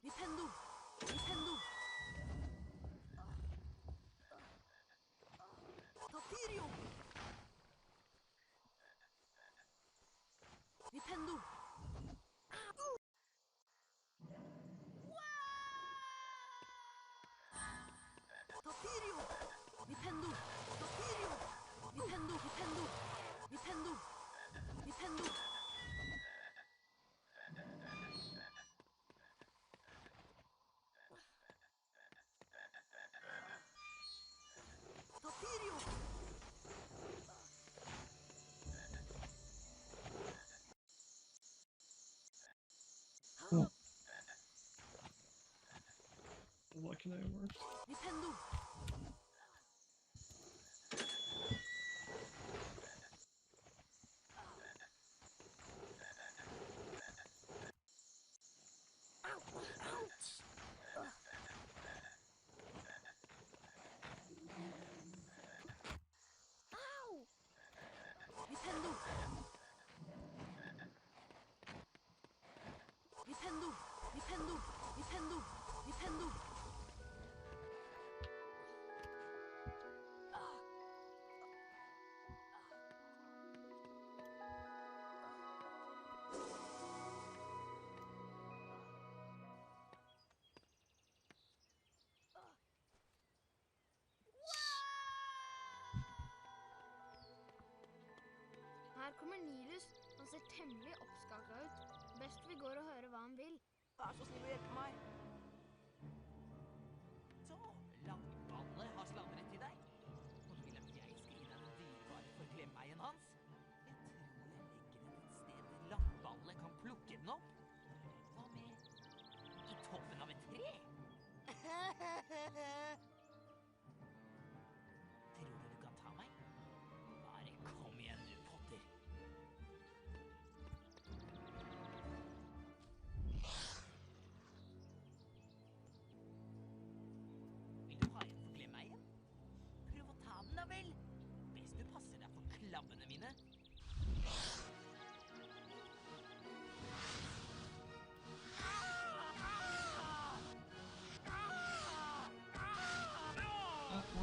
Nintendo! Nintendo! Tafirio! Nintendo! Tafirio! Nintendo! Tafirio! Nintendo! Nintendo! Nintendo! Nintendo! Tafirio! Lucky they worked. Nintendo! Nintendo! Nintendo! Nintendo! Nintendo! Nintendo! Her kommer Nilus. Han ser temmelig oppskaka ut. Best vi går og hører hva han vil. Vær så snill å hjelpe meg. Så, Langballe har sladret til deg. Og du vil at jeg skal gi deg den dyrebare forklemmeien hans? Jeg tror jeg legger den et sted Langballe kan plukke den opp. Hva med i toppen av et tre? Tror du du kan ta meg? Bare kom igjen du, Potter. Vil du ha en forklemmeien? Prøv å ta den da vel. Best du passer deg for klabbene mine.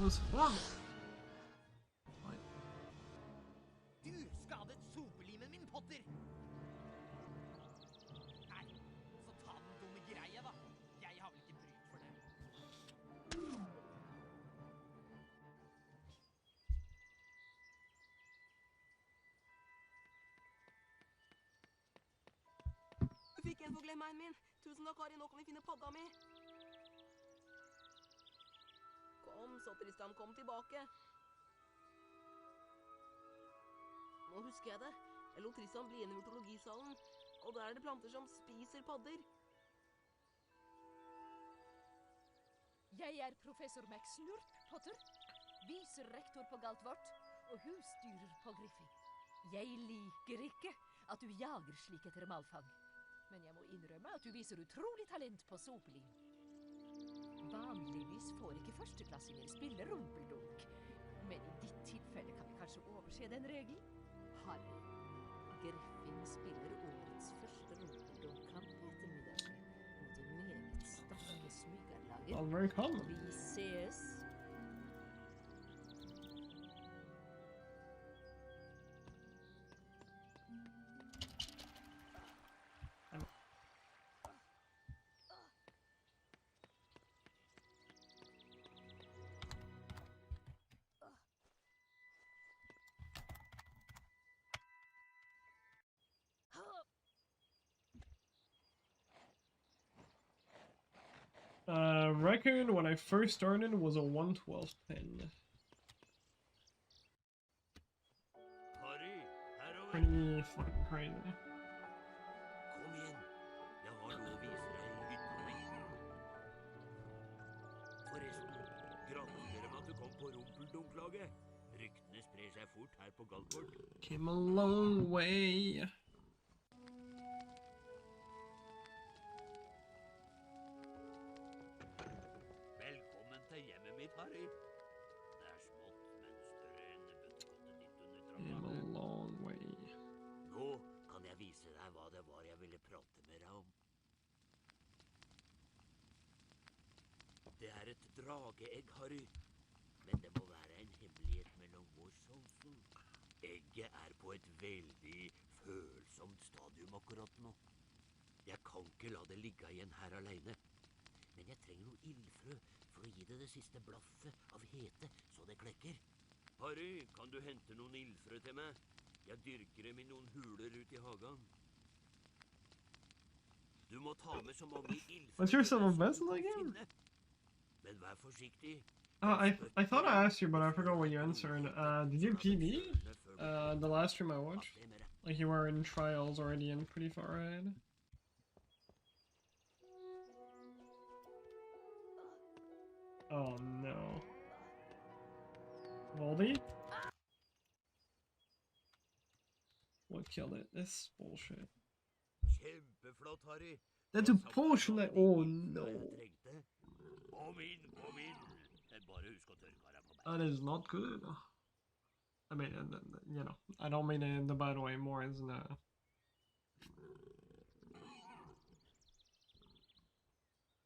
was fun. Du skadet sopelimen min, Potter! Nei, så ta den dumme greia, da. Jeg har vel ikke bruk for det. Du fikk en for glemmeien min. Tusen takk, Harry. Nå kan vi finne padda mi. Kom, så Tristan, kom tilbake. Nå husker jeg det. Jeg lot Tristan bli igjen i mytologisalen, og der er det planter som spiser padder. Jeg er professor McSnurp, Potter. Viserektor på Galtvort og husstyrer på Griffing. Jeg liker ikke at du jager slik etter malfang. Men jeg må innrømme at du viser utrolig talent på sopelim. Vanligvis får ikke førsteklassinger spille rumpeldunk. Men i ditt tilfelle kan vi kanskje overse den regelen? Harry, Griffing spiller årets første rumpeldunk-kamp i ettermiddag mot det meget sterke smygerlaget. Velkommen. Vi ses. Raccoon, when I first started, was a 112 pin. Harry, herover. Pretty fucking crazy. Kom igjen. Jeg har noe å vise deg i hytta mi. Forresten, gratulerer med at du kom på rumpeldunkelaget. Ryktene sprer seg fort her på Galtvort. Came a long way. Velkommen til hjemmet mitt, Harry. Det er smått, men større enn bøttekottet ditt under Came trappa. a long way. Nå kan jeg vise deg hva det var jeg ville prate med deg om. Det er et drageegg, Harry. Men det må være en hemmelighet mellom oss altså. Egget er på et veldig følsomt stadium akkurat nå. Jeg kan ikke la det ligge igjen her alene. Men jeg trenger noe ildfrø for å gi det det siste blaffet av hete, så det klekker. Harry, kan du hente noen ildfrø til meg? Jeg dyrker dem i noen huler ut i hagen. Du må ta med så mange ildfrø What's your til son deg of som best du kan again? finne. Men vær forsiktig. I thought I asked you, but I forgot what you answered. Did you PB? The last stream I watched? Like you were in trials already and pretty far ahead? Oh no. Voldy? What killed it? This is bullshit. Kjempeflott, Harry. That's a potion that- oh no. Kom inn, kom inn. Bare husk å tørke deg på meg. That is not good. I mean, you know, I don't mean it in the bad way, more as in a...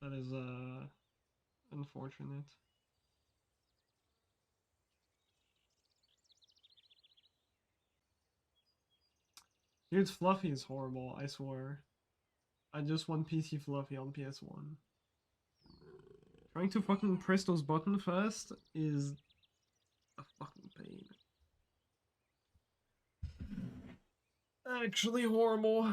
That is, unfortunate. Dude, Fluffy is horrible, I swear. I just want PC Fluffy on PS1. Trying to fucking press those buttons fast is a fucking pain. Actually horrible.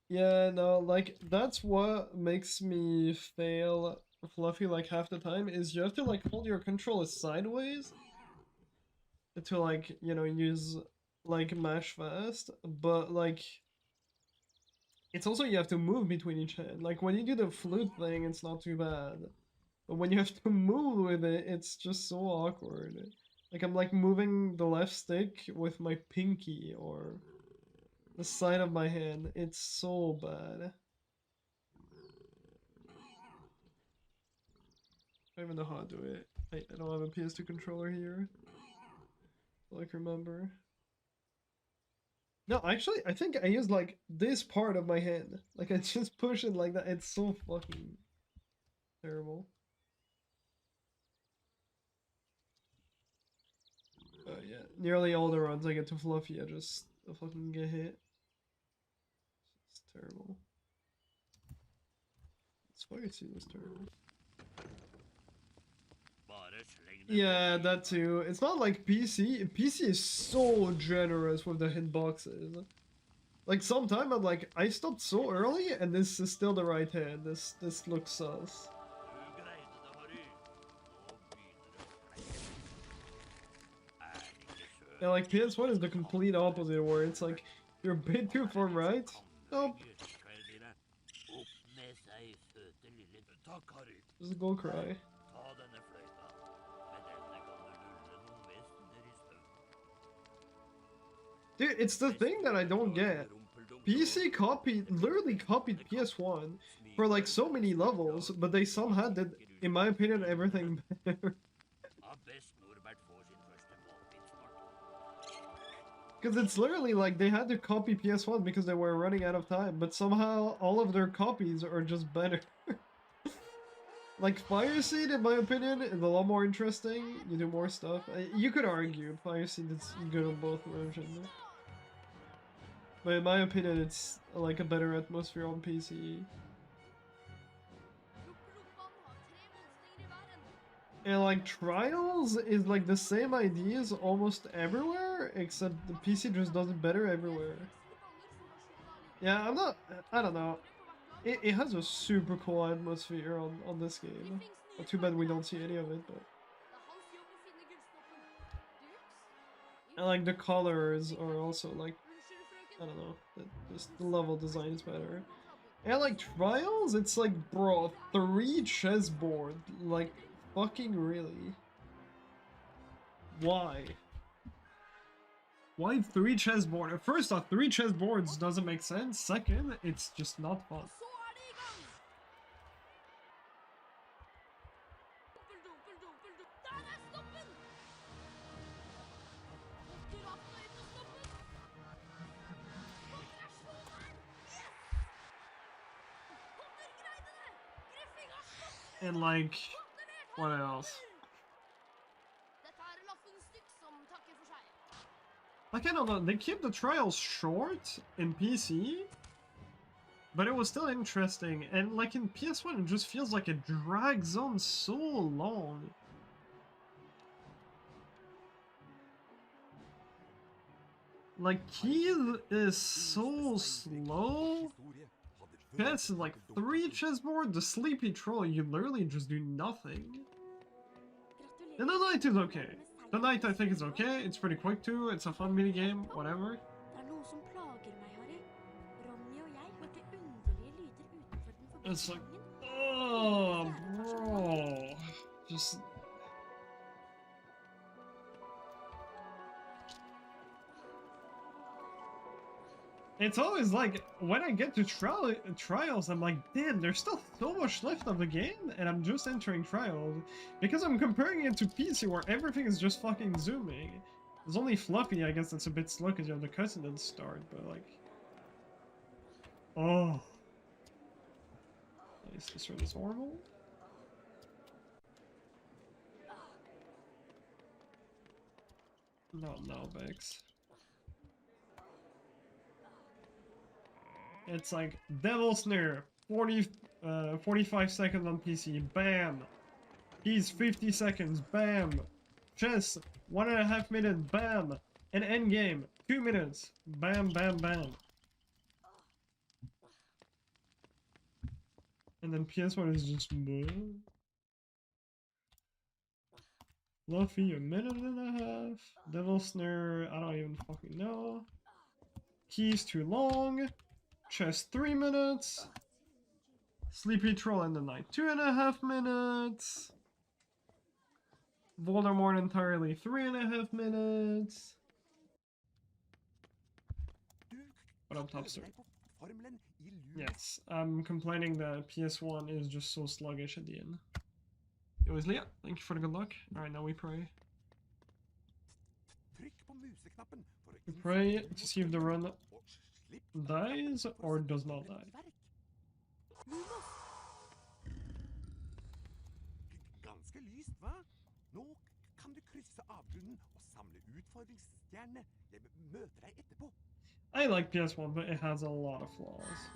Yeah, no, like, that's what makes me fail Fluffy, like, half the time, is you have to, like, hold your controller sideways to, like, you know, use, like, mash fast, but, like, it's also you have to move between each hand. Like, when you do the flute thing, it's not too bad, but when you have to move with it, it's just so awkward. Like, I'm, like, moving the left stick with my pinky, or... the side of my hand. It's so bad. even know how to do it. I don't have a PS2 controller here. Like, remember. No, actually, I think I use like this part of my hand. Like, I just push it like that. It's so fucking terrible. Yeah, nearly all the runs I get to Fluffy, I just fucking get hit. It's terrible. Spicy was terrible. Yeah, that too. It's not like PC. PC is so generous with the hitboxes. Like sometime I'm like, I stopped so early and this is still the right hand. This looks sus. Yeah, like PS1 is the complete opposite where it's like you're a bit too far right. Nope. Just go cry. Dude, it's the thing that I don't get. PC literally copied PS1 for like so many levels, but they somehow did, in my opinion, everything better. Because it's literally like they had to copy PS1 because they were running out of time, but somehow all of their copies are just better. Like Fire Seed, in my opinion, is a lot more interesting. You do more stuff. You could argue Fire Seed is good on both versions. But in my opinion, it's like a better atmosphere on PC. And like Trials is like the same ideas almost everywhere, except the PC just does it better everywhere. Yeah, I don't know. It has a super cool atmosphere on this game. But too bad we don't see any of it, but... And like the colors are also like, I don't know, just the level design is better. And like Trials, it's like, bro, 3 chessboard, like, fucking really? Why? Why 3 chessboard? First off, 3 chessboards doesn't make sense. Second, it's just not fun. And like, what else? Like, I don't know, they keep the trials short in PC, but it was still interesting. And like in PS1, it just feels like it drags on so long. Like, Keys is so slow. Chess is like 3 chessboard. The Sleepy Troll, you literally just do nothing. And the Knight is okay. The Knight I think is okay. It's pretty quick too. It's a fun mini game. Whatever. It's like, oh, bro, just. It's always like, when I get to trials, I'm like, damn, there's still so much left of the game, and I'm just entering trials. Because I'm comparing it to PC, where everything is just fucking zooming. There's only Fluffy, I guess, that's a bit slow, because you have the cutscene at the start, but like... Oh. Nice, this one is horrible. No, Bex. It's like Devil Snare, 45 seconds on PC, bam. He's 50 seconds, bam. Chess, 1.5 minutes, bam. And endgame, 2 minutes, bam, bam, bam. And then PS1 is just... Fluffy, 1.5 minutes. Devil Snare, I don't even fucking know. Keys too long. Chess 3 minutes. Sleepy Troll in the Night 2.5 minutes. Voldemort entirely 3.5 minutes. But I'm top sir. Yes, I'm complaining that PS1 is just so sluggish at the end. It was Leah. Thank you for the good luck. Alright, now we pray. Trykk på museknappen for å We pray to see if the run og slipp dies or does not die. Lumos! Ganske lyst, hva? Nå kan du krysse avgrunnen og samle utfordringsstjernene. Jeg møter deg etterpå. I like PS1, but it has a lot of flaws.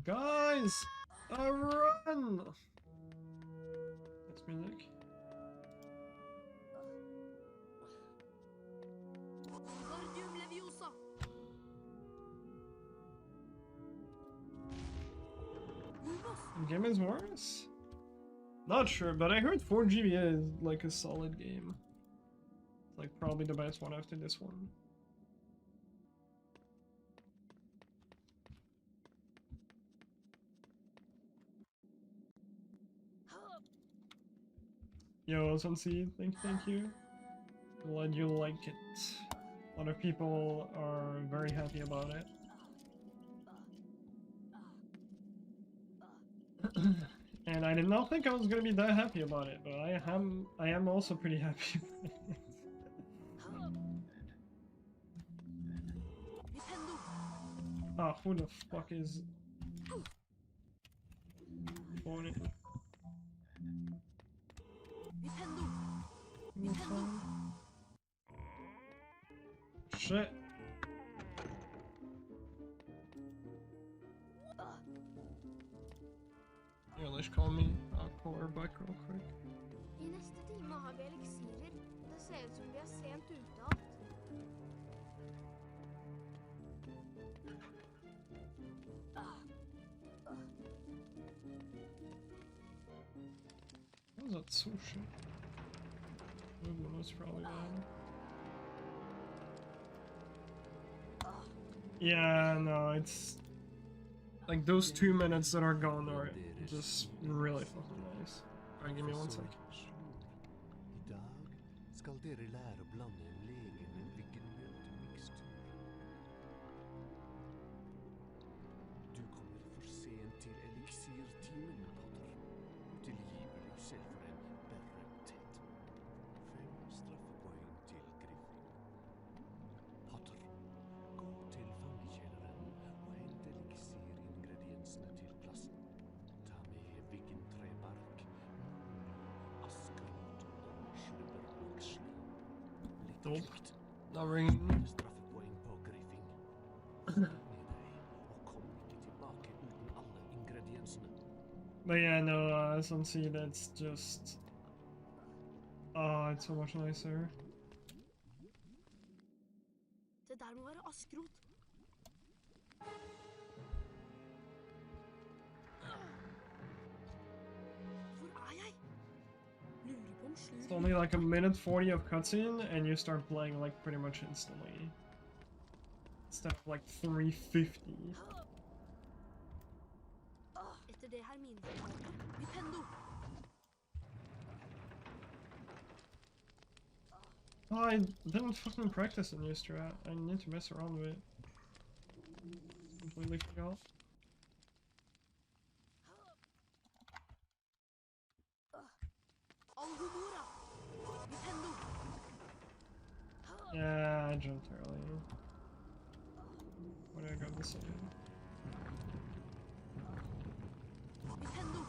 Guys, a run! That's music. Wingardium Leviosa! Lumos! Game is worse? Not sure, but I heard 4GBA is like a solid game. It's like probably the best one after this one. Yo, Sunseed, thank you. Glad you like it. A lot of people are very happy about it. And I did not think I was gonna be that happy about it, but I am also pretty happy about it. Ah, who the fuck is phone? Shit. Yeah, let's call me. I'll call her back real quick. I neste time har vi eliksirer. Det ser ut som vi er sent ute alt. What was that sushi? Movement was probably bad. Yeah, no, it's like those 2 minutes that are gone are just really fucking nice. Alright, give me 1 sec. I dag skal dere lære å blande en lege med en viggenmøtemikstur. Du kommer for sent til eliksirtimen, Potter. Tilgiver deg selv for en berømthet. 5 straffepoeng til Griffin. Potter, gå til fangekjelleren og hent eliksiringrediensene til plassen. Ta med viggentrebark, askerot og slubberblokkslim. Litt Nope. kvitt. Not ringing. Straffepoeng på Griffin. Følg med deg, og kom ikke tilbake uten alle ingrediensene. But yeah, no, Sunseed, it's just... Oh, it's so much nicer. Det der må være askrot. Hvor er jeg? Lurer på om It's slur... only like a minute 40 of cutscene, and you start playing like pretty much instantly. Instead of like 350. Etter det her mine fortalte, Nintendo. Oh, I didn't fucking practice a new strat. I need to mess around with it. Completely forgot. Alhumora. Nintendo. Yeah, I jumped early. What did I grab this in? Nintendo.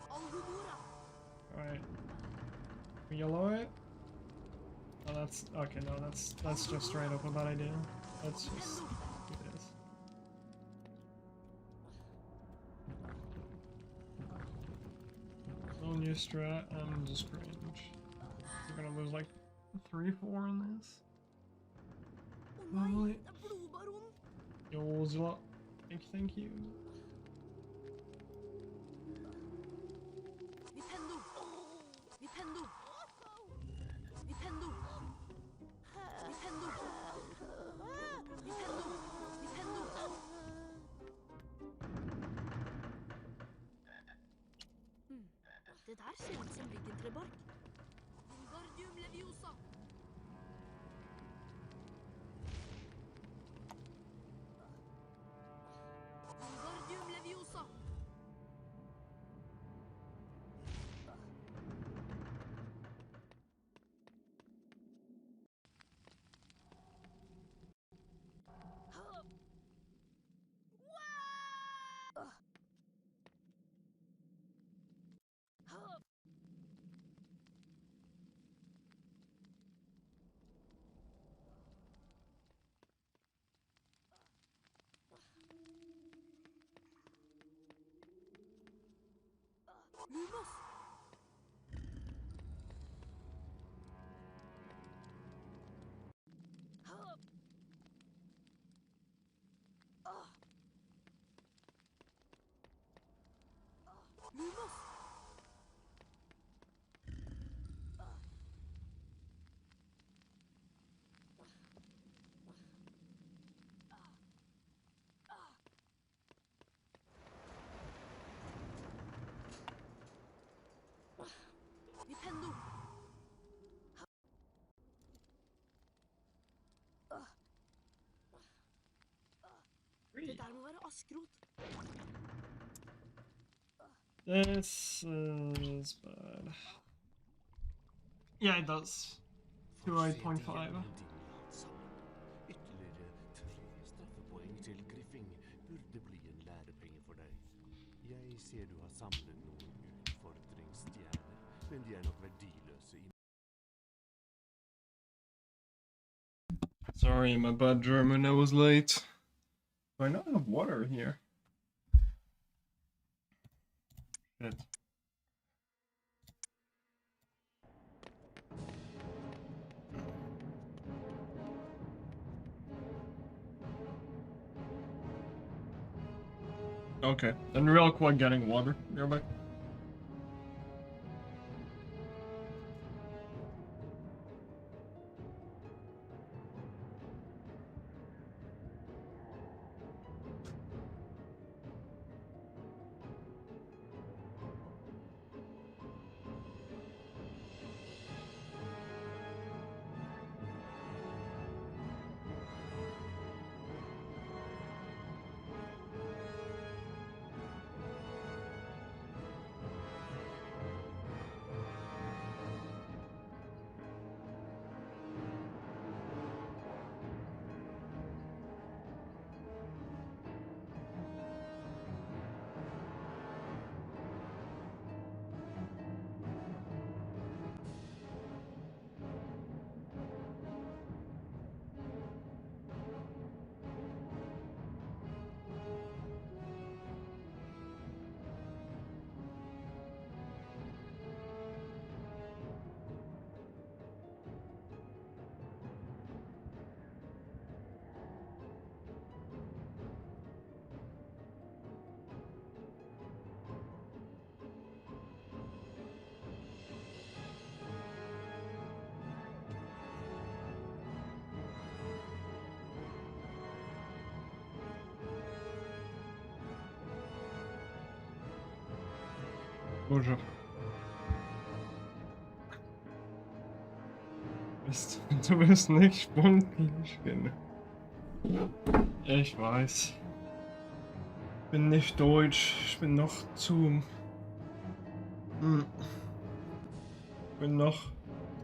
Alhumora. Alright. Yellow it? Oh, that's... Okay, no, that's just straight up a bad idea. That's just... It is. No new strat, I'm just cringe. We're gonna lose like 3-4 in this. Å nei, Probably. det er blodbaron. Yo, Zilla. Thank you. Nintendo. Nintendo. Nintendo. Nintendo. Nintendo. Nintendo. Det der ser ut som viggentrebark. Lumos! Lumos! Nintendo! Det der må være askrot. This is bad. Yeah, it does. 2.5. Ytterligere 3 straffepoeng til Griffing burde bli en lærepenge for deg. Jeg ser du har samlet noen utfordringsstjerner, men de er nok verdiløse i... Sorry, my bad German, I was late. Do I not have water here? Shit. Okay, then real quick getting water nearby. Bonjour. Du bist nicht sportlich genug. Ich weiß. Ich bin nicht deutsch. Ich bin noch zu... Ich bin noch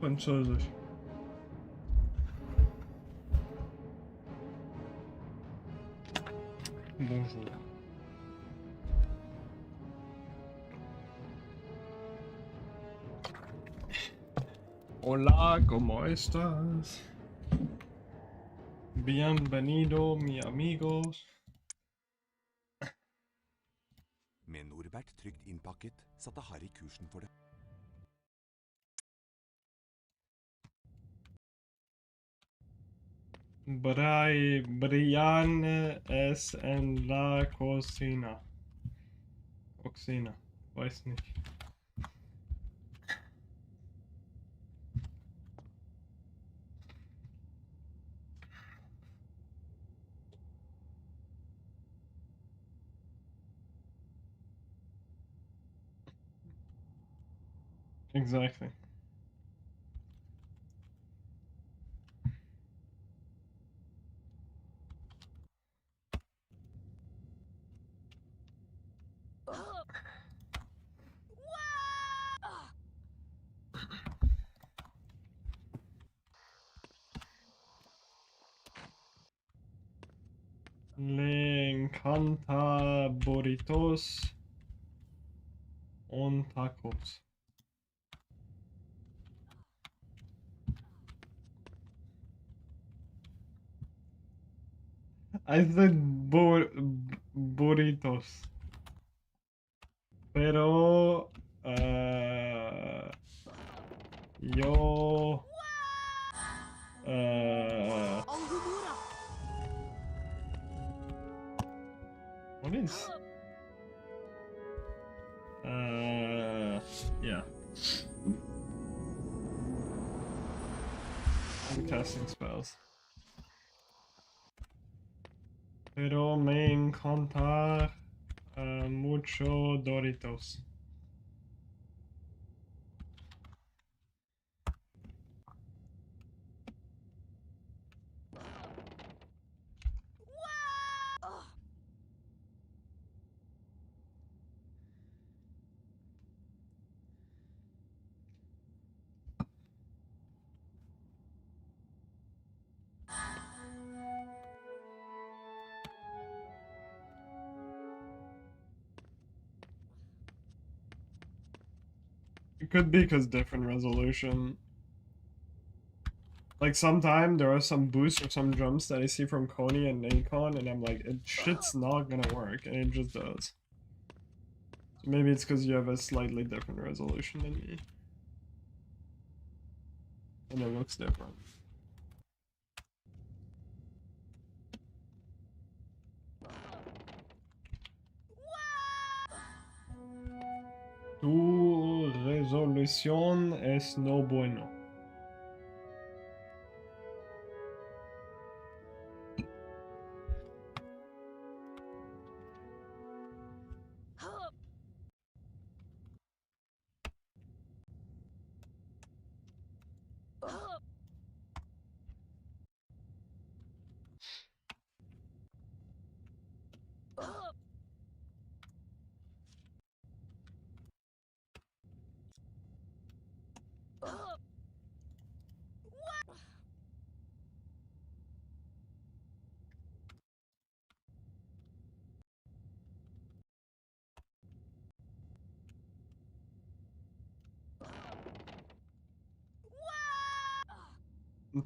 französisch. Bonjour. Hola, ¿cómo estás? Bienvenido, mi amigos. Med Norbert trygt innpakket, satte Harry kursen for det. Brian es en la cocina. Cocina, weiß nicht. Exactly. Le encanta burritos und tacos. I said burritos. Pero Yo. What is? Yeah. I'm casting spells. Pero me encanta mucho Doritos. It could be because different resolution. Like sometimes there are some boosts or some jumps that I see from Coney and Akon, and I'm like, shit's not gonna work, and it just does. So maybe it's because you have a slightly different resolution than me. And it looks different. Tu resolución es no bueno.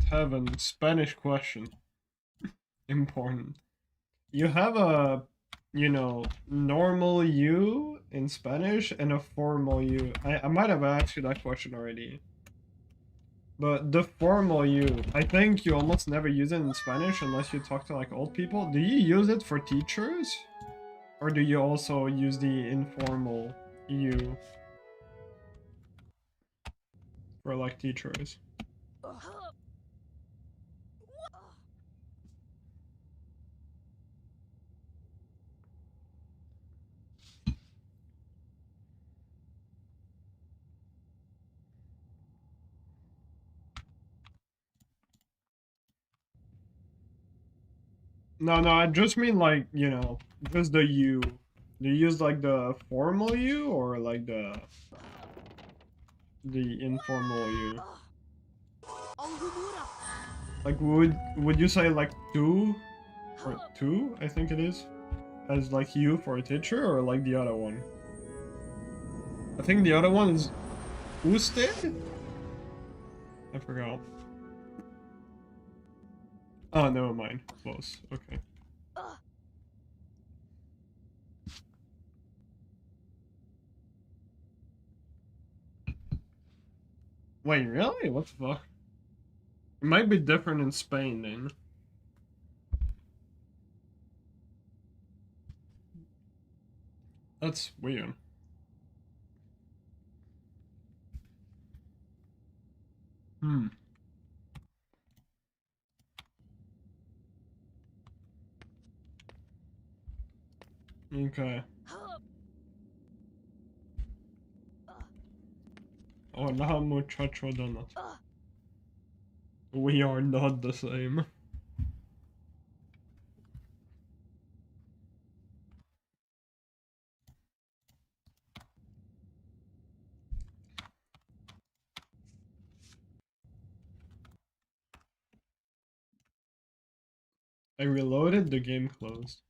Heaven, Spanish question. Important. You have a, you know, normal U in Spanish and a formal U. I might have asked you that question already. But the formal U, I think you almost never use it in Spanish unless you talk to like old people. Do you use it for teachers? Or do you also use the informal U for like teachers? No, I just mean like, you know, just the U. Do you use like the formal U or like the informal U? Like would you say like two or two, I think it is, as like U for a teacher, or like the other one? I think the other one is usted? I forgot. Oh, never mind. Close. Okay. Wait, really? What the fuck? It might be different in Spain then. That's weird. Hmm. Okay. Hola, muchacho donut. We are not the same. I reloaded, the game closed.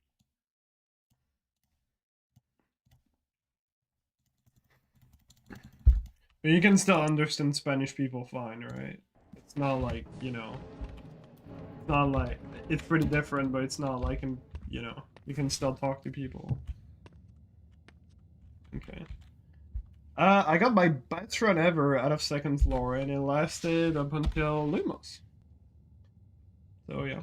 But you can still understand Spanish people fine, right? It's not like, you know, it's not like, it's pretty different, but it's not like, you know, you can still talk to people. Okay. I got my best run ever out of second floor, and it lasted up until Lumos. So yeah.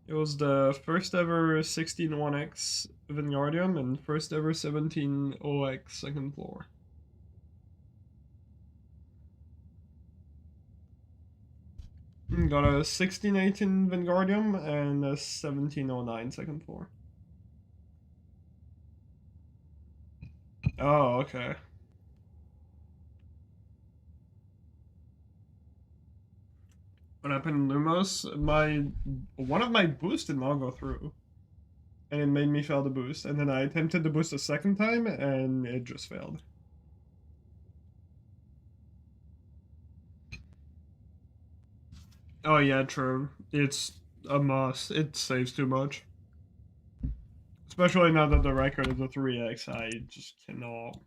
It was the first ever 16-1x Vingardium and first ever 17-0x second floor. Got a 16-18 Vingardium and a 17-09 second floor. Oh, okay. What happened in Lumos? One of my boosts did not go through. And it made me fail the boost. And then I attempted the boost a second time and it just failed. Oh yeah, true. It's a must. It saves too much. Especially now that the record is a 3x, I just cannot.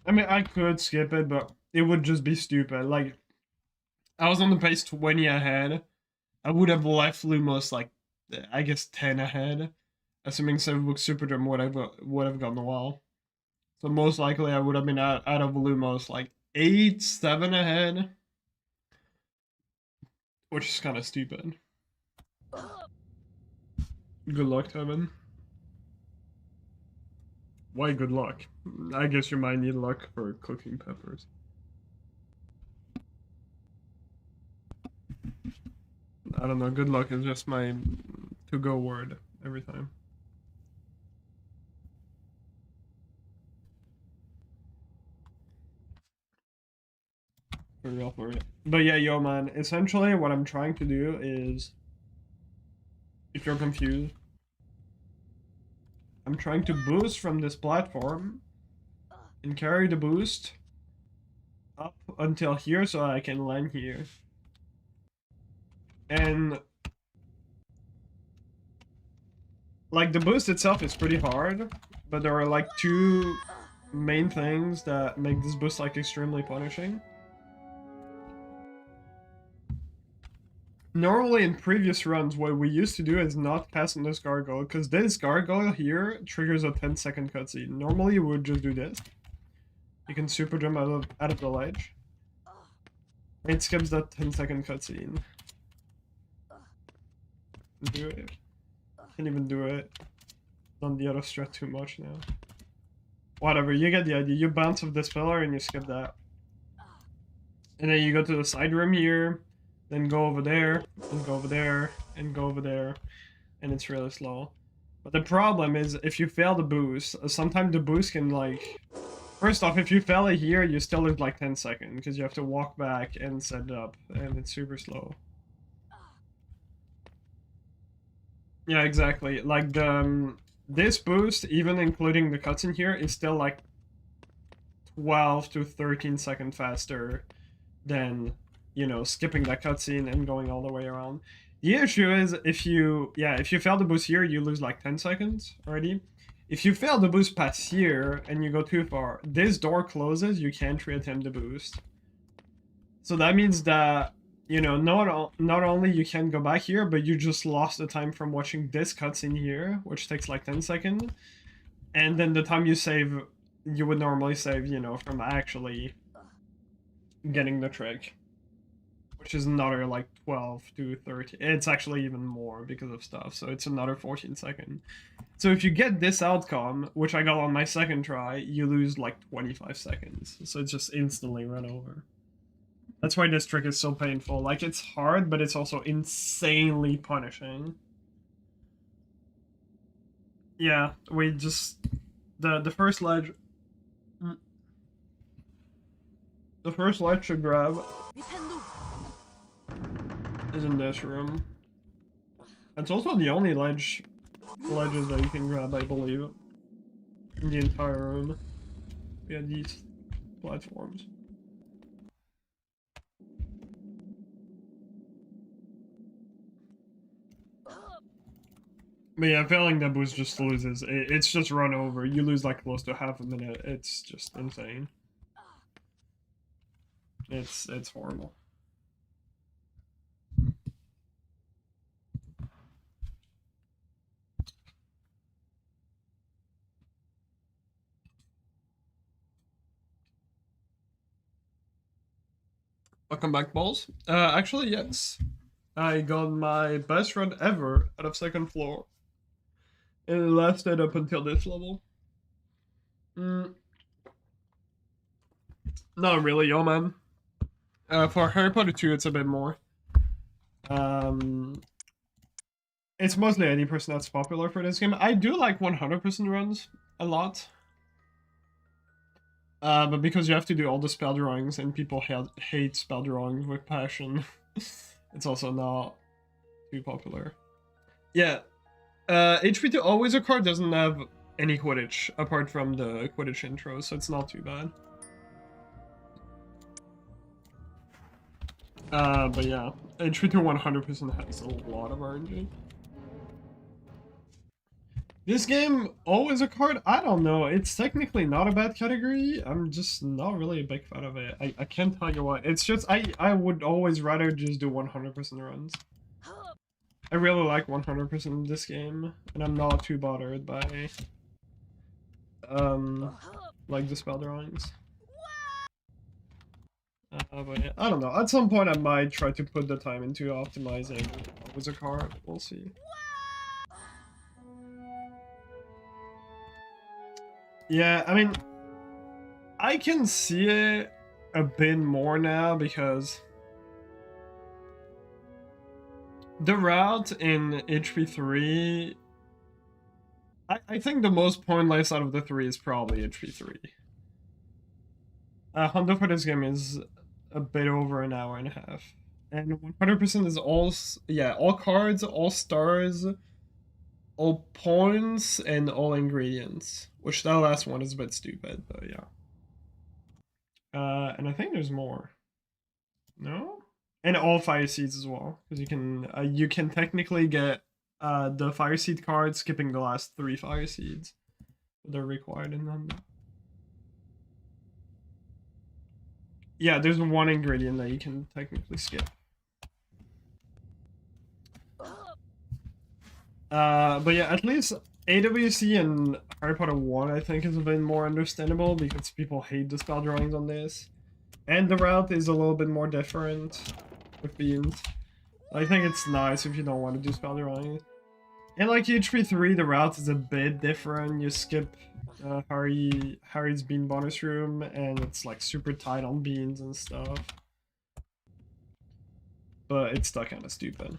I mean, I could skip it, but it would just be stupid. Like, I was on the pace 20 ahead. I would have left Lumos, like, I guess 10 ahead. Assuming 7-book Super Drum would have gone a while. So most likely I would have been out of Lumos, like, 8, 7 ahead. Which is kind of stupid. Good luck, Tevin. Why good luck? I guess you might need luck for cooking peppers. I don't know, good luck is just my to-go word every time. For real, for real. But yeah, yo man, essentially what I'm trying to do is, if you're confused, I'm trying to boost from this platform and carry the boost up until here so I can land here. And like the boost itself is pretty hard, but there are like two main things that make this boost like extremely punishing. Normally in previous runs, what we used to do is not pass on this gargoyle, because this gargoyle here triggers a 10-second cutscene. Normally you would just do this. You can super jump out of the ledge. It skips that 10-second cutscene. Do it. Can't even do it. Done the auto strat too much now. Whatever, you get the idea. You bounce off this pillar and you skip that. And then you go to the side room here. Then go over there, and go over there, and go over there, and it's really slow. But the problem is, if you fail the boost, sometimes the boost can like... First off, if you fail it here, you still lose like 10 seconds, because you have to walk back and set it up, and it's super slow. Yeah, exactly. Like, this boost, even including the cutscene here, is still like 12 to 13 seconds faster than... you know, skipping that cutscene and going all the way around. The issue is if you fail the boost here, you lose like 10 seconds already. If you fail the boost past here and you go too far, this door closes, you can't reattempt the boost. So that means that, you know, not only you can't go back here, but you just lost the time from watching this cutscene here, which takes like 10 seconds. And then the time you save, you would normally save, you know, from actually getting the trick. Which is another like 12 to 30. It's actually even more because of stuff, so it's another 14 seconds. So if you get this outcome, which I got on my second try, you lose like 25 seconds. So it's just instantly run over. That's why this trick is so painful. Like, it's hard, but it's also insanely punishing. Yeah, we just... The first ledge... The first ledge should grab... is in this room. It's also the only ledges that you can grab, I believe, in the entire room. We had these platforms. But yeah, failing that boost just loses. It's just run over. You lose like close to half a minute. It's just insane. It's horrible. Welcome back, balls. Actually, yes. I got my best run ever out of second floor. It lasted up until this level. Not really, yo, man. For Harry Potter 2, it's a bit more. It's mostly 80% that's popular for this game. I do like 100% runs a lot. But because you have to do all the spell drawings and people hate spell drawings with passion, it's also not too popular. Yeah. HP2 Always a Card doesn't have any Quidditch apart from the Quidditch intro, so it's not too bad. But yeah, HP2 100% has a lot of RNG. This game, Always a Card, I don't know. It's technically not a bad category. I'm just not really a big fan of it. I can't tell you why. It's just, I would always rather just do 100% runs. I really like 100% in this game, and I'm not too bothered by, like the spell drawings. But yeah, I don't know. At some point, I might try to put the time into optimizing Always a Card. We'll see. Yeah, I mean, I can see it a bit more now because the route in HP3, I think the most pointless out of the three is probably HP3. Hundo for this game is a bit over an hour and a half. And 100% is all cards, all stars, all points, and all ingredients. Which that last one is a bit stupid, but yeah. And I think there's more. No? And all fire seeds as well, because you can technically get the fire seed card skipping the last 3 fire seeds. They're required in them. Yeah, there's one ingredient that you can technically skip. But yeah, at least AWC and Harry Potter 1 I think is a bit more understandable because people hate the spell drawings on this. And the route is a little bit more different with beans. I think it's nice if you don't want to do spell drawings. And like HP3, the route is a bit different. You skip Harry's bean bonus room, and it's like super tight on beans and stuff. But it's still kind of stupid.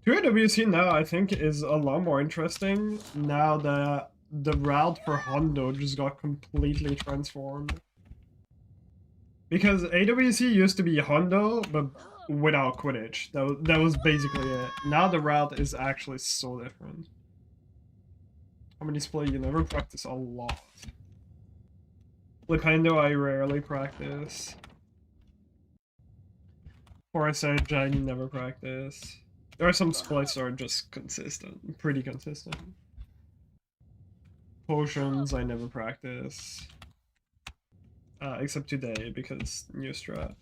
2AWC now I think is a lot more interesting now that the route for Hondo just got completely transformed. Because AWC used to be Hondo, but without Quidditch. That was basically it. Now the route is actually so different. How many display you never practice a lot. Flipendo I rarely practice. Forest Edge I never practice. There are some splits that are just consistent, pretty consistent. Potions I never practice. Except today because new strat.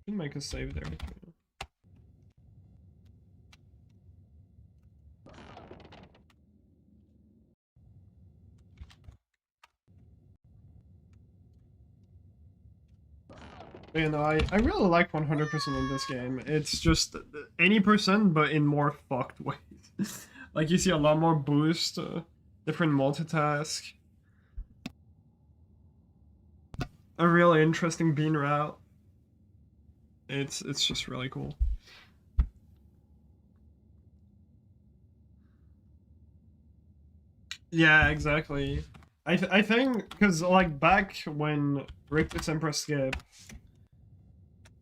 Can make a save there too. You know, I really like 100% in this game. It's just any percent, but in more fucked ways. Like you see a lot more boost, different multitask. A really interesting bean route. It's just really cool. Yeah, exactly. I think because like back when Rictus Empress skip,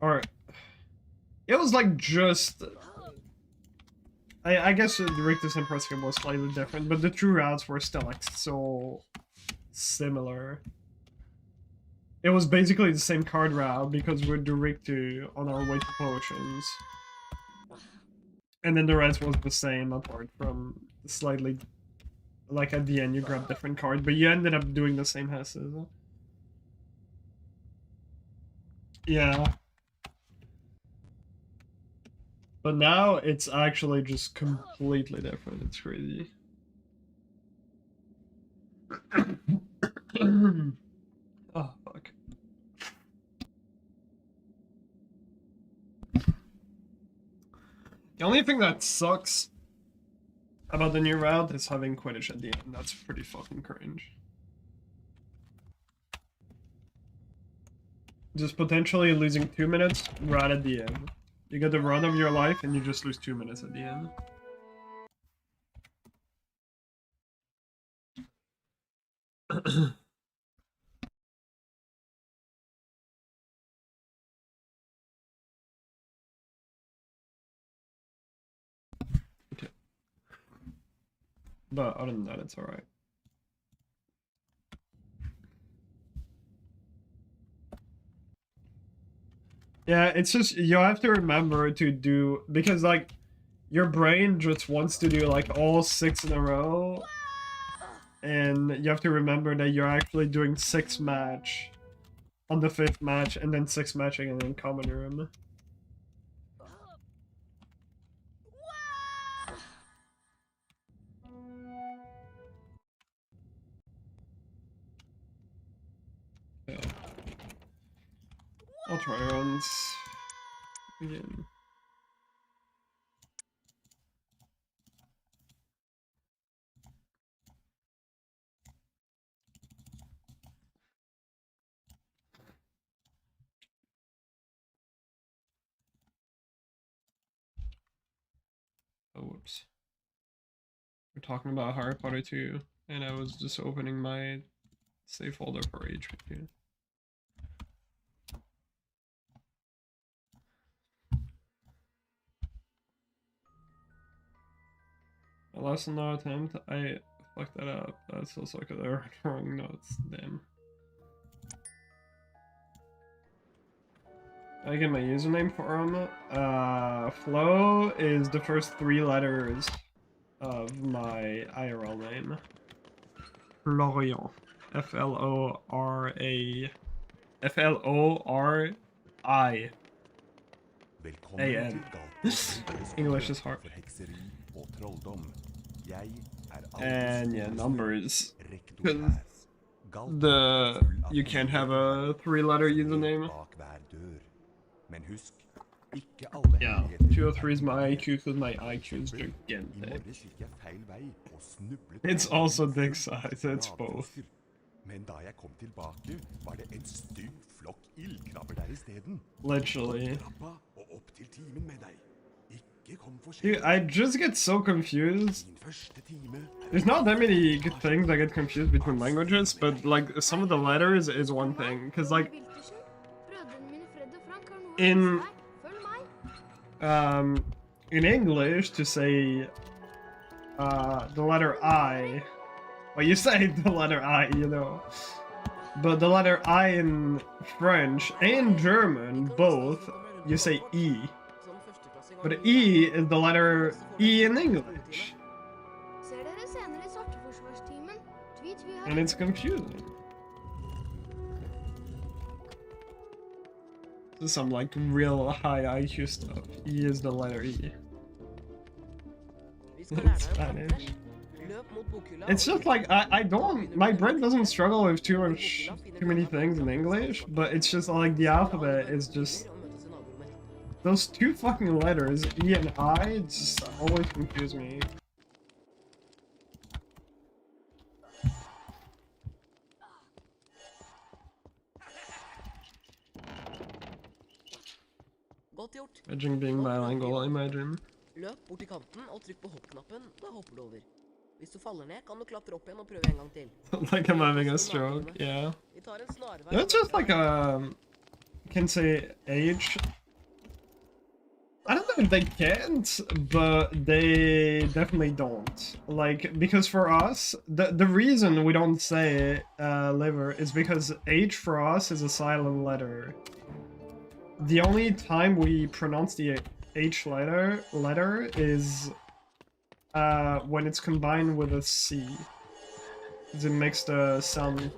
or it was like just. I guess the Rictus Empress skip was slightly different, but the true routes were still like so similar. It was basically the same card route because we're Rictu on our way to potions. And then the rest was the same apart from slightly, like at the end you grab different card, but you ended up doing the same hesses. Yeah. But now it's actually just completely different, it's crazy. Oh, fuck. The only thing that sucks about the new route is having Quidditch at the end. That's pretty fucking cringe. Just potentially losing 2 minutes right at the end. You get the run of your life and you just lose 2 minutes at the end. Okay. But other than that, it's alright. Yeah, it's just, you have to remember to do, because like, your brain just wants to do like all 6 in a row, and you have to remember that you're actually doing 6 match on the 5th match, and then 6 matching in common room. Yeah. I'll try runs again. Oh, whoops. We're talking about Harry Potter 2, and I was just opening my save folder for HPQ. My last no attempt, I fucked that up. That's also because I wrote wrong notes. Damn. I get my username for him. Flo is the first 3 letters of my IRL name. Florian. F-L-O-R-I. A-N. English is hard. And yeah, numbers. Because you can't have a 3-letter username. Yeah, 203 is my IQ because my IQ is gigantic. It's also dick size, it's both. Literally. Dude, I just get so confused. There's not that many good things I get confused between languages, but like some of the letters is one thing. Because like in English to say the letter I, well, you say the letter I, you know, but the letter I in French and German both you say E. But E is the letter E in English. And it's confusing. This is some like real high IQ stuff. E is the letter E. It's Spanish. It's just like I don't, my brain doesn't struggle with too many things in English, but it's just like the alphabet is just those 2 fucking letters, E and I, just always confuse me. Imagine being bilingual, imagine. Løp bort til kanten og trykk på hoppknappen, da hopper du over. Hvis du faller ned, kan du klatre opp igjen og prøve en gang til. Like I'm having a stroke, yeah. It's just like can say age. I don't know if they can't, but they definitely don't. Like, because for us, the reason we don't say liver is because H for us is a silent letter. The only time we pronounce the H letter is when it's combined with a C. It makes the sound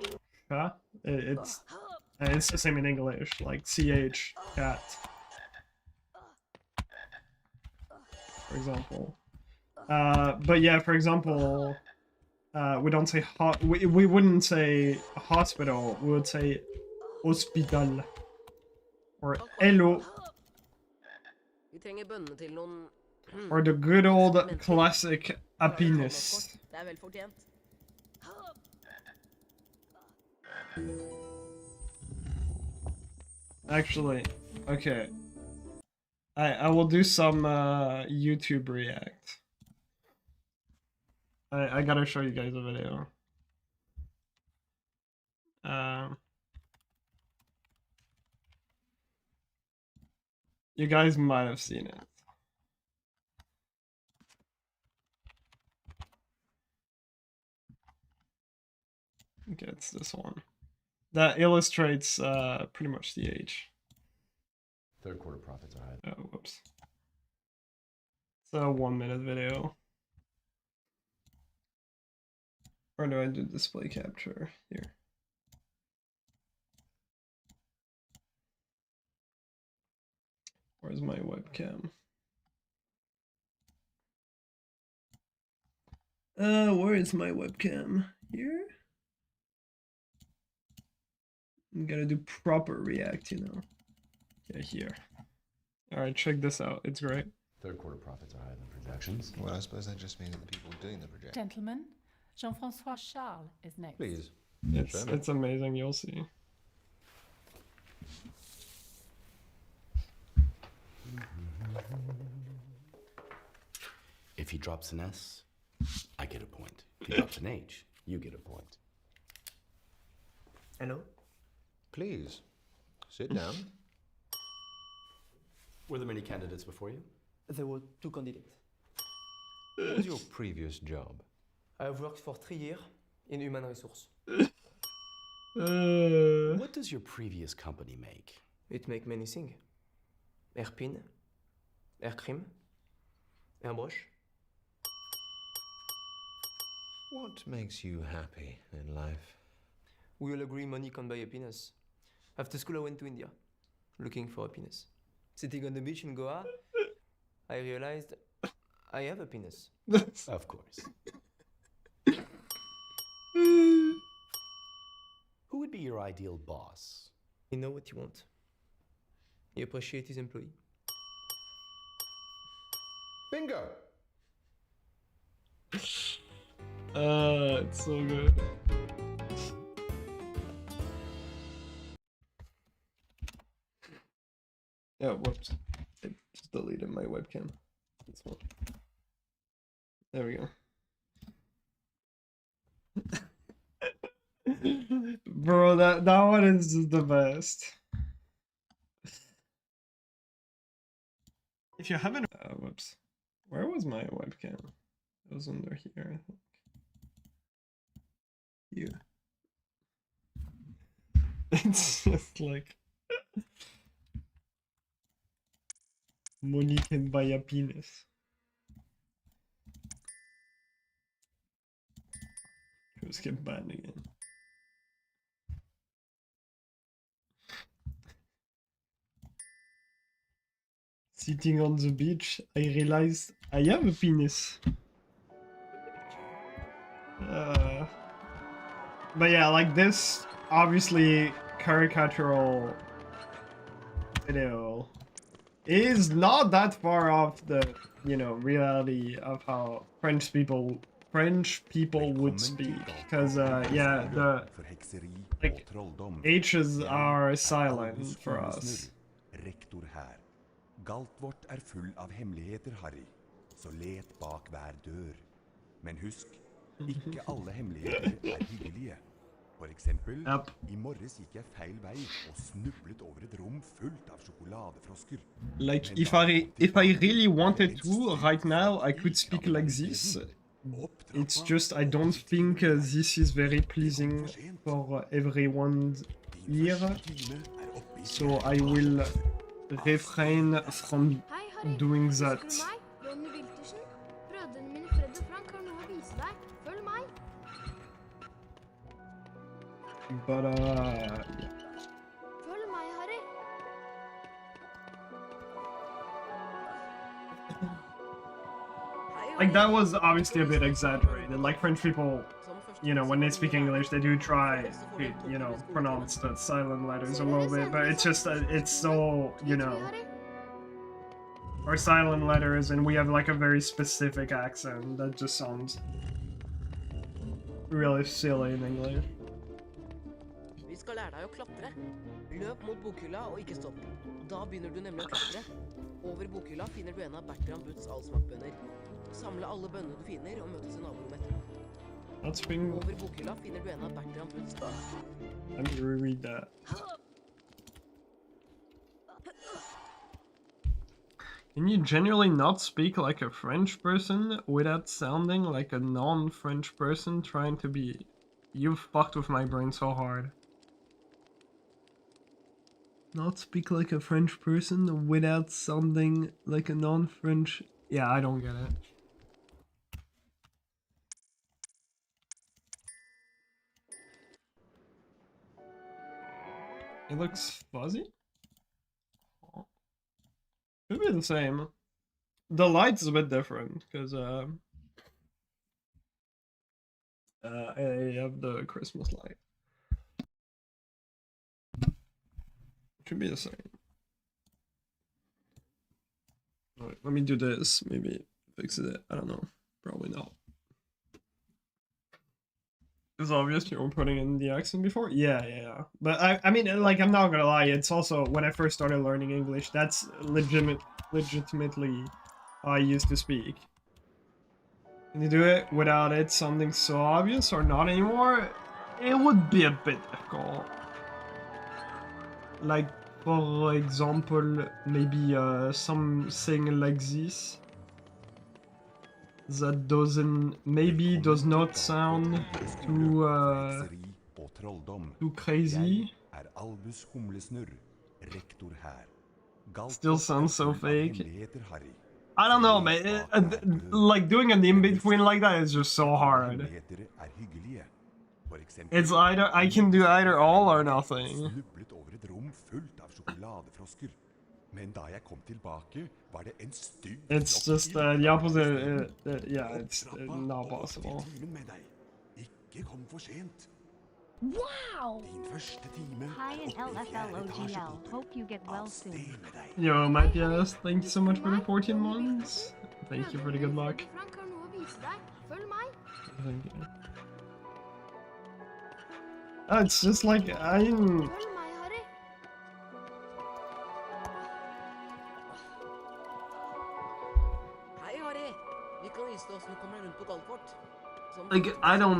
it's the same in English, like CH, cat. For example. But yeah, for example, we don't say we wouldn't say hospital, we would say hospital. Or hello. Vi trenger bønnene til noen Or the good old classic happiness. Det er vel fortjent. Actually, okay. I will do some YouTube react. I gotta show you guys a video. You guys might have seen it. Okay, it's this one. That illustrates pretty much the age. Third quarter profits are high. Oh, whoops. It's a 1 minute video. Or do I do display capture here? Where's my webcam? Where is my webcam? Here? I'm gonna do proper react, you know. Yeah, here. Alright, check this out. It's great. Third quarter profits are higher than projections. Well, I suppose that just means that the people doing the project. Gentlemen, Jean-Francois Charles is next. Please. It's amazing, you'll see. If he drops an S, I get a point. If he drops an H, you get a point. Hello? Please, sit down. Were there many candidates before you? There were 2 candidates. What was your previous job? I have worked for 3 years in human resource. What does your previous company make? It make many things. Airpin, air cream, airbrush. What makes you happy in life? We all agree money can't buy happiness. After school I went to India, looking for happiness. Sitting on the beach in Goa, I realized I have happiness. Of course. Who would be your ideal boss? He know what he want. He appreciate his employee. Bingo! It's so good. Oh, whoops. I just deleted my webcam. This one. There we go. Bro, that one is the best. If you haven't... whoops. Where was my webcam? It was under here, I think. Here. It's just like... Money can buy a penis. Just get banned again. Sitting on the beach, I realized I have a penis. But yeah, like this, obviously caricatural video is not that far off the, you know, reality of how French people would speak, because yeah, the like H's are silent for us. Rektor her. Galt vårt full av hemmeligheter, Harry. Så let bak hver dør. Men husk, ikke alle hemmeligheter hyggelige. For eksempel, I morges gikk jeg feil vei og snublet over et rom fullt av sjokoladefrosker. Like, if I really wanted to, right now, I could speak like this. It's just, I don't think this is very pleasing for everyone's ear. So I will refrain from doing that. But yeah. Følg meg, Harry. like that was obviously a bit exaggerated. Like French people, you know, when they speak English, they do try to, you know, pronounce the silent letters a little bit, but it's just it's so, you know, our silent letters, and we have like a very specific accent that just sounds really silly in English. Vi skal lære deg å klatre. Løp mot bokhylla og ikke stopp. Da begynner du nemlig å klatre. Over bokhylla finner du en av Bertrand Butts allsmakkbønner. Samle alle bønnene du finner og møtes i naborommet etterpå. Over bokhylla finner du en av Bertrand Butts bønner. Let me reread that. Can you genuinely not speak like a French person without sounding like a non-French person trying to be... You fucked with my brain so hard. Not speak like a French person without sounding like a non-French... Yeah, I don't get it. It looks fuzzy? Could be the same. The light's a bit different, because I have the Christmas light. Should be the same. Alright, let me do this. Maybe fix it. I don't know. Probably not. It's obvious you were putting in the accent before? Yeah. But I mean, like, I'm not gonna lie, it's also, when I first started learning English, that's legitimately how I used to speak. Can you do it without it sounding so obvious or not anymore? It would be a bit difficult. Like, for example, maybe something like this. That does not sound too crazy. Still sounds so fake. I don't know, man. Like doing an in-between like that is just so hard. It's either I can do either all or nothing. It's just the opposite. Yeah, it's not possible. Wow! Hi and LFLOGL. Hope you get well soon. Yo, Matthias, thank you so much for the 14 months. Thank you for the good luck. Thank you. It's just like I'm. Like, I don't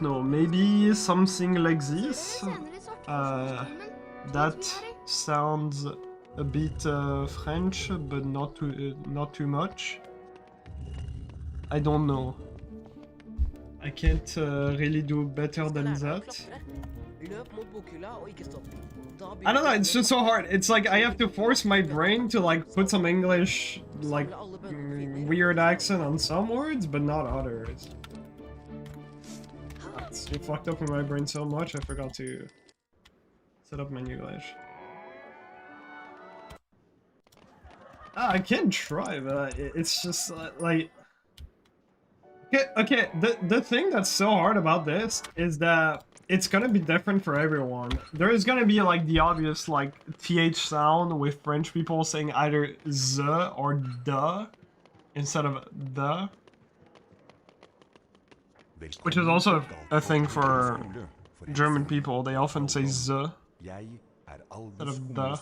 know. Maybe something like this. That sounds a bit French, but not too much. I don't know. I can't really do better than that. I don't know, it's just so hard. It's like I have to force my brain to like put some English, like, weird accent on some words, but not others. It fucked up with my brain so much, I forgot to set up my English. I can try, but it's just like... Okay, the thing that's so hard about this is that it's gonna be different for everyone. There is gonna be like the obvious like TH sound with French people saying either the or the instead of the. Which is also a thing for German people. They often say the instead of the.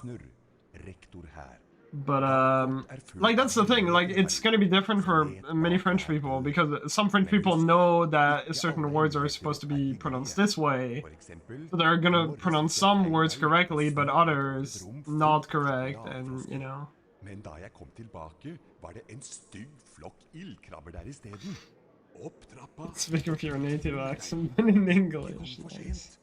But like that's the thing, like it's gonna be different for many French people because some French people know that certain words are supposed to be pronounced this way, so they're gonna pronounce some words correctly but others not correct, and you know. Speak with your native accent but in English. Nice.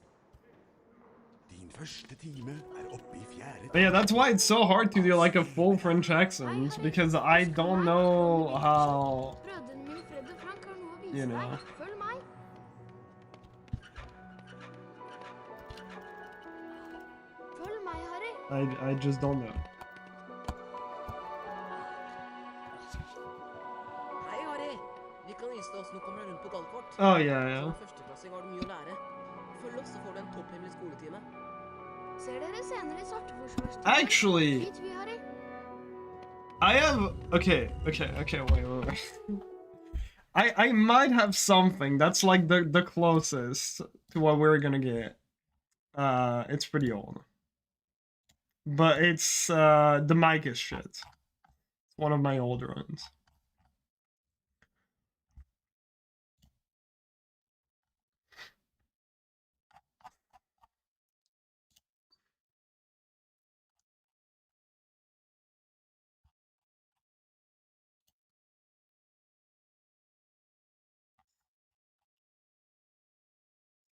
But yeah, that's why it's so hard to do like a full French accent, because I don't know how, you know. I just don't know. hvordan du kommer deg rundt på Galkort. Oh, yeah, yeah. Som førsteklassing har du mye å lære. Følg oss, så får du en topphemmelig skoletime. Ser dere senere i Svarteforsvarstiden? Actually, Dit vi, Harry. I have... Okay, wait. I might have something that's like the closest to what we're gonna get. It's pretty old. But it's, the mic is shit. It's one of my older ones.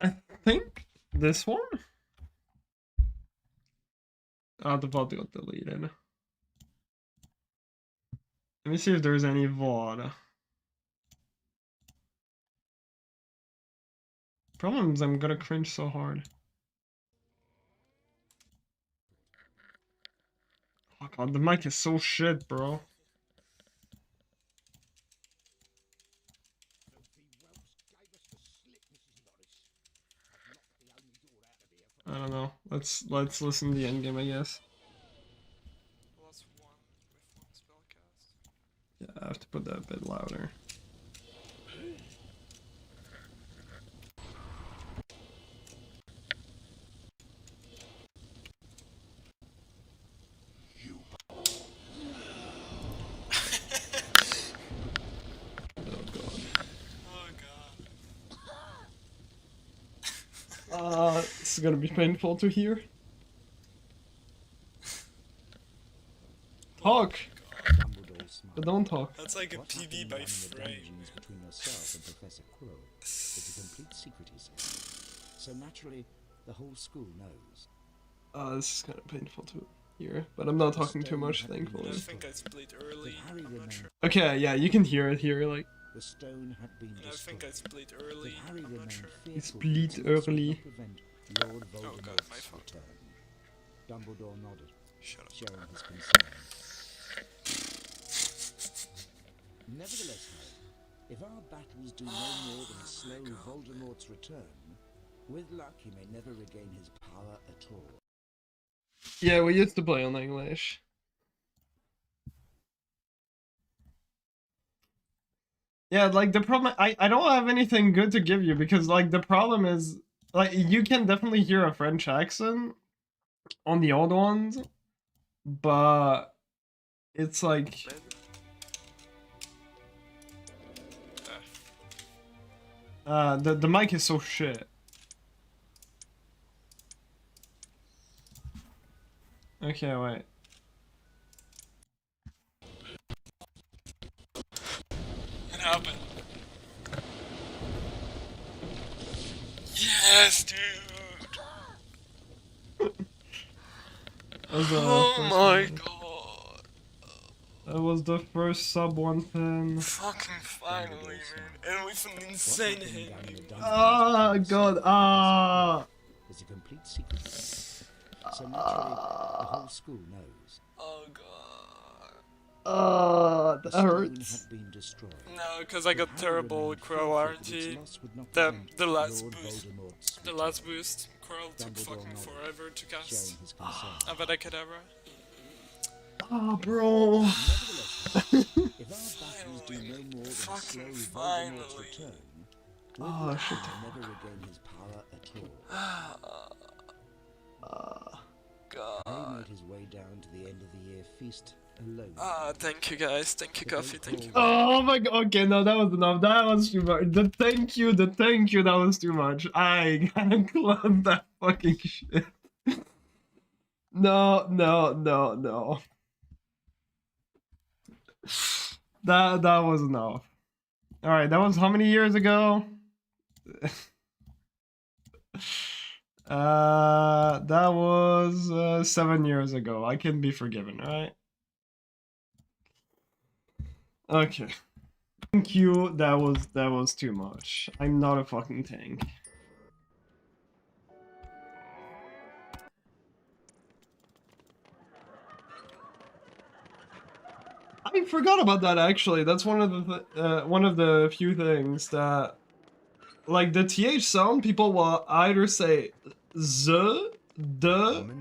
I think this one? Oh, the VOD got deleted. Let me see if there's any VOD. Problem is I'm gonna cringe so hard. Oh god, the mic is so shit, bro. I don't know. Let's listen to the end game, I guess. Yeah, I have to put that a bit louder. This is gonna be painful to hear. Talk! But don't talk. That's like a PB by frame. Between yourself and Professor Quirrell is a complete secret, he says. So naturally, the whole school knows. This is kind of painful to hear, but I'm not talking too much, thankfully. I think I split early. I'm not sure. Okay, yeah, you can hear it here, like. The stone had been I think I split early. I'm not sure. Split early. Lord Oh god, my phone. Dumbledore nodded, Shut up. showing his concern. Nevertheless, Harry, if our battles do no more than slow Voldemort's return, with luck he may never regain his power at all. Yeah, we used to play on English. Yeah, like the problem, I don't have anything good to give you because like the problem is like you can definitely hear a French accent on the old ones, but it's like the mic is so shit. Okay, wait. It happened. Yes, dude. Oh my god. That was the first sub 110. Fucking finally, man. And with an insane hit. Oh god, There's a complete secret. So naturally, the whole school knows. Oh god. That hurts. Had been destroyed. No, because I got terrible Quirrell RT. The last boost. The last boost. Quirrell took fucking forever to cast. Avada Kedavra. Oh, bro. Finally. Oh, shit. Never regain his power at all. God. He made his way down to the end of the year feast alone. Thank you guys. Thank you, Coffee. Thank you. Oh my god. Okay, no, that was enough. That was too much. The thank you, that was too much. I gotta club that fucking shit. No. That was enough. Alright, that was how many years ago? That was 7 years ago. I can be forgiven, right? Okay. Thank you. That was too much. I'm not a fucking tank. I forgot about that actually. That's one of the few things that, like, the TH sound, people will either say z, d,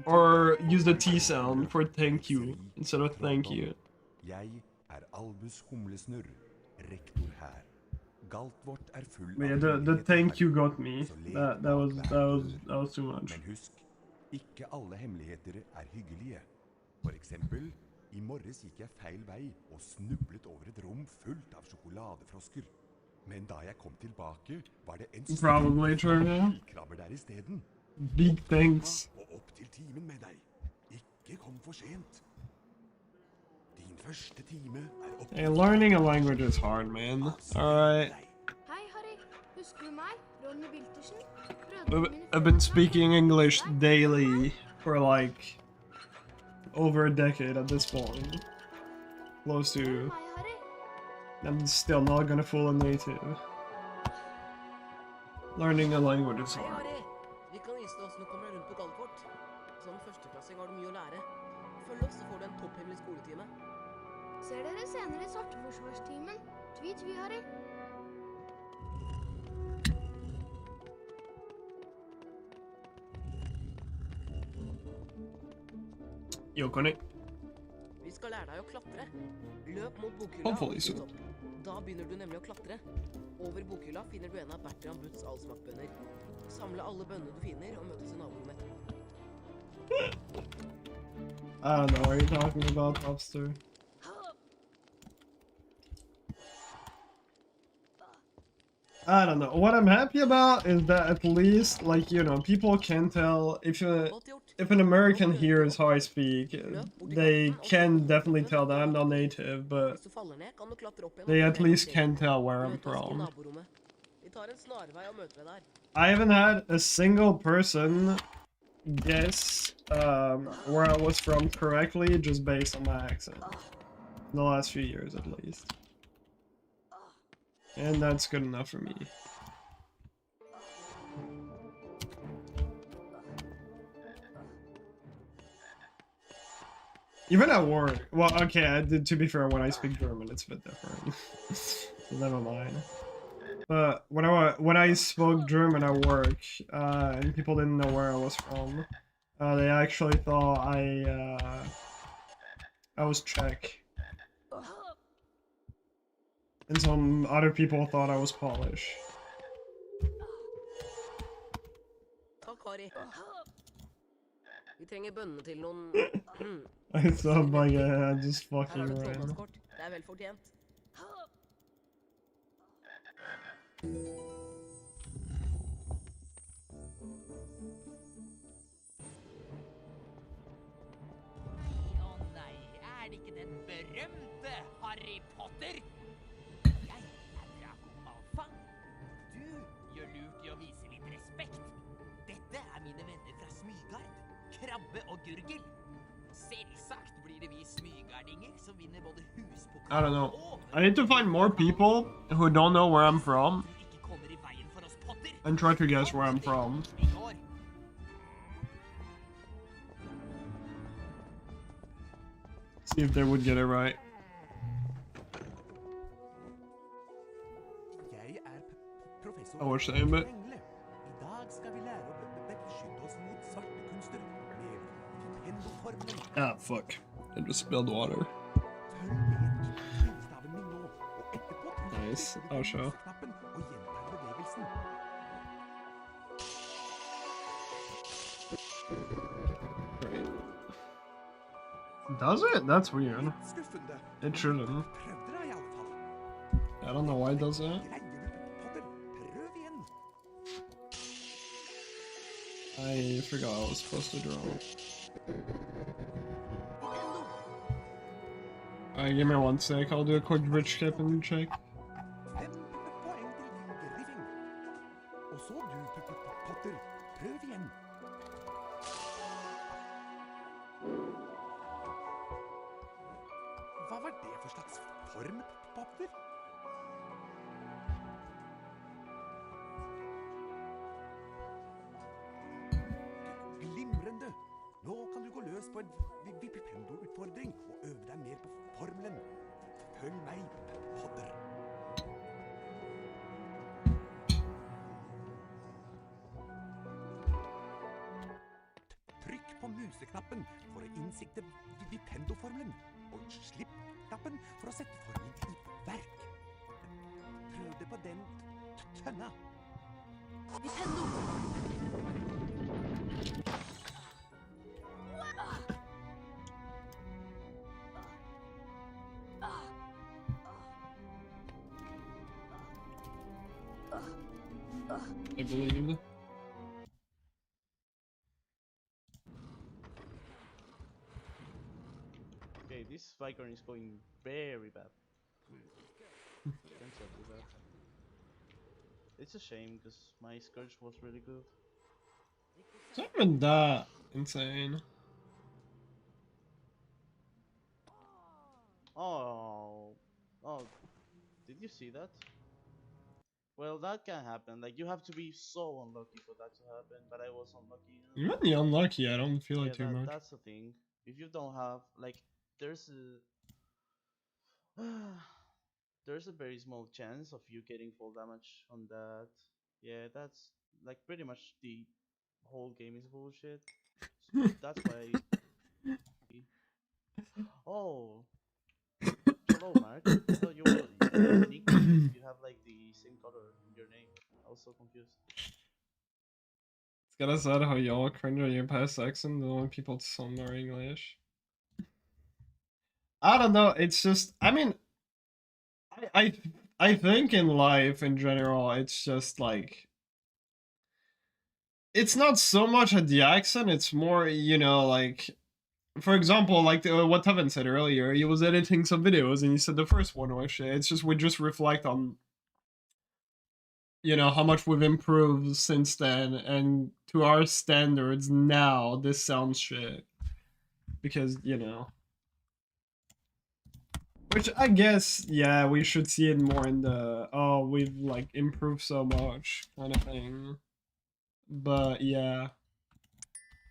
or use the T sound for thank you instead of thank you. Jeg Albus Humlesnurr, rektor her. Galt vårt full Yeah, av the thank you got me. så let That bak was hver dør. too much. Men husk, ikke alle hemmeligheter hyggelige. For eksempel, i morges gikk jeg feil vei og snublet over et rom fullt av sjokoladefrosker. Men da jeg kom tilbake, var det en Probably true, yeah. krabber der I steden. Big thanks. Og opp til timen med deg. Ikke kom for sent. Din første time opp til Hey, learning a language is hard, man. Alright. Hei, Harry. Husker du meg? Ronny Wiltersen? I've been speaking English daily for like over a decade at this point. Close to. I'm still not gonna fool a native. Learning a language is Hei, hard. Harry. Vi kan vise deg hvordan du kommer deg rundt på Galtvort. Som førsteklassing har du mye å lære. Følg oss, så får du en topphemmelig skoletime. Ser dere senere I Svarteforsvarstimen. Tvi, tvi, Harry. Yo, Connie. Vi skal lære deg å klatre. Løp mot bokhylla Hopefully og soon. flytt opp. Da begynner du nemlig å klatre. Over bokhylla finner du en av Bertram Butts allsmaktbønner. Samle alle bønnene du finner og møtes I naborommet etterpå. I don't know what you're talking about, Lobster. I don't know. What I'm happy about is that at least, like, you know, people can tell if an American hears how I speak, they can definitely tell that I'm not native, but they at least can tell where I'm from. Vi tar en snarvei og møter deg der. I haven't had a single person guess where I was from correctly just based on my accent. In the last few years, at least. And that's good enough for me. Even at work. Well, okay, to be fair, when I speak German, it's a bit different. So never mind. But when I spoke German at work, and people didn't know where I was from, they actually thought I was Czech. And some other people thought I was Polish. Takk, Harry. Vi trenger bønnene til noen... I thought like I just Her fucking har du ran. trollmannskort. Det vel fortjent. Nei, det ikke den berømte Harry Potter? Jeg Draco Malfoy. Du gjør lurt I å vise litt respekt. Dette mine venner fra Smygard, Krabbe og Gurgel. Selvsagt blir det vi smygardinger som vinner både huspokal I don't know. I need to find more people who don't know where I'm from and try to guess where I'm from. See if they would get it right. Jeg professor I wish they would. Engle. I dag skal vi lære å beskytte oss mot svarte kunster med pendoformelen. Ah, fuck. I just spilled water. Følg med trinnstaven min nå, og etterpå Nice. I'll show. knappen og gjentar bevegelsen. Great. Does it? That's weird. Skuffende. It shouldn't. Prøvde deg I alle fall. I don't know why it does that. Greier du, Potter? Prøv igjen. I forgot I was supposed to draw. Alright, give me 1 sec. I'll do a quick rich tip and check. 5 poeng til Griffing. Og så du, Potter. Prøv igjen. Hva var det for slags form, Potter? Glimrende! Nå kan du gå løs på en Vipipendo-utfordring og øve deg mer på formelen. Følg meg, Potter. Trykk på museknappen for å innsikte Vipendo-formelen, og slipp knappen for å sette formelen i verk. Prøv det på den tønna. Vipendo! I believe. Okay, this Vicon is going very bad. Very bad. It's a shame because my Scourge was really good. It's not even that insane. Oh, did you see that? Well, that can happen. Like, you have to be so unlucky for that to happen, but I was unlucky. Really unlucky, I don't feel it too much. That's the thing. If you don't have, like, there's a there's a very small chance of you getting full damage on that. Yeah, that's like pretty much the whole game is bullshit. So that's why. Oh, hello, Mark. I thought you were unique. You have like the same color in your name. I was so confused. It's kind of sad how y'all cringe on your past accent when people sound more English. I don't know. It's just, I mean, I think in life in general, it's just like, it's not so much at the accent. It's more, you know, like, for example, like what Tevin said earlier, he was editing some videos and he said the first one was shit. It's just, we just reflect on, you know, how much we've improved since then, and to our standards now, this sounds shit. Because, you know. Which I guess, yeah, we should see it more in the, oh, we've like improved so much kind of thing. But yeah.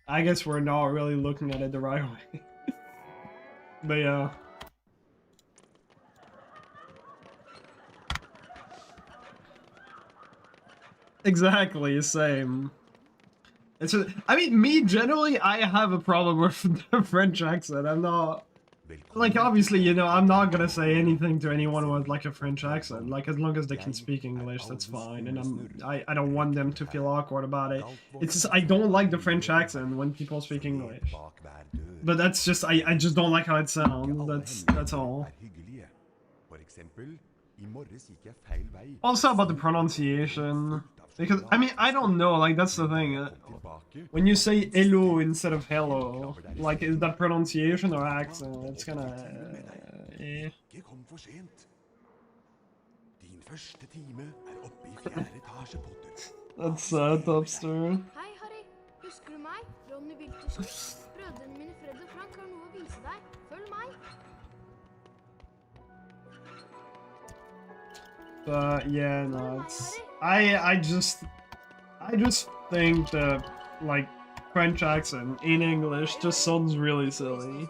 I guess we're not really looking at it the right way. But yeah. Exactly, same. It's just, I mean, me generally, I have a problem with the French accent. I'm not, like, obviously, you know, I'm not gonna say anything to anyone with like a French accent. Like, as long as they can speak English, that's fine. And I don't want them to feel awkward about it. It's just, I don't like the French accent when people speak English. But that's just, I just don't like how it sounds. That's all. Also about the pronunciation. Because, I mean, I don't know, like, that's the thing. When you say hello instead of hello, like, is that pronunciation or accent? It's kinda... eh. That's sad, Topster. Hei, Harry. Husker du meg? Ronny Wiltersen. Brødrene mine Fred og Frank har noe å vise deg. Følg meg. But yeah, no, it's I just think that like French accent in English just sounds really silly.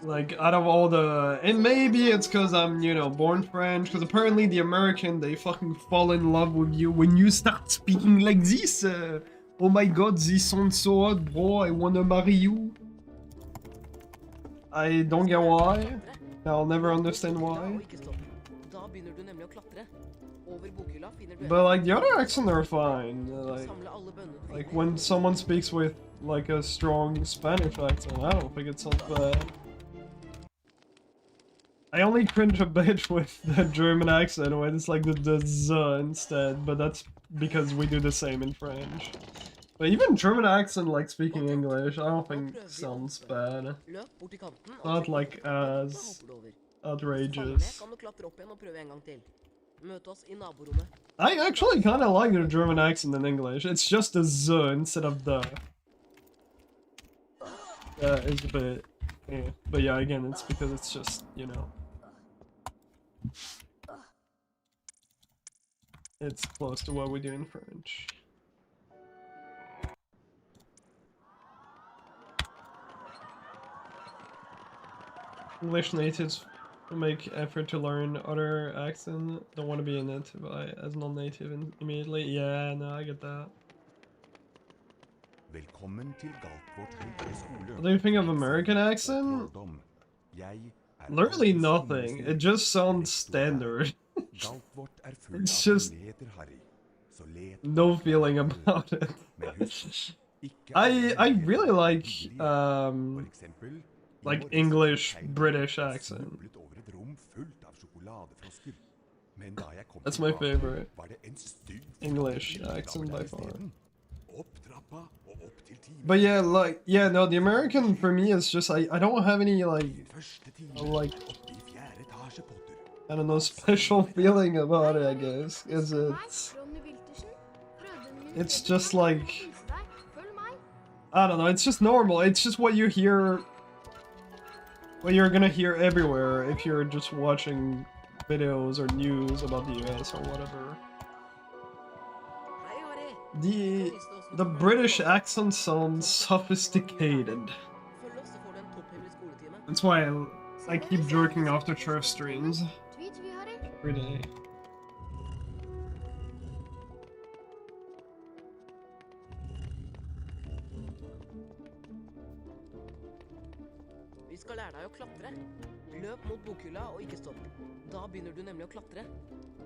Like out of all the, and maybe it's because I'm, you know, born French, because apparently the American, they fucking fall in love with you when you start speaking like this. Oh my god, this sounds so hot, bro, I wanna marry you. I don't get why. I'll never understand why. But like the other accents are fine. Like when someone speaks with like a strong Spanish accent, I don't think it sounds bad. I only cringe a bit with the German accent when it's like the Z instead, but that's because we do the same in French. But even German accent, like speaking English, I don't think sounds bad. Not like as outrageous. I actually kind of like the German accent in English. It's just a Z instead of the. It's a bit. Yeah. But yeah, again, it's because it's just, you know. It's close to what we do in French. English natives make effort to learn other accent. Don't want to be a native as non-native immediately. Yeah, no, I get that. Velkommen til Galtvort høyskole. What do you think of American accent? Literally nothing. It just sounds standard. It's just no feeling about it. I really like English British accent. That's my favorite English accent by far. But yeah, no, the American for me is just I don't have any like I don't know, special feeling about it, I guess, because it's just like, I don't know, it's just normal. It's just what you hear, what you're gonna hear everywhere if you're just watching videos or news about the US or whatever. The British accent sounds sophisticated. That's why I keep jerking off to turf streams every day. Vi skal lære deg å klatre. Løp mot bokhylla og ikke stopp. Da begynner du nemlig å klatre.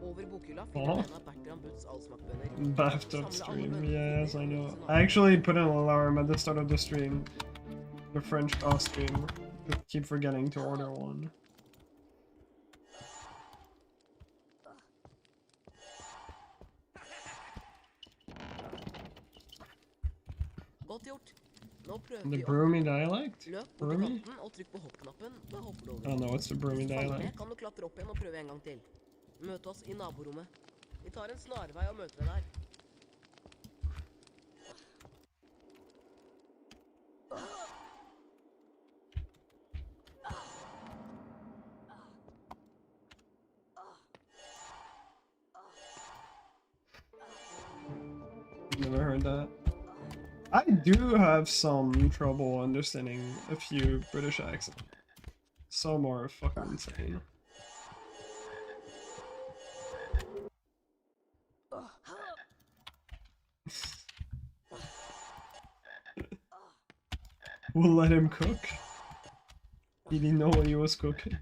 Over bokhylla finner du en av Bertram Butts allsmakkbønner. Bathtub stream, yes, I know. I actually put an alarm at the start of the stream. The French stream. I keep forgetting to order one. Godt gjort. Nå prøver The vi Broomy dialect? Løp bort til Broomy? kanten og trykk på hoppknappen. Da hopper du over. I don't know what's the Broomy Hvis du faller ned, dialect. kan du klatre opp igjen og prøve en gang til. Møt oss i naborommet. Vi tar en snarvei og møter deg der. Never heard that. I do have some trouble understanding a few British accents. Some are fucking insane. We'll let him cook. He didn't know what he was cooking.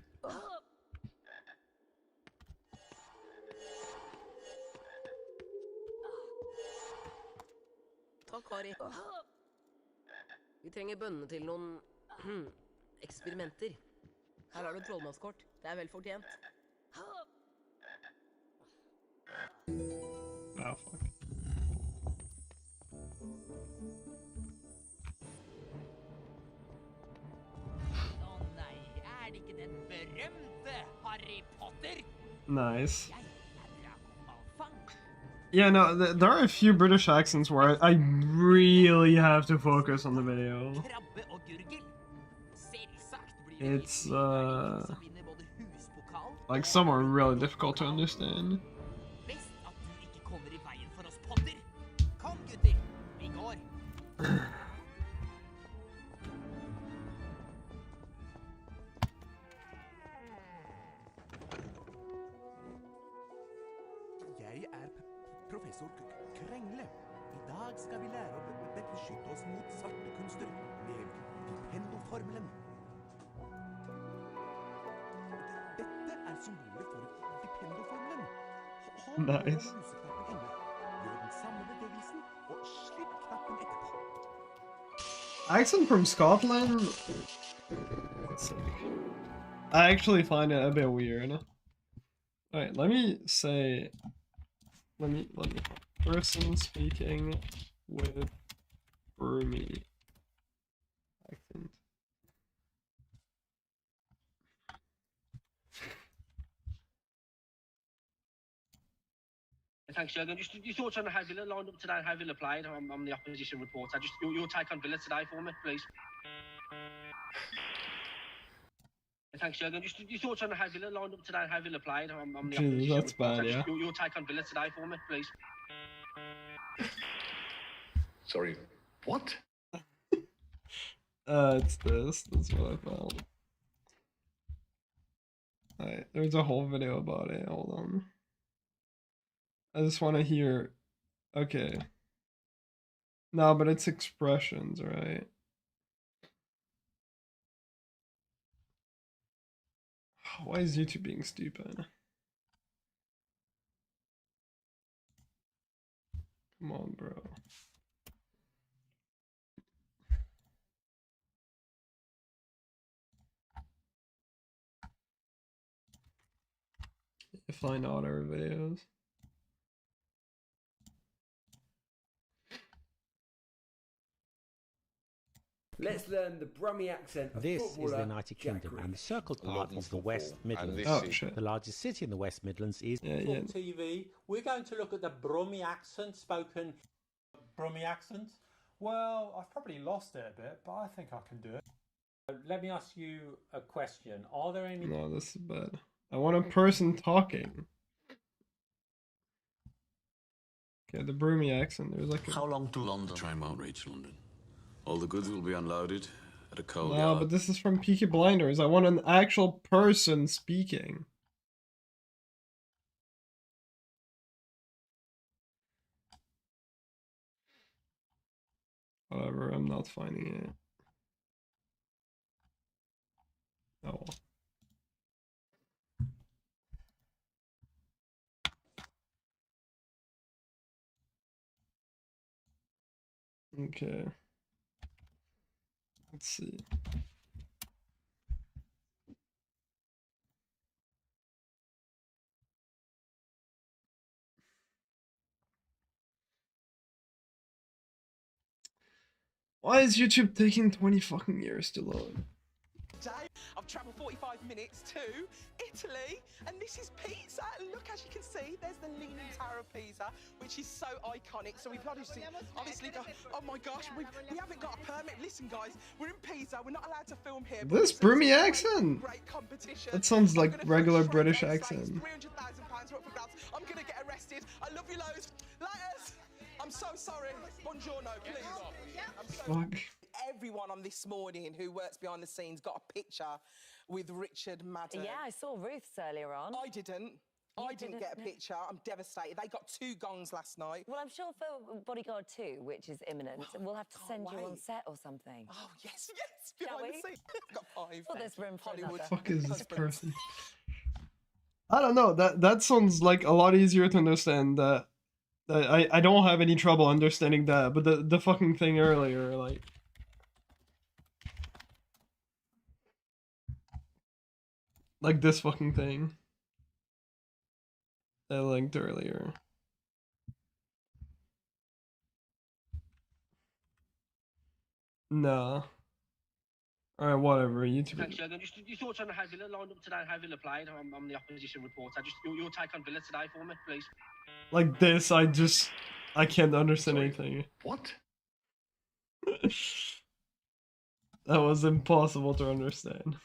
Takk, Harry. Vi trenger bønnene til noen eksperimenter. Her har du trollmannskort. Det er vel fortjent. Ah, fuck. Nei, er det ikke den berømte Harry Potter? Nice. Yeah, no, there are a few British accents where I really have to focus on the video. It's, like some are really difficult to understand. Jeg er professor Krengle. I dag skal vi lære å beskytte oss mot svarte kunster med Vipendo-formelen. Dette er symbolet for Vipendo-formelen. Hold Nice. museknappen inne. Gjør den samme bevegelsen, og slipp knappen etterpå. Accent from Scotland? Let's see. I actually find it a bit weird. Alright, let me say... Let me... Person speaking with Broomy accent. Thanks, Jürgen. Just your thoughts on how Villa lined up today and how Villa played. I'm the opposition reporter. Just your take on Villa today for me, please. Thanks, Jürgen. Just your thoughts on how Villa lined up today and how Villa played. I'm the opposition Jesus, that's reporter. bad, yeah. Just your take on Villa today for me, please. Sorry, what? It's this. That's what I found. Alright, there's a whole video about it. Hold on. I just want to hear. Okay. No, but it's expressions, right? Why is YouTube being stupid? Come on, bro. Find all our videos. Let's learn the Brummie accent of This is the footballer United Jack Kingdom, and the Grealish. circled part is the West Midlands. Oh, shit. The largest city in the West Midlands is... Yeah. TV, we're going to look at the Brummie accent, spoken Brummie accent. Well, I've probably lost it a bit, but I think I can do it. Let me ask you a question. Are there any... No, this is bad. I want a person talking. Okay, the Brummie accent. There's like a... How long to London? The train won't reach London. All the goods will be unloaded at a coal No, yard. but this is from Peaky Blinders. I want an actual person speaking. However, I'm not finding it. Oh well. Okay. Let's see. Why is YouTube taking 20 fucking years to load? I've travelled 45 minutes to Italy, and this is Pisa. Look, as you can see, there's the Leaning Tower of Pisa, which is so iconic. So we've obviously got, oh my gosh, we haven't got a permit. Listen, guys, we're in Pisa. We're not allowed to film here. This Brummie accent? That sounds like regular British accent. £300,000 worth of gloves. I'm gonna get arrested. I love you loads. Laters. I'm so sorry. Buongiorno, please. I'm so Fuck. Everyone on This Morning who works behind the scenes got a picture with Richard Madden. Yeah, I saw Ruth's earlier on. I didn't. I didn't get a picture. I'm devastated. They got 2 gongs last night. Well, I'm sure for Bodyguard 2, which is imminent, we'll have to send you on wait. set or something. Oh, yes, Shall behind we? the scenes. Got 5. Well, there's room for Hollywood. another. Fuck is this person? I don't know. That sounds like a lot easier to understand. That I don't have any trouble understanding that, but the fucking thing earlier, like this fucking thing I linked earlier. Nah. Alright, whatever. YouTube. Thanks, Jürgen. Just your thoughts on how Villa lined up today and how Villa played. I'm the opposition reporter. Just your take on Villa today for me, please. Like this, I can't understand anything. What? That was impossible to understand.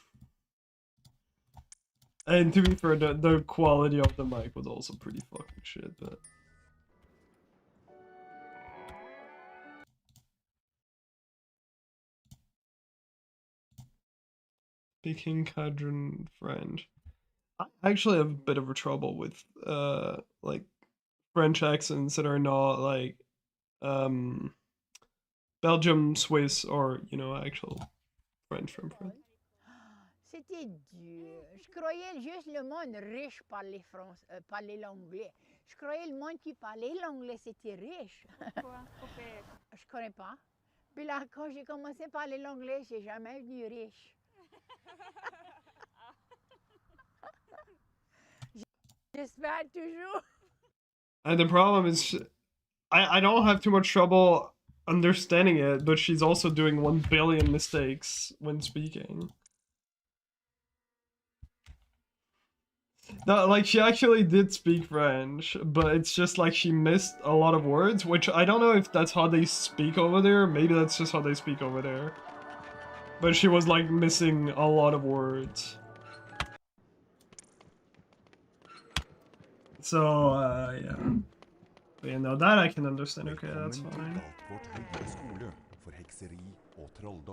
And to be fair, the quality of the mic was also pretty fucking shit, but... Speaking Cadron French. I actually have a bit of a trouble with, like, French accents that are not, like, Belgium, Swiss, or, you know, actual French from France. C'était dur. Je croyais juste le monde riche parlait l'anglais. Je croyais le monde qui parlait l'anglais c'était riche. Je connais pas. Puis là, quand j'ai commencé à parler l'anglais, j'ai jamais vu riche. J'espère toujours. And the problem is, I don't have too much trouble understanding it, but she's also doing 1 billion mistakes when speaking. No, like, she actually did speak French, but it's just like she missed a lot of words, which I don't know if that's how they speak over there. Maybe that's just how they speak over there. But she was, like, missing a lot of words. So, yeah. But, yeah, no, that I can understand. Okay, that's fine.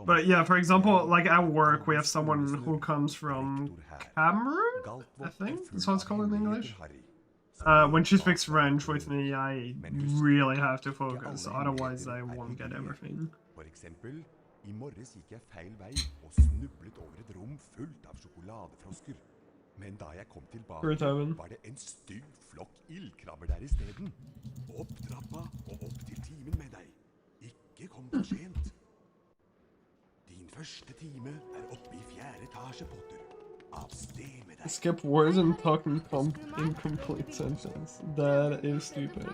But yeah, for example, like at work, we have someone who comes from Cameroon, I think that's what it's called in English. When she speaks French with me, I really have to focus, otherwise I won't get everything. For eksempel, i morges gikk jeg feil vei og snublet over et rom fullt av sjokoladefrosker. Men da jeg kom tilbake, var det en stygg flokk ildkrabber der i stedet. Opp trappa og opp til timen med deg. Ikke kom for sent. Din første time oppe i 4. etasje, Potter. Av sted med deg. Skip words and talk in incomplete sentence. That is stupid.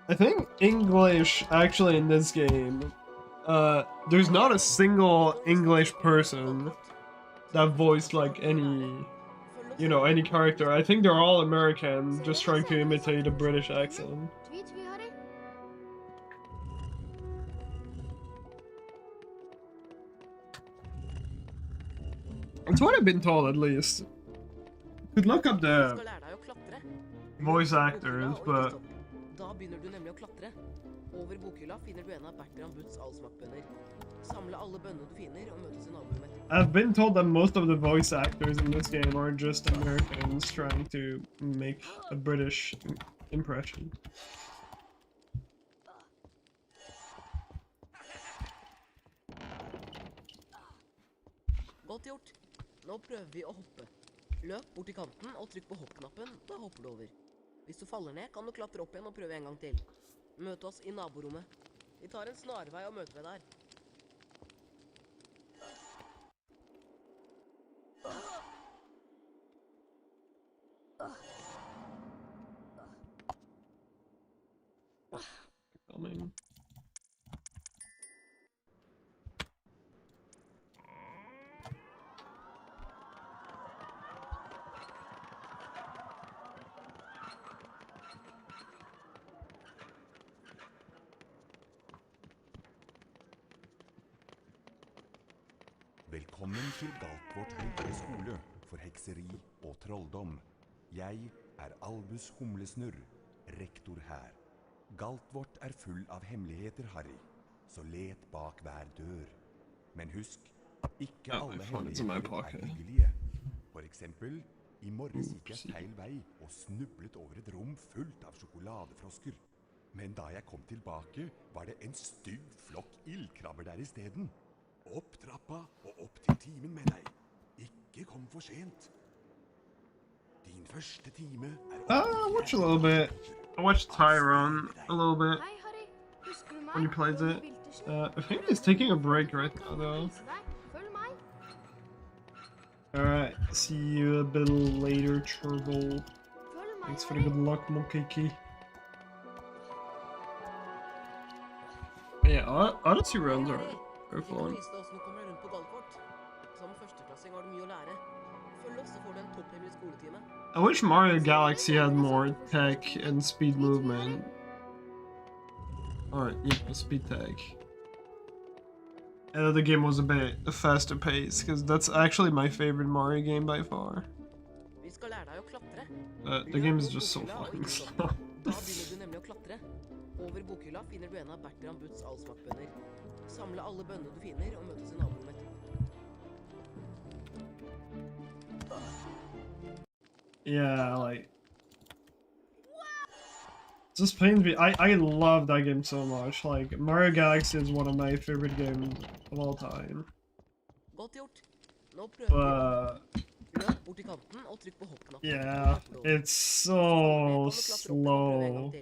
I think English, actually, in this game, there's not a single English person that voiced like any, you know, any character. I think they're all American, just trying to imitate a British accent. That's what I've been told, at least. Could look up the voice actors, but Da begynner du nemlig å klatre. Over bokhylla finner du en av Bertram Butts allsmakkbønner. Samle alle bønnene du finner og møtes i naborommet. I've been told that most of the voice actors in this game are just Americans trying to make a British impression. Godt gjort. Nå prøver vi å hoppe. Løp bort til kanten og trykk på hoppknappen, da hopper du over. Hvis du faller ned, kan du klatre opp igjen og prøve en gang til. Møte oss i naborommet. Vi tar en snarvei og møter deg der. Coming. Velkommen til Galtvort høyere skole for hekseri og trolldom. Jeg Albus Humlesnurr, rektor her. Galtvort full av hemmeligheter, Harry, så let bak hver dør. Men husk, ikke alle hemmeligheter hyggelige. For eksempel, i morges gikk jeg feil vei og snublet over et rom fullt av sjokoladefrosker. Men da jeg kom tilbake, var det en stygg flokk ildkrabber der i stedet. Opp trappa og opp til timen med deg. Ikke kom for sent. Din første time I watched a little bit. I watched Tyrone a little bit when he plays it. I think he's taking a break right now, though. Alright, see you a bit later, Turtle. Thanks for the good luck, Monkey Key. Yeah, Odyssey runs are fun. I wish Mario Galaxy had more tech and speed movement. Alright, yeah, speed tech. And the game was a bit faster paced, because that's actually my favorite Mario game by far. The game is just so fucking slow. Over bokhylla finner du en av Bertram Butts allsmakkbønner. Samle alle bønnene du finner og møtes i naborommet. Yeah, like... Just pains me. I love that game so much. Like, Mario Galaxy is one of my favorite games of all time. But... yeah, it's so slow.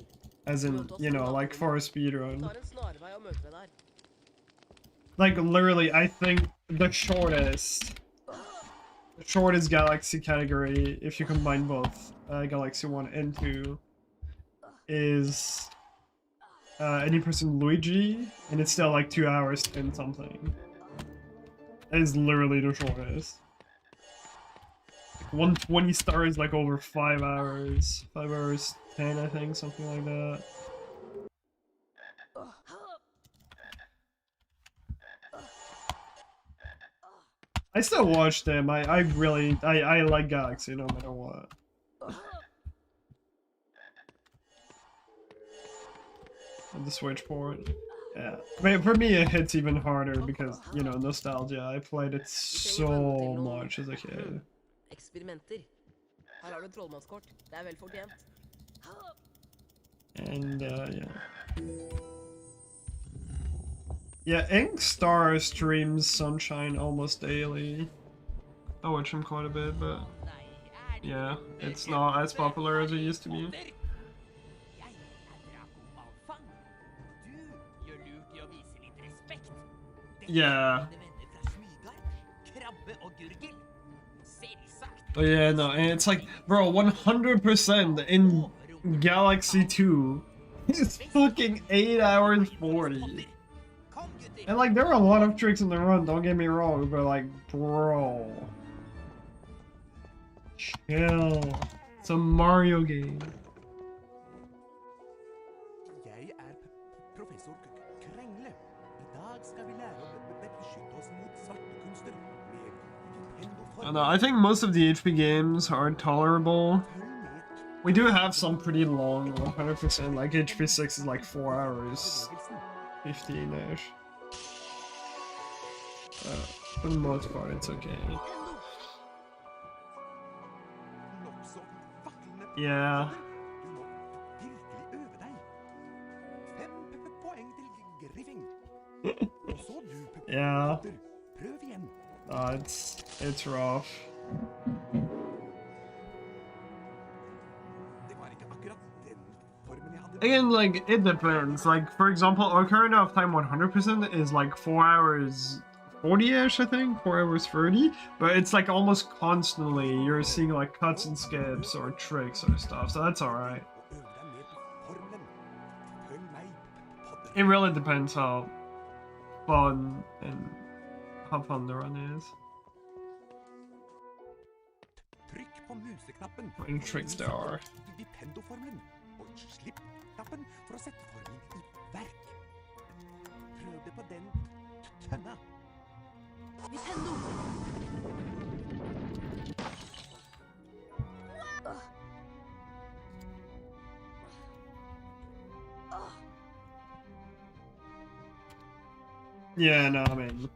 As in, you know, like for a speedrun. Like, literally, I think the shortest Galaxy category, if you combine both Galaxy 1 and 2, is any person Luigi, and it's still like 2 hours and something. That is literally the shortest. 120 star is like over 5 hours. 5 hours 10, I think, something like that. I still watch them. I really I like Galaxy no matter what. And the Switch port. Yeah. But for me it hits even harder because, you know, nostalgia. I played it so much as a kid. Eksperimenter. Her har du trollmannskort. Det er vel fortjent. And yeah. Yeah, Inkstar streams Sunshine almost daily. I watch him quite a bit, but yeah, it's not as popular as it used to be. Yeah. Oh yeah, no, and it's like, bro, 100% in Galaxy 2 is fucking 8 hours 40. And like, there are a lot of tricks in the run, don't get me wrong, but like, bro. Chill. It's a Mario game. Jeg professor Krengle. I dag skal vi lære å beskytte oss mot svarte kunster med I don't know, I think most of the HP games are tolerable. We do have some pretty long 100%, like HP 6 is like 4 hours 15-ish. For the most part, it's okay. Yeah. Yeah. It's rough. Again, like, it depends. Like, for example, Ocarina of Time 100% is like 4 hours 40-ish, I think, 4 hours 30, but it's like almost constantly you're seeing like cuts and skips or tricks or stuff, so that's alright. It really depends how fun the run is. How many tricks there are. Knappen for å sette formelen i verk. Prøv det på den tønna. Nintendo! Yeah, no, I mean,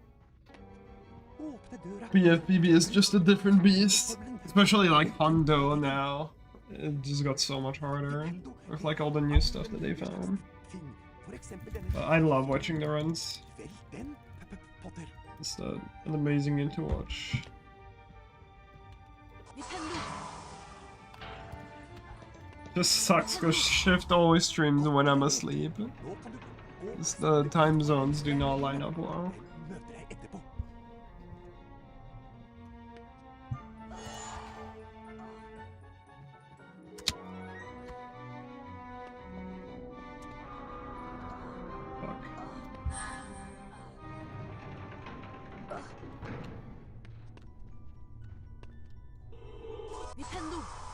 BFBB is just a different beast, especially like Hondo now. It just got so much harder with like all the new stuff that they found. But I love watching the runs. It's an amazing game to watch. Just sucks because Shift always streams when I'm asleep. The time zones do not line up well.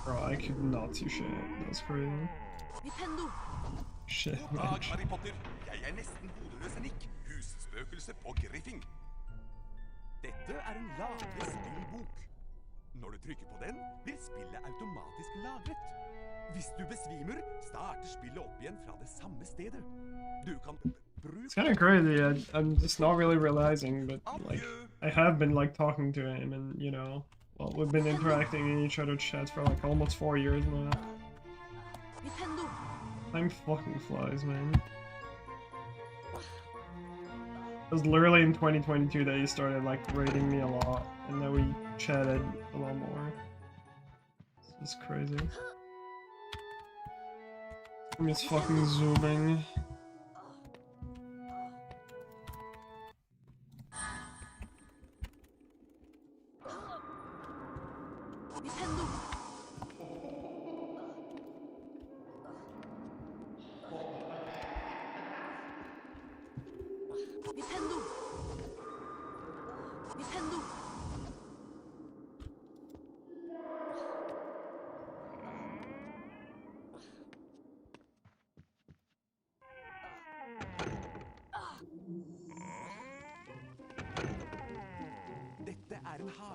Bro, I could not see shit. That's crazy. Shit, man. Harry Potter. Jeg nesten hodeløs enikk. Husspøkelse på Griffing. Dette en lagrespillbok. Når du trykker på den, blir spillet automatisk lagret. Hvis du besvimer, starter spillet opp igjen fra det samme stedet. Du kan It's kind of crazy. I'm just not really realizing, but like, I have been like talking to him, and you know, well, we've been interacting in each other's chats for like almost 4 years now. Time fucking flies, man. It was literally in 2022 that he started like rating me a lot, and then we chatted a lot more. It's just crazy. I'm just fucking zooming.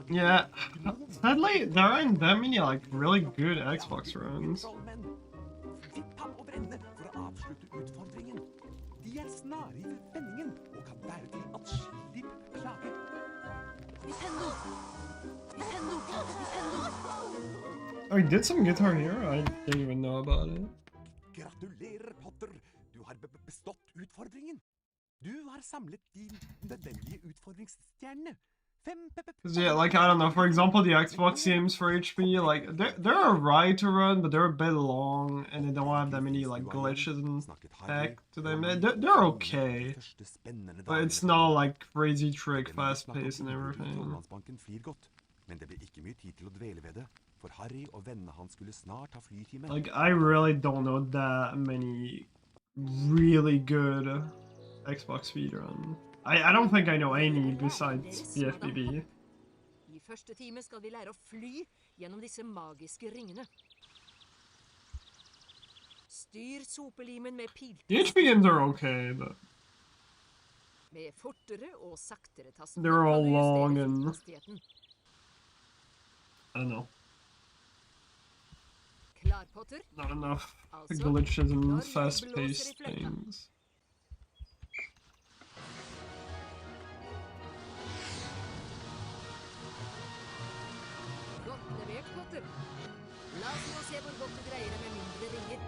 Yeah, sadly, there aren't that many like really good Xbox runs. Vipp ham over ende for å avslutte utfordringen. De er snare i vendingen og kan være til atskillig plage. Nintendo! Nintendo! Oh, he did some Guitar Hero? I didn't even know about it. Gratulerer, Potter! Du har bestått utfordringen. Du har samlet de nødvendige utfordringsstjernene. Cause yeah, like I don't know, for example, the Xbox games for HP, like they're alright to run, but they're a bit long and they don't have that many like glitches and tech to them. They're okay, but it's not like crazy trick, fast pace and everything. Like I really don't know that many really good Xbox speedrun. I don't think I know any besides BFBB. I første time skal vi lære å fly gjennom disse magiske ringene. Styr sopelimen med pil. The HP games are okay, but Med fortere og saktere tasten. they're all long and I don't know. Klar, Potter? Not enough glitches and fast-paced things. Godt levert, Potter. La oss nå se hvor godt du greier det med mindre ringer.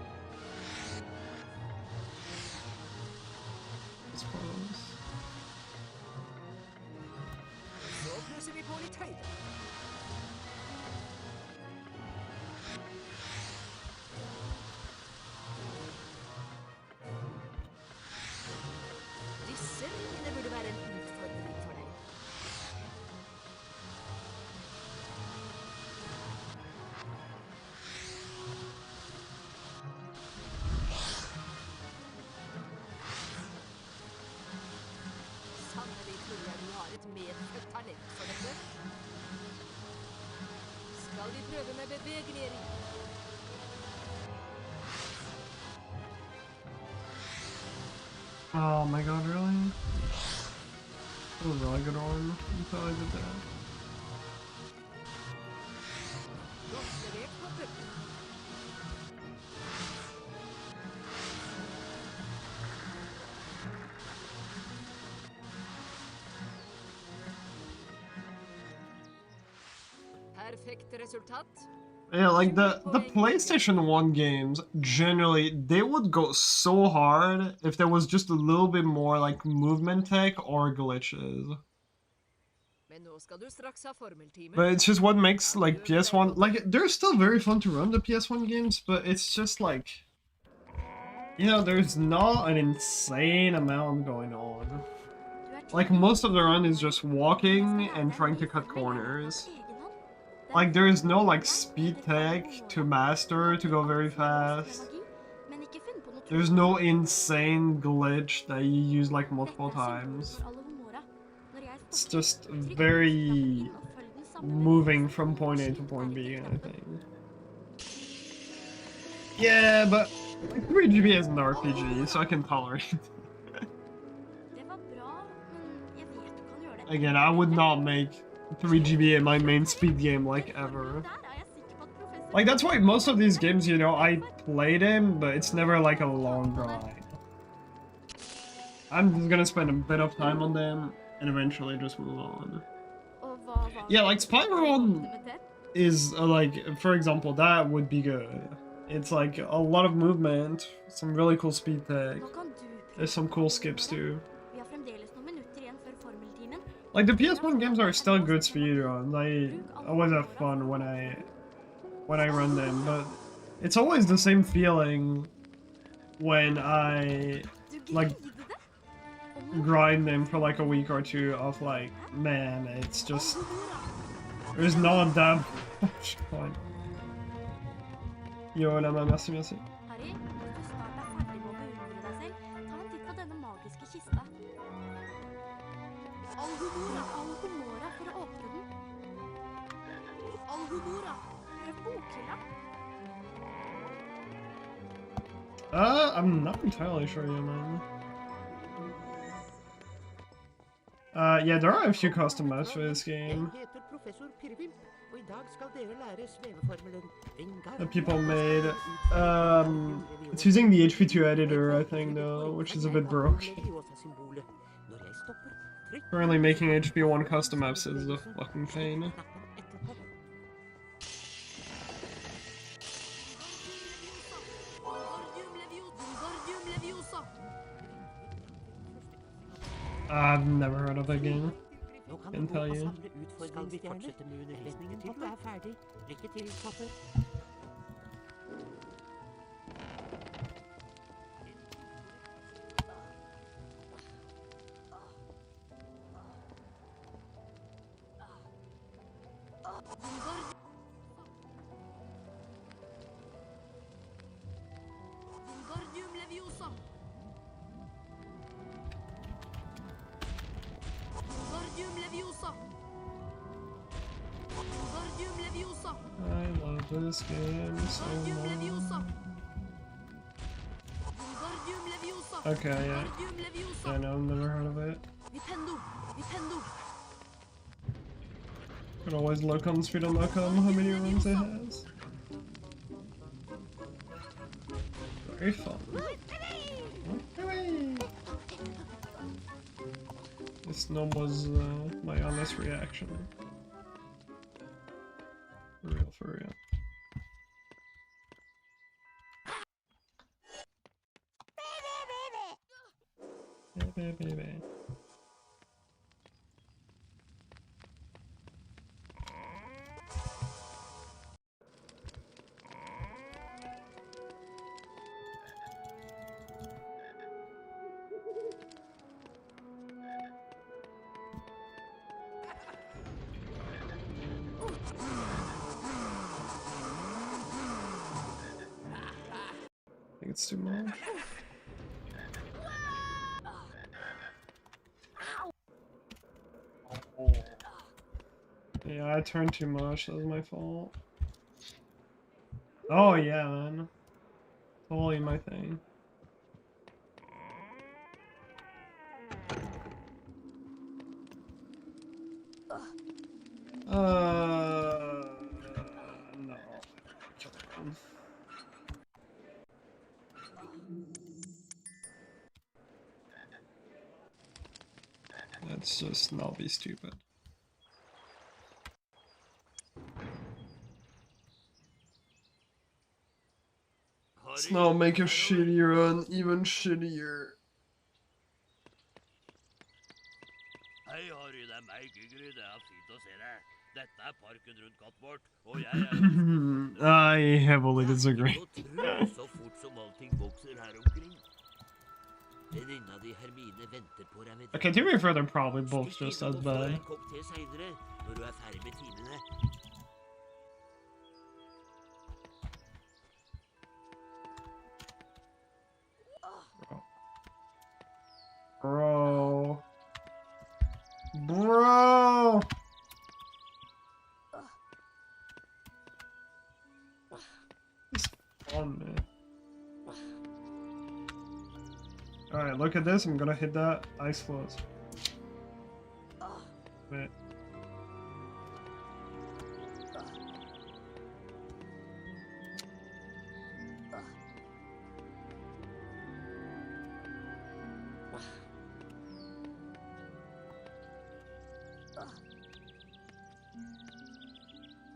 Så plusser vi på litt høyde. Disse ringene burde være en utfordring for deg. Sannelig tror jeg du har et medfødt talent for dette. Skal vi prøve med bevegelig ring? Oh my god, really? That was a really good one until I did that. Godt levert, Potter. Perfekt resultat. Yeah, like the PlayStation 1 games, generally, they would go so hard if there was just a little bit more like movement tech or glitches. Men nå skal du straks ha formeltime. But it's just what makes like PS1, like they're still very fun to run the PS1 games, but it's just like, you know, there's not an insane amount going on. Like most of the run is just walking and trying to cut corners. Like there is no like speed tech to master to go very fast. There's no insane glitch that you use like multiple times. It's just very moving from point A to point B kind of thing. Yeah, but like 3GB is an RPG, so I can tolerate it. Again, I would not make 3GB in my main speed game like ever. Like that's why most of these games, you know, I play them, but it's never like a long grind. I'm just gonna spend a bit of time on them and eventually just move on. Yeah, like Speedrun is like, for example, that would be good. It's like a lot of movement, some really cool speed tech. There's some cool skips too. Like the PS1 games are still good speedruns. I always have fun when I run them, but it's always the same feeling when I like grind them for like a week or two of like, man, it's just there's not that much fun. Yo, la main, merci, merci. I'm not entirely sure yet, man. Yeah, there are a few custom maps for this game. professor Pirvimp, og I dag skal dere lære sveveformelen That people made. It's using the HP2 editor, I think, though, which is a bit broken. Currently making HP1 custom maps is a fucking pain. I've never heard of that game. Can't tell you. Skal vi fortsette med undervisningen til du er ferdig? Lykke til, Potter. Wingardium Leviosa. Wingardium Leviosa. Wingardium Leviosa. I love this game so much. Wingardium Leviosa. Okay, yeah. Wingardium Leviosa. I know, I've never heard of it. Vipendo. Vipendo. Could always look on speedrun.com how many runs it has. Very fun. This no was my honest reaction. For real, for real. Baby. I think it's too much. Yeah, I turned too much. That was my fault. Oh yeah, man. Totally my thing. No. Let's just not be stupid. Let's not make a shitty run even shittier. Hei, Harry, det er meg, Gygrid. Det er fint å se deg. Dette er parken rundt katten vårt, og jeg er I heavily disagree. så fort som allting vokser her omkring. Venninna di Hermine venter på deg ved Okay, to be fair, they're probably both just as bad. en kopp te senere, når du er ferdig med timene. Bro. Bro. It's fun, man. Alright, look at this. I'm gonna hit that. Eyes closed. Wait.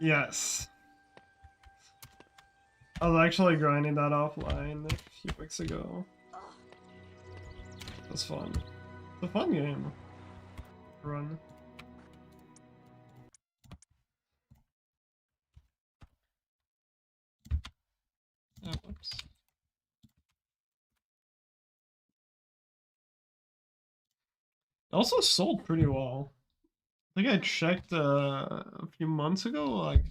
Yes. I was actually grinding that offline a few weeks ago. That's fun. It's a fun game. Run. Oh, whoops. It also sold pretty well. I think I checked a few months ago, like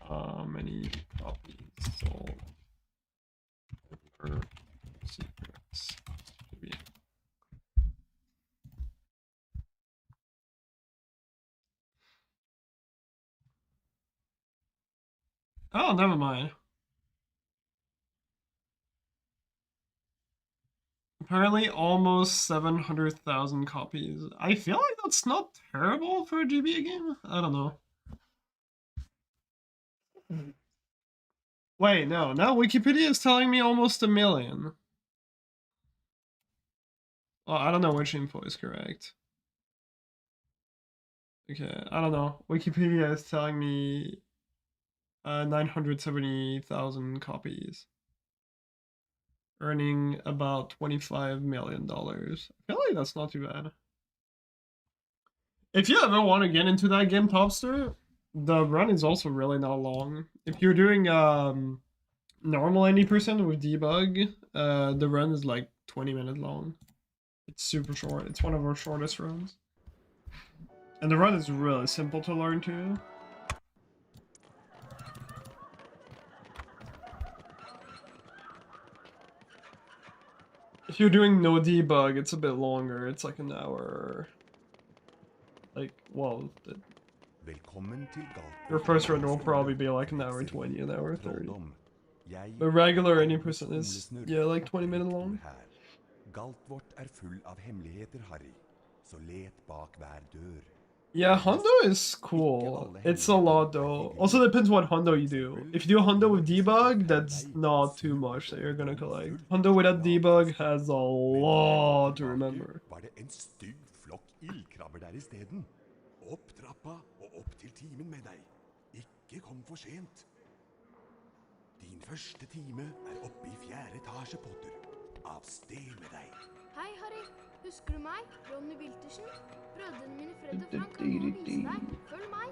how many copies sold per secrets. Maybe. Oh, never mind. Apparently almost 700,000 copies. I feel like that's not terrible for a GBA game. I don't know. Wait, no. Now Wikipedia is telling me almost 1 million. Well, I don't know which info is correct. Okay, I don't know. Wikipedia is telling me 970,000 copies. Earning about $25 million. I feel like that's not too bad. If you ever want to get into that game, Topster, the run is also really not long. If you're doing normal 80% with debug, the run is like 20 minutes long. It's super short. It's one of our shortest runs. And the run is really simple to learn too. If you're doing no debug, it's a bit longer. It's like an hour. Like, well, your first run will probably be like an hour 20, an hour 30. But regular 80% is, yeah, like 20 minutes long. Yeah, Hondo is cool. It's a lot though. Also depends what Hondo you do. If you do Hondo with debug, that's not too much that you're gonna collect. Hondo without debug has a lot to remember. Opp trappa og opp til timen med deg. Ikke kom for sent. Din første time oppe I 4. etasje, Potter. Av sted med deg. Hei, Harry. Husker du meg? Ronny Wiltersen? Brødrene mine Fred og Frank kan nå vise deg. Følg meg.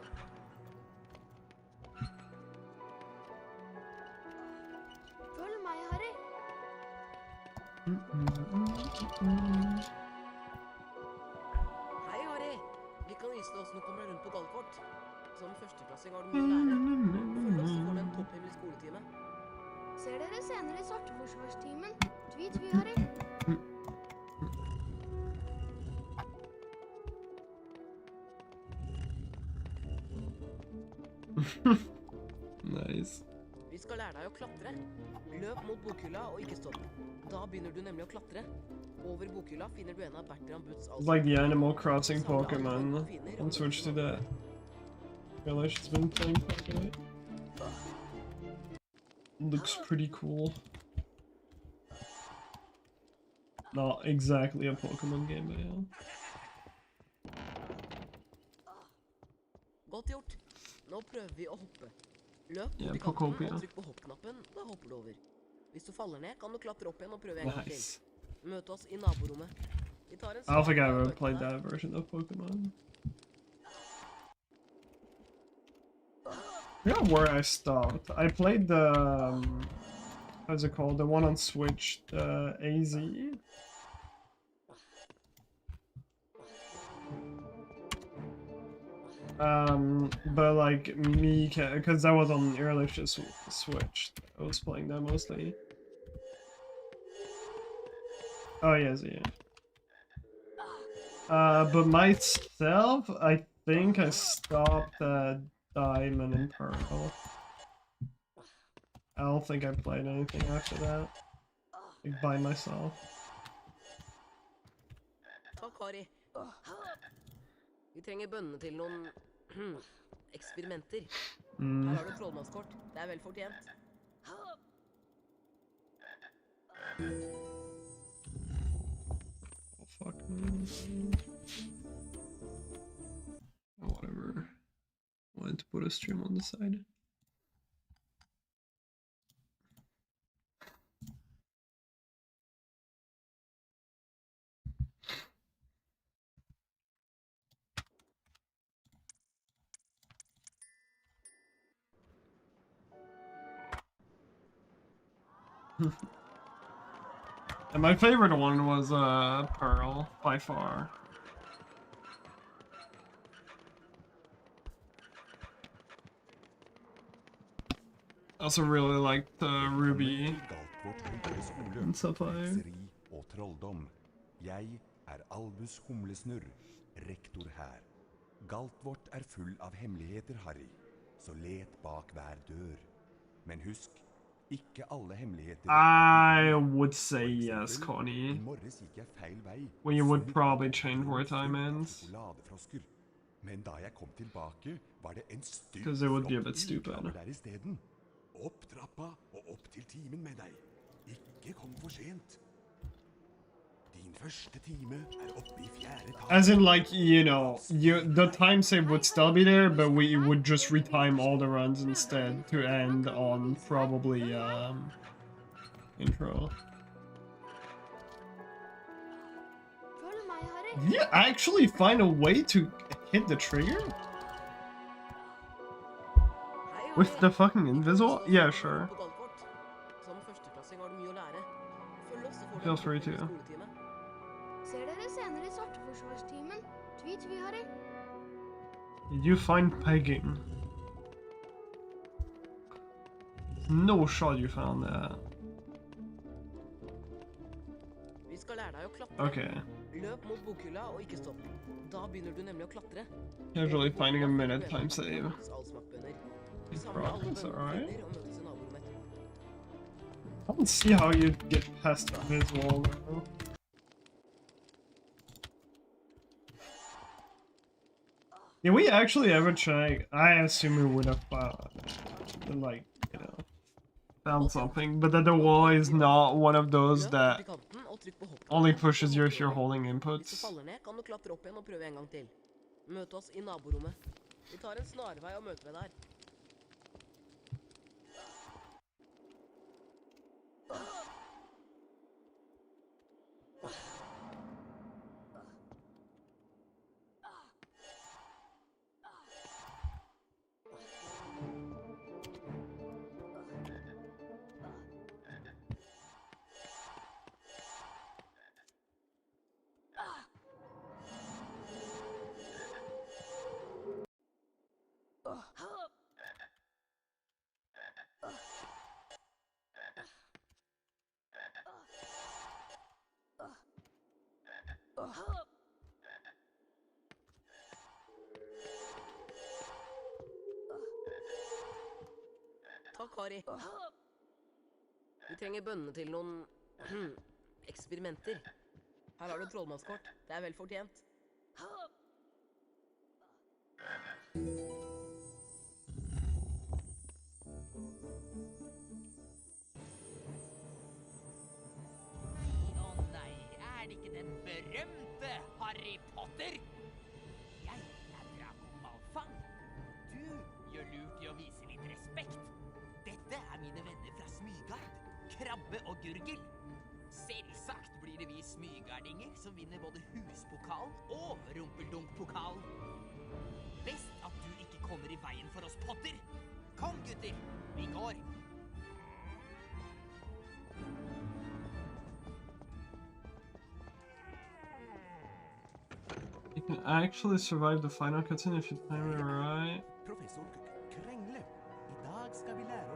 Følg meg, Harry. Hei, Harry. Vi kan vise deg hvordan du kommer rundt på Galtvort. Som førsteklassing har du mye å lære. Følg oss, så får du en topphemmelig skoletime. Ser dere senere I svarteforsvarstimen. Tvi, Harry. Nice. Vi skal lære deg å klatre. Løp mot bokhylla og ikke stopp. Da begynner du nemlig å klatre. Over bokhylla finner du en av Bertram Butts It's like the Animal Crossing Pokemon. Don't switch to that. Relish has been playing Pokemon. Looks pretty cool. Not exactly a Pokemon game, but yeah. Godt gjort. Nå prøver vi å hoppe. Løp Ja, mot I på kanten kopia. og trykk på hoppknappen, da hopper du over. Hvis du faller ned, kan du klatre opp igjen og prøve en gang Nice. til. Møte oss I naborommet. Vi tar en I don't think I svak ever møte played der. that version of Pokemon. I forgot where I stopped. I played the how's it called? The one on Switch, the AZ. But like me, because that was on early Switch. I was playing that mostly. Oh yes, yeah. But myself, I think I stopped at Diamond and Pearl. I don't think I played anything after that. Like by myself. Takk, Harry. Vi trenger bønnene til noen eksperimenter. Her har du trollmannskort. Det vel fortjent. Oh, fuck me. Whatever. Wanted to put a stream on the side. And my favorite one was Pearl, by far. I also really liked Ruby and Sapphire. Og trolldom. Jeg Albus Humlesnurr, rektor her. Galtvort full av hemmeligheter, Harry. Så let bak hver dør. Men husk, Ikke alle hemmeligheter. I would say yes, Connie. I morges gikk jeg feil vei. Well, you would probably change where time ends. Sjokoladefrosker. Men da jeg kom tilbake, var det en stygg 'Cause it would be a bit flott stupid. ildkammer der isteden. Opp trappa og opp til timen med deg. Ikke kom for sent. Din første time oppe I fjerde etasje. As in, like, you know, the time save would still be there, but we would just retime all the runs instead to end on probably intro. Did you actually find a way to hit the trigger? With the fucking invisible? Yeah, sure. Feel free to. Ser dere senere I svarteforsvarstimen? Tweet, Harry. Did you find pegging? No shot you found that. Vi skal lære deg å klatre. Okay. Løp mot bokhylla og ikke stopp. Da begynner du nemlig å klatre. Casually finding a minute time save. Problems, alright. I don't see how you get past the visual. Did we actually ever check? I assume we would have like, you know, found something, but that the wall is not one of those that only pushes you if you're holding inputs. Hvis du faller ned, kan du klatre opp igjen og prøve en gang til. Møt oss I naborommet. Vi tar en snarvei og møter deg der. Takk, Harry. Vi trenger bønnene til noen eksperimenter. Her har du trollmannskort. Det vel fortjent. Nei, det ikke den berømte Harry Potter? Jeg Draco Malfang. Du gjør lurt I å vise litt respekt. Dette mine venner fra Smygard, Krabbe og Gurgel. Selvsagt blir det vi smygardinger som vinner både huspokalen og rumpeldunk-pokalen. Best at du ikke kommer I veien for oss, Potter. Kom, gutter, vi går. You can actually survive the final cutscene if you time it right. Professor Krengle. I dag skal vi lære å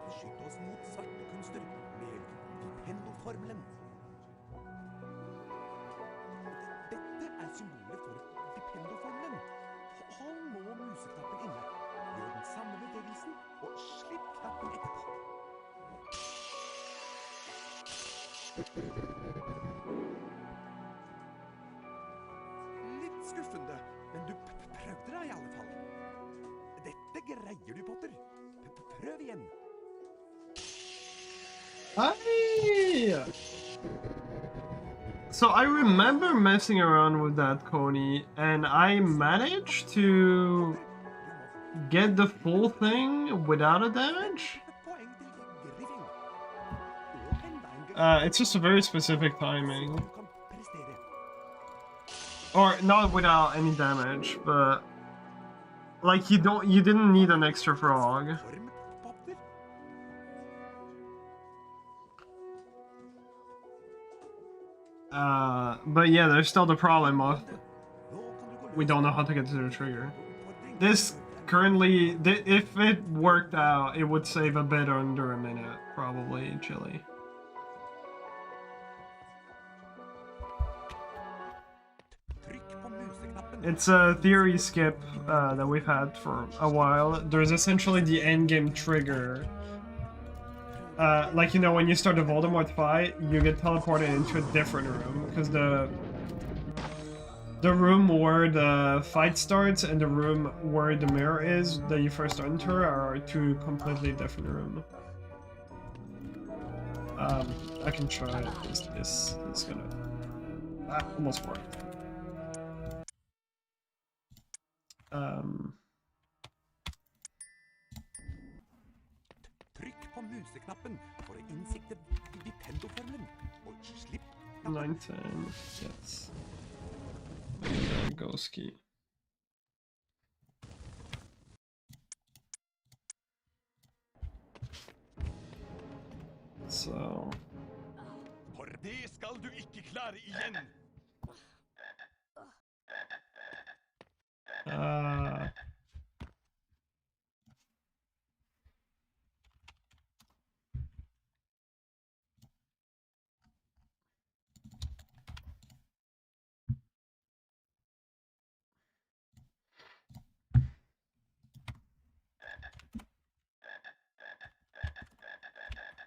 beskytte oss mot svarte kunster med Vipendo-formelen. Dette symbolet for Vipendo-formelen. Hold nå museknappen inne. Gjør den samme bevegelsen, og slipp knappen etterpå. Litt skuffende, men du prøvde deg I alle fall. Dette greier du, Potter. Prøv igjen. So I remember messing around with that, Coney, and I managed to get the full thing without a damage. It's just a very specific timing. Or not without any damage, but like you didn't need an extra frog. But yeah, there's still the problem of we don't know how to get to the trigger. This currently, if it worked out, it would save a bit under a minute, probably in Chile. It's a theory skip that we've had for a while. There's essentially the endgame trigger like, you know, when you start the Voldemort fight, you get teleported into a different room, because the room where the fight starts and the room where the mirror is that you first enter are two completely different rooms. I can try it. This is gonna almost work. Trykk på museknappen for å innsikte Nintendo-formelen, og slipp 910, yes. Go ski. So. For det skal du ikke klare igjen!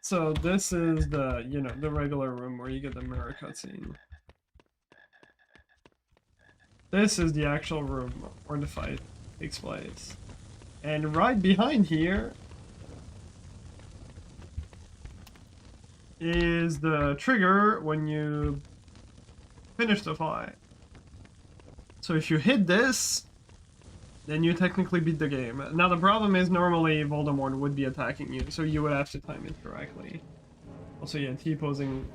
So this is the, you know, the regular room where you get the mirror cutscene. This is the actual room where the fight takes place. And right behind here is the trigger when you finish the fight. So if you hit this, then you technically beat the game. Now the problem is normally Voldemort would be attacking you, so you would have to time it correctly. Also, yeah, T-posing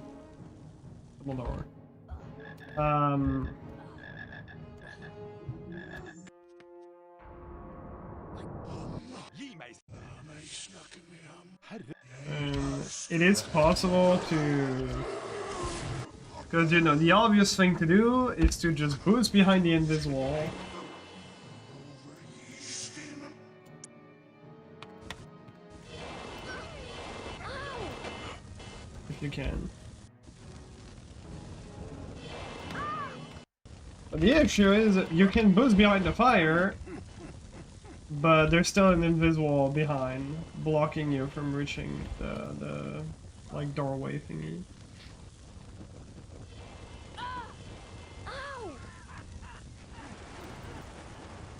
Dumbledore. It is possible to... Because, you know, the obvious thing to do is to just boost behind the invis wall. If you can. But the issue is that you can boost behind the fire, but there's still an invisible behind, blocking you from reaching the like, doorway thingy.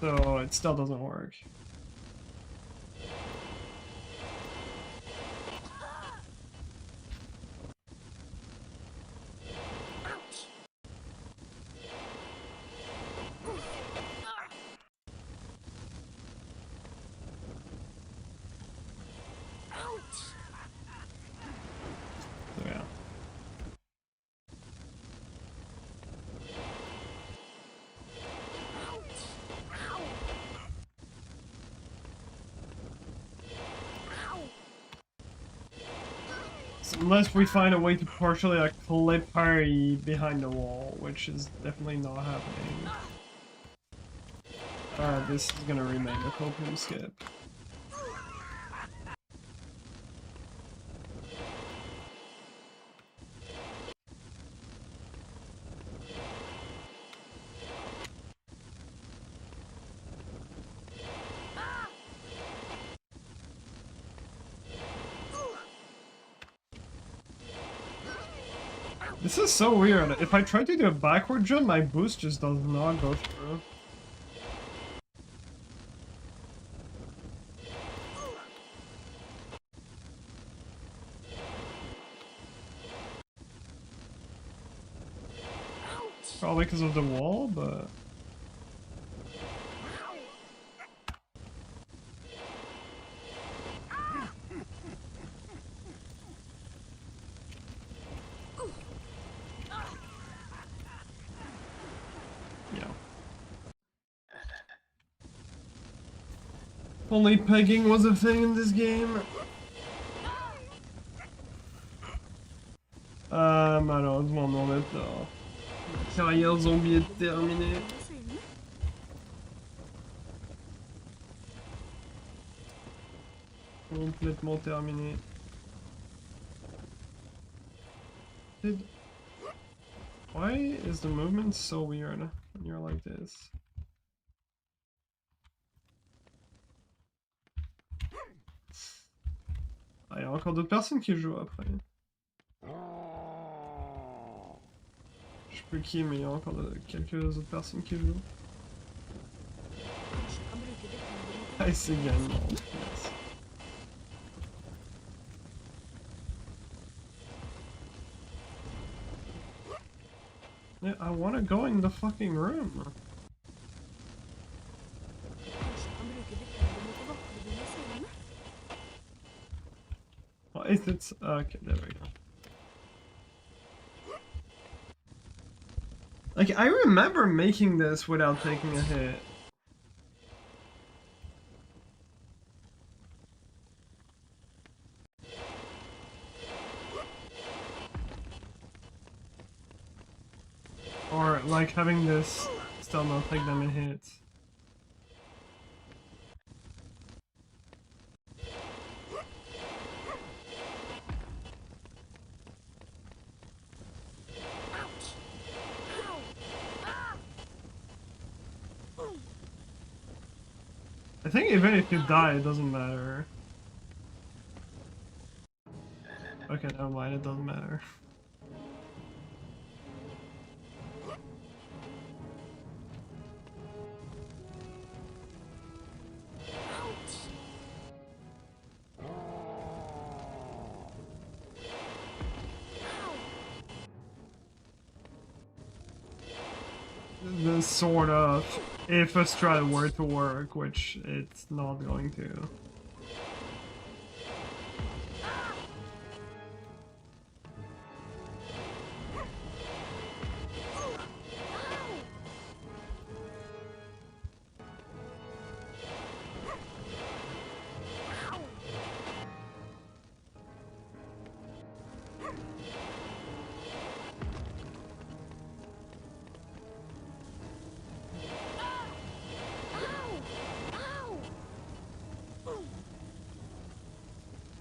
So it still doesn't work. So yeah. Unless we find a way to partially like clip Harry behind the wall, which is definitely not happening. This is gonna remain a copium skip. This is so weird. If I try to do a backward jump, my boost just does not go through. Probably because of the wall, but... Only pegging was a thing in this game. Malheureusement non maintenant. Carrière zombie est terminée. Complètement terminée. Why is the movement so weird when you're like this? Ah, il y a encore d'autres personnes qui jouent après. Je sais plus qui, mais il y a encore quelques autres personnes qui jouent. Ah, c'est également. Yes. Yeah, I wanna go in the fucking room. Well, if it's okay, there we go. Like, I remember making this without taking a hit. Or, like, having this still not take them in hits. I think even if you die, it doesn't matter. Okay, never mind, it doesn't matter. This sort of, if a strat were to work, which it's not going to.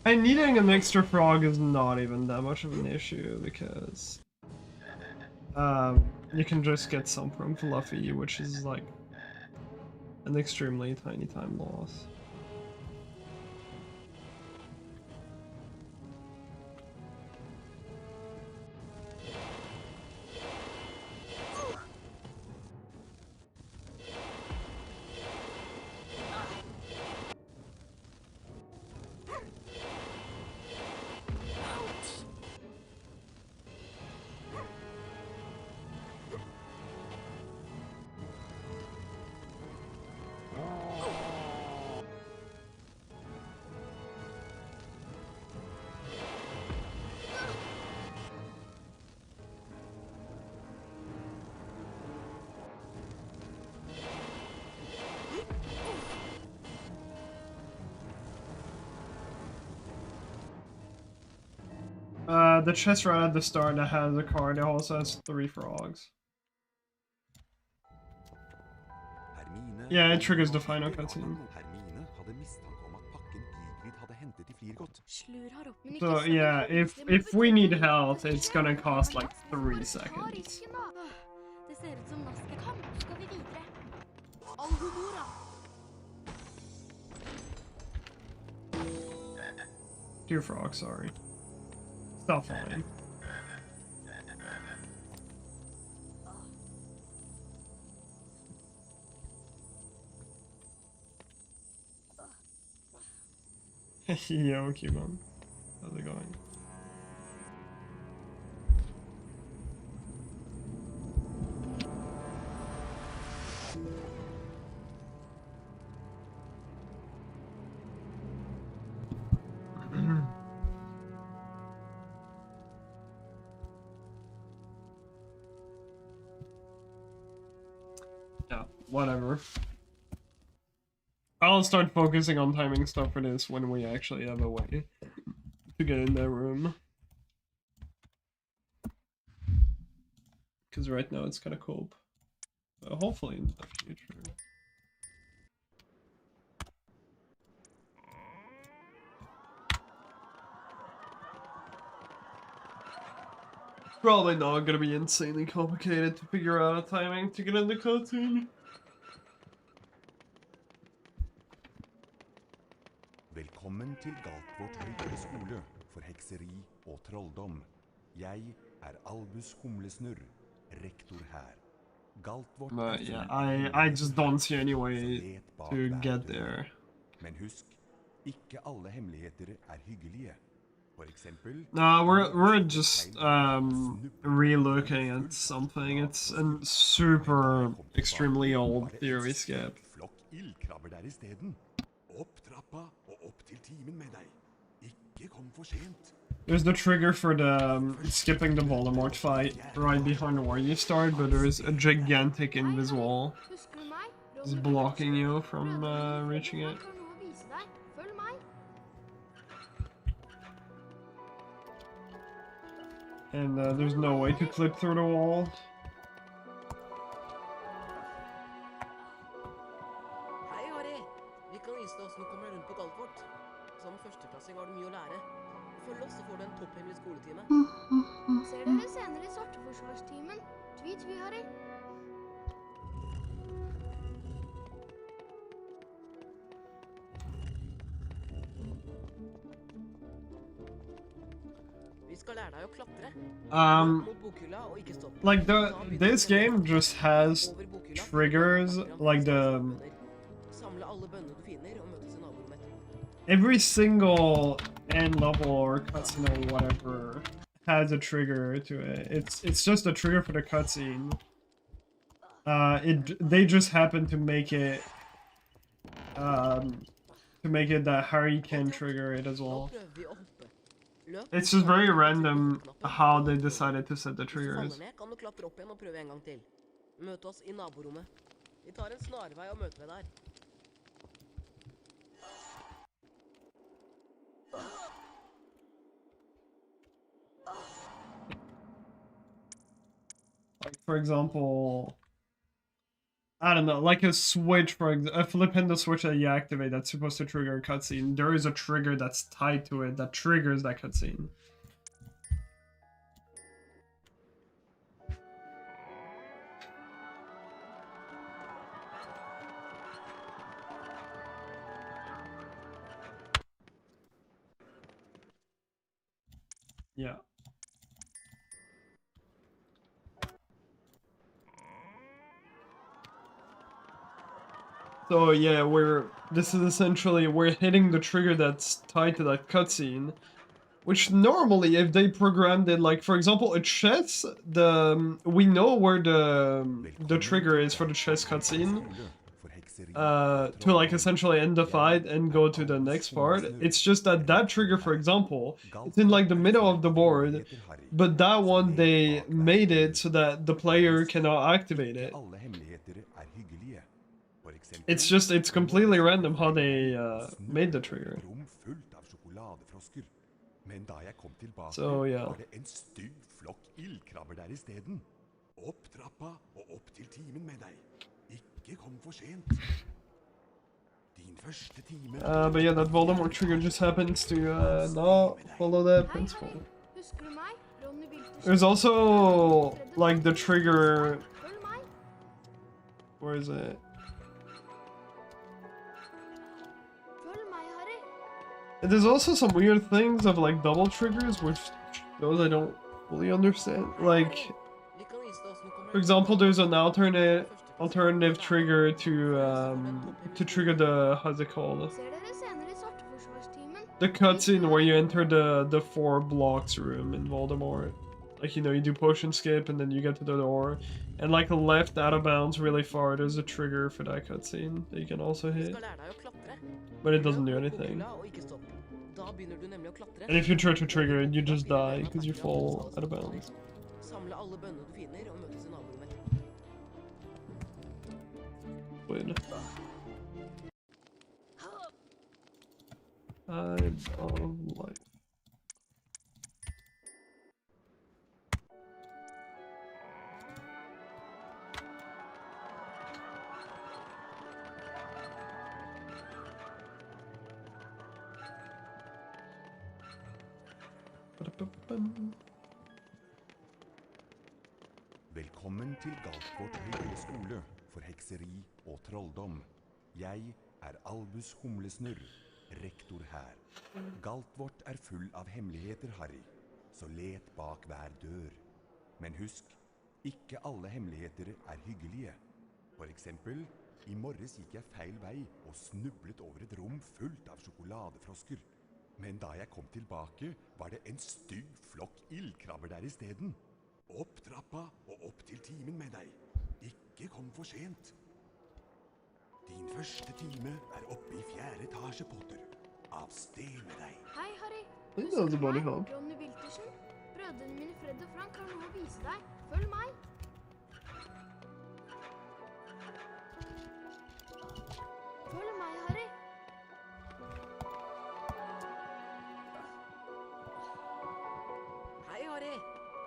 And needing an extra frog is not even that much of an issue because you can just get some from Fluffy, which is like an extremely tiny time loss. The chest right at the start that has a card, it also has 3 frogs. Yeah, it triggers the final cutscene. So yeah, if we need health, it's gonna cost like 3 seconds. 2 frogs, sorry. Stop falling. Yo, Cubone. How's it going? Yeah, whatever. I'll start focusing on timing stuff for this when we actually have a way to get in that room. Because right now it's kind of cope. But hopefully in the future. Probably not gonna be insanely complicated to figure out a timing to get in the cutscene. Velkommen til Galtvort høyere skole for hekseri og trolldom. Jeg Albus Humlesnurr, rektor her. Galtvort But yeah, I just don't see any way to get there. Men husk, ikke alle hemmeligheter hyggelige. For eksempel... No, we're just re-looking at something. It's a super extremely old theory skip. Flokk ildkrabber der I steden. Opp trappa og opp til timen med deg. Ikke kom for sent. There's the trigger for the skipping the Voldemort fight right behind where you start, but there is a gigantic invisible just blocking you from reaching it. And there's no way to clip through the wall. Hei, Harry. Vi kan vise deg hvordan du kommer rundt på Galtvort. Som førsteklassing har du mye å lære. Følg oss, så får du en topphemmelig skoletime. Ser dere senere I Svarteforsvarstimen. Tvi, Harry. Vi skal lære deg å klatre. Mot bokhylla og ikke stopp. Like this game just has triggers, like Samle alle bønnene du finner og møtes I naborommet. every single end level or cutscene or whatever has a trigger to it. It's just a trigger for the cutscene. They just happen to make it that Harry can trigger it as well. It's just very random how they decided to set the triggers. Kan du klatre opp igjen og prøve en gang til. Møte oss I naborommet. Vi tar en snarvei og møter deg der. Like, for example, I don't know, like a switch, a flip in the switch that you activate that's supposed to trigger a cutscene. There is a trigger that's tied to it that triggers that cutscene. Yeah. So yeah, this is essentially, we're hitting the trigger that's tied to that cutscene, which normally if they programmed it, like for example a chess, we know where the trigger is for the chess cutscene, to like essentially end the fight and go to the next part. It's just that trigger, for example, it's in like the middle of the board, but that one they made it so that the player cannot activate it. It's completely random how they made the trigger. Men da jeg kom tilbake, So, yeah. var det en stygg flokk ildkrabber der I steden. Opp trappa og opp til timen med deg. Ikke kom for sent. Din første time... But yeah, that Voldemort trigger just happens to not follow that principle. There's also, like, the trigger... Where is it? There's also some weird things of like double triggers, which those I don't fully understand. Like, for example, there's an alternative trigger to trigger the, how's it called? The cutscene where you enter the 4 blocks room in Voldemort. Like, you know, you do potion skip and then you get to the door, and like a left out of bounds really far, there's a trigger for that cutscene that you can also hit, but it doesn't do anything. And if you try to trigger it, you just die because you fall out of bounds. Weird. Time of life. Velkommen til Galtvort høyere skole for hekseri og trolldom. Jeg Albus Humlesnurr, rektor her. Galt vårt full av hemmeligheter, Harry. Så let bak hver dør. Men husk, ikke alle hemmeligheter hyggelige. For eksempel, i morges gikk jeg feil vei og snublet over et rom fullt av sjokoladefrosker. Men da jeg kom tilbake, var det en stygg flokk ildkrabber der i stedet. Opp trappa og opp til timen med deg. Ikke kom for sent. Din første time oppe i 4. etasje, Potter. Av sted med deg. Hei, Harry. I think that was a bunny hop. Ronny Wiltersen. Brødrene mine Fred og Frank har noe å vise deg. Følg meg. Følg meg, Harry. Hei, Harry.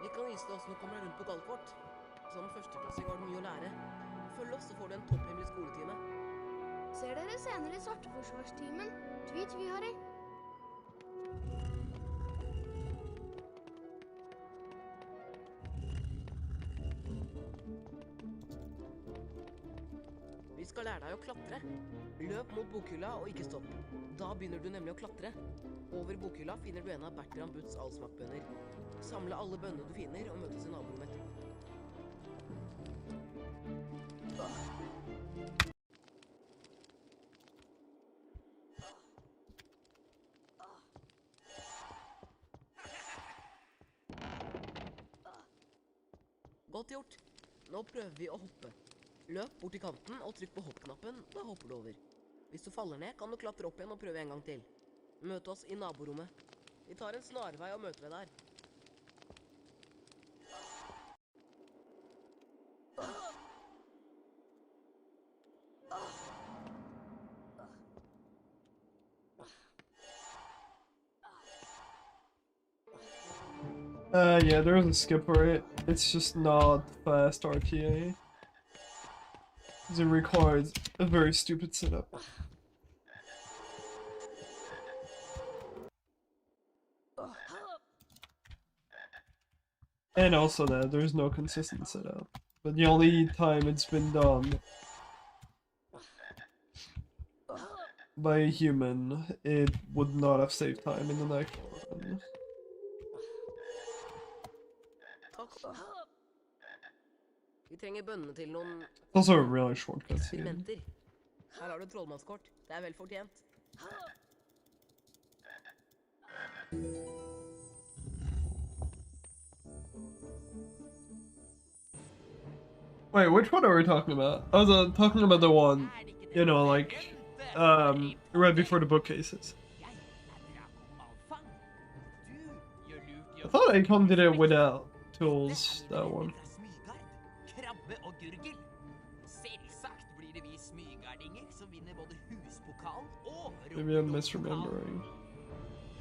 Vi kan vise deg hvordan du kommer deg rundt på Galtvort. Som førsteklassing har du mye å lære. Følg oss, så får du en topphemmelig skoletime. Ser dere senere i Svarteforsvarstimen. Tvi, Harry. Vi skal lære deg å klatre. Løp mot bokhylla og ikke stopp. Da begynner du nemlig å klatre. Over bokhylla finner du en av Bertram Butts allsmakkbønner. Samle alle bønnene du finner og møtes i naborommet etterpå. Godt gjort. Nå prøver vi å hoppe. Løp bort til kanten og trykk på hoppknappen, da hopper du over. Hvis du faller ned, kan du klatre opp igjen og prøve en gang til. Møte oss i naborommet. Vi tar en snarvei og møter deg der. Yeah, there's a skip for it. It's just not fast RTA. It requires a very stupid setup. And also that there's no consistent setup. But the only time it's been done by a human, it would not have saved time in the next one. Vi trenger bønnene til noen Also a really short cutscene. eksperimenter. Her har du trollmannskort. Det vel fortjent. Wait, which one are we talking about? I was talking about the one, you know, like, right before the bookcases. I thought Akon did it without tools, that one. Krabbe og gurgel. Selvsagt blir det vi smygardinger som vinner både huspokalen og Maybe I'm misremembering.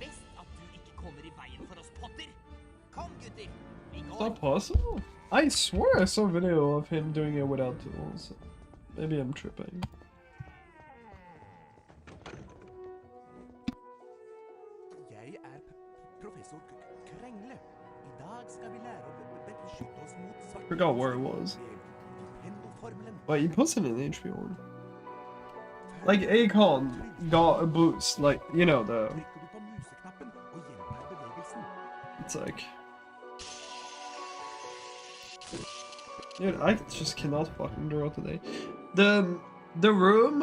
Best at du ikke kommer i veien for oss, Potter. Kom, gutter. Is that possible? I swear I saw a video of him doing it without tools. Maybe I'm tripping. Jeg professor Krengle. I dag skal vi lære å beskytte oss mot svarte. Forgot where it was. Wait, he posted an HP one. Like Akon got a boost, like, you know, the... It's like... Dude, I just cannot fucking draw today. The room,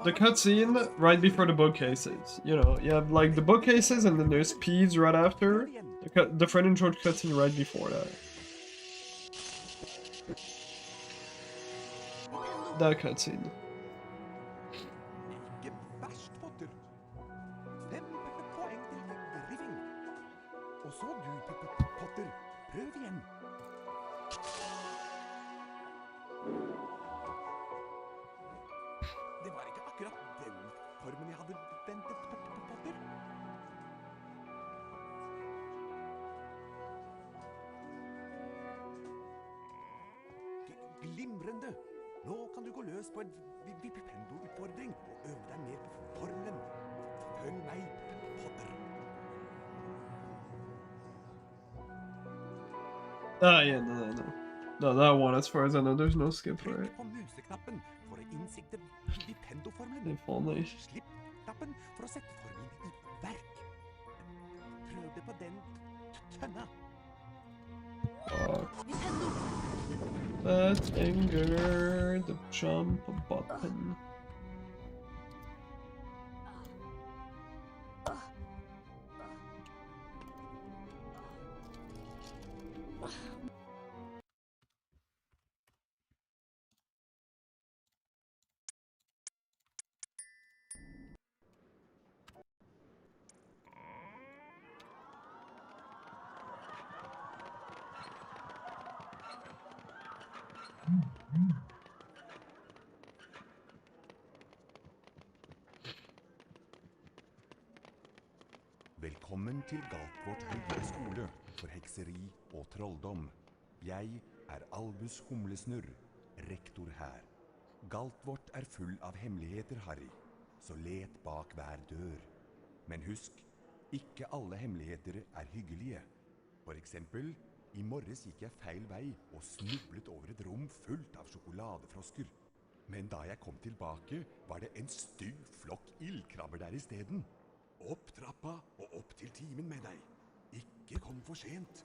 the cutscene right before the bookcases. You know, you have like the bookcases and then there's Peeves right after. The Fred and George cutscene right before that. That cutscene. Det var ikke akkurat den formen jeg hadde ventet, Potter. Glimrende! Nå kan du gå løs på en Vipendo-utfordring og øve deg mer på formelen. Følg meg, Potter. Yeah, no, that one, as far as I know, there's no skip for it. Trykk på museknappen for å innsikte Vipendo-formelen. If only. Slipp knappen for å sette formen i verk. Prøv det på den tønna. That anger, the jump button. Velkommen til Galtvort høyere skole for hekseri og trolldom. Jeg er Albus Humlesnurr, rektor her. Galtvort er full av hemmeligheter, Harry, så let bak hver dør. Men husk, ikke alle hemmeligheter er hyggelige. For eksempel, i morges gikk jeg feil vei og snublet over et rom fullt av sjokoladefrosker. Men da jeg kom tilbake, var det en stygg flokk ildkrabber der i stedet. Opp trappa og opp til timen med deg. Ikke kom for sent.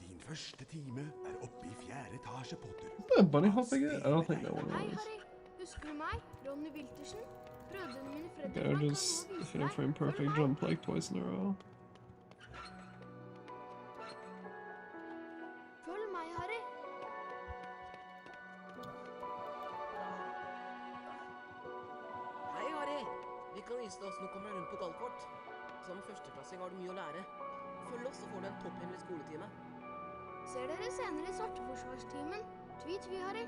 Din første time er oppe i 4. etasje, Potter. Is that a bunny hopping it? I don't think that one Hei, was. Harry. Husker du meg? Ronny Wiltersen? Brødrene mine Fredrik Okay, I just hit a frame perfect jump like twice in a row. Følg meg, Harry. Hei, Harry. Vi kan vise deg hvordan du kommer deg rundt på Galtvort. Som førsteklassing har du mye å lære. Følg oss, så får du en topphemmelig skoletime. Ser dere senere i Svarteforsvarstimen. Tvi, Harry.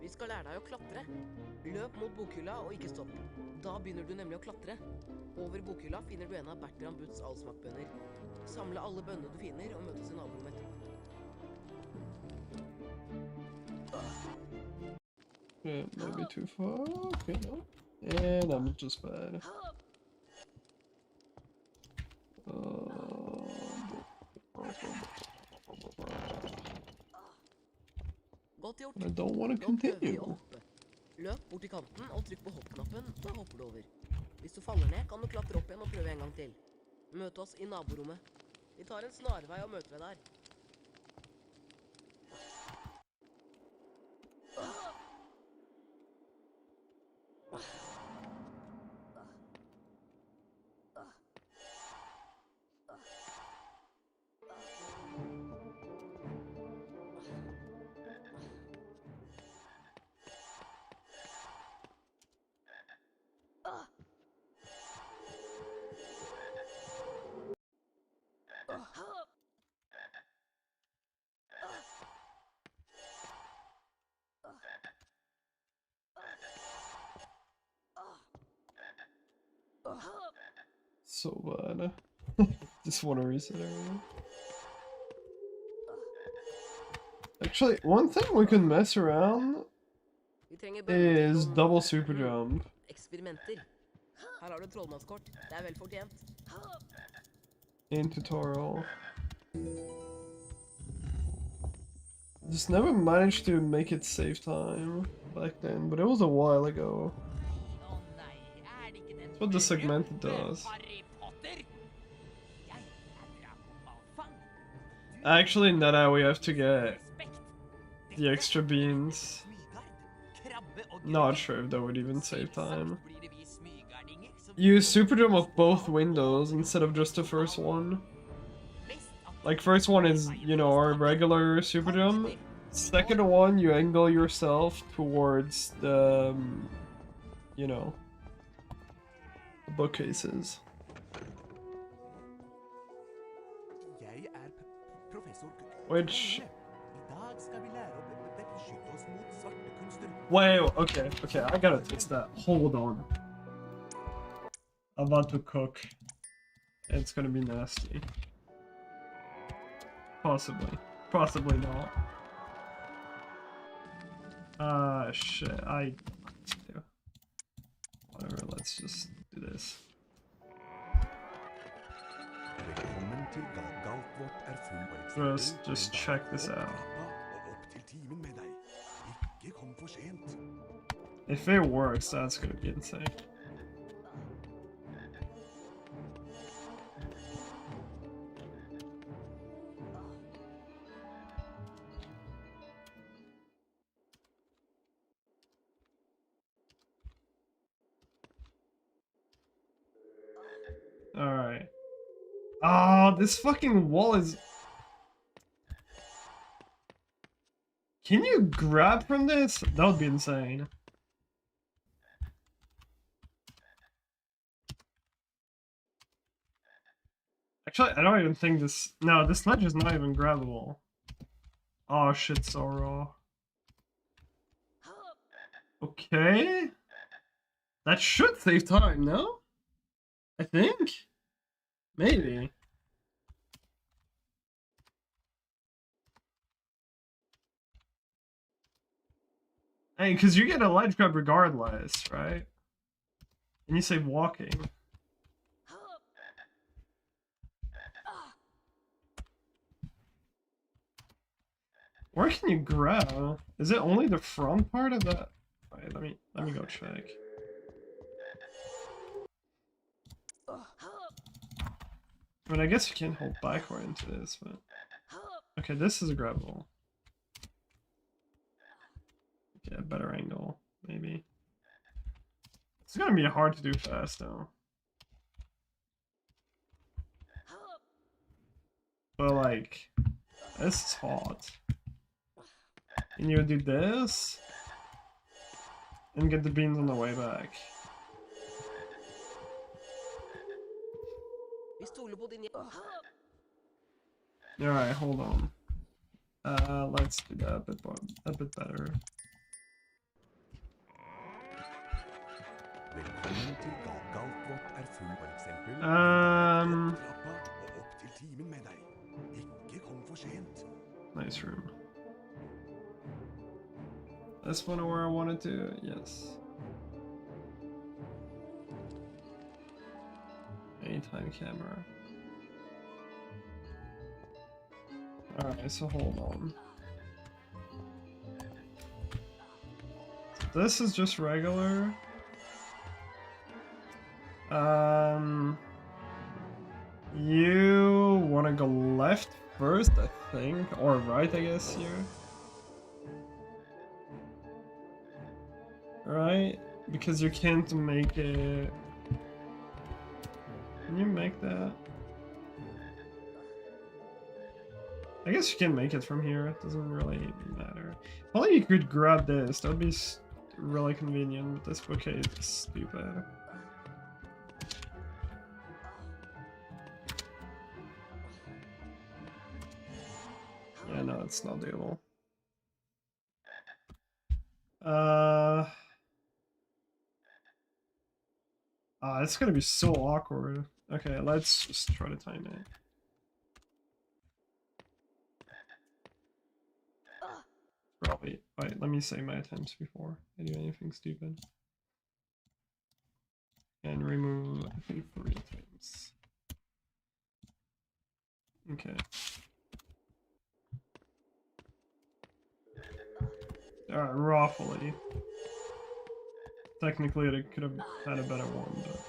Vi skal lære deg å klatre. Løp mot bokhylla og ikke stopp. Da begynner du nemlig å klatre. Over bokhylla finner du en av Bertram Butts allsmakkbønner. Samle alle bønnene du finner og møtes i naborommet etterpå. It might be too far. Okay, no. And I'm just bad. Godt gjort. I don't want to continue. Løp bort til kanten og trykk på hoppknappen, da hopper du over. Hvis du faller ned, kan du klatre opp igjen og prøve en gang til. Møt oss i naborommet. Vi tar en snarvei og møter deg der. So bad. Just want to reset everything. Actually, one thing we can mess around is double super jump. Eksperimenter. Her har du trollmannskort. Det er vel fortjent. In tutorial. Just never managed to make it save time back then, but it was a while ago. That's what the segmented does. Actually, Nana, we have to get the extra beans. Not sure if that would even save time. Use super jump of both windows instead of just the first one. Like, first one is, you know, our regular super jump. Second one, you angle yourself towards the, you know, the bookcases. Which... Wait, okay, I gotta taste that. Hold on. I'm about to cook. It's gonna be nasty. Possibly. Possibly not. Shit, whatever, let's just do this. Velkommen til Just check this out. If it works, that's gonna be insane. Alright. Oh, this fucking wall is... Can you grab from this? That would be insane. Actually, I don't even think this... No, this ledge is not even grabbable. Oh shit, so raw. Okay. That should save time, no? I think? Maybe. Hey, because you get a ledge grab regardless, right? And you save walking. Where can you grab? Is it only the front part of that? Wait, let me go check. I mean, I guess you can't hold backward into this, but... Okay, this is a grabbable. Okay, a better angle, maybe. It's gonna be hard to do fast, though. But, like... This is hot. And you would do this... And get the beans on the way back. Alright, hold on. Let's do that a bit better. Nice room. This one where I wanted to, yes. Anytime camera. Alright, so hold on. So this is just regular. You wanna go left first, I think, or right, I guess, here. Right? Because you can't make it... Can you make that? I guess you can make it from here, it doesn't really matter. Probably you could grab this, that would be really convenient, but this bookcase is stupid. Yeah, no, it's not doable. It's gonna be so awkward. Okay, let's just try to time it. Probably. Wait, let me say my attempts before I do anything stupid. And remove, I think, 3 attempts. Okay. Alright, roughly. Technically, it could have had a better one, but...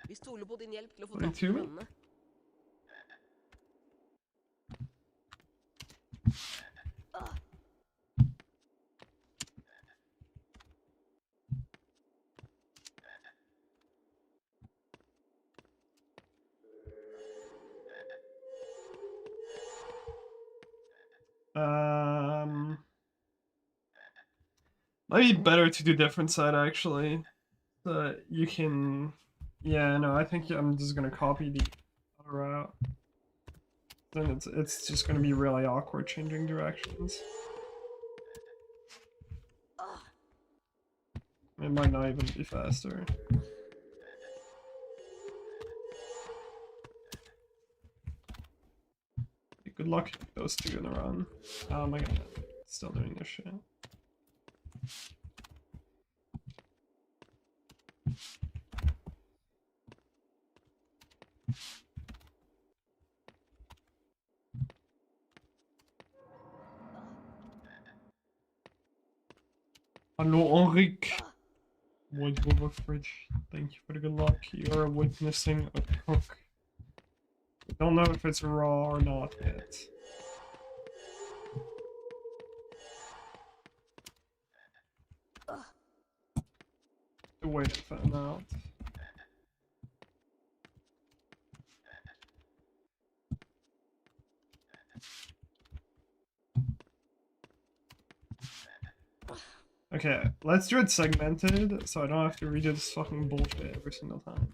Vi stoler på din hjelp til å få 22? tatt brannene. Might be better to do different side, actually. So you can... Yeah, no, I think I'm just gonna copy the other route. Then it's just gonna be really awkward changing directions. It might not even be faster. Good luck, those two in a run. Oh my god, still doing this shit. Hello, Henrik. White Wolf Fridge. Thank you for the good luck. You are witnessing a cook. We don't know if it's raw or not yet. Wait to find out. Okay, let's do it segmented, so I don't have to redo this fucking bullshit every single time.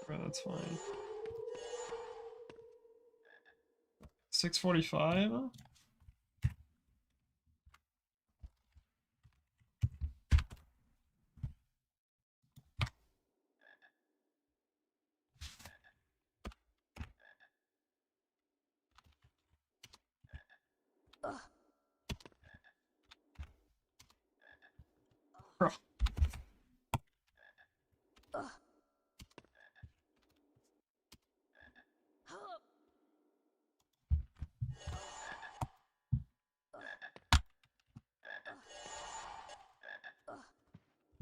Right, that's fine. 6:45? Bro.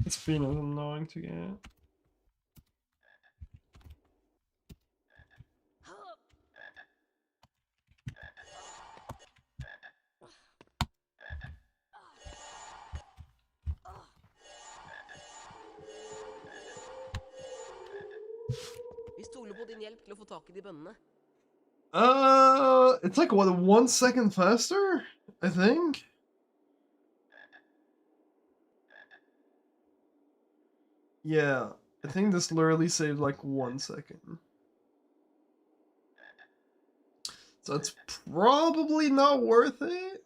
This bean is annoying to get. Vi stoler på din hjelp til å få tak i de bønnene. It's like what, 1 second faster, I think. Yeah, I think this literally saved like 1 second. So it's probably not worth it.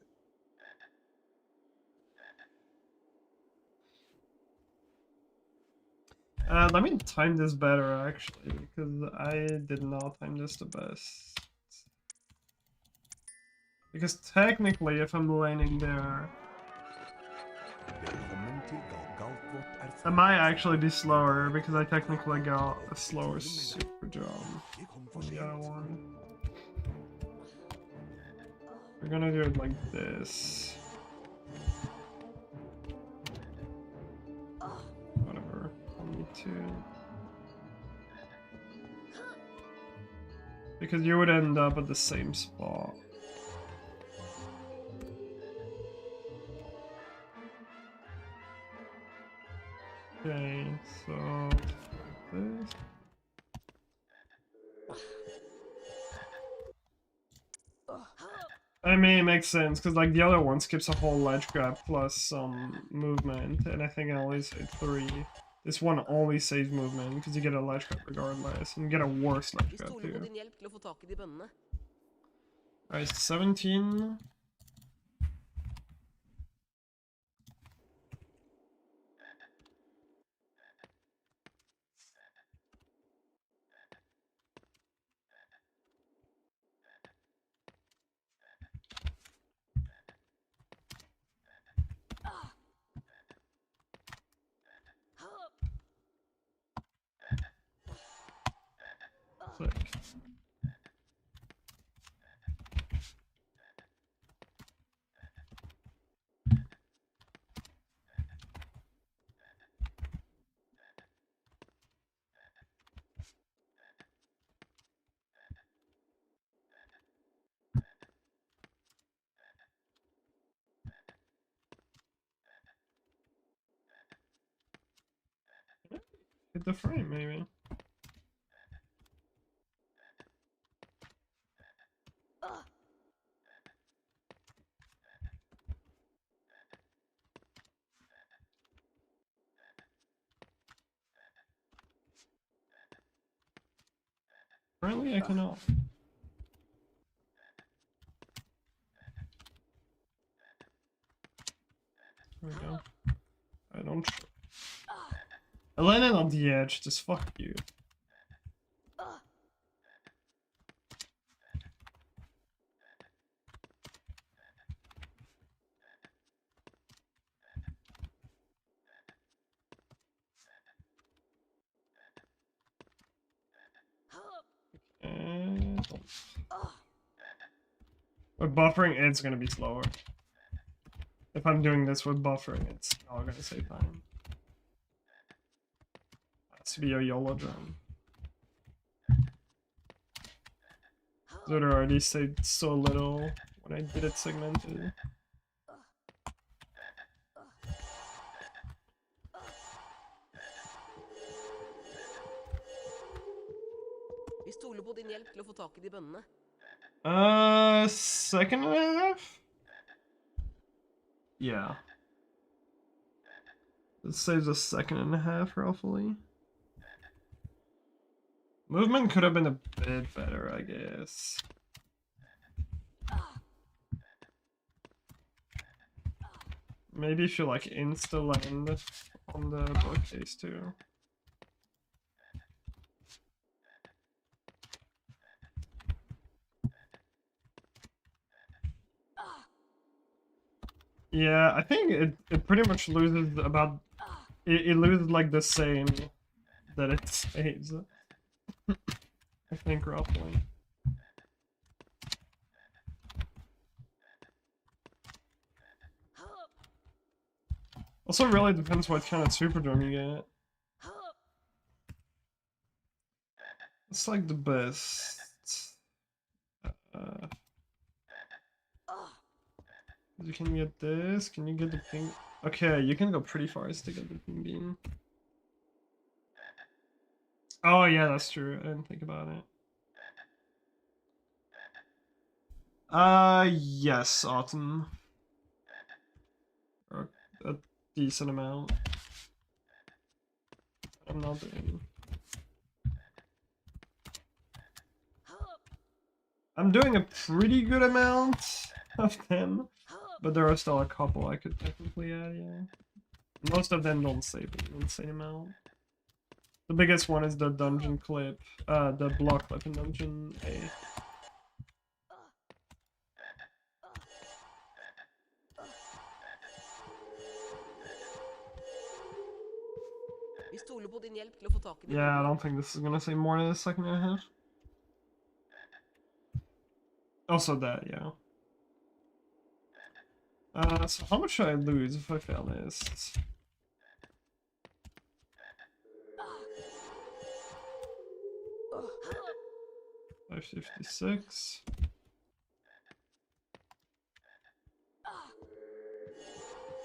Let me time this better actually, because I did not time this the best. Because technically, if I'm landing there, I might actually be slower because I technically got a slower super jump on the other one. We're gonna do it like this. Whatever. 22. Because you would end up at the same spot. Okay, so this. I mean, it makes sense because like the other one skips a whole ledge grab plus some movement, and I think I only saved 3. This one only saves movement because you get a ledge grab regardless, and you get a worse ledge grab too. Alright, 17. Sick. Hit the frame, maybe. Apparently I cannot. There we go. I don't Don't. I landed on the edge. Just fuck you. With buffering, it's gonna be slower. If I'm doing this with buffering, it's not gonna save time. Has to be a YOLO jump. So it already saved so little when I did it segmented. Vi stoler på din hjelp til å få tak I de bønnene. Second and a half? Yeah. It saves a second and a half, roughly. Movement could have been a bit better, I guess. Maybe if you like insta-land on the bookcase too. Yeah, I think it pretty much loses about... It loses like the same that it saves. I think roughly. Also really depends what kind of Superdome you get. It's like the best. You can get this, can you get the pink? Okay, you can go pretty far to get the pink bean. Oh yeah, that's true, I didn't think about it. Yes, Autumn. Or a decent amount. I'm not doing... I'm doing a pretty good amount of them, but there are still a couple I could technically add, yeah. Most of them don't save an insane amount. The biggest one is the dungeon clip, the block clip in Dungeon A. Vi stoler på din hjelp til å få tak I de Yeah, I don't think this is gonna say more than a second and a half. Also that, yeah. So how much should I lose if I fail this? 556.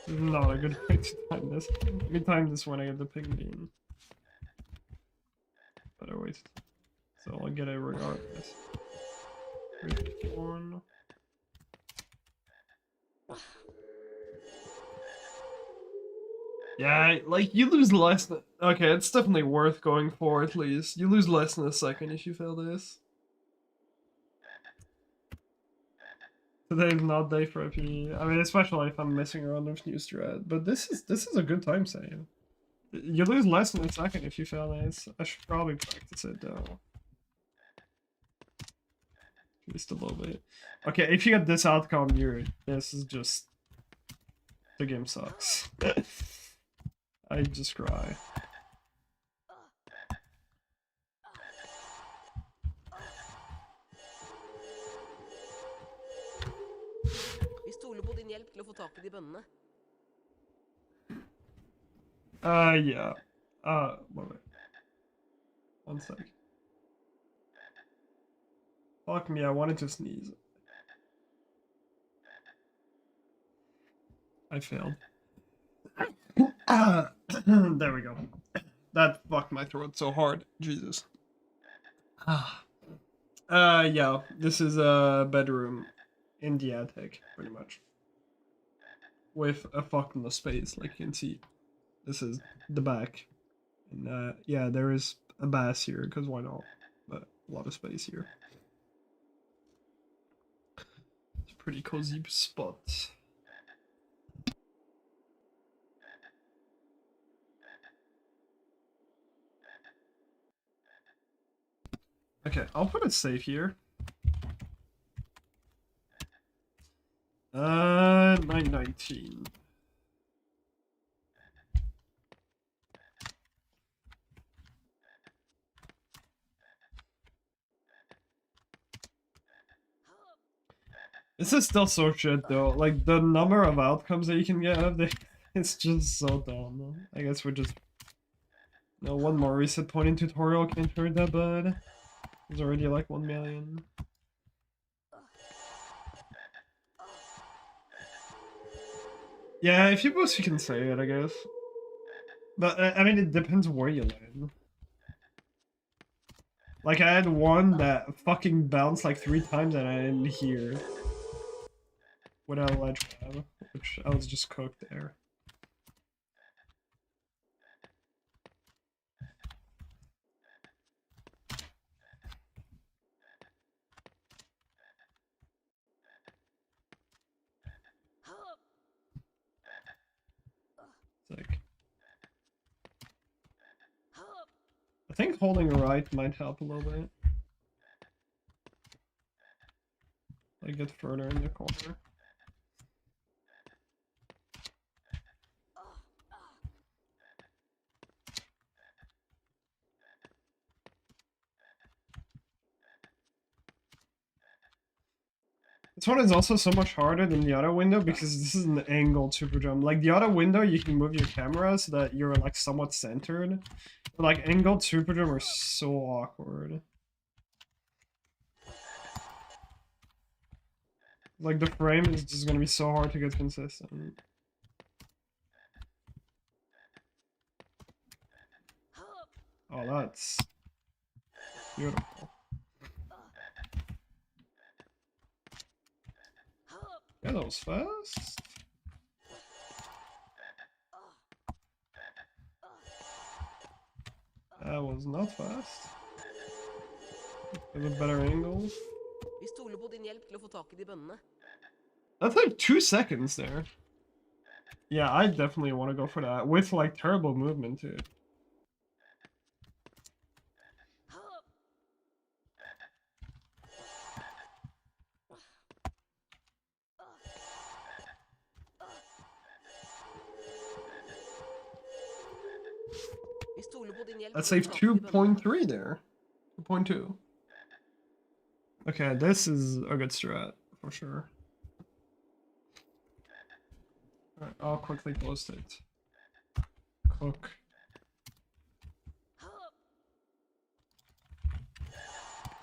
This is not a good way to time this. Let me time this when I get the pig bean. Better way to... So I'll get it regardless. 351. Yeah, like, you lose less than... Okay, it's definitely worth going for at least. You lose less than a second if you fail this. Today's not day for a PE. I mean, especially if I'm messing around with new strat. But this is a good time save. You lose less than a second if you fail this. I should probably practice it though. Just a little bit. Okay, if you get this outcome, this is just... The game sucks. I just cry. Vi stoler på din hjelp til å få tak I de bønnene. Yeah. Wait. 1 sec. Fuck me, I wanted to sneeze. I failed. There we go. That fucked my throat so hard. Jesus. Yeah, this is a bedroom in the attic, pretty much. With a fucking space, like you can see. This is the back. And yeah, there is a bass here, because why not? But a lot of space here. It's a pretty cozy spot. Okay, I'll put it safe here. 919. This is still so shit though. Like the number of outcomes that you can get out of this, it's just so dumb. I guess we're just no one more reset point in tutorial can't hurt that bad. There's already like 1 million. Yeah, if you boost, you can say it, I guess. But I mean, it depends where you land. Like I had one that fucking bounced like 3 times and I didn't hear. Without a ledge grab, which I was just cooked there. Sick. I think holding right might help a little bit. Like get further in the corner. This one is also so much harder than the other window because this is an angled super jump. Like the other window, you can move your camera so that you're like somewhat centered. But like angled super jump are so awkward. Like the frame is just gonna be so hard to get consistent. Oh, that's beautiful. Yeah, that was fast. That was not fast. With a better angle. Vi stoler på din hjelp til å få tak I de bønnene. That's like 2 seconds there. Yeah, I definitely want to go for that. With like terrible movement too. That saved 2.3 there. 2.2. Okay, this is a good strat for sure. Alright, I'll quickly post it. Cook.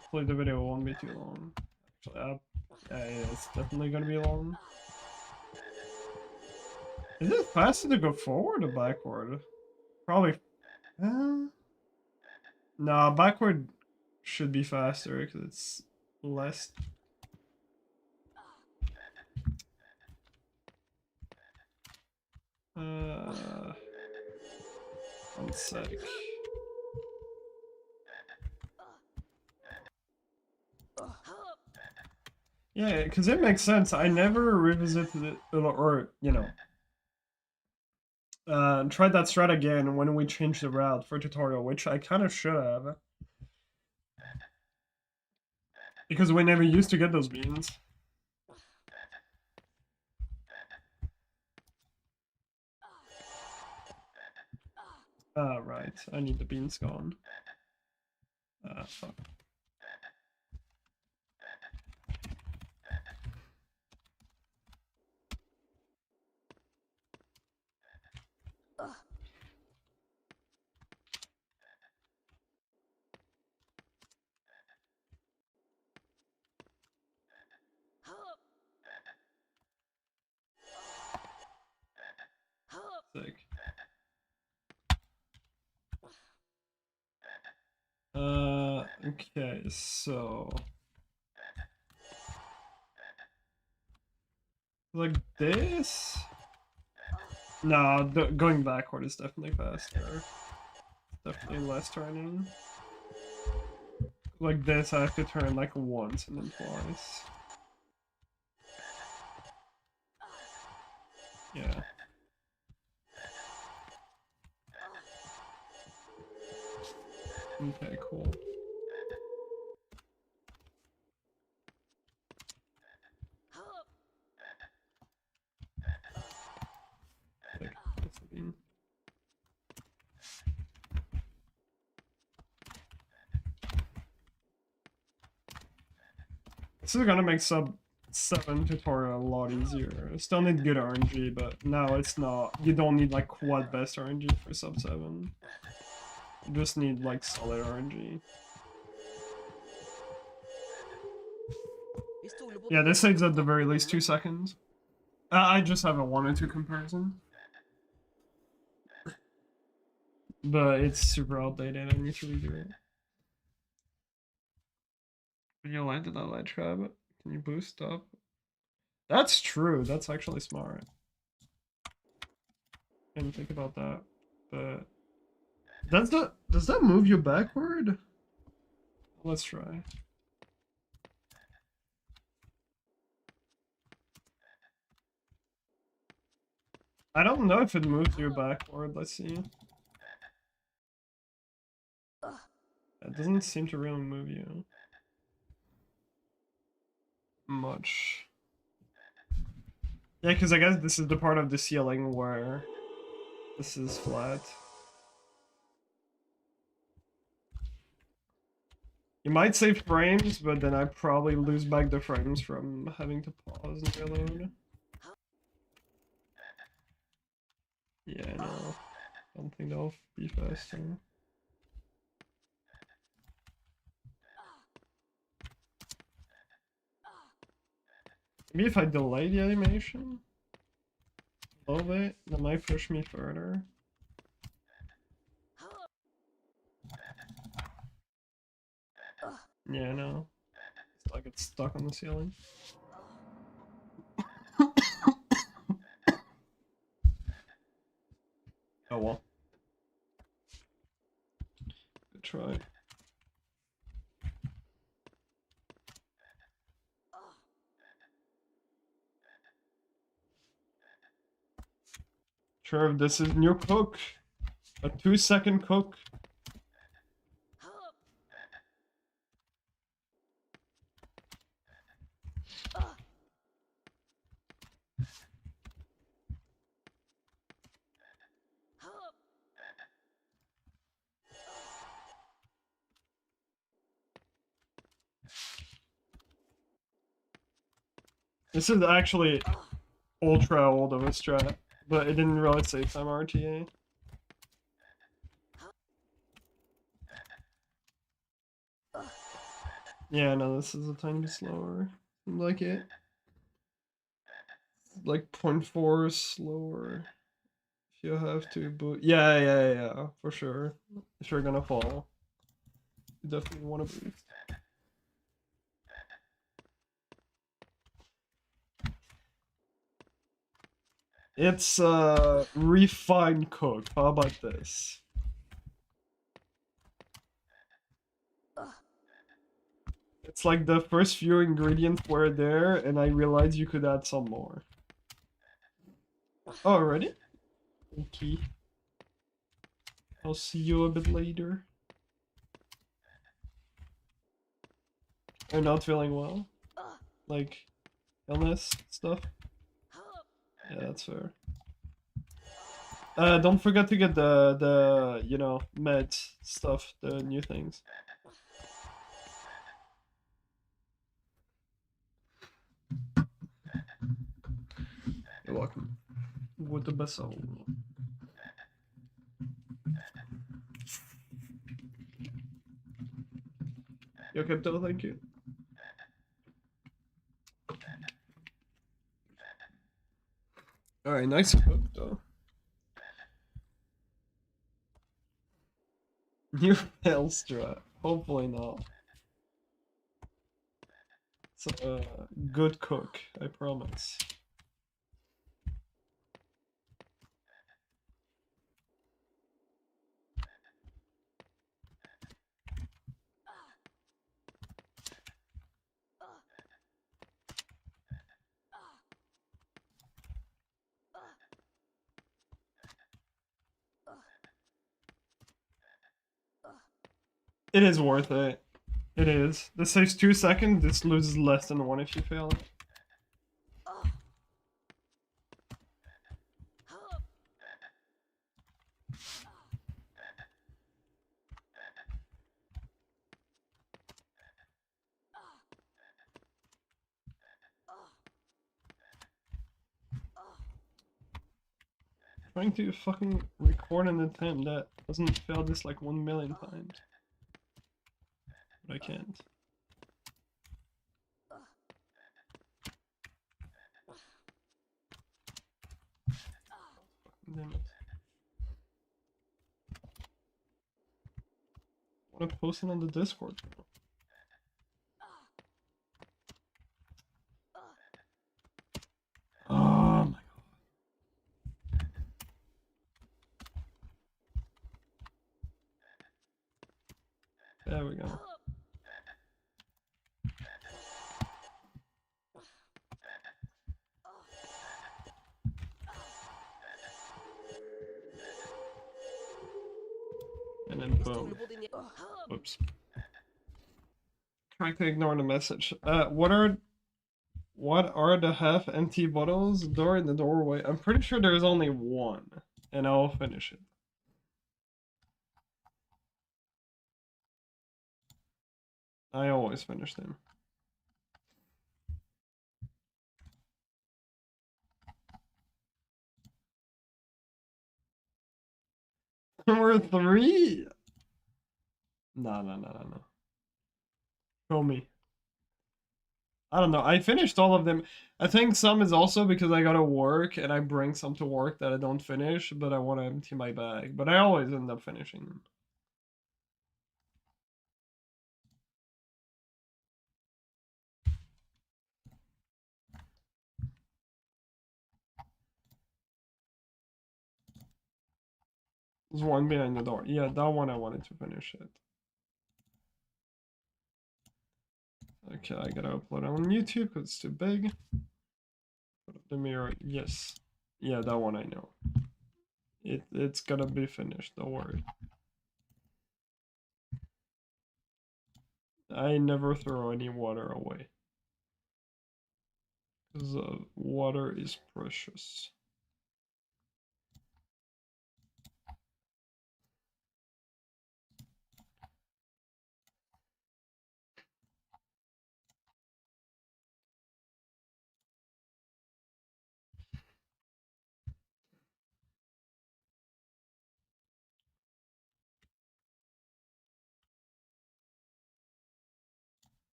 Hopefully the video won't be too long. Actually, yeah, it's definitely gonna be long. Is it faster to go forward or backward? Probably. Nah, backward should be faster because it's less. One sec. Yeah, because it makes sense. I never revisited it, or you know, tried that strat again when we changed the route for tutorial, which I kind of should have. Because we never used to get those beans. Right. I need the beans gone. Fuck. Sick. Okay, so like this? No, going backward is definitely faster. Definitely less turning. Like this, I have to turn like once and then twice. Yeah. Okay, cool. This is gonna make sub 7 tutorial a lot easier. Still need good RNG, but now it's not. You don't need like quad best RNG for sub 7. You just need like solid RNG. Yeah, this saves at the very least 2 seconds. I just have a 1 or 2 comparison. But it's super outdated, I need to redo it. When you land in that ledge trap, can you boost up? That's true, that's actually smart. Didn't think about that, but... Does that move you backward? Let's try. I don't know if it moves you backward, let's see. It doesn't seem to really move you much. Yeah, because I guess this is the part of the ceiling where this is flat. You might save frames, but then I probably lose back the frames from having to pause and reload. Yeah, no. Don't think they'll be faster. Maybe if I delay the animation a little bit, that might push me further. Yeah, no. It's like it's stuck on the ceiling. Oh well. Good try. Sure, this is new cook. A 2-second cook. This is actually ultra old of a strat, but it didn't really save time RTA. Yeah, no, this is a tiny bit slower. Like it. Like 0.4 slower. If you have to boot. Yeah, for sure. If you're gonna fall, you definitely want to boost. It's refined cook. How about this? It's like the first few ingredients were there, and I realized you could add some more. Oh, already? Okay. I'll see you a bit later. You're not feeling well? Like, illness stuff? Yeah, that's fair. Don't forget to get the you know, meds stuff, the new things. You're welcome. With the best soul. Yo, Crypto, thank you. Alright, nice cook though. New fail strat. Hopefully not. It's a good cook, I promise. It is worth it. It is. This saves 2 seconds, this loses less than 1 if you fail it. trying to fucking record an attempt that doesn't fail this like 1,000,000 times. But I can't. Damn it. I want to post it on the Discord. Oh my god. There we go. And then boom. Oops. Trying to ignore the message. What are the half empty bottles? Door in the doorway. I'm pretty sure there's only one, and I'll finish it. I always finish them. Number 3. No. Show me. I don't know. I finished all of them. I think some is also because I gotta work and I bring some to work that I don't finish, but I want to empty my bag. But I always end up finishing them. There's one behind the door. Yeah, that one I wanted to finish it. Okay, I gotta upload it on YouTube because it's too big. Put up the mirror. Yes. Yeah, that one I know. It's gonna be finished, don't worry. I never throw any water away. Because water is precious.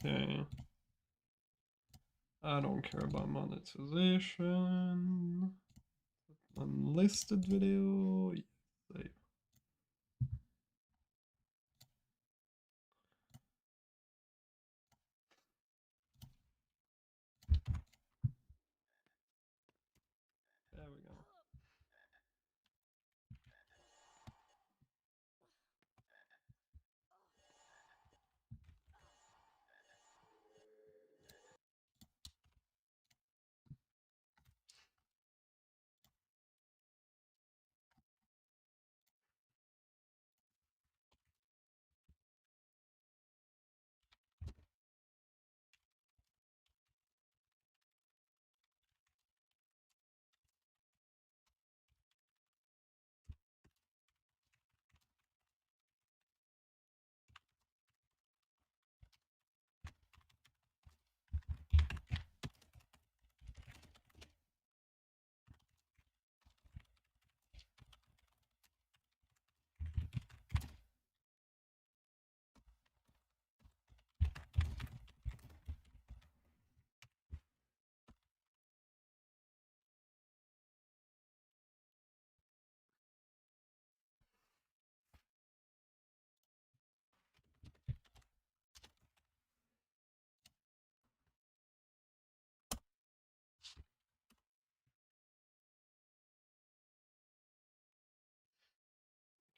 Okay. I don't care about monetization. Unlisted video. Save. There we go.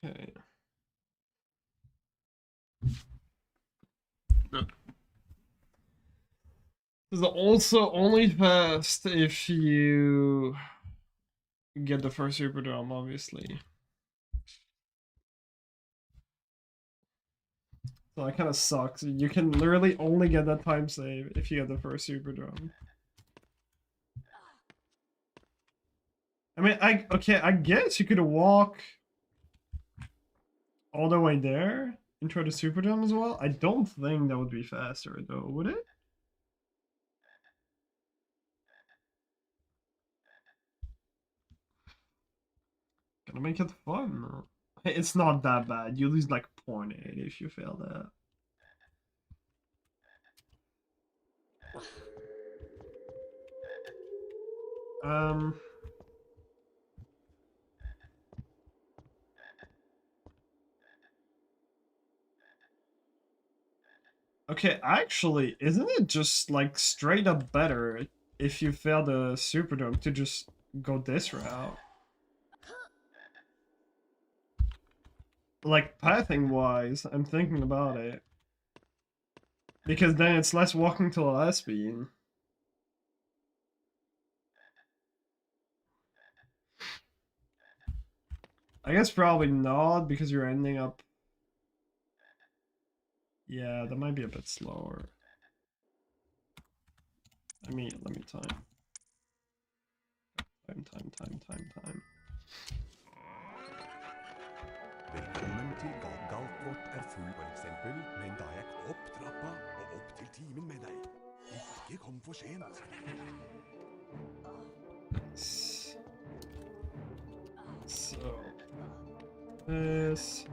Okay. This is also only fast if you get the first super drum, obviously. So that kind of sucks. You can literally only get that time save if you get the first super drum. I mean, I guess you could walk all the way there intro to Superdome as well? I don't think that would be faster though, would it? Gonna make it fun. It's not that bad. You lose like 0.8 if you fail that. Okay, actually, isn't it just like straight up better if you fail the Superdome to just go this route? Like pathing wise, I'm thinking about it. Because then it's less walking to a last beam. I guess probably not because you're ending up. Yeah, that might be a bit slower. Let me time. Time. Velkommen til Galt vårt full for eksempel, men da jeg opp trappa og opp til timen med deg. Ikke kom for sent. So this.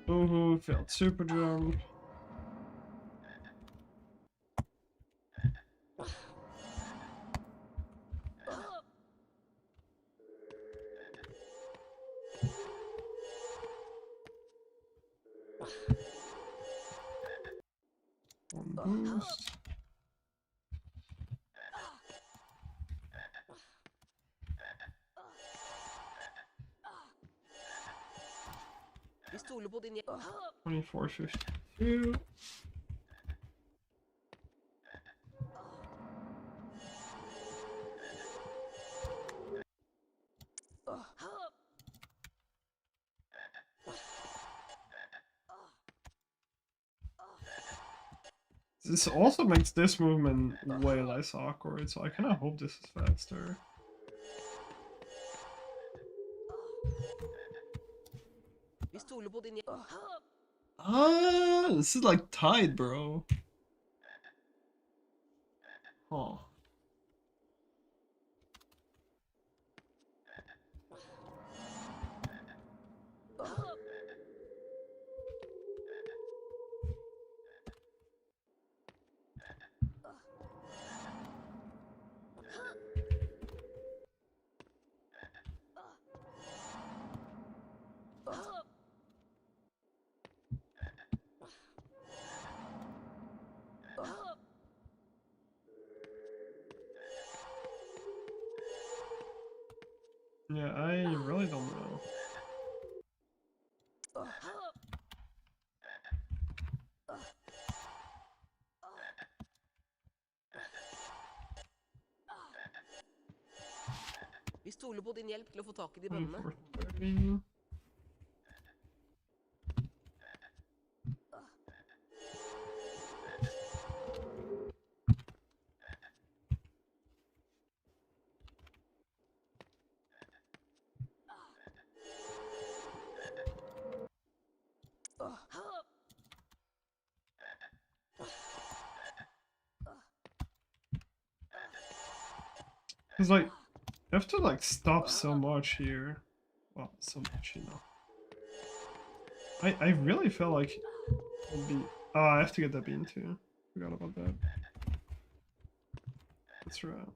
Boohoo, failed super jump. One boost. Vi stoler på din 24.52. This also makes this movement way less awkward, so I kind of hope this is faster. Vi stoler på din This is like tied, bro. Huh. Yeah, I really don't know. Vi stoler på din hjelp til å få tak i de bønnene. 24.30. Cause like, you have to like stop so much here. Well, so much, you know. I really feel like it'll be. Oh, I have to get that bean too. Forgot about that. That's right.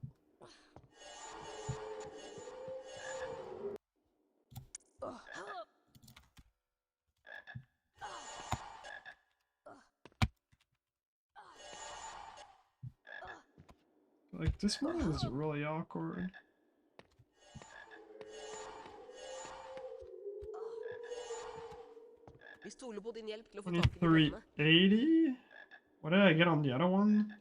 Like, this one is really awkward. Vi stoler på din hjelp til å få tak i de bønnene. 2380? What did I get on the other one?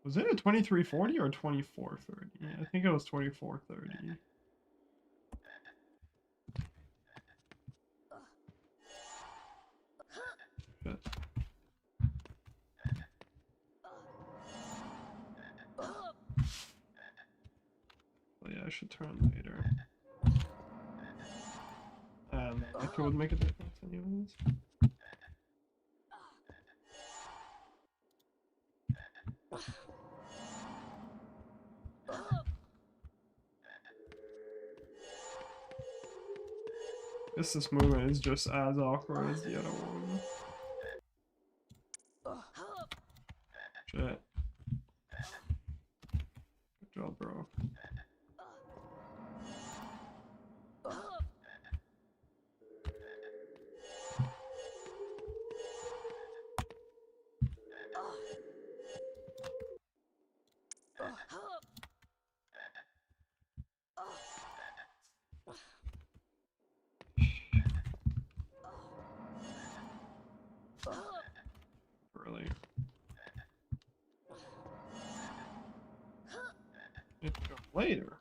Was it a 2340 or 2430? I think it was 2430. Shit. Oh yeah, I should turn later. That could make a difference anyways. This movement is just as awkward as the other one. Shit. Good job, bro. Really? It could go later.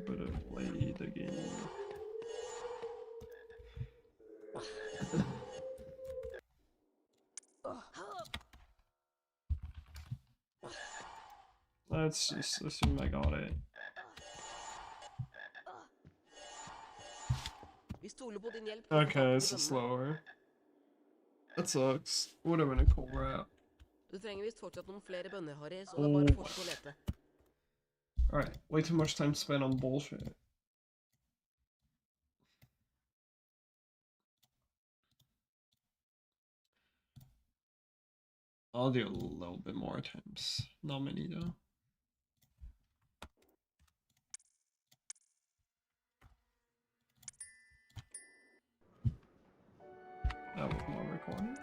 But it played the game. Let's just assume I got it. Okay, this is slower. That sucks. Would have been a cool rap. Du trenger visst fortsatt noen flere bønner, Harry, så det er bare å fortsette å lete. Alright, way too much time spent on bullshit. I'll do a little bit more attempts. Not many though. That was more recording.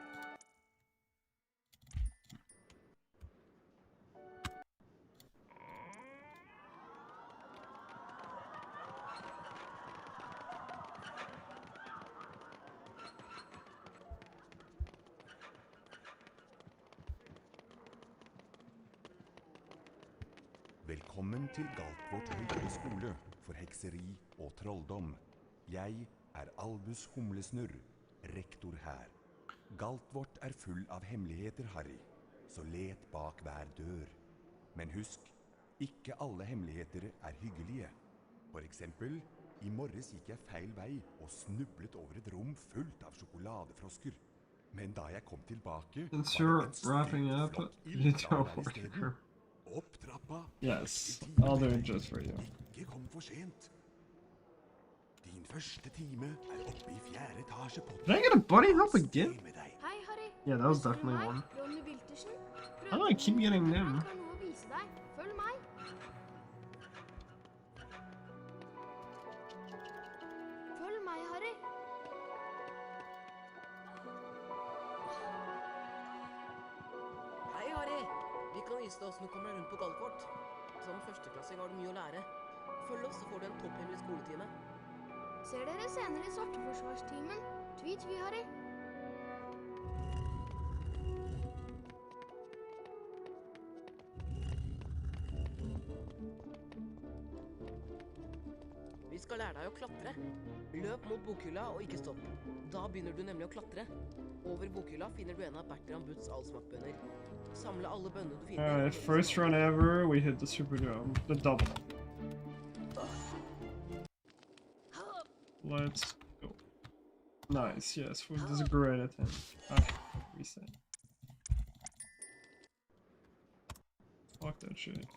Velkommen til Galtvort høyere skole for hekseri og trolldom. Jeg er Albus Humlesnurr, rektor her. Galtvort er full av hemmeligheter, Harry, så let bak hver dør. Men husk, ikke alle hemmeligheter er hyggelige. For eksempel, i morges gikk jeg feil vei og snublet over et rom fullt av sjokoladefrosker. Men da jeg kom tilbake, Since you're wrapping up, you don't work. Opp trappa. Yes, I'll do it just for you. Ikke kom for sent. Din første time er oppe i 4. etasje på... Did I get a bunny hop again? Hei, Harry. Yeah, that was definitely one. Ronny Wiltersen. How do I keep getting them? Jeg har noe å vise deg. Følg meg. Følg meg, Harry. Hei, Harry. Vi kan vise deg hvordan du kommer deg rundt på Galtvort. Som førsteklassing har du mye å lære. Følg oss, så får du en topphemmelig skoletime. Ser dere senere i Svarteforsvarstimen. Tvi, Harry. Vi skal lære deg å klatre. Løp mot bokhylla og ikke stopp. Da begynner du nemlig å klatre. Over bokhylla finner du en av Bertram Butts allsmaktbønner. Samle alle bønnene du finner. Alright, first run ever, we hit the Superdome. The double. Let's go. Nice, yes, this is a great attempt. Okay, reset. Fuck that shit.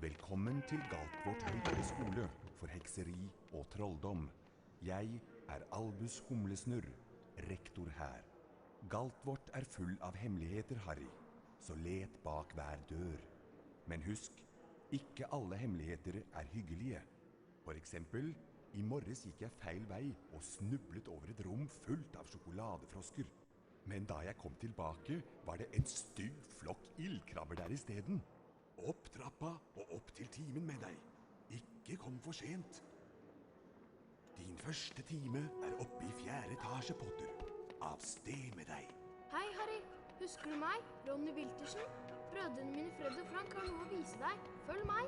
Velkommen til Galtvort høyere skole for hekseri og trolldom. Jeg er Albus Humlesnurr, rektor her. Galtvort er full av hemmeligheter, Harry, så let bak hver dør. Men husk, ikke alle hemmeligheter er hyggelige. For eksempel, i morges gikk jeg feil vei og snublet over et rom fullt av sjokoladefrosker. Men da jeg kom tilbake, var det en stygg flokk ildkrabber der i stedet. Opp trappa og opp til timen med deg. Ikke kom for sent. Din første time er oppe i 4. etasje, Potter. Av sted med deg. Hei, Harry. Husker du meg? Ronny Wiltersen? Brødrene mine Fred og Frank har noe å vise deg. Følg meg.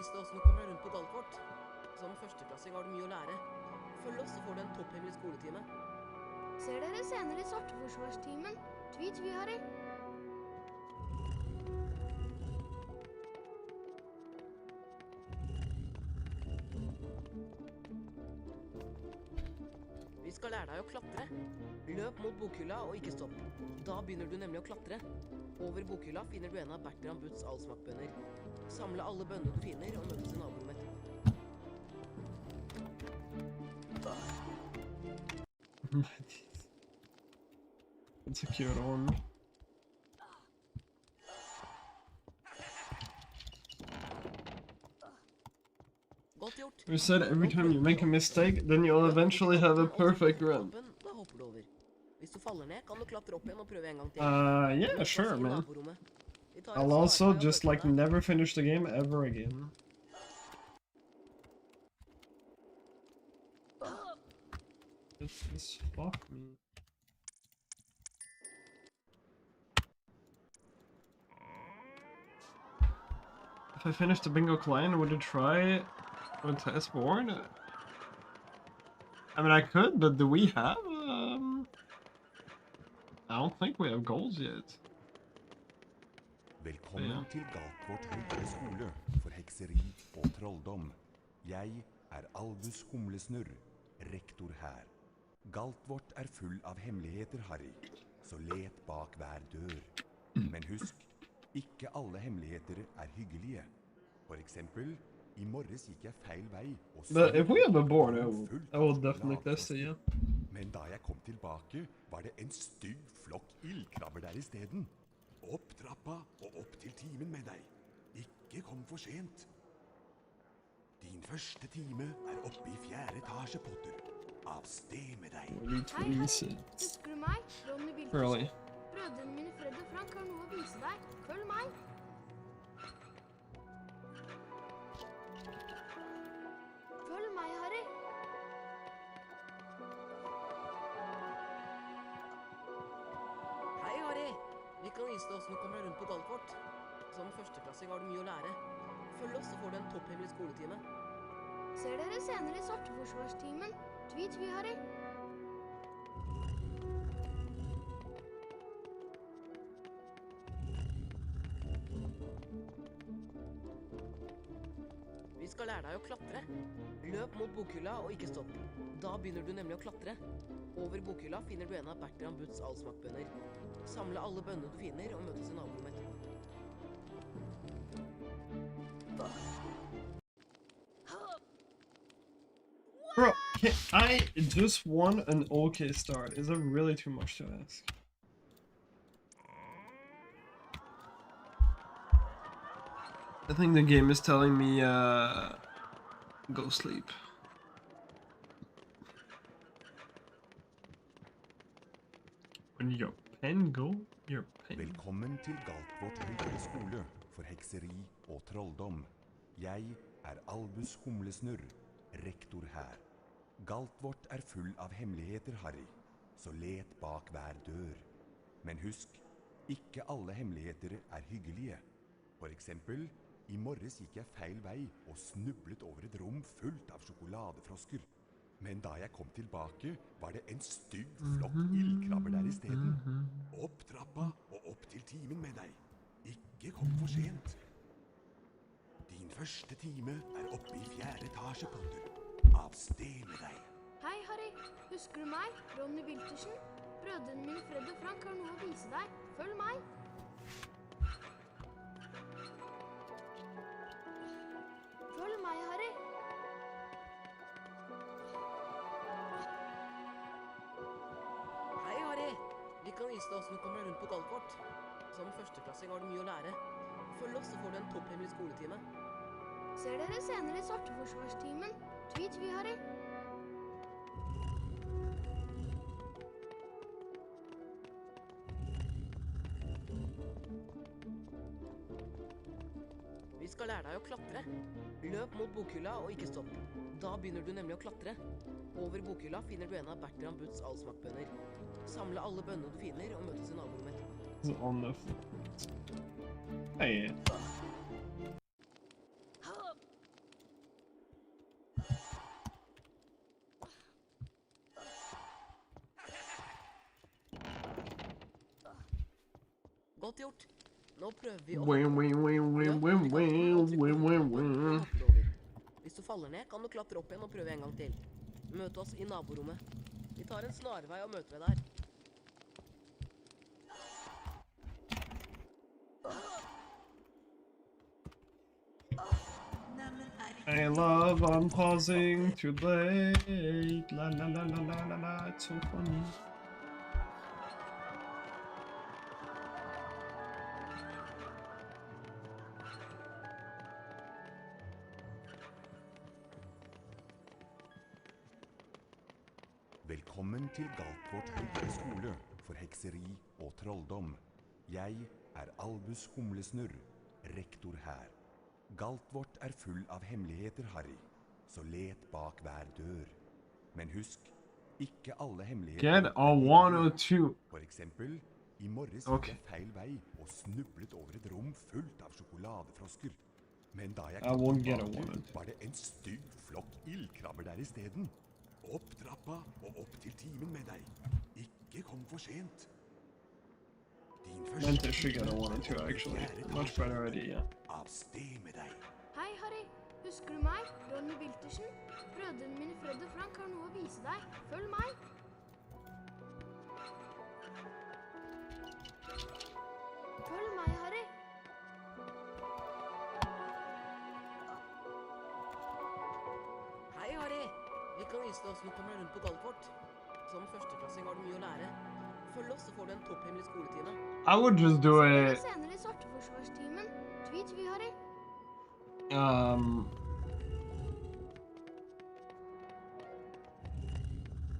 vise deg hvordan du kommer deg rundt på Galtvort. Som førsteklassing har du mye å lære. Følg oss, så får du en topphemmelig skoletime. Ser dere senere i Svarteforsvarstimen. Tvi, Harry. Vi skal lære deg å klatre. Løp mot bokhylla og ikke stopp. Da begynner du nemlig å klatre. Over bokhylla finner du en av Bertram Butts allsmakkbønner. Samle alle bønnene du finner og møtes i naborommet. It's a cute one. You said every time you make a mistake, then you'll eventually have a perfect run. Yeah, sure, man. I'll also just like never finish the game ever again. Just fuck me. If I finished the bingo client, would it try with test board? I mean, I could, but do we have? I don't think we have goals yet. Velkommen til Galtvort høyere skole for hekseri og trolldom. Jeg Albus Humlesnurr, rektor her. Galtvort full av hemmeligheter, Harry, så let bak hver dør. Men husk, ikke alle hemmeligheter hyggelige. For eksempel, i morges gikk jeg feil vei og But if we have a board, I will definitely test it, yeah. Men da jeg kom tilbake, var det en stygg flokk ildkrabber der I steden. Opp trappa og opp til timen med deg. Ikke kom for sent. Din første time oppe I 4. etasje, Potter. Av sted med deg. Hei, husker du meg? Ronny Wiltersen. Brødrene mine Fred og Frank har noe å vise deg. Følg meg. Følg meg, Harry. Hei, Harry. Vi kan vise deg hvordan du kommer deg rundt på Galtvort. Som førsteklassing har du mye å lære. Følg oss, så får du en topphemmelig skoletime. Ser dere senere I Svarteforsvarstimen. Tvi, Harry. Vi skal lære deg å klatre. Løp mot bokhylla og ikke stopp. Da begynner du nemlig å klatre. Over bokhylla finner du en av Bertram Butts allsmakkbønner. Samle alle bønnene du finner og møtes I naborommet. Bro, I just won an okay start. Is that really too much to ask? I think the game is telling me, go sleep. When your pen go, your pen. Velkommen til Galtvort høyere skole for hekseri og trolldom. Jeg Albus Humlesnurr, rektor her. Galtvort full av hemmeligheter, Harry, så let bak hver dør. Men husk, ikke alle hemmeligheter hyggelige. For eksempel, I morges gikk jeg feil vei og snublet over et rom fullt av sjokoladefrosker. Men da jeg kom tilbake, var det en stygg flokk ildkrabber der I steden. Opp trappa og opp til timen med deg. Ikke kom for sent. Din første time oppe I 4. etasje, Potter. Av sted med deg. Hei, Harry. Husker du meg? Ronny Wiltersen. Brødrene mine Fred og Frank har noe å vise deg. Følg meg. Følg meg, Harry. Hei, Harry. Vi kan vise deg hvordan du kommer deg rundt på Galtvort. Som førsteklassing har du mye å lære. Følg oss, så får du en topphemmelig skoletime. Ser dere senere I Svarteforsvarstimen. Tvi, Harry. Vi skal lære deg å klatre. Løp mot bokhylla og ikke stopp. Da begynner du nemlig å klatre. Over bokhylla finner du en av Bertram Butts allsmakkbønner. Samle alle bønnene du finner og møtes I naborommet. On the... Hey. Godt gjort. Nå prøver vi å Win, hoppe. win, win, win, Løp win, bort til kanten og trykk på win, win, hoppknappen, win. da hopper du over. Hvis du faller ned, kan du klatre opp igjen og prøve en gang til. Møt oss i naborommet. Vi tar en snarvei og møter ved der. I love unpausing too late. La la la la la la la. It's so funny. Velkommen til Galtvort høyere skole for hekseri og trolldom. Jeg er Albus Humlesnurr, rektor her. Galtvort er full av hemmeligheter, Harry, så let bak hver dør. Men husk, ikke alle hemmeligheter... Get a 102. For eksempel, i morges Okay. gikk jeg feil vei og snublet over et rom fullt av sjokoladefrosker. Men da jeg I won't get a tilbake, 102. var det en stygg flokk ildkrabber der i stedet. Opp trappa og opp til timen med deg. Ikke kom for sent. Din Meant I should get a 102 actually. Much better idea. Av sted med deg. Hei, Harry. Husker du meg? Ronny Wiltersen. Brødrene mine Fred og Frank har noe å vise deg. Følg meg. Følg meg, Harry. Hei, Harry. Vi kan vise deg hvordan du kommer rundt på Galtvort. Som førsteklassing har du mye å lære. Følg oss, så får du en topphemmelig skoletime. I would just do it. Senere i Svarteforsvarstimen. Tvi, Harry.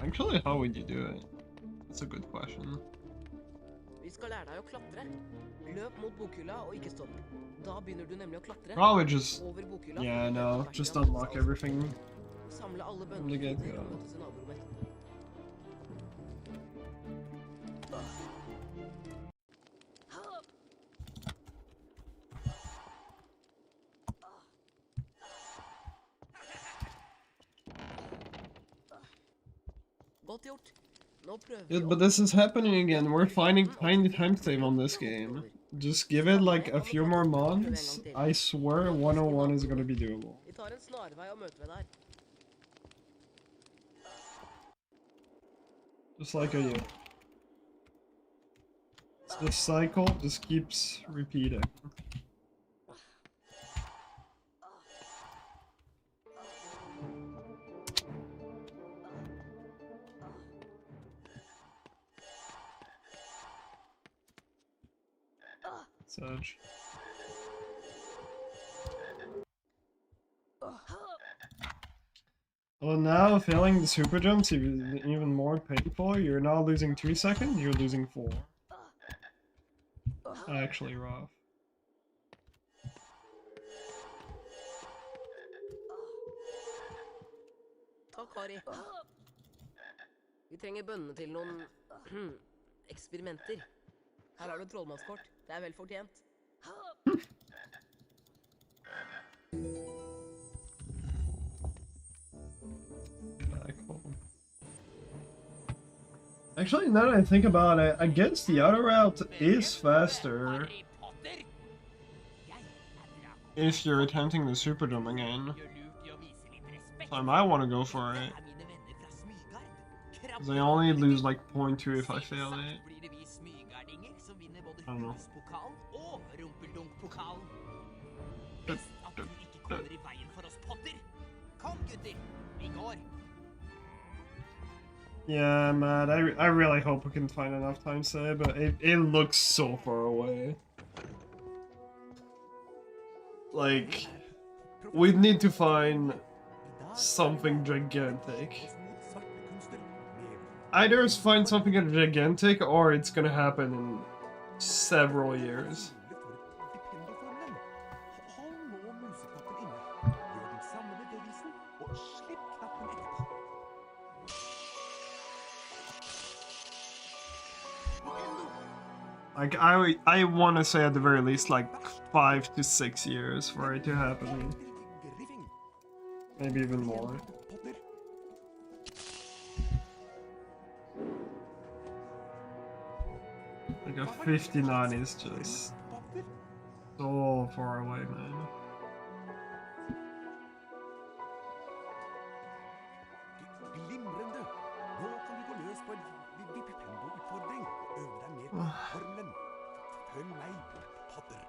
Actually, how would you do it? That's a good question. Vi skal lære deg å klatre. Løp mot bokhylla og ikke stopp. Da begynner du nemlig å klatre. Probably just, Over bokhylla. yeah, no, just unlock everything Samle alle from the bønnene get-go. og møtes i naborommet etterpå. Godt gjort. Nå prøver vi Yeah, but this is happening again. We're finding tiny time save on this game. Just give it like a few more months. I swear 101 is gonna be doable. Vi tar en snarvei og møter ved der. Just like a this cycle just keeps repeating. Surge. Well, now failing the super jumps is even more painful. You're not losing 2 seconds, you're losing 4. Actually rough. Takk, Harry. Vi trenger bønnene til noen eksperimenter. Her har du trollmannskort. Det er vel fortjent. Actually, now that I think about it, I guess the other route is faster if you're attempting the super jump again. So I might want to go for it. Because I only lose like 0.2 if I fail it. I don't know. Yeah, man, I really hope we can find enough time save, but it looks so far away. Like, we need to find something gigantic. Either find something gigantic, or it's gonna happen in several years. Like, I want to say at the very least like 5 to 6 years for it to happen. Maybe even more. Like a 59 is just so far away, man. Glimrende! Nå kan du gå løs på en Vipendo-utfordring og øve deg mer på formelen. Følg meg, Potter.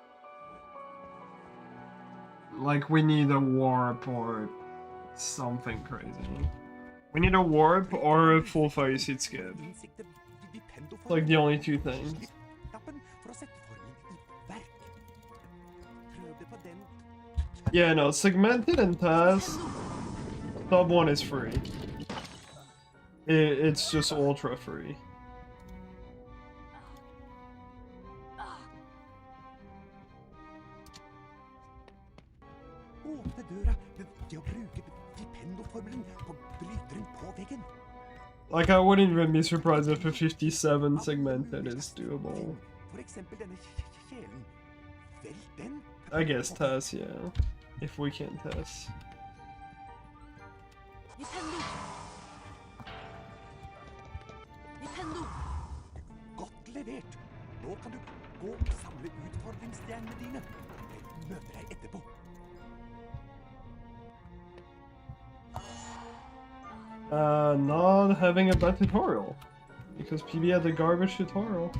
Like, we need a warp or something crazy. We need a warp or a full fire seat skip. Like the only two things. Yeah, no, segmented and task. Sub 1 is free. It's just ultra free. Åpne døra ved å bruke Vipendo-formelen på bryteren på veggen. Like, I wouldn't even be surprised if a 57 segmented is doable. For eksempel denne kjelen. Velt den. I guess Tess, yeah. If we can Tess. Godt levert. Nå kan du gå og samle utfordringsstjernene dine. Jeg møter deg etterpå. Not having a bad tutorial. Because PB had the garbage tutorial.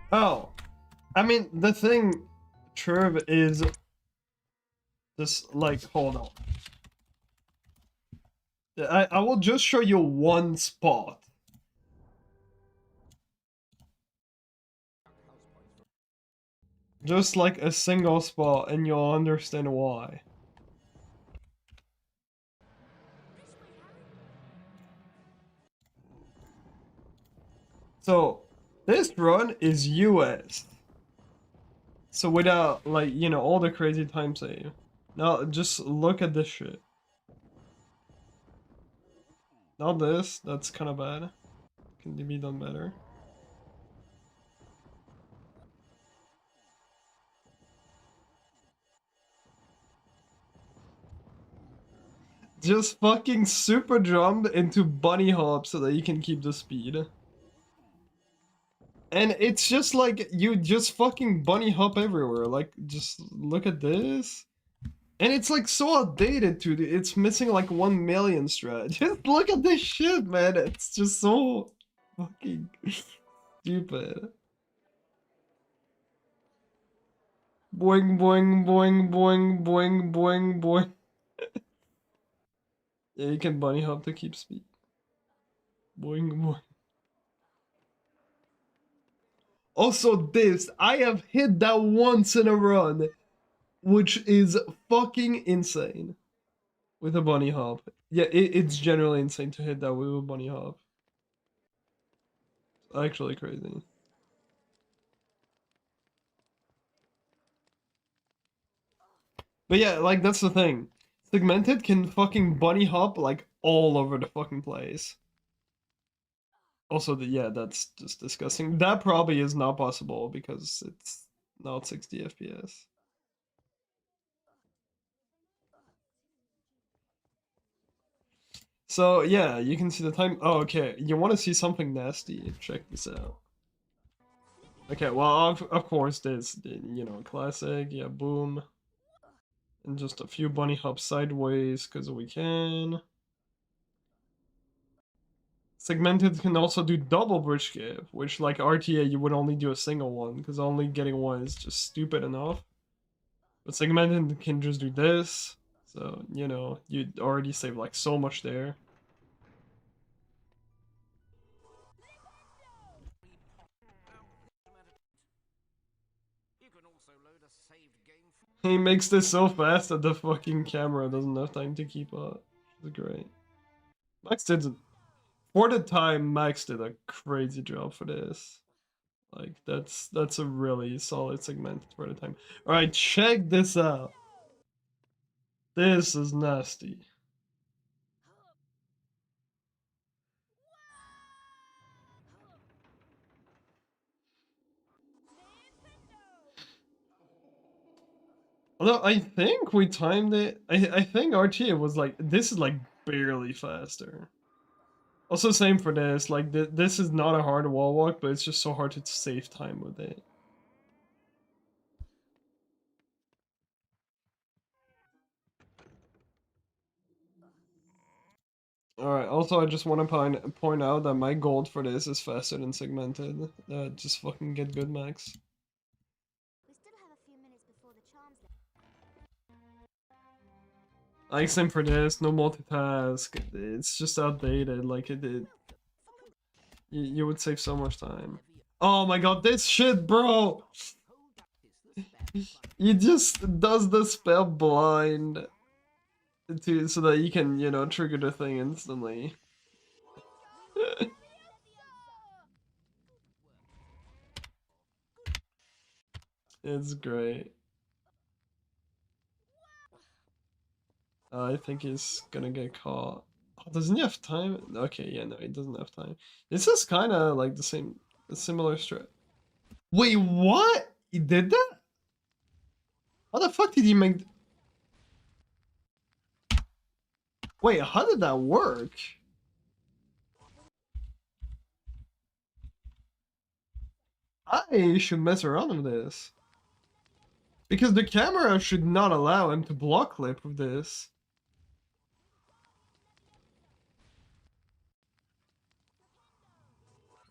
Oh, I mean, the thing, Trev, is this, like, hold on. I will just show you one spot. Just like a single spot, and you'll understand why. So, this run is US. So without, like, you know, all the crazy time save. Now, just look at this shit. Not this, that's kind of bad. Can be done better. Just fucking super jump into bunny hop so that you can keep the speed. And it's just like, you just fucking bunny hop everywhere. Like, just look at this. And it's like so outdated too. It's missing like 1 million strat. Just look at this shit, man. It's just so fucking stupid. Boing, boing, boing, boing, boing, boing, boing. Yeah, you can bunny hop to keep speed. Boing, boing. Also this, I have hit that once in a run, which is fucking insane. With a bunny hop. Yeah, it's generally insane to hit that with a bunny hop. It's actually crazy. But yeah, like, that's the thing. Segmented can fucking bunny hop, like, all over the fucking place. Also, yeah, that's just disgusting. That probably is not possible because it's not 60 FPS. So, yeah, you can see the time. Oh, okay. You want to see something nasty? Check this out. Okay, well, of course, this, you know, classic. Yeah, boom. And just a few bunny hops sideways, because we can. Segmented can also do double bridge skip, which, like RTA, you would only do a single one, because only getting one is just stupid enough. But segmented can just do this, so, you know, you'd already save, like, so much there. He makes this so fast that the fucking camera doesn't have time to keep up. It's great. Max did, for the time, Max did a crazy job for this. Like, that's a really solid segment for the time. Alright, check this out. This is nasty. Although I think we timed it. I think RTA was like, this is like barely faster. Also, same for this. Like, this is not a hard wall walk, but it's just so hard to save time with it. Alright, also I just want to point out that my gold for this is faster than segmented. Just fucking get good, Max. Like, same for this, no multitask. It's just outdated, like you would save so much time. Oh my god, this shit, bro! He just does the spell blind so that you can, you know, trigger the thing instantly. It's great. I think he's gonna get caught. Oh, doesn't he have time? Okay, yeah, no, he doesn't have time. This is kind of like a similar strat. Wait, what? He did that? How the fuck did he make? Wait, how did that work? I should mess around with this. Because the camera should not allow him to block clip with this.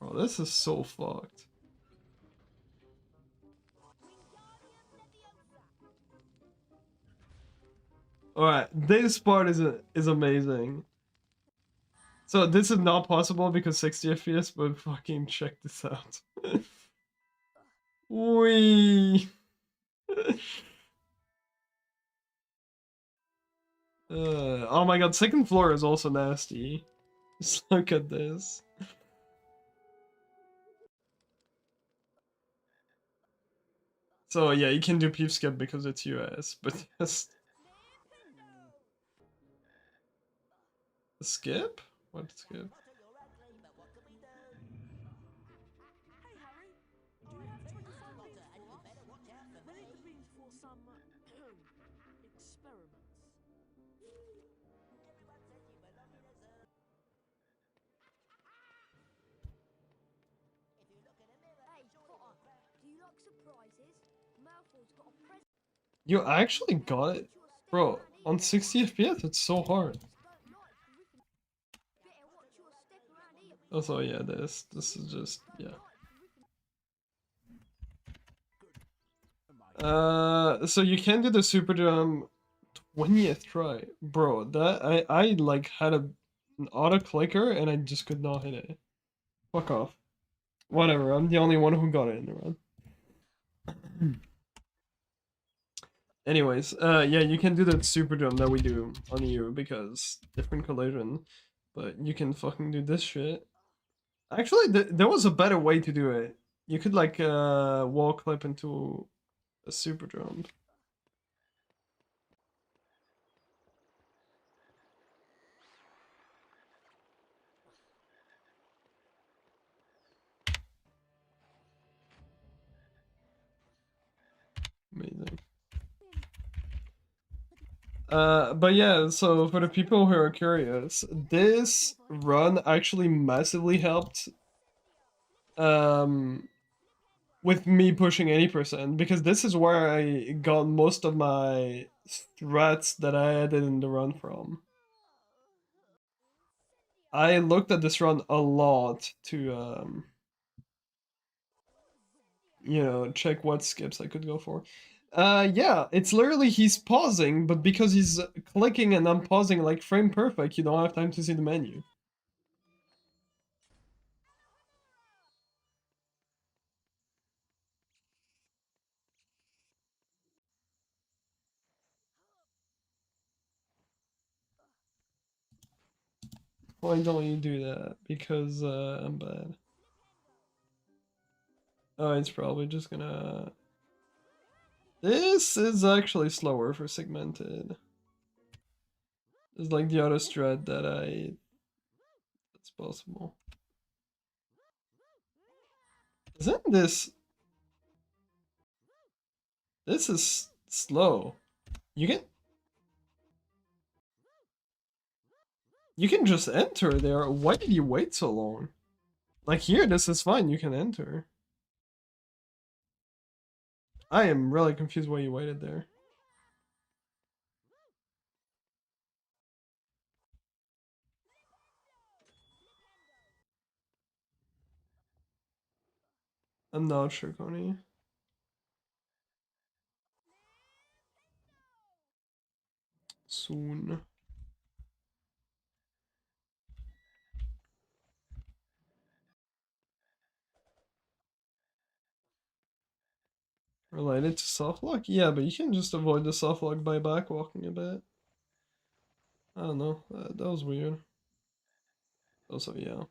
Oh, this is so fucked. Alright, this part is amazing. So this is not possible because 60 FPS, but fucking check this out. Wee. Oh my god, second floor is also nasty. Just look at this. So yeah, you can do peep skip because it's US, but just skip? What skip? You actually got it? Bro, on 60 FPS, it's so hard. Also, yeah, this is just, yeah. So you can do the super jump 20th try. Bro, that, I like had an auto clicker and I just could not hit it. Fuck off. Whatever, I'm the only one who got it in the run. Anyways, yeah, you can do that super jump that we do on you because different collision, but you can fucking do this shit. Actually, there was a better way to do it. You could like wall clip into a super jump. Amazing. But yeah, so for the people who are curious, this run actually massively helped with me pushing 80% because this is where I got most of my strats that I added in the run from. I looked at this run a lot to you know, check what skips I could go for. Yeah, it's literally he's pausing, but because he's clicking and unpausing like frame perfect, you don't have time to see the menu. Why don't you do that? Because I'm bad. Oh, it's probably just gonna... This is actually slower for segmented. It's like the other strat that that's possible. Isn't this... This is slow. You can just enter there. Why did you wait so long? Like here, this is fine. You can enter. I am really confused why you waited there. I'm not sure, Coney. Soon. Related to softlock? Yeah, but you can just avoid the softlock by backwalking a bit. I don't know. That was weird. Also, yeah.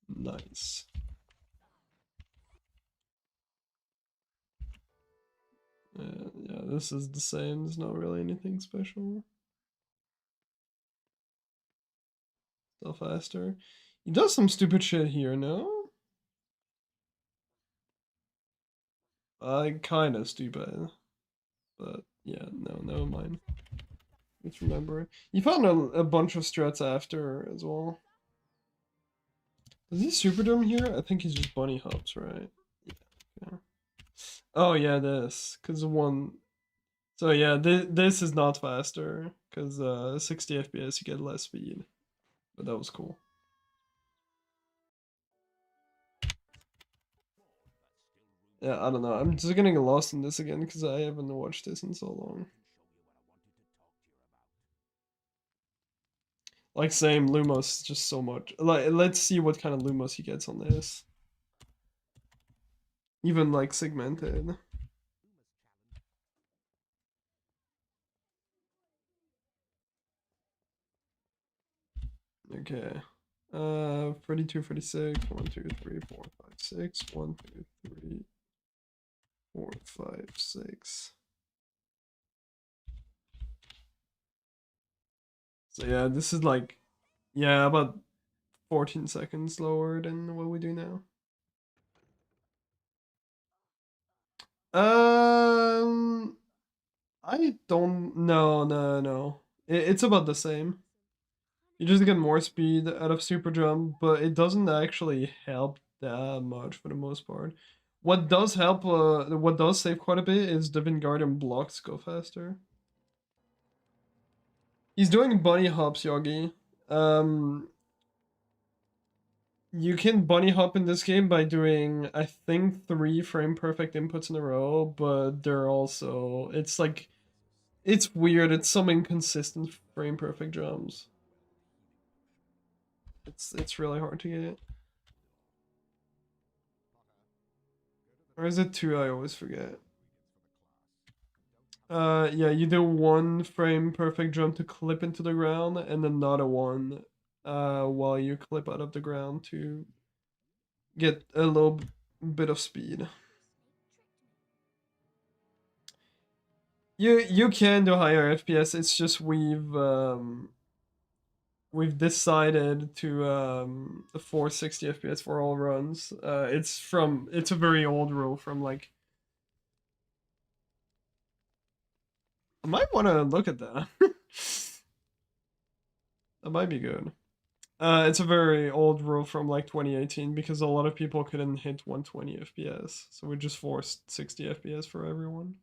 Nice. Yeah, this is the same. There's not really anything special. Still faster. He does some stupid shit here, no? Kind of stupid. But yeah, no, never mind. Let's remember. You found a bunch of strats after as well. Is he Superdome here? I think he's just bunny hops, right? Yeah. Oh yeah, this. Cause one. So yeah, this is not faster. Cause 60 FPS you get less speed. But that was cool. Yeah, I don't know. I'm just getting lost in this again because I haven't watched this in so long. Like same, Lumos just so much. Like, let's see what kind of Lumos he gets on this. Even like segmented. Okay. 42, 46, 1, 2, 3, 4, 5, 6, 1, 2, 3, 4, 5, 6. So yeah, this is like, yeah, about 14 seconds lower than what we do now. I don't, no. It's about the same. You just get more speed out of Super Jump, but it doesn't actually help that much for the most part. What does help, what does save quite a bit is the Wingardium blocks go faster. He's doing bunny hops, Yogi. You can bunny hop in this game by doing, I think, 3 frame perfect inputs in a row, but they're also, it's like, it's weird. It's some inconsistent frame perfect jumps. It's really hard to get. Or is it 2? I always forget. Yeah, you do 1 frame perfect jump to clip into the ground, and another one while you clip out of the ground to get a little bit of speed. You can do higher FPS. It's just we've decided to force 60 FPS for all runs. It's a very old rule from like. I might want to look at that. That might be good. It's a very old rule from like 2018 because a lot of people couldn't hit 120 FPS, so we just forced 60 FPS for everyone.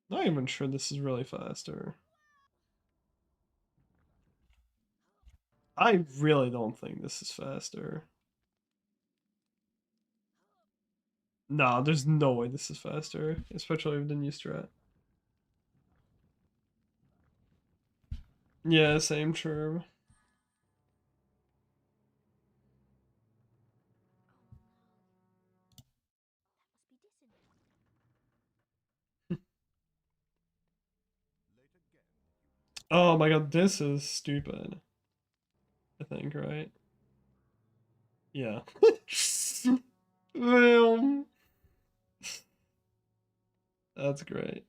Not even sure this is really faster. I really don't think this is faster. No, there's no way this is faster, especially with the new strat. Yeah, same churn. Oh my god, this is stupid. I think, right? Yeah. Well, that's great.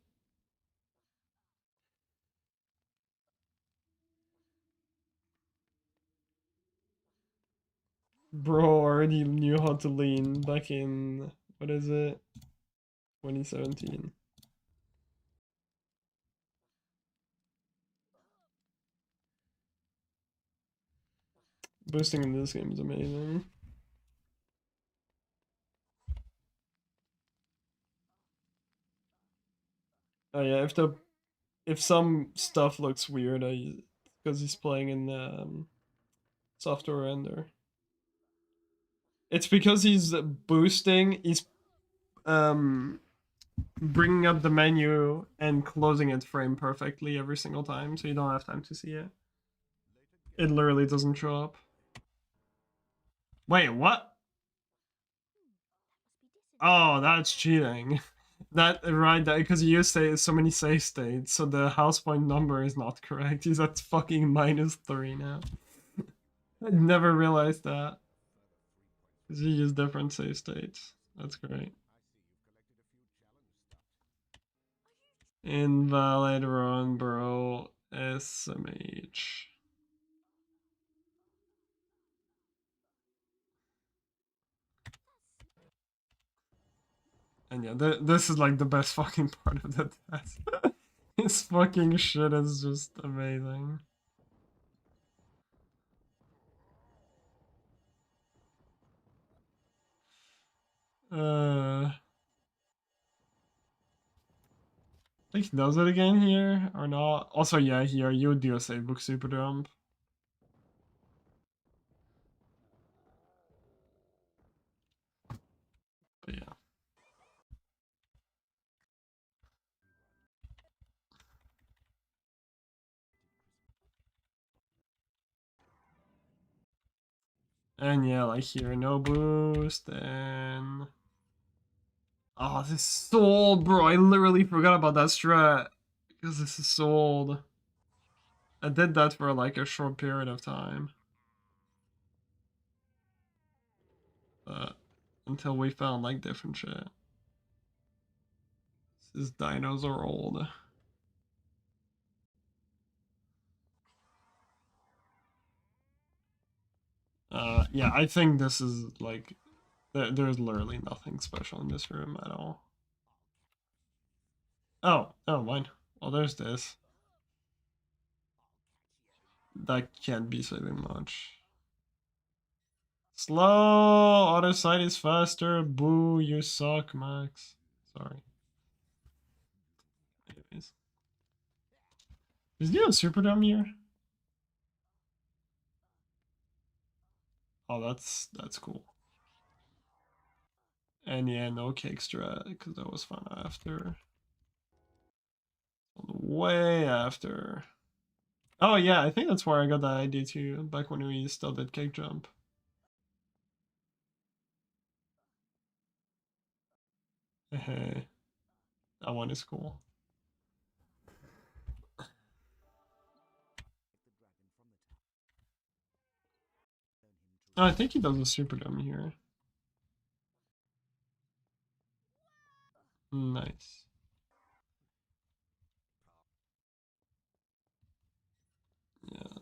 Bro already knew how to lean back in, what is it, 2017. Boosting in this game is amazing. Oh yeah, if some stuff looks weird, because he's playing in software render. It's because he's boosting. He's bringing up the menu and closing it frame perfectly every single time, so you don't have time to see it. It literally doesn't show up. Wait, what? Oh, that's cheating. That right, that because you say so many save states, so the house point number is not correct. He's at fucking -3 now. I never realized that. Because you use different save states. That's great. Invalid run, bro. SMH. And yeah, this is like the best fucking part of the test. His fucking shit is just amazing. I think he does it again here, or not. Also, yeah, here, you do a save book super jump. But yeah. And yeah, like here, no boost, and... Oh, this is so old, bro. I literally forgot about that strat. Because this is so old. I did that for like a short period of time. Until we found like different shit. These dinos are old. Yeah, I think this is like... There's literally nothing special in this room at all. Oh, mine. Well, there's this. That can't be saving much. Slow! Other side is faster. Boo, you suck, Max. Sorry. Anyways. Is he a super dumb here? Oh, that's cool. And yeah, no cake strat, because that was fun after. Way after. Oh yeah, I think that's where I got that idea too, back when we still did cake jump. Hey, that one is cool. Oh, I think he does a super dumb here. Nice. Yeah.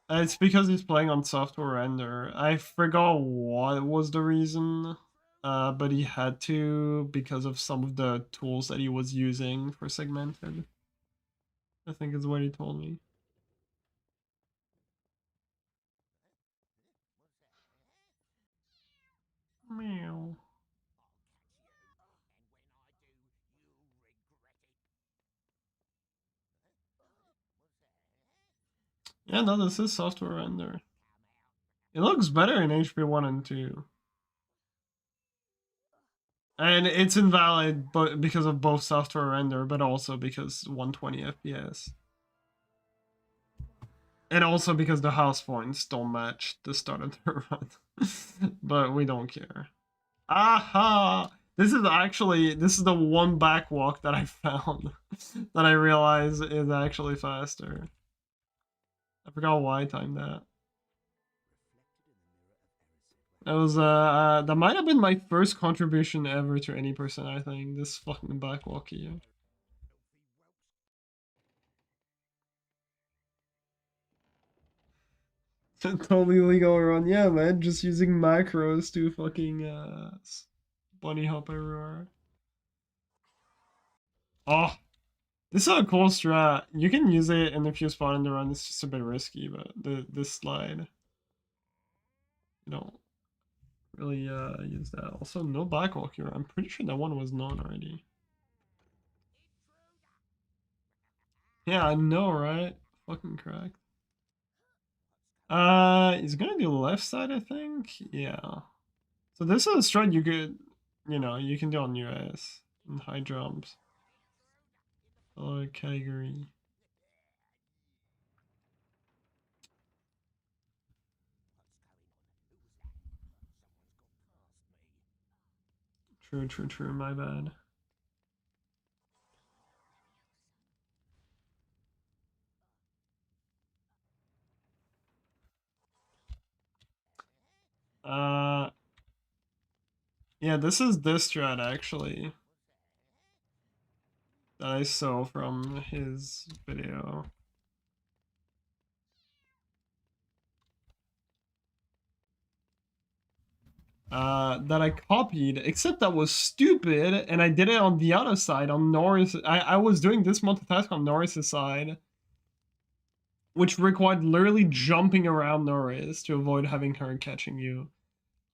It's because he's playing on software render. I forgot what was the reason, but he had to because of some of the tools that he was using for segmented. I think is what he told me. Meow. Yeah, no, this is software render. It looks better in HP 1 and 2. And it's invalid but because of both software render, but also because 120 FPS. And also because the house points don't match the start of the run. But we don't care. Aha! This is the one backwalk that I found that I realize is actually faster. I forgot why I timed that. That was that might have been my first contribution ever to any person, I think. This fucking backwalk here. Totally legal run. Yeah, man. Just using macros to fucking bunny hop everywhere. Oh, this is a cool strat. You can use it, and if you spawn in the run, it's just a bit risky. But this slide, you don't really use that. Also, no backwalk here. I'm pretty sure that one was known already. Yeah, I know, right? Fucking cracked. He's gonna do left side, I think. Yeah. So this is a strat you could, you can do on your ass in high jumps. Oh, category. True. My bad. Yeah, this is this strat actually that I saw from his video. That I copied, except that was stupid, and I did it on the other side, on Norris. I was doing this multitask on Norris's side, which required literally jumping around Norris to avoid having her catching you.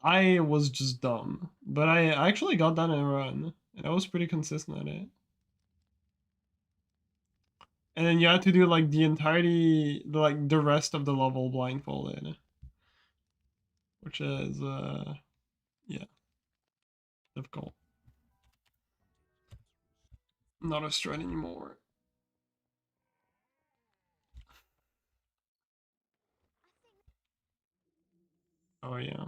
I was just dumb, but I actually got that in a run, and I was pretty consistent at it. And then you had to do like the entirety, like the rest of the level blindfolded, which is yeah, difficult. Not a strat anymore. Oh yeah.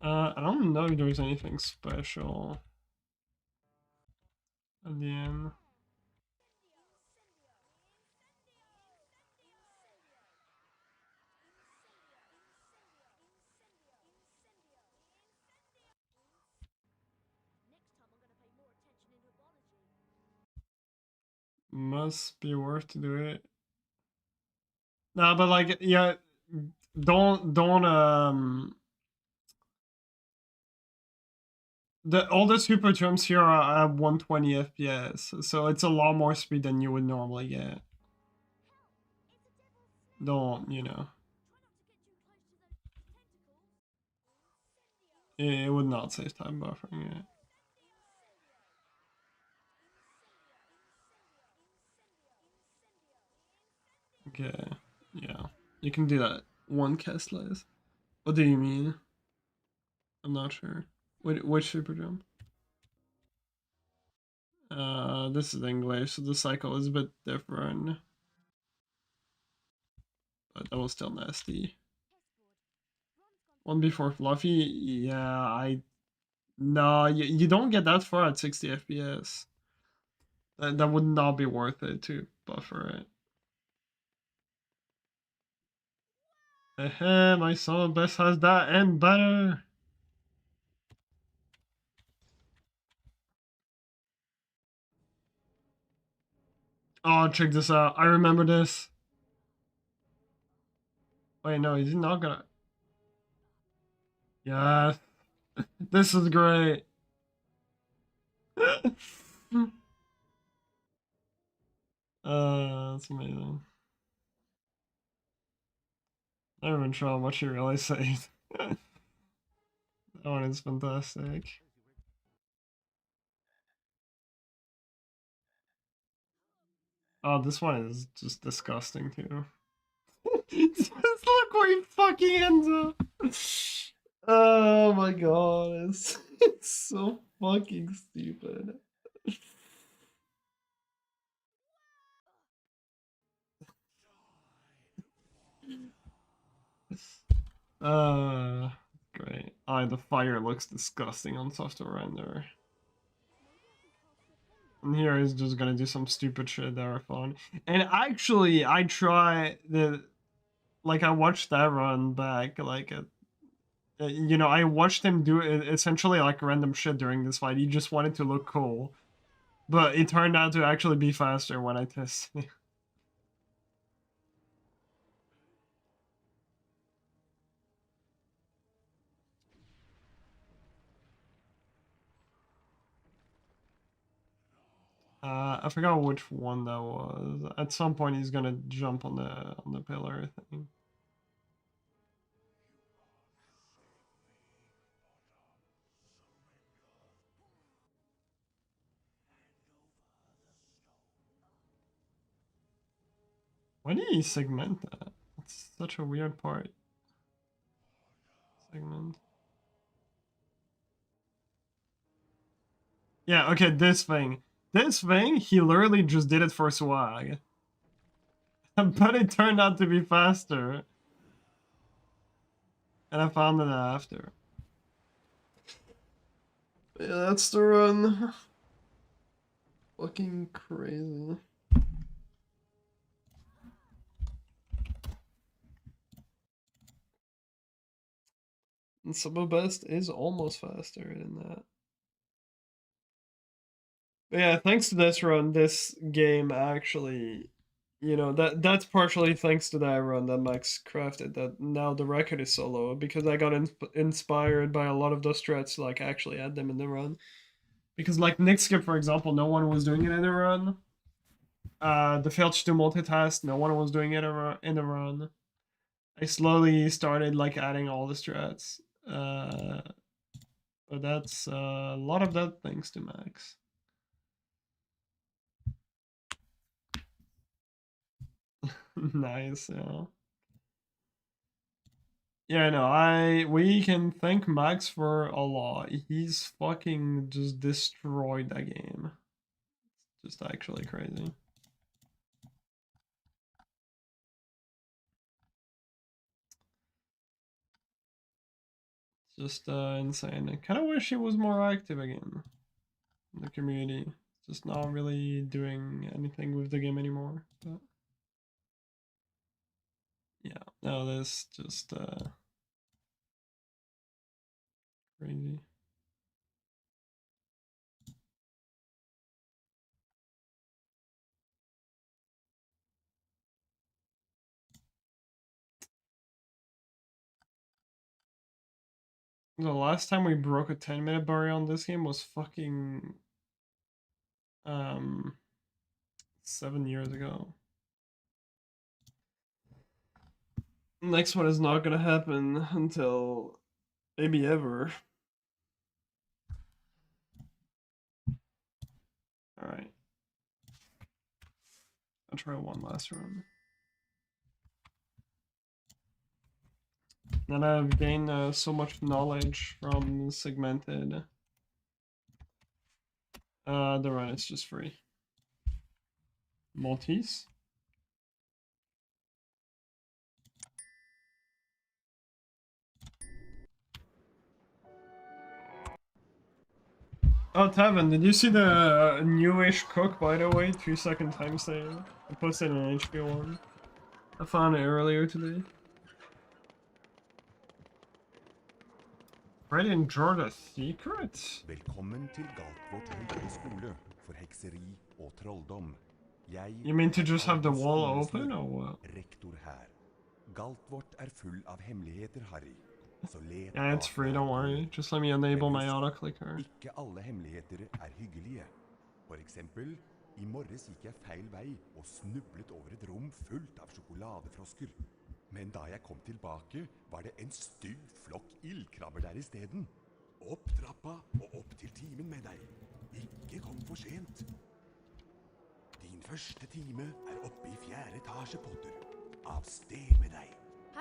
I don't know if there's anything special at the end. Must be worth to do it. No, but like, yeah, don't all the super jumps here are at 120 FPS, so it's a lot more speed than you would normally get. Don't, it would not save time buffering it. Okay, yeah. You can do that one cast less. What do you mean? I'm not sure. Which super jump? This is English, so the cycle is a bit different. But that was still nasty. One before Fluffy? Yeah, no, you don't get that far at 60 FPS. That would not be worth it to buffer it. My son best has that and better. Oh, check this out. I remember this. Wait, no, he's not gonna. Yes. This is great. That's amazing. Not even sure how much you really saved. That one is fantastic. Oh, this one is just disgusting too. Just look where he fucking ends up. Oh my god, it's so fucking stupid. Great. The fire looks disgusting on software render. And here he's just gonna do some stupid shit that are fun. And actually, I watched that run back, I watched him do essentially like random shit during this fight. He just wanted to look cool. But it turned out to actually be faster when I tested. I forgot which one that was. At some point, he's gonna jump on the pillar, I think. Why did he segment that? It's such a weird part. Segment. Yeah, okay, this thing. This thing, he literally just did it for swag. But it turned out to be faster. And I found it after. Yeah, that's the run. Fucking crazy. And Summer Best is almost faster than that. But yeah, thanks to this run, this game actually, you know, that's partially thanks to that run that Max crafted, that now the record is so low, because I got inspired by a lot of those strats to like actually add them in the run. Because like Nick Skip, for example, no one was doing it in the run. The Filch to multitask, no one was doing it in the run. I slowly started like adding all the strats. But that's a lot of that thanks to Max. Nice, yeah. Yeah, no, we can thank Max for a lot. He's fucking just destroyed that game. It's just actually crazy. It's just insane. I kind of wish he was more active again in the community. Just not really doing anything with the game anymore. But yeah, no, this just crazy. The last time we broke a 10-minute barrier on this game was fucking 7 years ago. Next one is not gonna happen until maybe ever. Alright. I'll try one last run. And I've gained so much knowledge from Segmented. The run is just free. Maltese? Oh, Tavin, did you see the newish cook, by the way? 2-second time save. I posted an HBO one. I found it earlier today. Freddy and Jorda's secret? Velkommen til Galtvort høyere skole for hekseri og trolldom. You mean to just have the wall open, or what? Rektor her. Galtvort full av hemmeligheter, Harry. Så let Yeah, it's free, don't worry. Just let me enable my auto-clicker. Ikke alle hemmeligheter hyggelige. For eksempel, i morges gikk jeg feil vei og snublet over et rom fullt av sjokoladefrosker. Men da jeg kom tilbake, var det en stygg flokk ildkrabber der i steden. Opp trappa og opp til timen med deg. Ikke kom for sent. Din første time oppe i 4. etasje, Potter. Av sted med deg.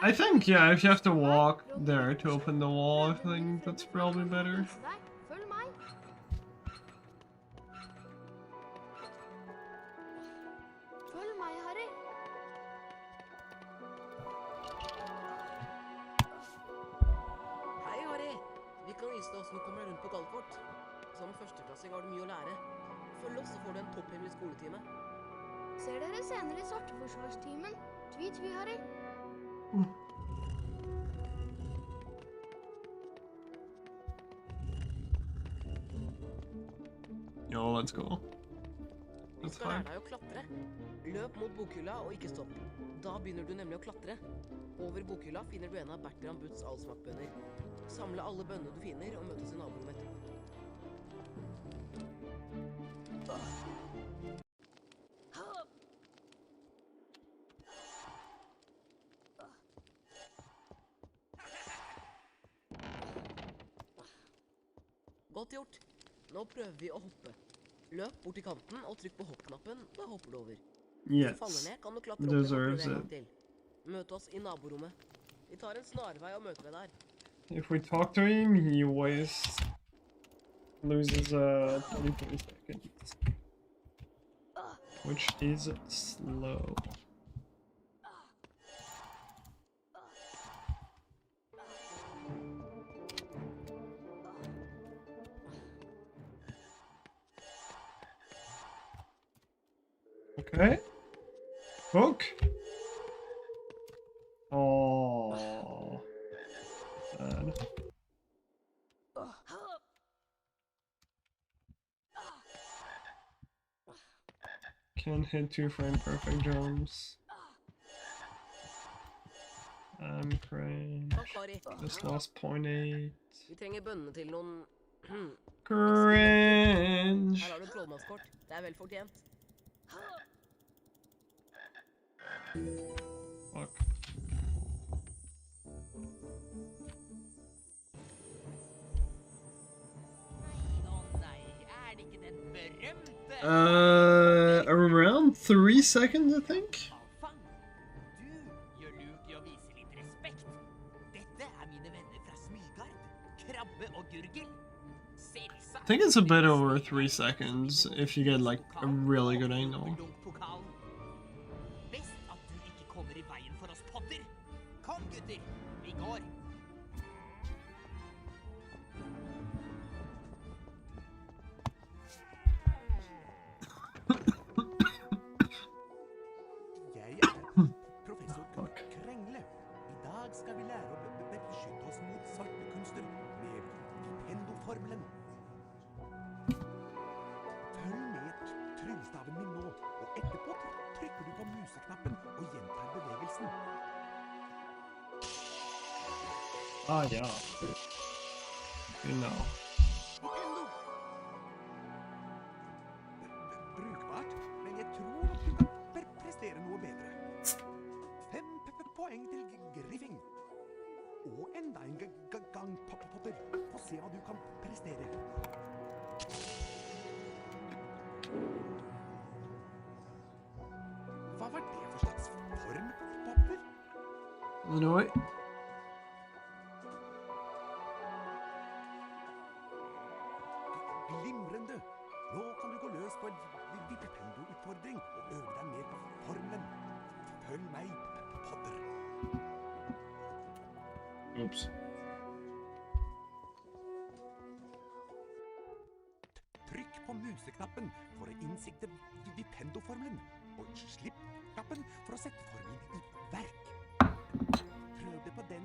I think, yeah, if you have to walk there to open the wall, I think that's probably better. Følg meg. Følg meg, Harry. Hei, Harry. Vi kan vise deg hvordan du kommer rundt på Galtvort. Som førsteklassing har du mye å lære. Følg oss, så får du en topphemmelig skoletime. Ser dere senere i Svarteforsvarstimen. Tvi, Harry. Yo, let's go. skal lære deg å klatre. Løp mot bokhylla og ikke stopp. Da begynner du nemlig å klatre. Over bokhylla finner du en av Bertram Butts allsmakkbønner. Samle alle bønnene du finner og møtes i naborommet etterpå. Godt gjort. Nå prøver vi å hoppe. Løp bort til kanten og trykk på hoppknappen, da hopper du over. Hvis du faller ned, kan du klatre opp og prøve en gang til. Møt oss i naborommet. Vi tar en snarvei og møter deg der. If we talk to him, he loses 23 seconds. Which is slow. Okay. Hook. Oh. Sad. Can't hit 2 frame perfect jumps. I'm cringe. Just lost 0.8. Vi trenger bønnene til noen... Cringe. Her har du trollmannskort. Det er vel fortjent. Fuck. Around 3 seconds, I think. I think it's a bit over 3 seconds if you get like a really good angle. Ah, ja. Genau. Brukbart, men jeg tror at du kan prestere noe bedre. 5 poeng til Griffing. Og enda en gang, Potter. Få se hva du kan prestere. Hva var det for slags form, Potter? Noi. Glimrende! Nå kan du gå løs på en vippependo-utfordring og øve deg mer på formelen. Følg meg, Potter. Oops. Trykk på museknappen for å innsikte vippendo-formelen, og slipp knappen for å sette formelen i verk. Prøv det på den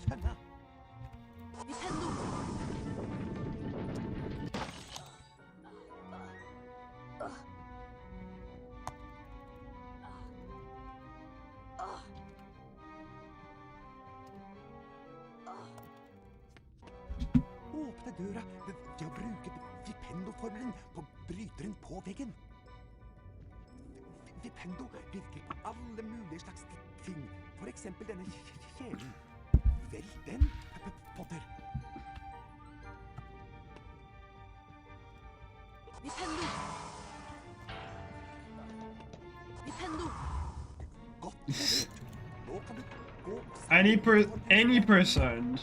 tønna. Vippendo! Åpne døra ved å bruke Vippendo-formelen på bryteren på veggen. Vippendo virker på alle mulige slags ting. For eksempel denne kjelen. Velg den, Potter. Vippendo! Vippendo! Godt levert. Nå kan du gå... Any person,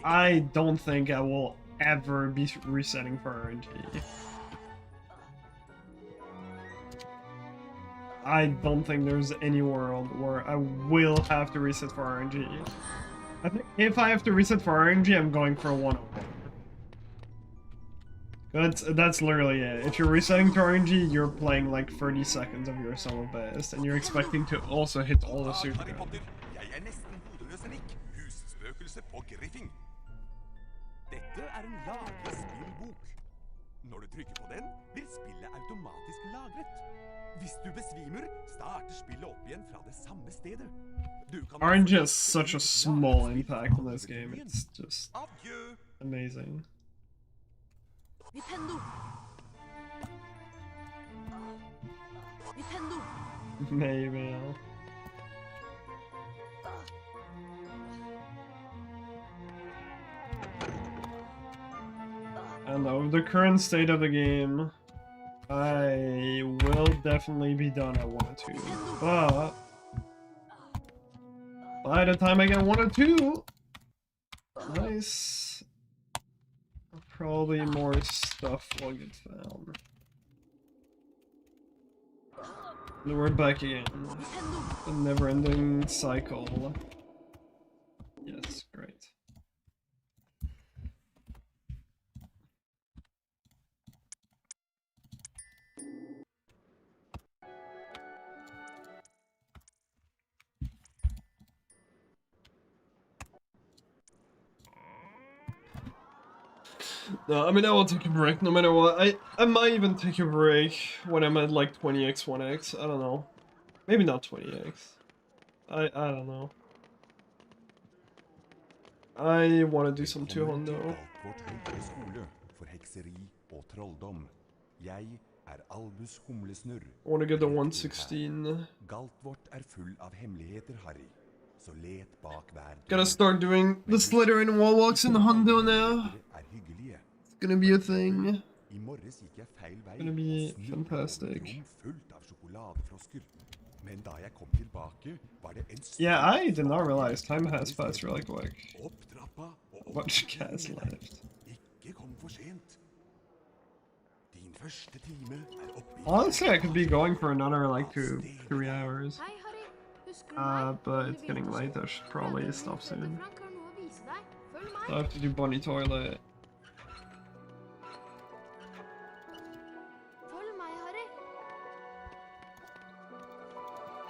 I don't think I will ever be resetting for RNG. I don't think there's any world where I will have to reset for RNG. I think if I have to reset for RNG, I'm going for a 1-over. That's literally it. If you're resetting to RNG, you're playing like 30 seconds of your solo best, and you're expecting to also hit all the super. Dette en lagret spillbok. Når du trykker på den, blir spillet automatisk lagret. Hvis du besvimer, starter spillet opp igjen fra det samme stedet. RNG has such a small impact on this game. It's just amazing. Nintendo. Nintendo. Maybe. I don't know, with the current state of the game, I will definitely be done at 1 or 2, but by the time I get 1 or 2, nice, probably more stuff will get found. And we're back again, the never-ending cycle. Yes, great. No, I mean, I will take a break no matter what. I might even take a break when I'm at like 20x, 1x. I don't know. Maybe not 20x. I don't know. I want to do some 200 though. I want to get the 116. Gotta start doing the slithering wall walks in the Hundo now. It's gonna be a thing. It's gonna be fantastic. Yeah, I did not realize time has passed really quick. A bunch of cats left. Honestly, I could be going for another like 2-3 hours. But it's getting late, I should probably stop soon. So I have to do bunny toilet.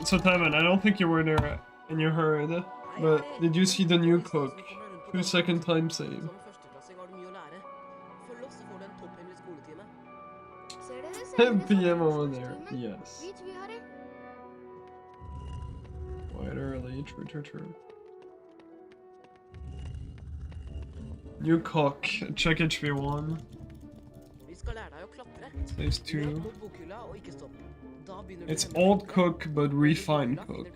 So Timon, I don't think you were there and you heard, but did you see the new cook? 2-second time save. 10 PM over there, yes. Quite early, true. New cook, check HP1. Saves 2. It's old cook, but refined cook.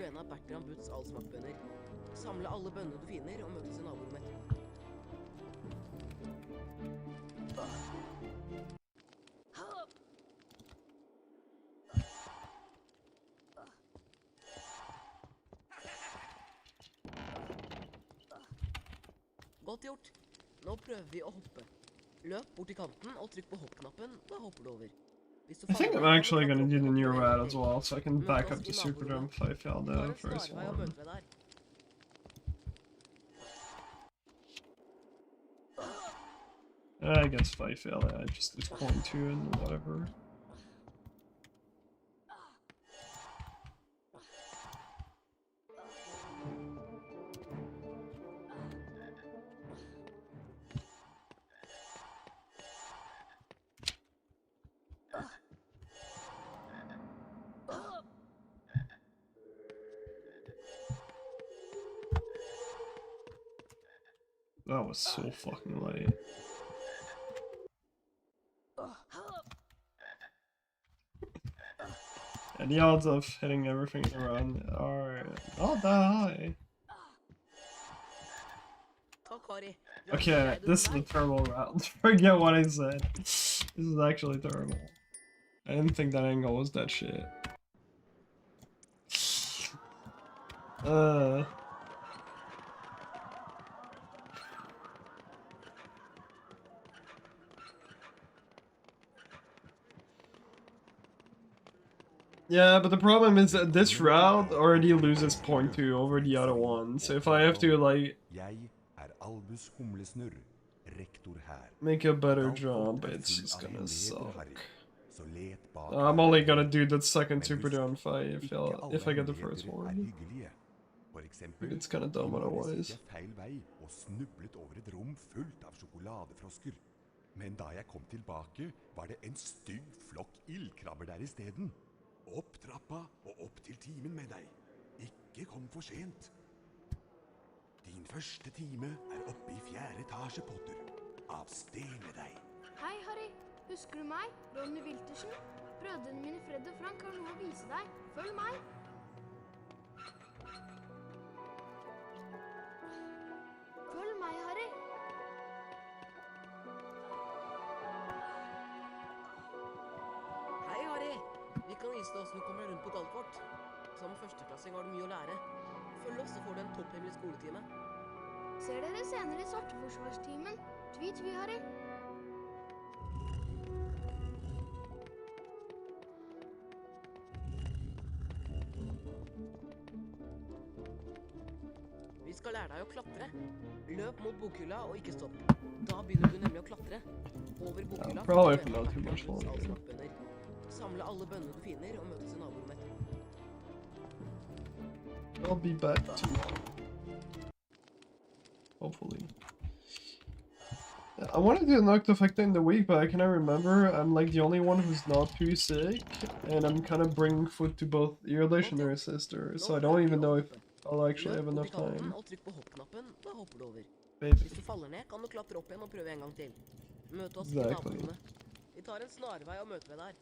Godt gjort. Nå prøver vi å hoppe. Løp bort til kanten og trykk på hoppknappen, da hopper du over. I think I'm actually gonna do the new route as well, so I can back up to Super Jump if I fail the first one. I guess if I fail it, I just do coin 2 and whatever. That was so fucking late. And the odds of hitting everything in a run are not that high. Okay, this is a terrible round. Forget what I said. This is actually terrible. I didn't think that angle was that shit. Yeah, but the problem is that this route already loses point 2 over the other one, so if I have to, like, make a better jump, it's just gonna suck. I'm only gonna do the second super jump if I get the first one. It's kinda dumb otherwise. Men da jeg kom tilbake, var det en stygg flokk ildkrabber der I stedet. Opp trappa og opp til timen med deg. Ikke kom for sent. Din første time oppe I 4. etasje, Potter. Av sted med deg. Hei, Harry. Husker du meg? Ronny Wiltersen? Brødrene mine Fred og Frank har noe å vise deg. Følg meg. Følg meg, Harry. Hei, Harry. Vi kan vise deg hvordan du kommer rundt på Galtvort. Som førsteklassing har du mye å lære. Følg oss, så får du en topphemmelig skoletime. Ser dere senere I Svarteforsvarstimen. Tvi, tvi, Harry. Vi skal lære deg å klatre. Løp mot bokhylla og ikke stopp. Da begynner du nemlig å klatre. Over bokhylla. Probably for not too much longer. Samle alle bønnene du finner og møtes I naborommet. I'll be back tomorrow. Hopefully. I wanted to knock the fact in the week, but I cannot remember. I'm like the only one who's not too sick, and I'm kind of bringing food to both your relation and your sister, so I don't even know if I'll actually have enough time. Og trykk på hoppknappen, da hopper du over. Maybe. Hvis du faller ned, kan du klatre opp igjen og prøve en gang til. Møte oss I naborommet. Vi tar en snarvei og møter ved der.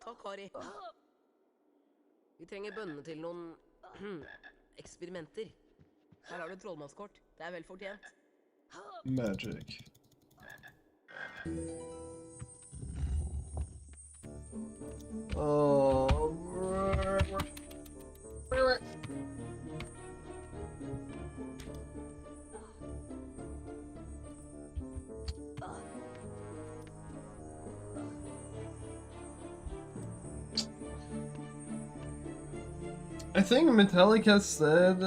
Takk, Harry. Vi trenger bønnene til noen eksperimenter. Her har du trollmannskort. Det vel fortjent. Magic. Oh, I think Metallic has said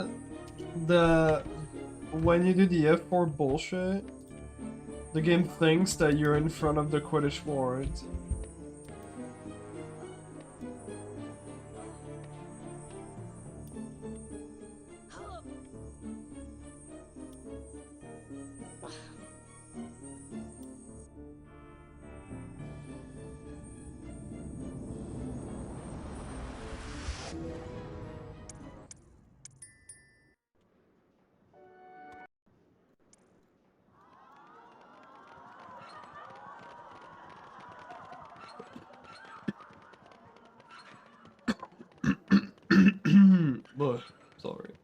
that when you do the F4 bullshit, the game thinks that you're in front of the Quidditch ward. Sorry.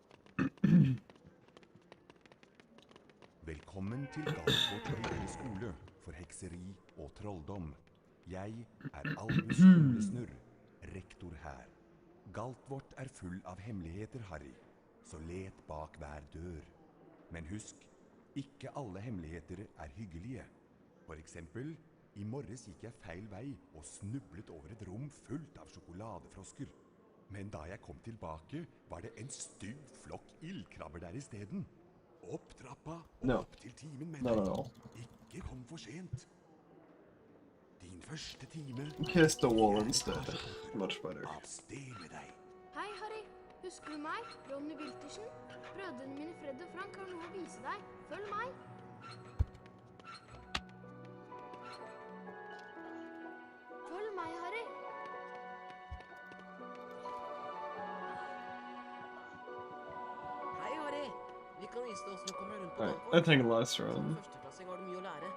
Velkommen til Galtvort høyere skole for hekseri og trolldom. Jeg Albus Skolesnurr, rektor her. Galtvort full av hemmeligheter, Harry, så let bak hver dør. Men husk, ikke alle hemmeligheter hyggelige. For eksempel, I morges gikk jeg feil vei og snublet over et rom fullt av sjokoladefrosker. Men da jeg kom tilbake, var det en stygg flokk ildkrabber der I stedet. Opp trappa og opp til timen med deg. Ikke kom for sent. Din første time... Kiss the wall instead. Much better. Av sted med deg. Hei, Harry. Husker du meg? Ronny Wiltersen? Brødrene mine Fred og Frank har noe å vise deg. Følg meg. Følg meg, Harry. Hei, Harry. Vi kan vise deg hvordan du kommer rundt på Alright, Galtvort. I think last round. Som førsteklassing har du mye å lære.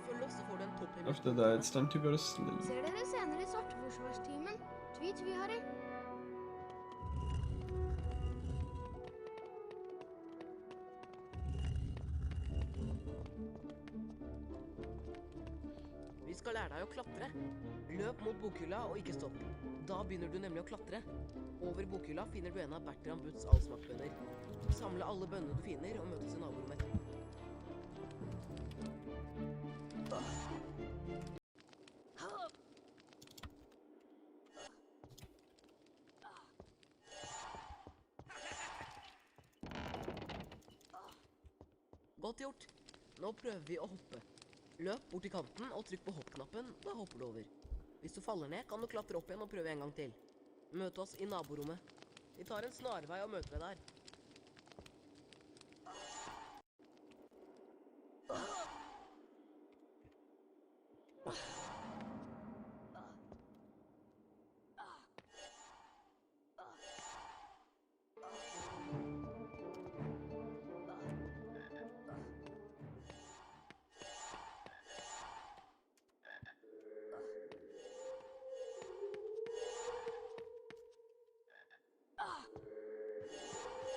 Følg oss, så får du en topphemmelig After that, it's time to go to sleep. Ser dere senere I Svarteforsvarstimen. Tvi, tvi, Harry. Vi skal lære deg å klatre. Løp mot bokhylla og ikke stopp. Da begynner du nemlig å klatre. Over bokhylla finner du en av Bertram Butts allsmaktbønner. Samle alle bønnene du finner og møtes i naborommet etterpå. Godt gjort. Nå prøver vi å hoppe. Løp bort til kanten og trykk på hoppknappen, da hopper du over. Hvis du faller ned, kan du klatre opp igjen og prøve en gang til. Møte oss i naborommet. Vi tar en snarvei og møter deg der.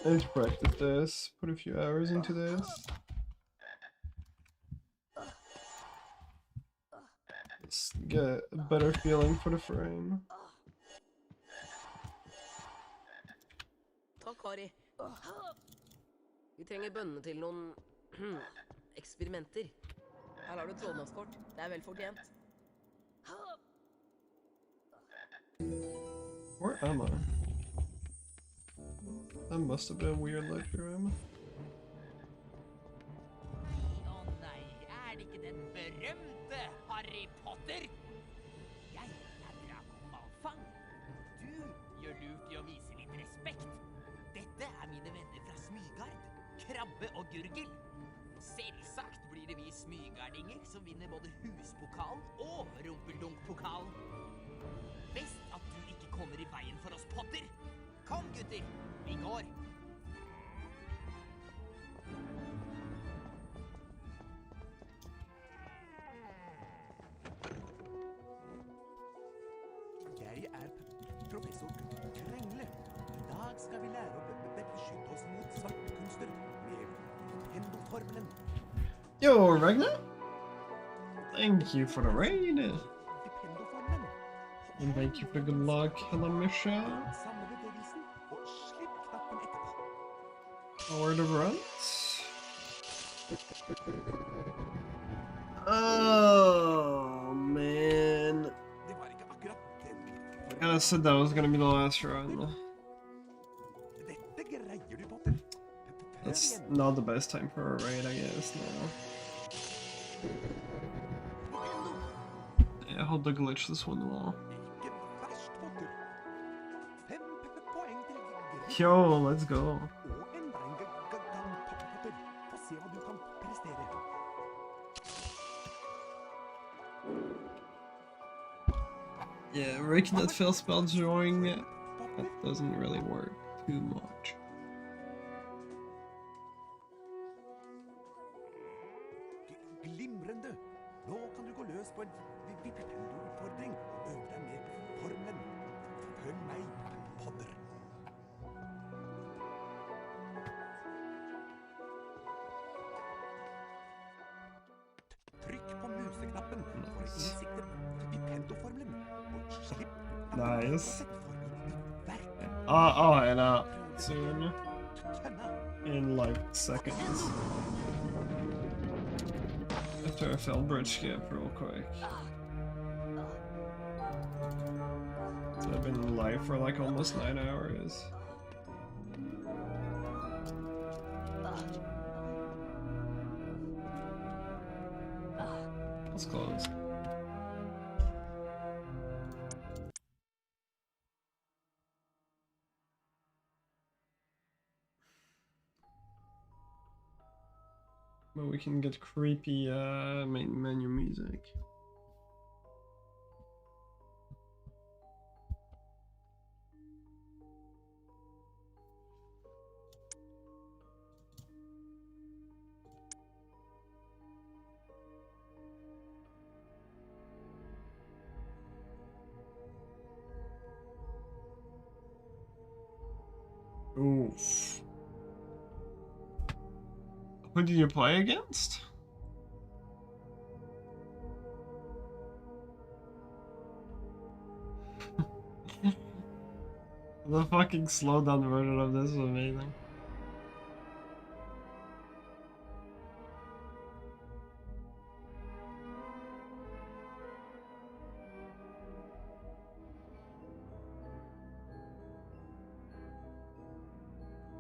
I need to practice this, put a few hours into this. Let's get a better feeling for the frame. Takk, Kari. Vi trenger bønnene til noen eksperimenter. Her har du et trollmannskort. Det er vel fortjent. Where am I? That must have been a weird lecture, Emma. Nei, det ikke den berømte Harry Potter? Jeg Draco Malfang. Du gjør lurt i å vise litt respekt. Dette mine venner fra Smygard, Krabbe og Gurgel. Selvsagt blir det vi smygardinger som vinner både huspokalen og rumpeldunk-pokalen. Best at du ikke kommer i veien for oss, Potter. Kom, gutter, vi går. Jeg professor Krengle. I dag skal vi lære å beskytte oss mot svartkunster med pendoformelen. Yo, Ragnar! Thank you for the raid! And thank you for the good luck, hello Misha. Or the runs? Oh man. I kinda said that was gonna be the last run. That's not the best time for a raid, I guess, no. Yeah, hold the glitch this one wall. Yo, let's go. Yeah, making that fail spell join, that doesn't really work too much. Glimrende! Nå kan du gå løs på en vippependo-utfordring og øve deg mer på formelen. Følg meg, Potter. Trykk på museknappen for innsikter vippendo-formelen, og slipp Nice. I'll head out soon. In like seconds. After I failed bridge skip real quick. So I've been live for like almost 9 hours. Let's close. But we can get creepy main menu music. Oof. Who did you play against? The fucking slow down version of this is amazing.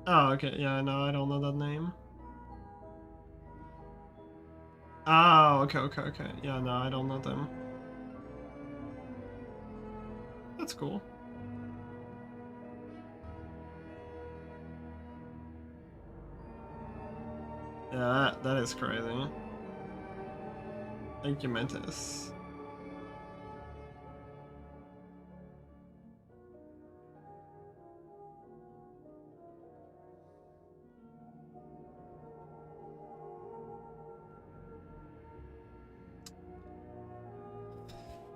Oh, okay. Yeah, no, I don't know that name. Oh, okay. Yeah, no, I don't know them. That's cool. Yeah, that is crazy. Thank you, Mentis.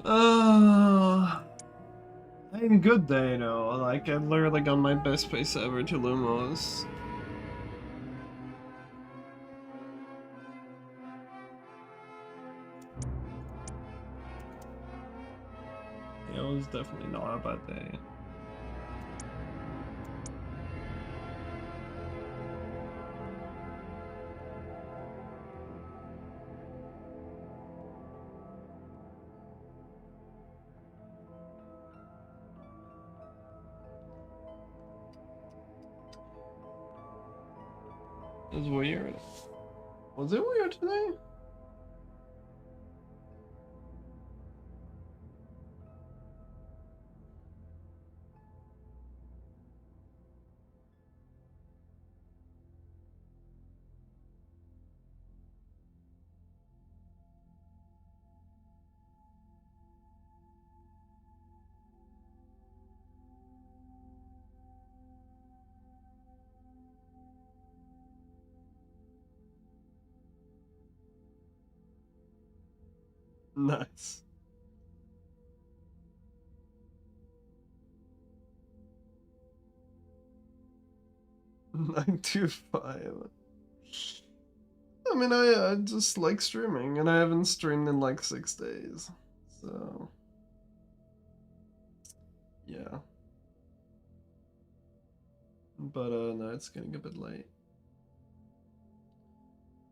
I had a good day, though. Like, I literally got my best pace ever to Lumos. Yeah, it was definitely not a bad day. It was weird. Was it weird today? Nice. 9 to 5. I mean, I just like streaming, and I haven't streamed in like 6 days. So, yeah. But, no, it's getting a bit late.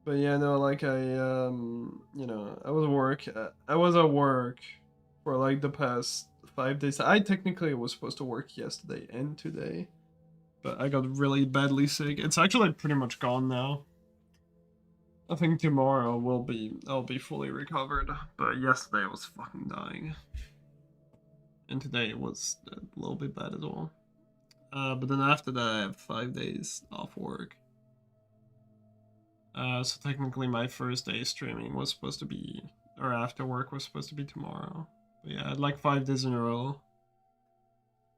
But yeah, no, like you know, I was at work for like the past 5 days. I technically was supposed to work yesterday and today, but I got really badly sick. It's actually pretty much gone now. I think tomorrow I'll be fully recovered, but yesterday I was fucking dying. And today it was a little bit bad as well. But then after that I have 5 days off work. So technically my first day streaming was supposed to be, or after work was supposed to be tomorrow. But yeah, I had like 5 days in a row.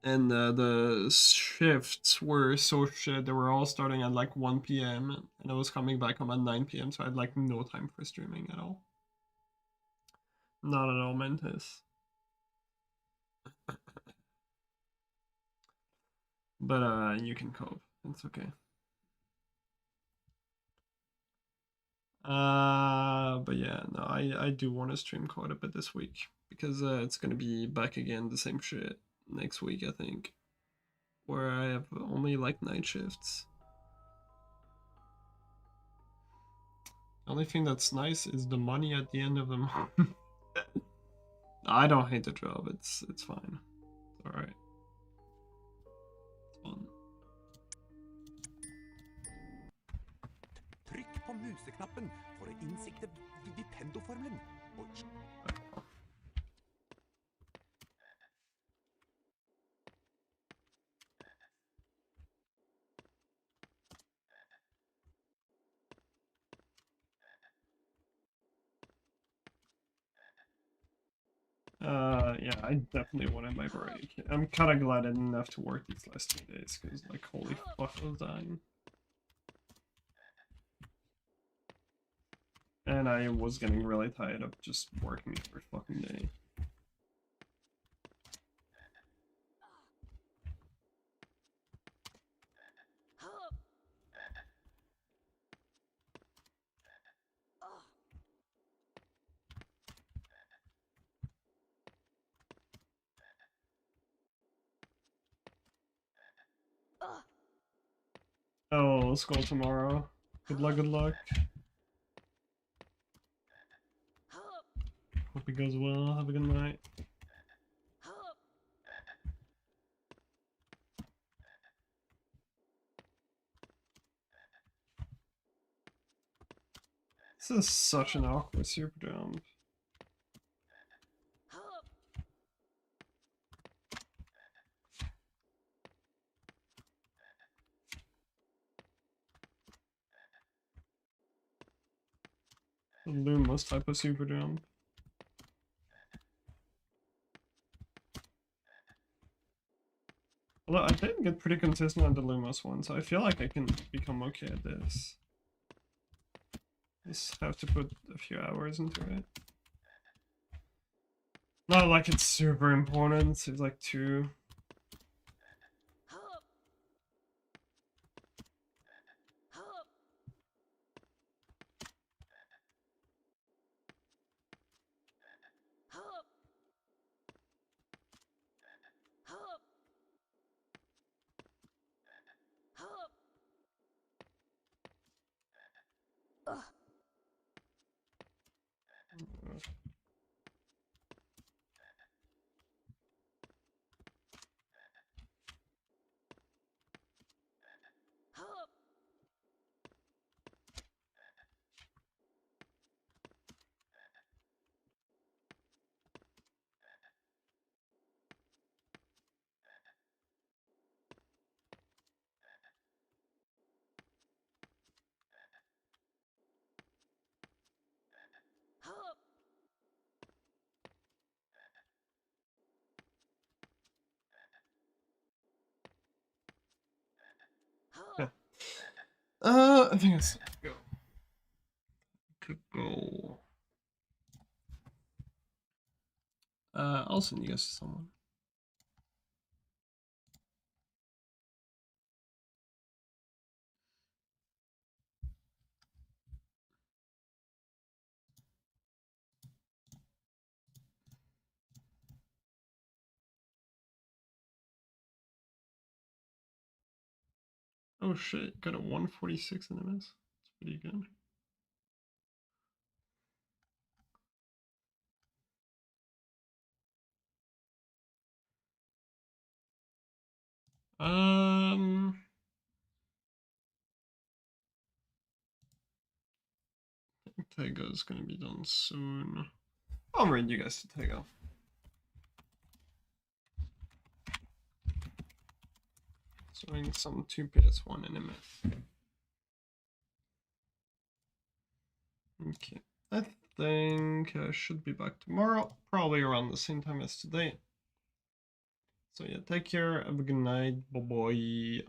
And the shifts were so shit. They were all starting at like 1 p.m. and I was coming back home at 9 p.m. So I had like no time for streaming at all. Not at all, Mentis. But you can cope. It's okay. But yeah, no, I do want to stream quite a bit this week because it's gonna be back again the same shit next week, I think, where I have only like night shifts. The only thing that's nice is the money at the end of the month. I don't hate the job. It's fine. It's all right. It's fun. Trykk på museknappen for å innsikte Vipendo-formelen. Yeah, I definitely wanted my break. I'm kind of glad I didn't have to work these last 2 days, because, like, holy fuck, I was dying. And I was getting really tired of just working every fucking day. let's go tomorrow. Good luck, good luck. Hope it goes well. Have a good night. This is such an awkward super jump. The Lumos type of super jump. Although I did get pretty consistent on the Lumos one, so I feel like I can become okay at this. Just have to put a few hours into it. Not like it's super important, it's like 2. Okay. I think it's go. Could go. I'll send you guys to someone. Oh shit, got a 146 in MS. That's pretty good. I think Tego's gonna be done soon. I'll raid you guys to Tego. Doing some 2 PS1 in MS. Okay, I think I should be back tomorrow, probably around the same time as today. So yeah, take care, have a good night, bye bye.